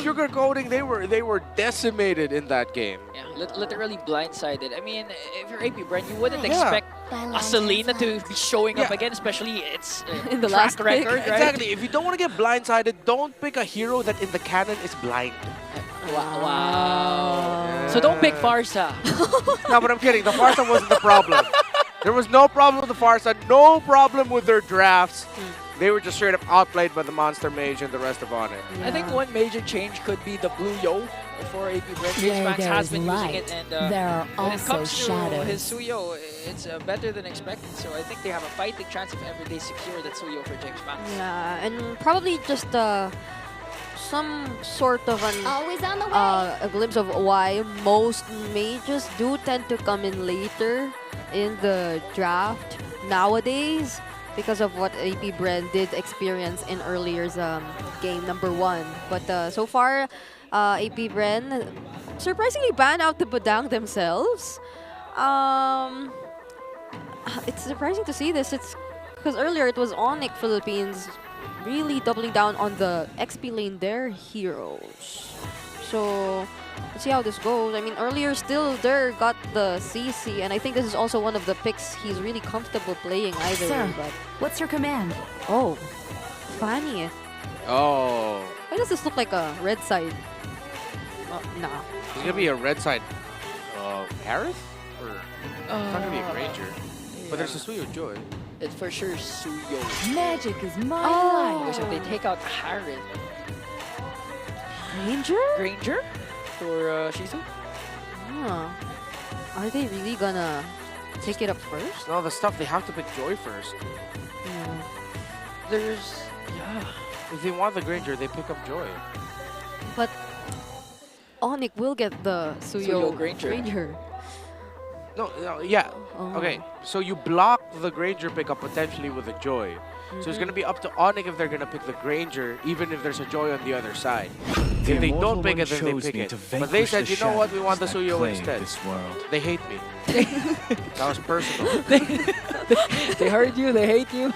sugarcoating. They were decimated in that game. Yeah, literally blindsided. I mean, if you're AP.Bren, you wouldn't expect Selena to be showing up again, especially it's in the track last pick. record, right? Exactly. If you don't want to get blindsided, don't pick a hero that in the canon is blind. Wow. So don't pick Farsa. No, but I'm kidding. The Farsa wasn't the problem. There was no problem with the Farsa, no problem with their drafts. They were just straight up outplayed by the Monster Mage and the rest of Onic. I think one major change could be the blue Yo for AP.Bren. James Banks has been using it, and there are when it also comes shadows. to his Suyo, it's better than expected. So I think they have a fighting chance if ever they secure that Suyo for James Banks. Yeah, and probably just some sort of Always on the way. a glimpse of why most mages do tend to come in later in the draft nowadays, because of what AP.Bren did experience in earlier's game number 1. But so far, AP.Bren surprisingly banned out the Badang themselves. It's surprising to see this. It's because earlier it was Onic Philippines really doubling down on the XP lane their heroes. So let's see how this goes. I mean, earlier still there got the CC, and I think this is also one of the picks he's really comfortable playing either. Sir, but what's your command? oh, Fanny. Oh. Why does this look like a red side? Nah. It's gonna be a red side. Harris? Or it's not gonna be a Granger. But there's a Suyo Joy. It's for sure Suyo. Magic is my Oh. Because if they take out Harris, Granger for Shizu? Huh. Are they really gonna take it up first? No, the stuff they have to pick Joy first. There's If they want the Granger, they pick up Joy. But Onic will get the Suyo, Suyo Granger. No, yeah. Okay, so you block the Granger pickup potentially with a Joy. So it's going to be up to Onic if they're going to pick the Granger, even if there's a Joy on the other side. If they don't pick it, then they pick it. But they said, you know what, we want the Suyo instead. They hate me. That was personal. They heard you, they hate you.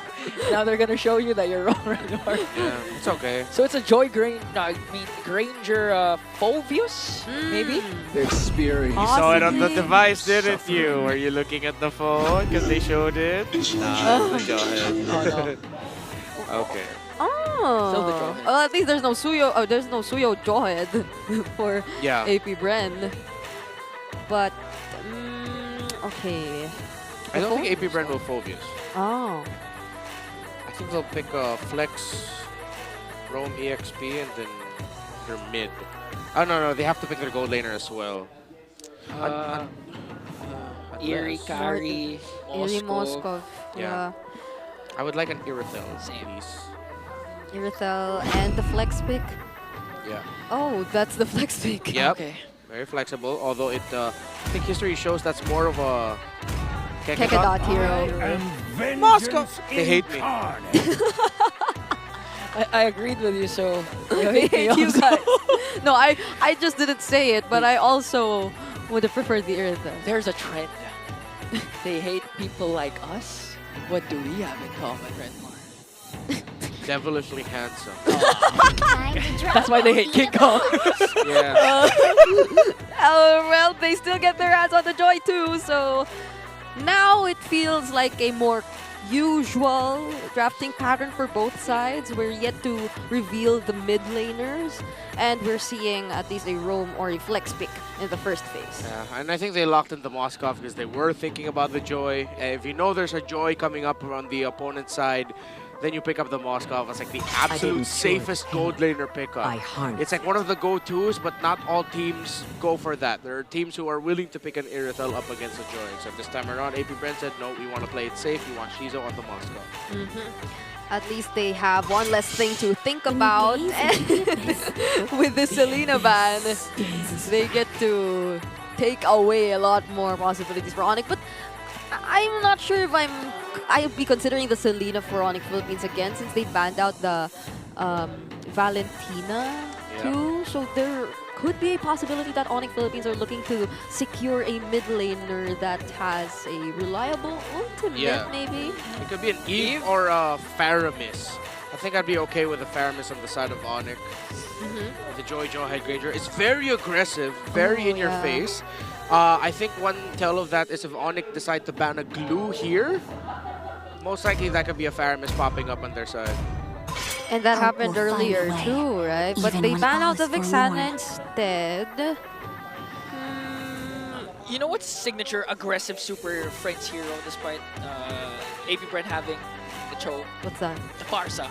Now they're gonna show you that you're wrong, Renor. Yeah, it's okay. So it's a Joy Granger, Granger Phovius, maybe? The experience. You saw it on the device, didn't you? Were you looking at the phone because they showed it? Nah, go ahead. Okay. Oh. Well, at least there's no Suyo. Oh, there's no Suyo Jawhead for AP.Bren. But okay. I don't think AP.Bren will Phobius. Oh. I think they'll pick Flex, Roam EXP, and then their mid. Oh, no, they have to pick their gold laner as well. Eerie, Kari, Moskov. Yeah. I would like an Irithel, please. Irithel and the flex pick. Yeah. Oh, that's the flex pick. Yep. Okay. Very flexible, although it, I think history shows that's more of a Kekadot hero. Moscow! They hate me. I agreed with you, so they hate you guys. No, I just didn't say it, but I also would have preferred the Irithel. There's a trend. They hate people like us. What do we have in common, Redmar? Devilishly handsome. That's why they hate King Kong. Yeah. Well, they still get their hands on the Joy too, so now it feels like a more usual drafting pattern for both sides. We're yet to reveal the mid laners, and we're seeing at least a roam or a flex pick in the first phase. Yeah, and I think they locked in the Moskov because they were thinking about the Joy. If you know there's a Joy coming up on the opponent's side, then you pick up the Moskov as like the absolute safest gold laner pickup. It's like one of the go-tos, but not all teams go for that. There are teams who are willing to pick an Irithel up against a Joy. So this time around, AP.Bren said, no, we want to play it safe. We want Shizo on the Moskov. At least they have one less thing to think about. With the Selena ban, they get to take away a lot more possibilities for Onic. But I'm not sure if I'd be considering the Selena for Onic Philippines again, since they banned out the Valentina too. So there could be a possibility that Onic Philippines are looking to secure a mid laner that has a reliable ultimate, maybe. It could be an Eve or a Faramis. I think I'd be okay with a Faramis on the side of Onic. The Joy Jawhead Granger. It's very aggressive, very in your face. I think one tell of that is if Onic decide to ban a glue here, most likely that could be a Faramis popping up on their side. And that happened earlier too, right? But they ban out the Vixana instead. You know what's signature aggressive Super Friends hero despite AP.Bren having the Cho? What's that? The Farsa.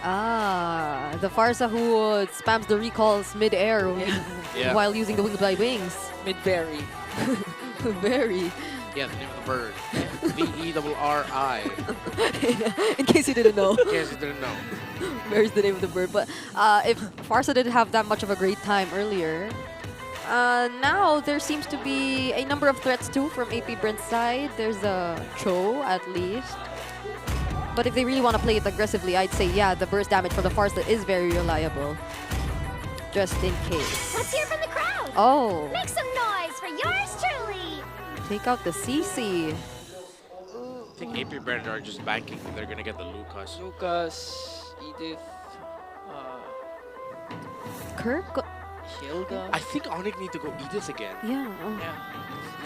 Ah, the Farsa who spams the recalls mid-air while using the Wing by Wings. Mid-berry. Very. Yeah, the name of the bird. V-E-R-R-I. In case you didn't know. In case you didn't know. Berry's the name of the bird. But if Farsa didn't have that much of a great time earlier, now there seems to be a number of threats too from AP.Bren's side. There's a Cho at least. But if they really want to play it aggressively, I'd say, yeah, the burst damage from the Farsa is very reliable. Just in case. Let's hear from the crowd. Oh. Make some noise for yours truly. Take out the CC. I think AP.Bren are just banking that they're going to get the Lucas. Lucas, Edith, Kirk? Hilda. I think Onic need to go Edith again. Yeah.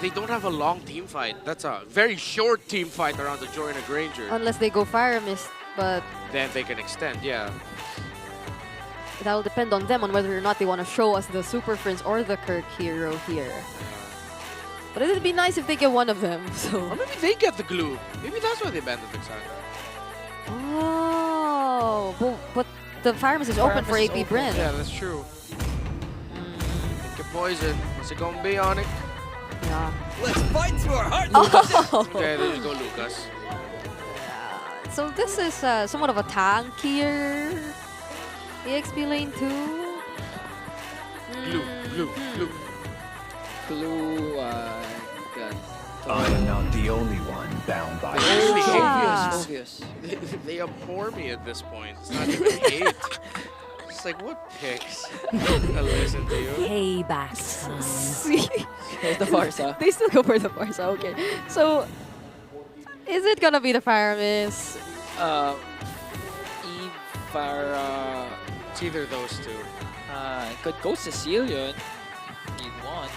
They don't have a long team fight. That's a very short team fight around the Joanna Granger. Unless they go Fire Mist, but Then they can extend, yeah. that'll depend on them on whether or not they want to show us the Super Friends or the Kirk hero here. But it'd be nice if they get one of them. So. Or maybe they get the glue. Maybe that's why they banned the Vixana. Oh, but the Fire Mist is open for AP.Bren. Yeah, that's true. Think of poison. What's it gonna be, Onic? Yeah. Let's fight to our heart. Oh. Okay, there you go, Lucas. So this is somewhat of a tankier EXP lane too. Glue, glue, glue. Glue, God. I am not the only one bound by Obvious. They abhor me at this point. It's not even hate. It's like, what picks? I listen to you. Payback. There's the Farsa. They still go for the Farsa, okay. So, is it gonna be the Fire Mist? Farah. It's either those two. Could go Sicilian. Need one.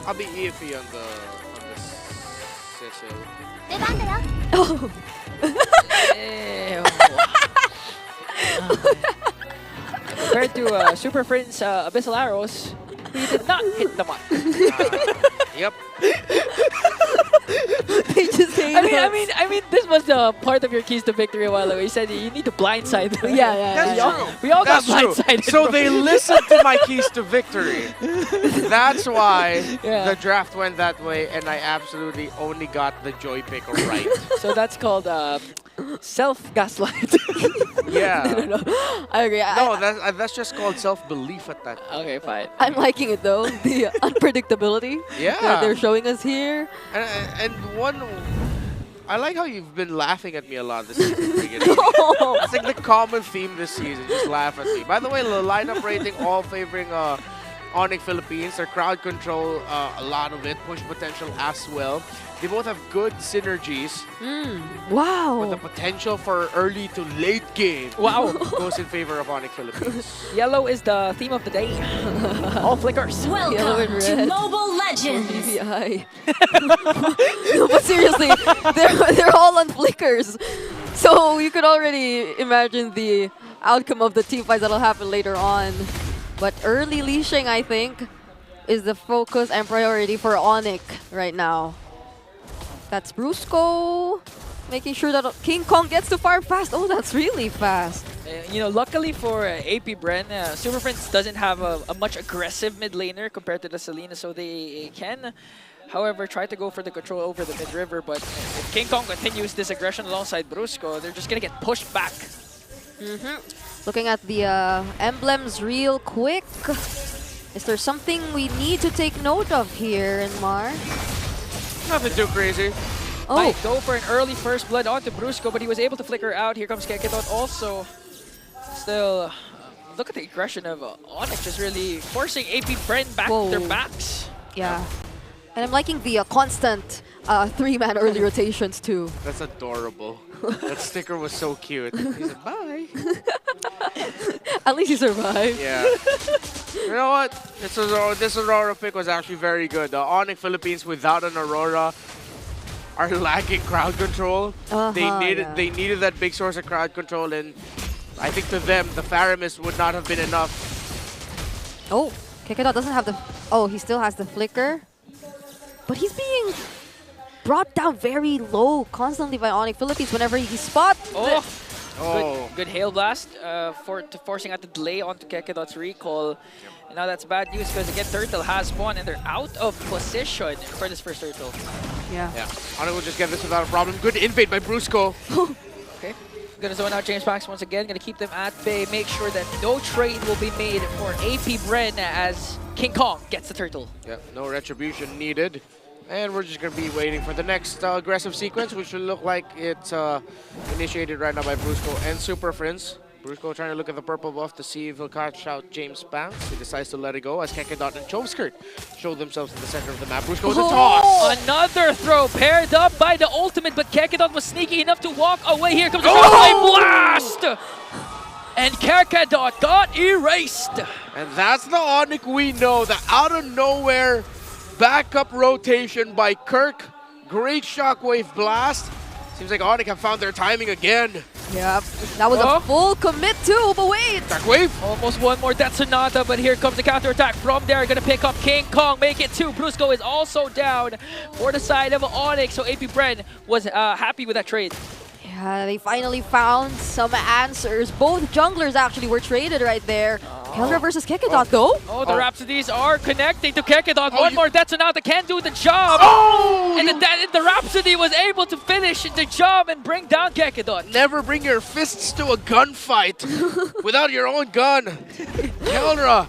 I'll be iffy on the Cecil. Oh. Compared to Super Friends Abyssal Arrows, he did not hit the mark. Yep. They just hate I mean, this was the part of your keys to victory a while ago. You said you need to blindside them. That's true. We all got That's true. blindsided. So they listened to my keys to victory. That's why the draft went that way, and I absolutely only got the joy pick right. So that's called self-gaslight. Yeah. No. I agree. No, that's just called self-belief at that point. Okay, fine. I'm liking it though, the unpredictability that they're showing us here. And one, I like how you've been laughing at me a lot this season. It's like the common theme this season, just laugh at me. By the way, the lineup rating all favoring Onic Philippines. Their crowd control, a lot of it, push potential as well. They both have good synergies. Wow. But the potential for early to late game goes in favor of Onic Philippines. Yellow is the theme of the day. All flickers. Welcome to Mobile Legends. BBI. No, but seriously, they're all on flickers. So you could already imagine the outcome of the team fights that'll happen later on. But early leashing, I think, is the focus and priority for Onic right now. That's Brusco, making sure that King Kong gets to fire fast. Oh, that's really fast. You know, luckily for AP.Bren, Super Friends doesn't have a much aggressive mid laner compared to the Selena, so they can, however, try to go for the control over the mid river. But if King Kong continues this aggression alongside Brusco, they're just gonna get pushed back. Looking at the emblems real quick. Is there something we need to take note of here in Mar? Nothing too crazy. Might go for an early first blood onto Brusco, but he was able to flicker out. Here comes Keketot also. Still, look at the aggression of Onic, just really forcing AP.Bren back to their backs. Yeah. And I'm liking the constant 3-man early rotations too. That's adorable. That sticker was so cute. He said, bye. At least he survived. Yeah. You know what? This Aurora pick was actually very good. The Onic Philippines without an Aurora are lacking crowd control. They needed that big source of crowd control, and I think to them, the Faramis would not have been enough. Oh, Kekedot doesn't have the... Oh, he still has the flicker. But he's being brought down very low constantly by Onic Philippines whenever he spots. Good hail blast forcing out the delay onto Kekedot's recall. And now that's bad news because again, Turtle has spawned and they're out of position for this first Turtle. Yeah. Onic will just get this without a problem. Good invade by Brusco. Okay. Gonna zone out James Banks once again. Gonna keep them at bay. Make sure that no trade will be made for AP.Bren as King Kong gets the Turtle. Yep, no retribution needed. And we're just going to be waiting for the next aggressive sequence, which will look like it's initiated right now by Brusco and Super Friends. Brusco trying to look at the purple buff to see if he'll catch out James Banks. He decides to let it go as Kekedot and Choveskirt show themselves in the center of the map. Brusco with a toss. Another throw paired up by the ultimate, but Kekedot was sneaky enough to walk away. Here comes a blast! And Kekedot got erased. And that's the Onic we know, the out of nowhere backup rotation by Kirk. Great shockwave blast. Seems like Onic have found their timing again. Yeah, that was a full commit too, but wait. Shockwave. Almost one more Death Sonata, but here comes the counterattack from there. Gonna pick up King Kong, make it two. Brusco is also down for the side of Onic, so AP.Bren was happy with that trade. Yeah, they finally found some answers. Both junglers actually were traded right there. Keldra versus Kekedot though. Oh, the Rhapsodies are connecting to Kekedot. One more Death Sonata can't do the job. And the Rhapsody was able to finish the job and bring down Kekedot. Never bring your fists to a gunfight without your own gun. Keldra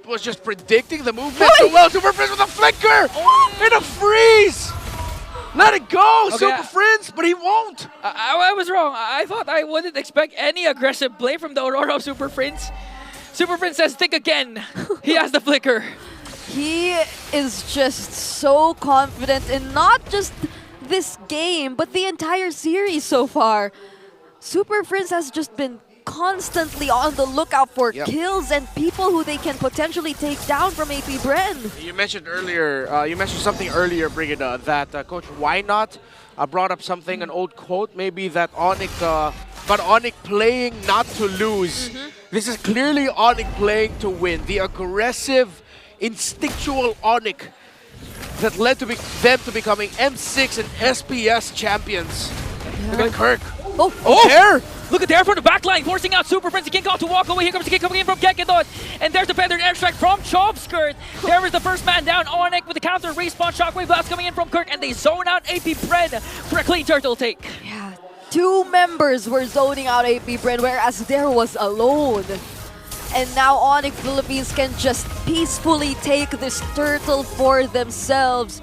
was just predicting the movement so well. Super Friends with a flicker and a freeze. Let it go, Super Friends, but he won't. I was wrong. I thought I wouldn't expect any aggressive play from the Aurora of Super Friends. Super Friends says, think again. He has the flicker. He is just so confident in not just this game, but the entire series so far. Super Friends has just been constantly on the lookout for kills and people who they can potentially take down from AP.Bren. You mentioned earlier, you mentioned something earlier, Brigida, that Coach Why Not brought up something, an old quote, maybe that Onic, but Onic playing not to lose. This is clearly Onic playing to win. The aggressive, instinctual Onic that led to them to becoming M6 and SPS champions. Look at Kirk. There! Look at there from the backline, forcing out Super Friends. King Kong to walk away. Here comes the kick coming in from Kekedot. And there's the feathered airstrike from Choveskirt. There is the first man down. Onic with the counter respawn. Shockwave blast coming in from Kirk. And they zone out AP.Bren for a clean turtle take. Yeah, two members were zoning out AP.Bren, whereas there was alone. And now Onic Philippines can just peacefully take this turtle for themselves.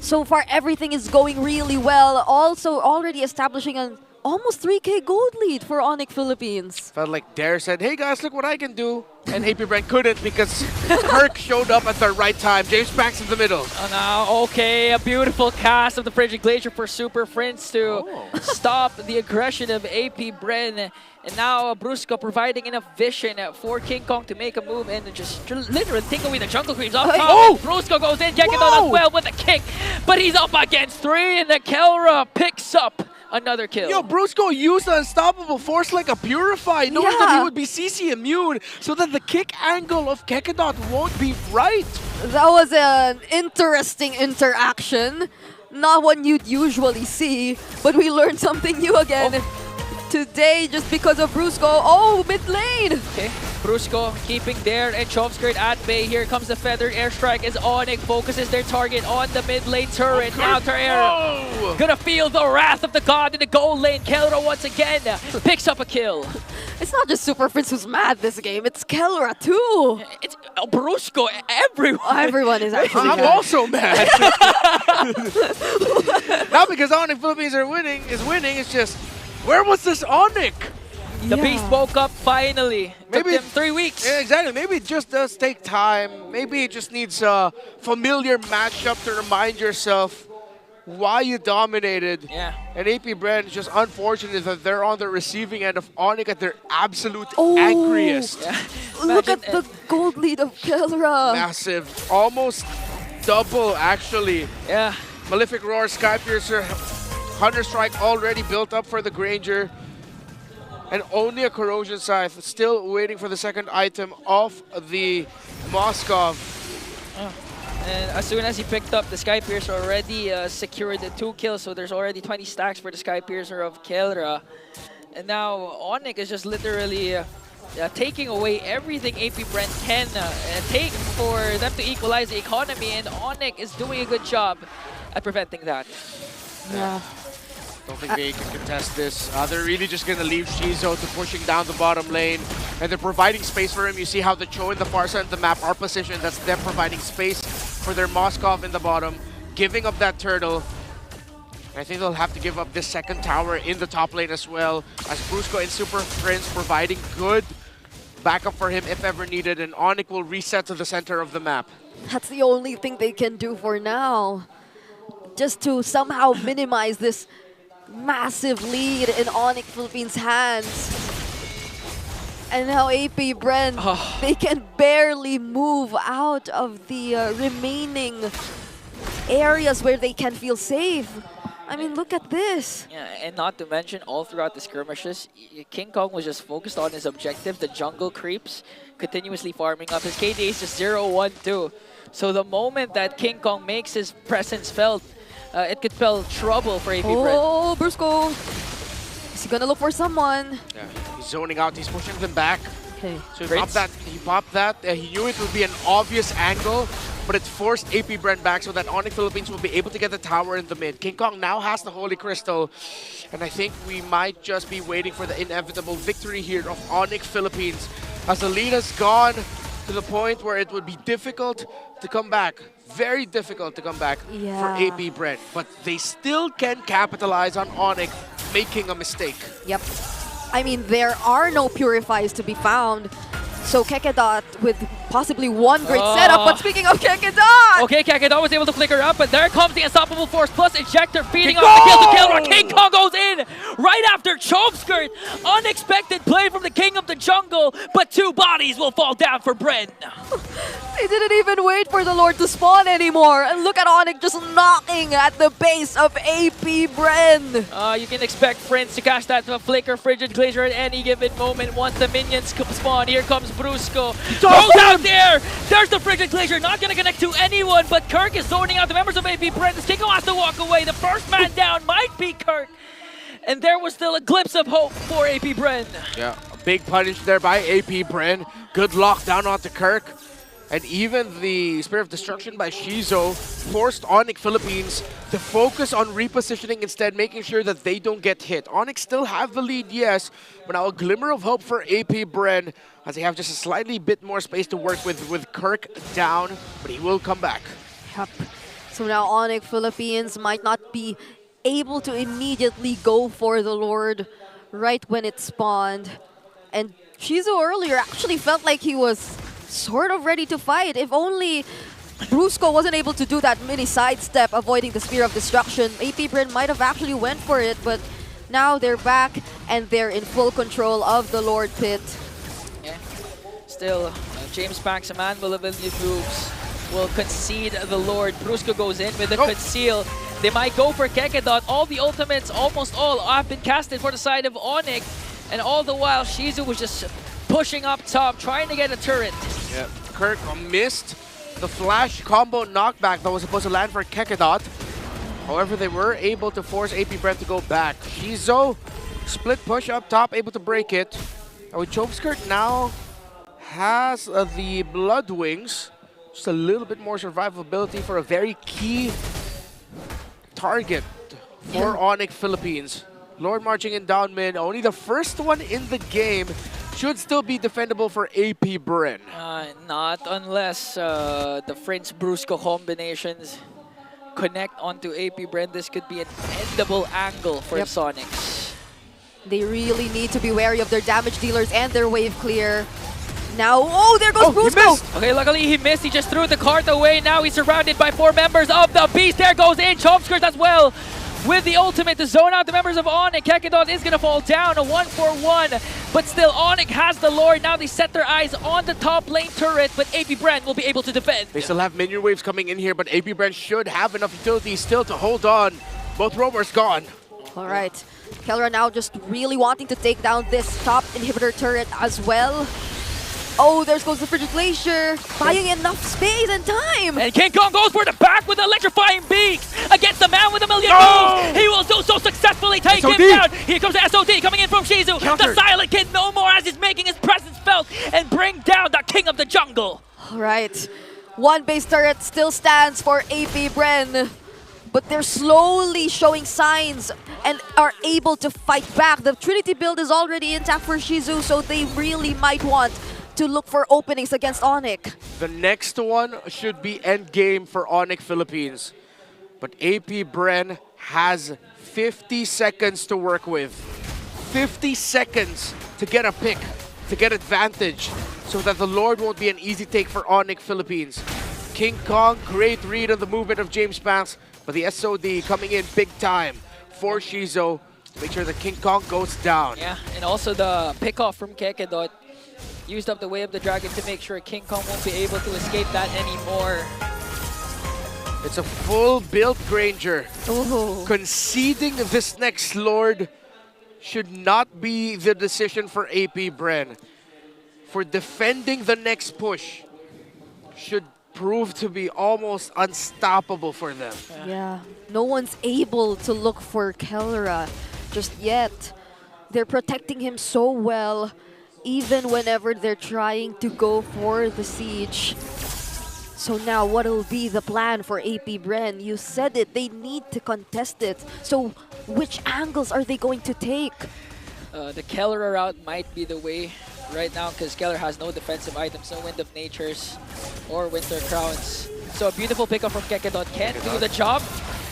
So far, everything is going really well. Also, already establishing an almost 3K gold lead for Onic Philippines. Felt like Dare said, hey guys, look what I can do. And AP.Bren couldn't because Kirk showed up at the right time. James Banks in the middle. Oh, now, okay, a beautiful cast of the Frigid Glacier for Super Friends to stop the aggression of AP.Bren. And now Brusco providing enough vision for King Kong to make a move and just literally take away the jungle creeps off top. Brusco goes in, Kekedot as well with a kick. But he's up against three and the Kelra picks up another kill. Yo, Brusco used the unstoppable force like a purify, knowing that he would be CC immune, so that the kick angle of Kekedot won't be right. That was an interesting interaction. Not one you'd usually see, but we learned something new again today just because of Brusco. Oh, mid lane! Okay, Brusco keeping there and Choveskirt at bay. Here comes the feathered airstrike as Onic focuses their target on the mid lane turret. Now Terrera gonna feel the wrath of the god in the gold lane. Kelra once again picks up a kill. It's not just Super Friends who's mad this game, it's Kelra too. It's Brusco, everyone. Everyone is actually I'm mad. also mad. Not because Onic Philippines is winning, it's just, where was this Onic? The beast woke up finally. Maybe took them 3 weeks. Yeah, exactly. Maybe it just does take time. Maybe it just needs a familiar matchup to remind yourself why you dominated. Yeah. And AP.Bren is just unfortunate that they're on the receiving end of Onic at their absolute angriest. Yeah. Look at the gold lead of Kelra. Massive. Almost double, actually. Yeah. Malefic Roar, Skypiercer, Hunter Strike already built up for the Granger. And only a Corrosion Scythe, still waiting for the second item of the Moskov. And as soon as he picked up the Skypiercer, already secured the 2 kills, so there's already 20 stacks for the Skypiercer of Kelra. And now Onic is just literally taking away everything AP.Bren can take for them to equalize the economy, and Onic is doing a good job at preventing that. Yeah. Don't think they can contest this. They're really just going to leave Shizo to pushing down the bottom lane. And they're providing space for him. You see how the Cho in the far side of the map are positioned. That's them providing space for their Moskov in the bottom. Giving up that turtle. And I think they'll have to give up this second tower in the top lane as well. As Brusco and Super Prince providing good backup for him if ever needed. And Onic will reset to the center of the map. That's the only thing they can do for now. Just to somehow minimize this massive lead in Onic Philippines' hands. And now AP.Bren, they can barely move out of the remaining areas where they can feel safe. I mean, look at this. Yeah, and not to mention, all throughout the skirmishes, King Kong was just focused on his objective, the jungle creeps, continuously farming up. His KD is just 0-1-2. So the moment that King Kong makes his presence felt, it could spell trouble for AP.Bren. Oh, Brusco. Is he gonna look for someone? Yeah, he's zoning out. He's pushing them back. Okay. So he popped that. He knew it would be an obvious angle, but it forced AP.Bren back so that Onic Philippines will be able to get the tower in the mid. King Kong now has the Holy Crystal, and I think we might just be waiting for the inevitable victory here of Onic Philippines, as the lead has gone to the point where it would be difficult to come back. Very difficult to come back for AP.Bren, but they still can capitalize on Onic making a mistake. Yep. I mean, there are no purifies to be found. So Kekedot with possibly one great setup, but speaking of Kekedot! Okay, Kekedot was able to flicker up, but there comes the Unstoppable Force plus Ejector feeding off the kill to Kelra. King Kong goes in right after Chove Skirt. Unexpected play from the King of the Jungle, but 2 bodies will fall down for Bren. They didn't even wait for the Lord to spawn anymore. And look at Onic just knocking at the base of AP.Bren. You can expect Prince to cast that Flicker Frigid Glacier at any given moment once the minions spawn. Here comes Brusco. Goes out there! There's the Frigid Glacier, not going to connect to anyone, but Kirk is zoning out the members of AP.Bren. Stinko has to walk away. The first man down might be Kirk. And there was still a glimpse of hope for AP.Bren. Yeah, a big punish there by AP.Bren. Good lockdown onto Kirk. And even the Spirit of Destruction by Shizo forced Onic Philippines to focus on repositioning instead, making sure that they don't get hit. Onic still have the lead, yes, but now a glimmer of hope for AP.Bren as they have just a slightly bit more space to work with Kirk down, but he will come back. Yep. So now Onic Philippines might not be able to immediately go for the Lord right when it spawned. And Shizo earlier actually felt like he was sort of ready to fight. If only Brusco wasn't able to do that mini sidestep, avoiding the Spear of Destruction, AP.Bren might have actually went for it, but now they're back and they're in full control of the Lord Pit. Yeah. Still, James Paxaman will concede the Lord. Brusco goes in with the conceal. They might go for Kekedot. All the ultimates, almost all, have been casted for the side of Onic. And all the while, Shizu was just pushing up top, trying to get a turret. Yeah, Kirk missed the flash combo knockback that was supposed to land for Kekedot. However, they were able to force AP.Bren to go back. Shizo, split push up top, able to break it. And with Chove Skirt now has the Blood Wings. Just a little bit more survivability for a very key target for Onic Philippines. Lord marching in down mid, only the first one in the game. Should still be defendable for AP.Bren. Not unless the Prince Brusco combinations connect onto AP.Bren. This could be an endable angle for the Sonics. They really need to be wary of their damage dealers and their wave clear. now. Oh, there goes Brusco. Okay, luckily he missed. He just threw the cart away. Now he's surrounded by 4 members of the Beast. There goes in Chomskirt as well. With the ultimate to zone out the members of Onic. Kekedot is going to fall down, a 1-for-1. But still, Onic has the Lord. Now they set their eyes on the top lane turret, but AP.Bren will be able to defend. They still have minion waves coming in here, but AP.Bren should have enough utilities still to hold on. Both roamers gone. All right. Kelra now just really wanting to take down this top inhibitor turret as well. Oh, there goes the Frigid Glacier, buying enough space and time. And King Kong goes for the back with electrifying beaks against the man with a million moves. He will do so successfully, take him down. Here comes the SOD coming in from Shizu. The Silent Kid no more as he's making his presence felt and bring down the King of the Jungle. All right. One base turret still stands for AP.Bren, but they're slowly showing signs and are able to fight back. The Trinity build is already intact for Shizu, so they really might want to look for openings against Onic. The next one should be endgame for Onic Philippines. But AP.Bren has 50 seconds to work with. 50 seconds to get a pick, to get advantage, so that the Lord won't be an easy take for Onic Philippines. King Kong, great read on the movement of James Banks, but the SOD coming in big time for Shizo to make sure that King Kong goes down. Yeah, and also the pick-off from Kekedot used up the Way of the Dragon to make sure King Kong won't be able to escape that anymore. It's a full-built Granger. Ooh. Conceding this next Lord should not be the decision for AP.Bren. For defending the next push should prove to be almost unstoppable for them. Yeah, no one's able to look for Kelra just yet. They're protecting him so well, even whenever they're trying to go for the siege. So now what will be the plan for AP.Bren? You said it, they need to contest it. So which angles are they going to take? The Kelra route might be the way right now because Keller has no defensive items, no Wind of Natures or Winter Crowns. So a beautiful pickup from Kekedot can't do the job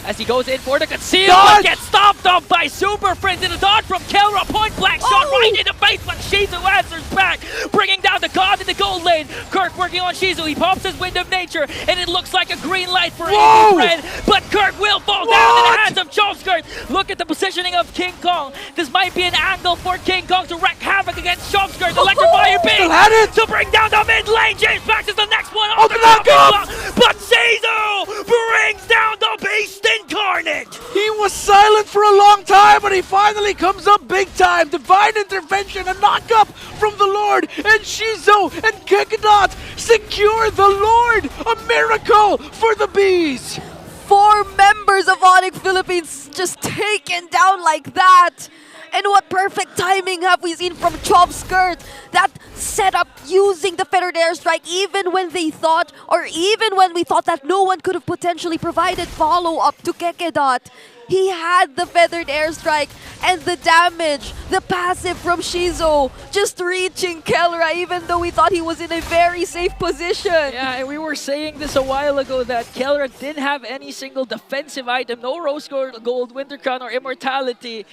as he goes in for the conceal, but gets stopped up by Super Friends in a dodge from Kelra. Point blank shot right in the face, but Shizu answers back, bringing down the God in the gold lane. Kirk working on Shizu. He pops his Wind of Nature, and it looks like a green light for AP.Bren, but Kirk will fall down in the hands of Chomskirt. Look at the positioning of King Kong. This might be an angle for King Kong to wreak havoc against Chomskirt. Electrifying beam to bring down the mid lane. James Max is the next one. Open back up! But Shizu brings down the Beast Incarnate. He was silent for a long time, but he finally comes up big time. Divine intervention, a knock-up from the Lord, and Shizu and Kekedot secure the Lord. A miracle for the Bees. 4 members of Onic Philippines just taken down like that. And what perfect timing have we seen from Chomskirt? That setup using the feathered airstrike even when they thought, or even when we thought that no one could have potentially provided follow-up to Kekedot. He had the feathered airstrike and the damage, the passive from Shizu, just reaching Kelra even though we thought he was in a very safe position. Yeah, and we were saying this a while ago that Kelra didn't have any single defensive item, no Rose Gold, Winter Crown, or Immortality.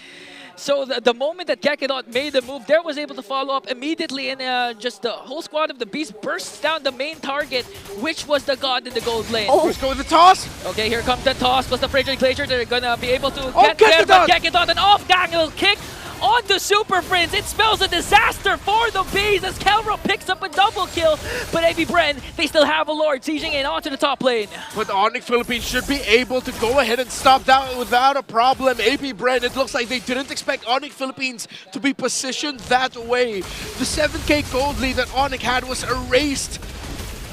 So the moment that Kekedot made the move, there was able to follow up immediately, and just the whole squad of the Beast bursts down the main target, which was the God in the gold lane. Oh, let's go with the toss. Okay, here comes the toss, plus the Frigid Glacier. They're gonna be able to get there, but Kekedot, an off-angle kick on the Super Friends. It spells a disaster for the Bees as Kelra picks up a double kill, but AP.Bren, they still have a Lord sieging in onto the top lane. But Onic Philippines should be able to go ahead and stop that without a problem. AP.Bren, it looks like they didn't expect Onic Philippines to be positioned that way. The 7K gold lead that Onic had was erased,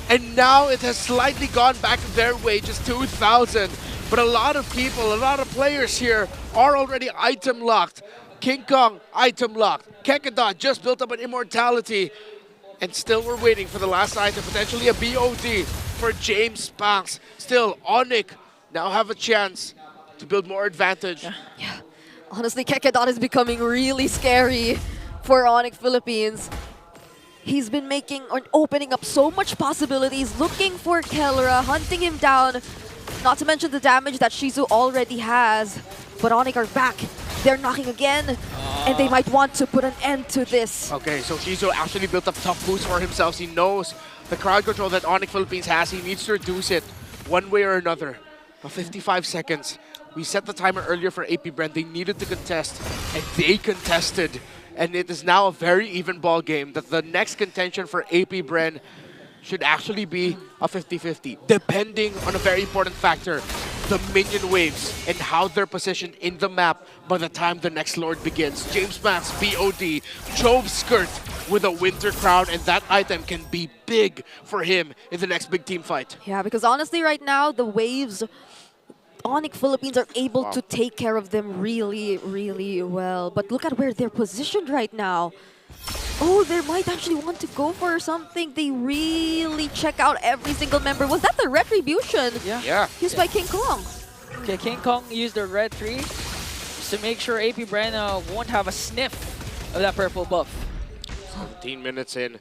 and now it has slightly gone back their way, just 2,000. But a lot of people, a lot of players here are already item locked. King Kong, item locked. Kekedot just built up an immortality. And still we're waiting for the last item, potentially a BOD for James Banks. Still, Onic now have a chance to build more advantage. Yeah. Honestly, Kekedot is becoming really scary for Onic Philippines. He's been making or opening up so much possibilities, looking for Kelra, hunting him down. Not to mention the damage that Shizu already has. But Onic are back They're knocking again, and they might want to put an end to this. Okay, so Shizu actually built up tough boots for himself. He knows the crowd control that Onic Philippines has. He needs to reduce it one way or another. 55 seconds. We set the timer earlier for AP.Bren. They needed to contest, and they contested. And it is now a very even ball game that the next contention for AP.Bren should actually be a 50-50, depending on a very important factor, the minion waves and how they're positioned in the map by the time the next Lord begins. James Max, BOD, Jove Skirt with a Winter Crown, and that item can be big for him in the next big team fight. Yeah, because honestly right now, the waves, Onic Philippines are able to take care of them really, really well. But look at where they're positioned right now. Oh, they might actually want to go for something. They really check out every single member. Was that the Retribution? Yeah. Used by King Kong. Okay, King Kong used the red 3 just to make sure AP.Bren won't have a sniff of that purple buff. 17 minutes in,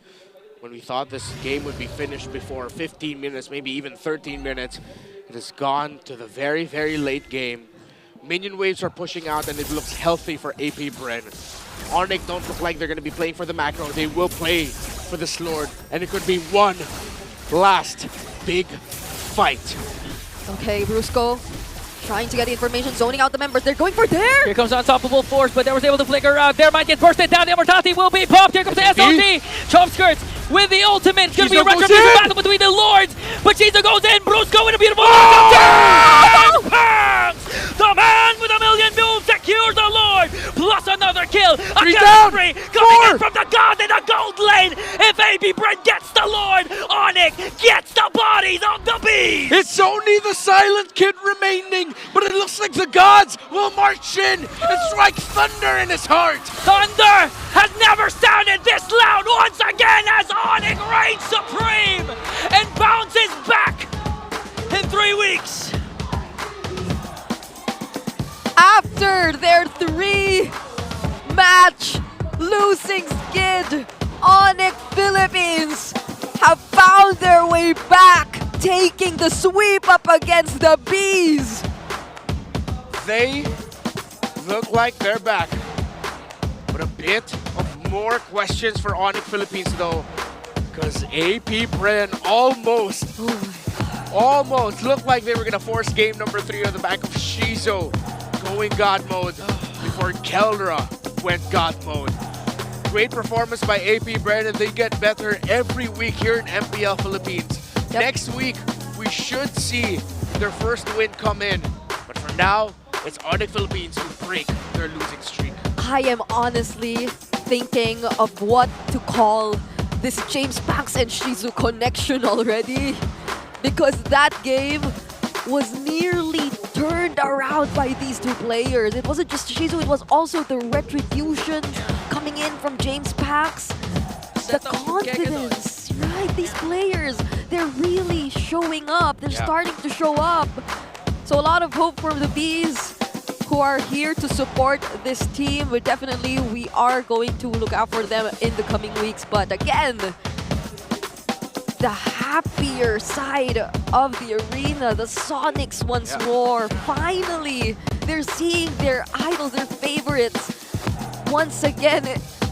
when we thought this game would be finished before 15 minutes, maybe even 13 minutes, it has gone to the very, very late game. Minion waves are pushing out, and it looks healthy for AP.Bren. Onic don't look like they're going to be playing for the macro. They will play for this Lord, and it could be one last big fight. Okay, Brusco trying to get the information, zoning out the members. They're going for there! Here comes Unstoppable Force, but they was able to flicker around. There might get bursted down. The Immortality will be popped. Here comes the SLT. Chop Skirts with the ultimate. It's going to be a retribution battle between the Lords, but Shizu goes in. Brusco with a beautiful the man with a million moves secures the Lord, plus another kill. A chemistry coming in from the God in the gold lane. If AP.Bren gets the Lord, Onic gets the bodies of the bees. It's only the Silent Kid remaining, but it looks like the gods will march in and strike thunder in his heart. Thunder has never sounded this loud once again as Onic reigns supreme and bounces back in 3 weeks. After their 3-match losing skid, Onic Philippines have found their way back, taking the sweep up against the Bees. They look like they're back. But a bit of more questions for Onic Philippines though, because AP.Bren almost looked like they were going to force game number 3 on the back of Shizu going God mode before Keldra went God mode. Great performance by AP.Bren, and they get better every week here in MPL Philippines. Next week, we should see their first win come in. But for now, it's Onic Philippines who break their losing streak. I am honestly thinking of what to call this James Pax and Shizu connection already, because that game was nearly turned around by these two players. It wasn't just Shizu, it was also the retribution coming in from James Pax. The confidence, right? These players, they're really showing up. They're starting to show up. So a lot of hope for the Bees who are here to support this team. But definitely, we are going to look out for them in the coming weeks. But again, the happier side of the arena, the Sonics once more. Finally, they're seeing their idols, their favorites. Once again,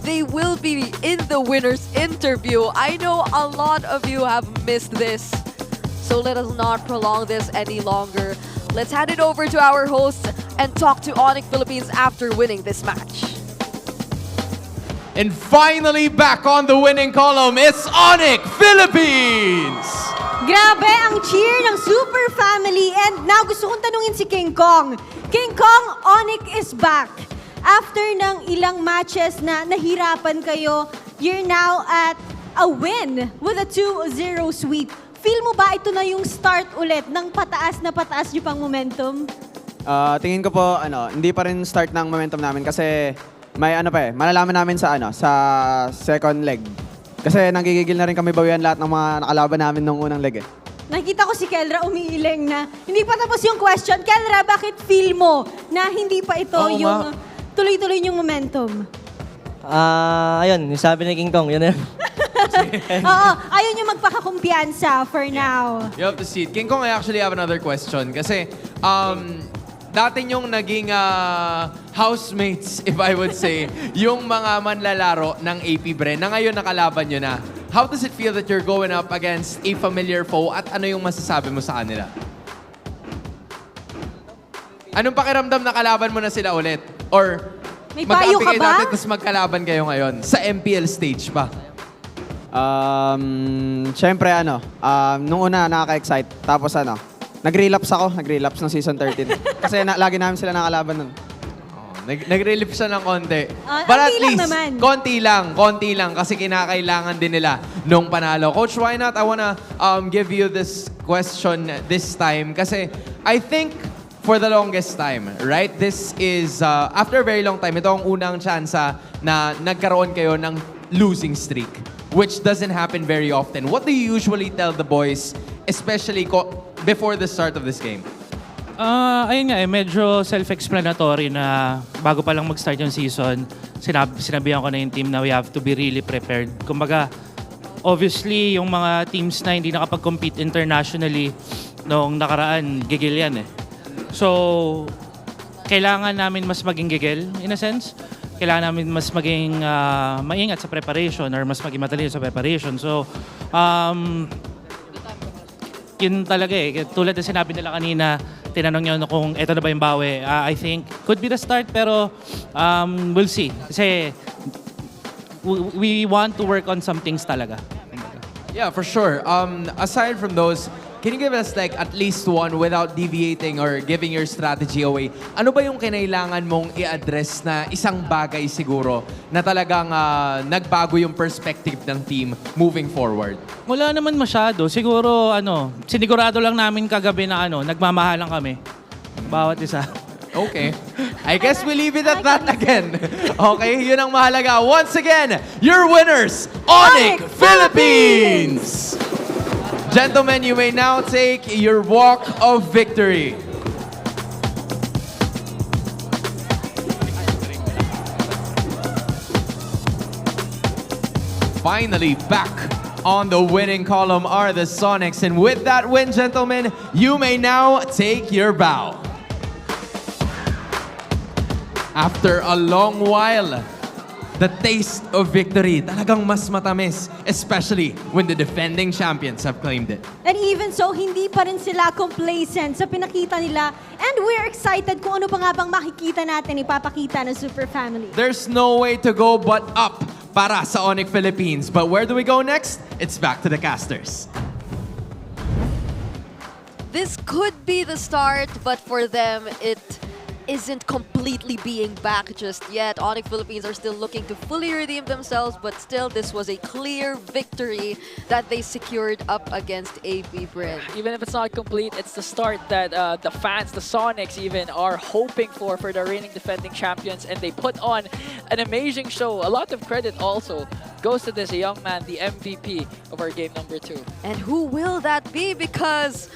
they will be in the winner's interview. I know a lot of you have missed this, so let us not prolong this any longer. Let's hand it over to our hosts and talk to Onic Philippines after winning this match. And finally, back on the winning column, it's Onic Philippines! Grabe ang cheer ng Super Family. And now gusto kong tanungin si King Kong. King Kong, Onic is back. After ng ilang matches na nahirapan kayo, you're now at a win with a 2-0 sweep. Feel mo ba ito na yung start ulit ng pataas na pataas niyo pang momentum? Tingin ko po, hindi pa rin start ng momentum namin kasi may malalaman namin sa sa second leg. Kasi nanggigigil na rin kami bawian lahat ng mga nakalaban namin nung unang leg eh. Nakita ko si Keldra umiiling na. Hindi pa tapos yung question. Keldra, bakit feel mo na hindi pa ito yung tuloy-tuloy yung momentum? Ayun, yung sabi ni King Kong, yun na yun. Oo, ayaw nyo magpakakumpiyansa for now. You have to see it. King Kong, I actually have another question. Kasi, dati yung naging housemates, if I would say, yung mga manlalaro ng AP.Bren na ngayon nakalaban nyo na. How does it feel that you're going up against a familiar foe at ano yung masasabi mo sa kanila? Anong pakiramdam na kalaban mo na sila ulit? Or May payo ka magkaapi kayo ba? dati tapos magkalaban kayo ngayon sa MPL stage pa? Siyempre nung una nakaka-excite. Tapos nag-relapse ako. Nag-relapse ng season 13. Kasi lagi namin sila nakalaban nun. Nag-relapse siya ng konti. konti But at lang least, naman. konti lang kasi kinakailangan din nila nung panalo. Coach, why not? I wanna give you this question this time kasi I think for the longest time, right? This is, after a very long time, ito ang unang chance na nagkaroon kayo ng losing streak, which doesn't happen very often. What do you usually tell the boys, especially before the start of this game? Ayun nga medyo self-explanatory na bago pa lang mag-start yung season, sinabihan ko na yung team na we have to be really prepared. Kumbaga, obviously, yung mga teams na hindi nakapag-compete internationally noong nakaraan, gigil yan eh. So, kailangan namin mas maging gigil, in a sense. Kailangan namin mas maging maingat sa preparation or mas maging matalino sa preparation. So, yun talaga eh. Tulad na sinabi nila kanina, tinanong nyo kung eto na ba yung bawi. I think could be the start pero we'll see. Kasi we want to work on some things talaga. Yeah, for sure. Aside from those, can you give us like at least one without deviating or giving your strategy away? Ano ba yung kinailangan mong i-address na isang bagay siguro na talagang nagbago yung perspective ng team moving forward? Wala naman masyado. Siguro, sinigurado lang namin kagabi na nagmamahalan kami. Bawat isa. Okay. I guess we leave it at that again. Okay, yun ang mahalaga. Once again, your winners, Onic Philippines! Gentlemen, you may now take your walk of victory. Finally back on the winning column are the Sonics. And with that win, gentlemen, you may now take your bow. After a long while, the taste of victory talagang mas matamis, especially when the defending champions have claimed it. And even so, hindi pa rin sila complacent sa pinakita nila. And we're excited kung ano pa nga bang makikita natin ipapakita ng Super Family. There's no way to go but up para sa Onic Philippines. But where do we go next? It's back to the casters. This could be the start, but for them, it isn't completely being back just yet. Onic Philippines are still looking to fully redeem themselves, but still, this was a clear victory that they secured up against AP.Bren. Even if it's not complete, it's the start that the fans, the Sonics even, are hoping for the reigning defending champions, and they put on an amazing show. A lot of credit also goes to this young man, the MVP of our game number 2. And who will that be? Because,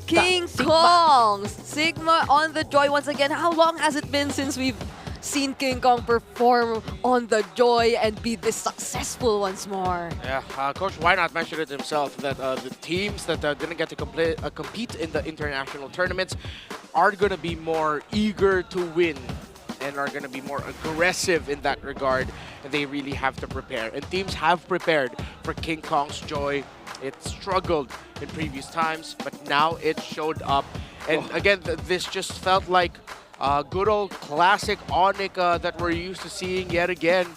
King Kong! Sigma on the Joy once again. How long has it been since we've seen King Kong perform on the Joy and be this successful once more? Yeah, Coach Why Not mentioned it himself that the teams that didn't get to compete in the international tournaments are going to be more eager to win and are going to be more aggressive in that regard. And they really have to prepare. And teams have prepared for King Kong's Joy. It struggled in previous times, but now it showed up. And again, this just felt like good old classic Onic that we're used to seeing yet again.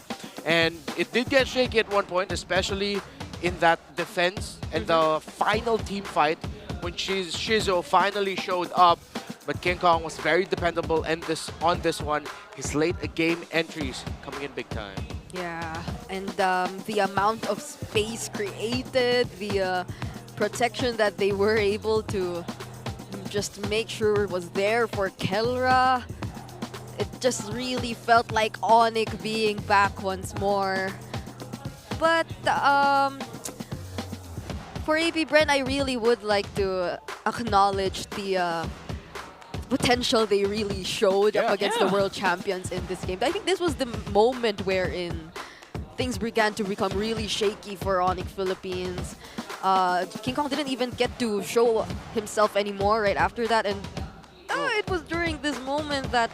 And it did get shaky at one point, especially in that defense and the final team fight when Shizo finally showed up. But King Kong was very dependable and on this one. His late game entries coming in big time. Yeah, and the amount of space created, the protection that they were able to just make sure was there for Kelra. It just really felt like Onic being back once more. But for AP.Bren, I really would like to acknowledge the potential they really showed up against the world champions in this game. I think this was the moment wherein things began to become really shaky for Onic Philippines. King Kong didn't even get to show himself anymore right after that, and it was during this moment that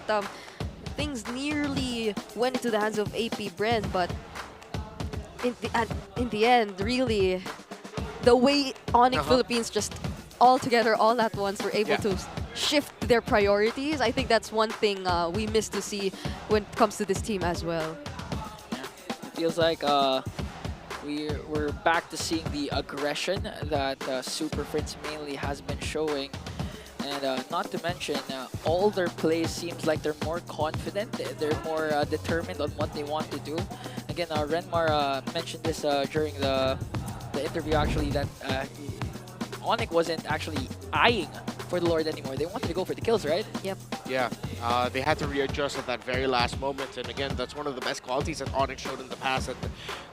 things nearly went into the hands of AP.Bren, but in the end, really, the way Onic Philippines just all together, all at once, were able to shift their priorities. I think that's one thing we miss to see when it comes to this team as well. It feels like we're back to seeing the aggression that Super Friends mainly has been showing. And not to mention, all their plays seems like they're more confident, they're more determined on what they want to do. Again, Renmar mentioned this during the interview actually, that Onic wasn't actually eyeing for the Lord anymore. They wanted to go for the kills, right? Yep. Yeah, they had to readjust at that very last moment. And again, that's one of the best qualities that Onic showed in the past, that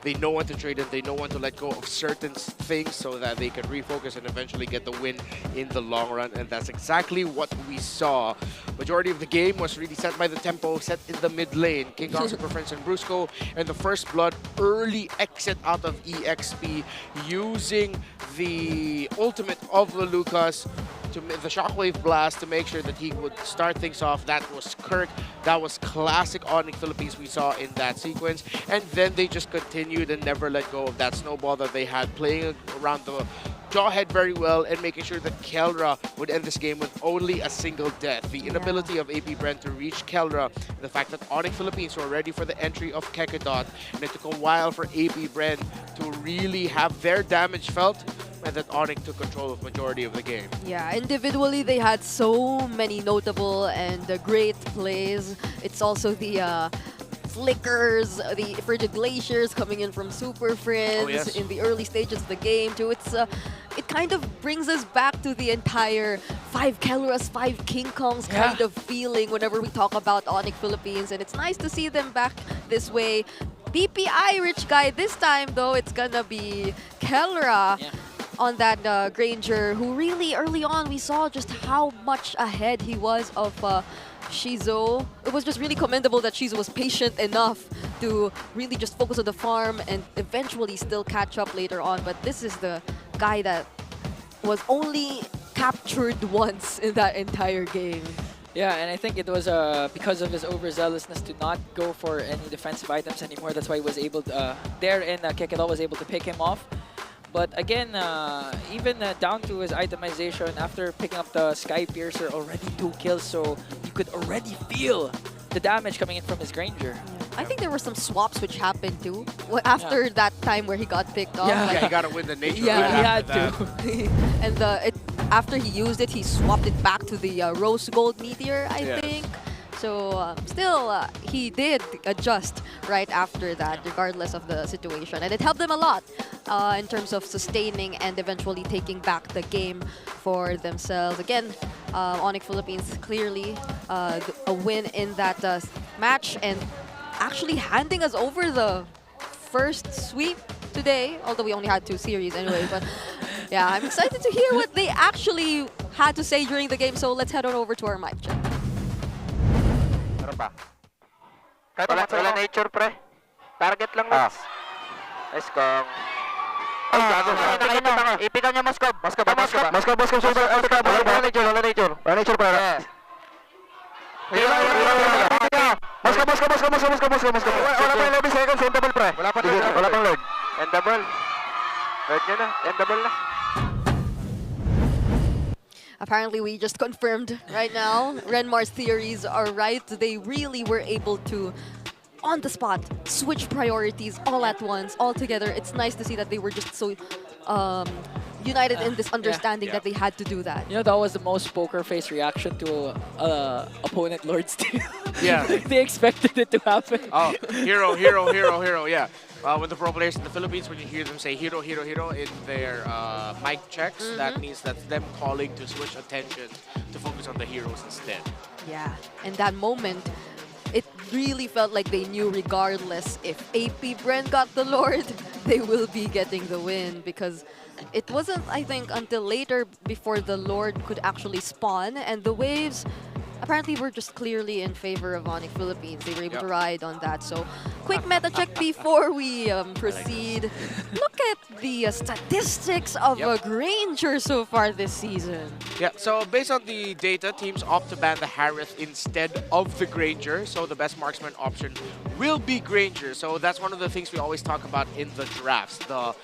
they know when to trade and they know when to let go of certain things so that they can refocus and eventually get the win in the long run. And that's exactly what we saw. Majority of the game was really set by the tempo, set in the mid lane. King Kong, Super Friends, and Brusco, and the first blood early exit out of EXP using the ultimate of the Lucas, to the Shockwave Blast, to make sure that he would start things off. That was Kirk. That was classic Onic Philippines we saw in that sequence. And then they just continued and never let go of that snowball that they had, playing around the Jawhead very well and making sure that Kelra would end this game with only a single death. The inability of AP.Bren to reach Kelra, the fact that Onic Philippines were ready for the entry of Kekadot, and it took a while for AP.Bren to really have their damage felt, and that Onic took control of majority of the game. Yeah, individually they had so many notable and great plays. It's also the flickers, the frigid glaciers coming in from Super Friends in the early stages of the game too. It kind of brings us back to the entire 5 Kelras, 5 King Kongs kind of feeling whenever we talk about Onic Philippines, and it's nice to see them back this way. PPI Rich Guy, this time though it's gonna be Kelra on that Granger, who really early on we saw just how much ahead he was of Shizo. It was just really commendable that Shizo was patient enough to really just focus on the farm and eventually still catch up later on. But this is the guy that was only captured once in that entire game. Yeah, and I think it was because of his overzealousness to not go for any defensive items anymore. That's why he was able to, Kekadot was able to pick him off. But again, even down to his itemization, after picking up the Sky Piercer, already 2 kills, so you could already feel the damage coming in from his Granger. I think there were some swaps which happened too. After that time where he got picked off. Yeah, he got to win the nature. Yeah, he had to. And after he used it, he swapped it back to the Rose Gold Meteor, I think. So still, he did adjust right after that, regardless of the situation. And it helped them a lot in terms of sustaining and eventually taking back the game for themselves. Again, Onic Philippines clearly a win in that match and actually handing us over the first sweep today, although we only had 2 series anyway. But yeah, I'm excited to hear what they actually had to say during the game. So let's head on over to our mic check. Wala nature, pre. Target lang lang. Nice kong. Ay, gago. Ipitan niya Moskov. Moskov. Super. Wala nature. Wala nature, pre. Moskov. Wala pa 11 seconds. Endable, pre. Wala pang Lord. Endable. Lord niya na. Endable na. Apparently, we just confirmed right now, Renmar's theories are right. They really were able to, on the spot, switch priorities all at once, all together. It's nice to see that they were just so united in this understanding that they had to do that. You know, that was the most poker face reaction to opponent Lord Steel. Yeah. They expected it to happen. Oh, hero, yeah. With the pro players in the Philippines, when you hear them say hero in their mic checks, that means that's them calling to switch attention to focus on the heroes instead. Yeah, and that moment, it really felt like they knew regardless if AP.Bren got the Lord, they will be getting the win, because it wasn't, I think, until later before the Lord could actually spawn, and the waves apparently we're just clearly in favor of Onic Philippines. They were able to ride on that. So quick meta check before we proceed. Look at the statistics of Granger so far this season. Yeah, so based on the data, teams opt to ban the Harith instead of the Granger. So the best marksman option will be Granger. So that's one of the things we always talk about in the drafts. The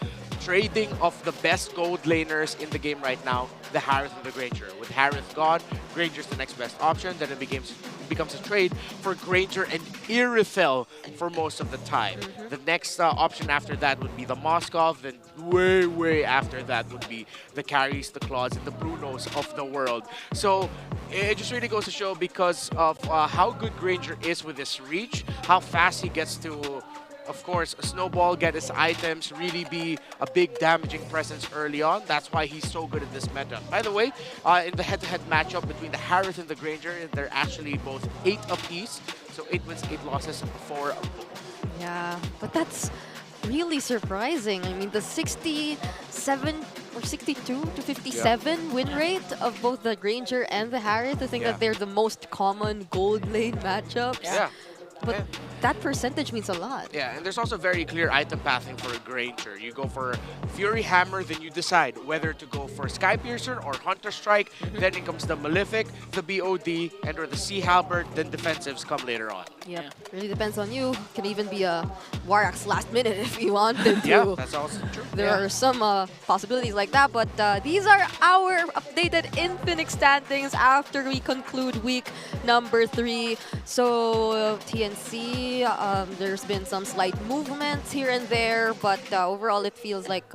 trading of the best gold laners in the game right now, the Harith and the Granger. With Harith gone, Granger's the next best option. Then it becomes a trade for Granger and Irithel for most of the time. The next option after that would be the Moskov. Then way after that would be the Carries, the Claudes, and the Brunos of the world. So it just really goes to show because of how good Granger is with his reach, how fast he gets to, of course, snowball, get his items, really be a big damaging presence early on. That's why he's so good at this meta. By the way, in the head-to-head matchup between the Harith and the Granger, they're actually both 8 apiece. So 8 wins, 8 losses for both. Yeah, but that's really surprising. I mean, the 67 or 62 to 57 win rate of both the Granger and the Harith. I think that they're the most common gold lane matchups. Yeah. But that percentage means a lot. Yeah, and there's also very clear item pathing for a Granger. You go for Fury Hammer, then you decide whether to go for Sky Piercer or Hunter Strike. Then it comes the Malefic, the BOD, and or the Sea Halberd. Then defensives come later on. Yep, really depends on you. Can even be a Warax last minute if you wanted to. Yeah, that's also true. There are some possibilities like that, but these are our updated Infinix standings after we conclude week number 3. So TNC, there's been some slight movements here and there, but overall it feels like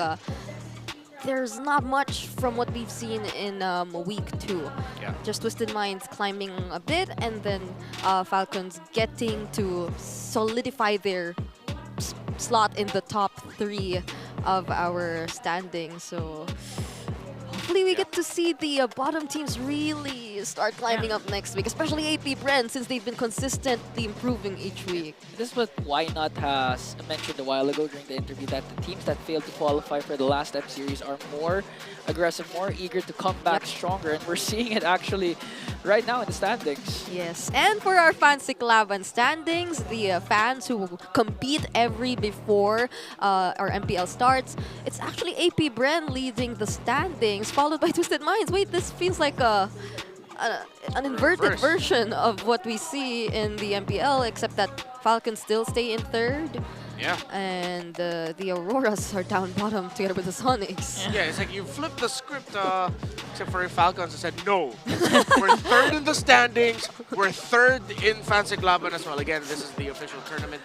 there's not much from what we've seen in week 2. Yeah. Just Twisted Minds climbing a bit, and then Falcons getting to solidify their slot in the top 3 of our standings. So hopefully we get to see the bottom teams really start climbing up next week, especially AP.Bren, since they've been consistently improving each week. This is what Why Not has mentioned a while ago during the interview, that the teams that failed to qualify for the last M series are more aggressive, more eager to come back stronger, and we're seeing it actually right now in the standings. Yes, and for our Fancy Laban standings, the fans who compete every before our MPL starts, it's actually AP.Bren leading the standings, followed by Twisted Minds. Wait, this feels like an inverted version of what we see in the MPL, except that Falcons still stay in 3rd. Yeah. And the Auroras are down bottom together with the Sonics. Yeah, it's like you flipped the script, except for Falcons, and said, no, we're 3rd in the standings, we're 3rd in Fancy Laban as well. Again, this is the official tournament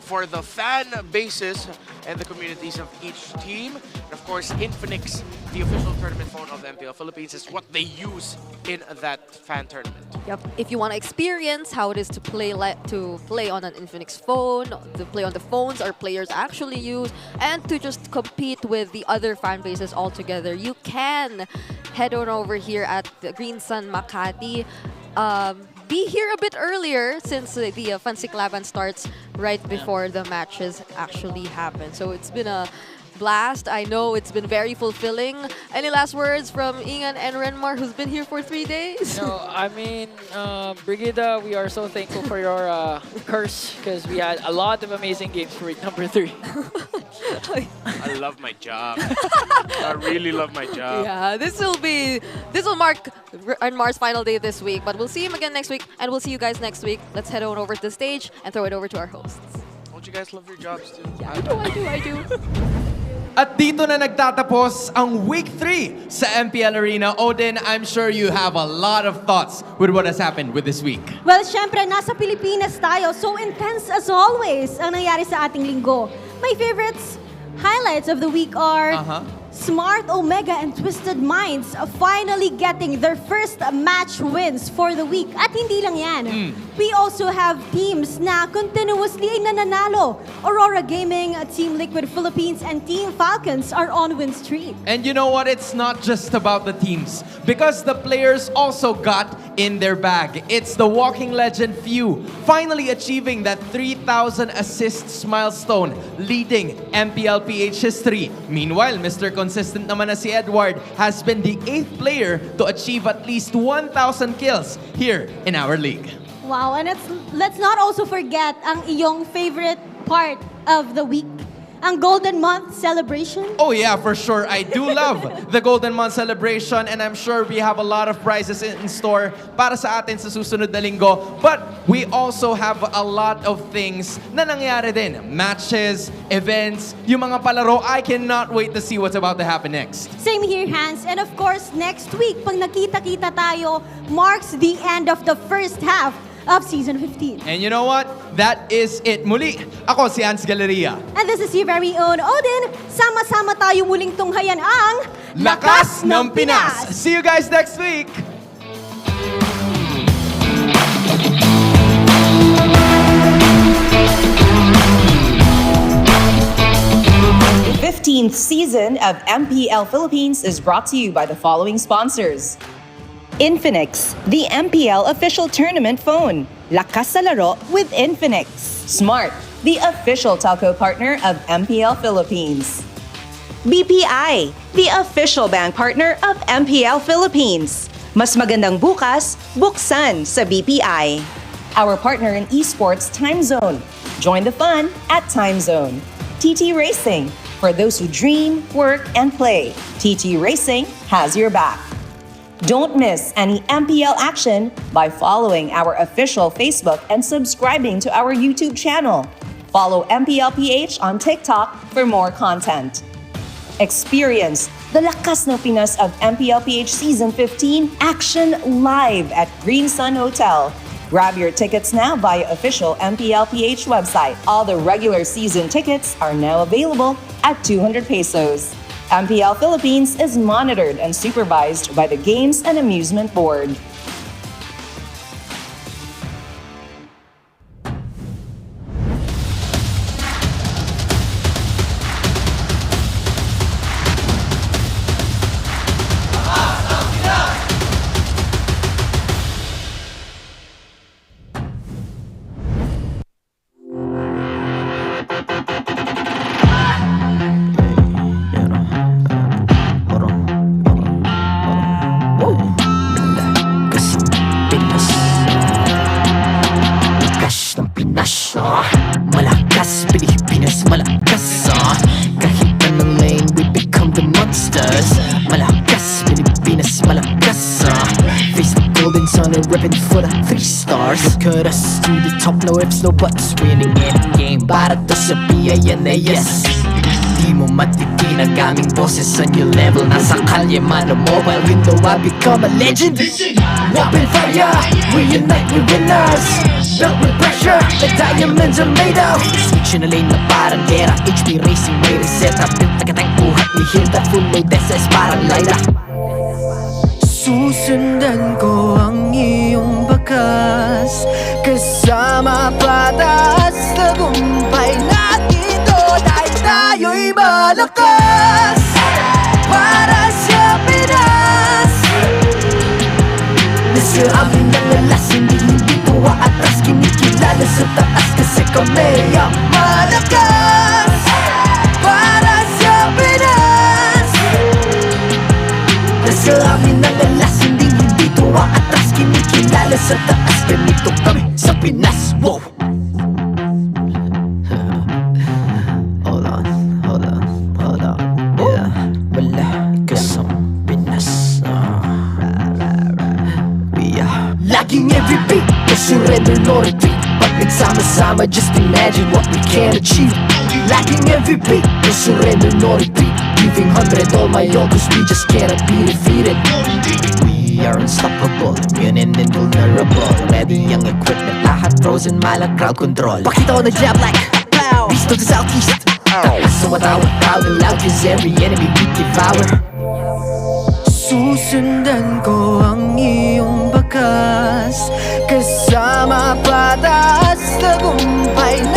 for the fan bases and the communities of each team. And of course, Infinix, the official tournament phone of the MPL Philippines, is what they use in that fan tournament. Yep. If you want to experience how it is to play on an Infinix phone, to play on the phones our players actually use, and to just compete with the other fan bases all together, you can head on over here at the Green Sun Makati. Be here a bit earlier since the Fancy Laban starts right before the matches actually happen. So it's been a blast. I know it's been very fulfilling. Any last words from Ingan and Renmar, who's been here for 3 days? No, I mean, Brigida, we are so thankful for your curse, because we had a lot of amazing games for week number 3. I love my job. I really love my job. Yeah, this will mark Renmar's final day this week, but we'll see him again next week, and we'll see you guys next week. Let's head on over to the stage and throw it over to our hosts. Don't you guys love your jobs too? Yeah, I do. At dito na nagtatapos ang Week 3 sa MPL Arena. Odin, I'm sure you have a lot of thoughts with what has happened with this week. Well, syempre, nasa Pilipinas tayo. So intense as always ang nangyari sa ating linggo. My favorites, highlights of the week are Smart, Omega, and Twisted Minds finally getting their first match wins for the week. At hindi lang yan. We also have teams na continuously ay nananalo. Aurora Gaming, Team Liquid Philippines, and Team Falcons are on win streak. And you know what? It's not just about the teams, because the players also got in their bag. It's the walking legend Few finally achieving that 3,000 assists milestone, leading MPLPH history. Meanwhile, Mr. consistent naman na si Edward, has been the 8th player to achieve at least 1,000 kills here in our league. Wow, and let's not also forget ang iyong favorite part of the week, ang Golden Month celebration. Oh yeah, for sure. I do love the Golden Month celebration, and I'm sure we have a lot of prizes in store para sa atin sa susunod na linggo. But we also have a lot of things na nangyari din. Matches, events, yung mga palaro. I cannot wait to see what's about to happen next. Same here, Hans. And of course, next week, pag nakita-kita tayo, marks the end of the first half of Season 15. And you know what? That is it. Muli, ako si Hans Galleria. And this is your very own Odin. Sama-sama tayo muling tunghayan ang Lakas ng Pinas! See you guys next week! The 15th season of MPL Philippines is brought to you by the following sponsors. Infinix, the MPL official tournament phone. Lakas sa laro with Infinix. Smart, the official telco partner of MPL Philippines. BPI, the official bank partner of MPL Philippines. Mas magandang bukas, buksan sa BPI. Our partner in esports, Time Zone. Join the fun at Time Zone. TT Racing, for those who dream, work, and play. TT Racing has your back. Don't miss any MPL action by following our official Facebook and subscribing to our YouTube channel. Follow MPLPH on TikTok for more content. Experience the Lakas ng Pinas of MPLPH Season 15 action live at Green Sun Hotel. Grab your tickets now via official MPLPH website. All the regular season tickets are now available at 200 pesos. MPL Philippines is monitored and supervised by the Games and Amusement Board. Malakas, Pilipinas, malakas Kahit anong lane, we become the monsters Malakas, Pilipinas, malakas Face the golden sun and reppin' for the 3 stars Look at us, to the top, no ifs, no buts Winning any game, para to sa PIN na yes Di mo matikin ang aming boses sa new level Nasa kalye man o mobile window, I become a legend Open fire, we unite, we winners Built with pressure, the diamonds are made of Switch na lane na parang gera HP Racing may reset up Built agad ang buhat ni Hilda Full load SS parang Lyra Susundan ko ang iyong bakas Kasama pataas Tagumpay natin to Dahil tayo'y malakas Para sa Pinas Nasa amin ang alas Hindi tuwa atras Kinikilala sa taas Kasi kami ang malakas Para sa Pinas Nasa amin ang alas Hindi tuwa atras Kinikilala sa taas Ganito kami sa Pinas Wow! Laging every beat, no surrender, no retreat Pag nagsama-sama, just imagine what we can achieve Laging every beat, no surrender, no retreat Giving 100 all my all, cause we just cannot be defeated We are unstoppable, immune and invulnerable Ready ang equipment, lahat frozen, malang crowd control Pakita ko na jab like, pow! Beast of the southeast So matawag proud and loud, cause every enemy we devour Susundan ko ang iyong bakas Kasama pataas Tagumpay na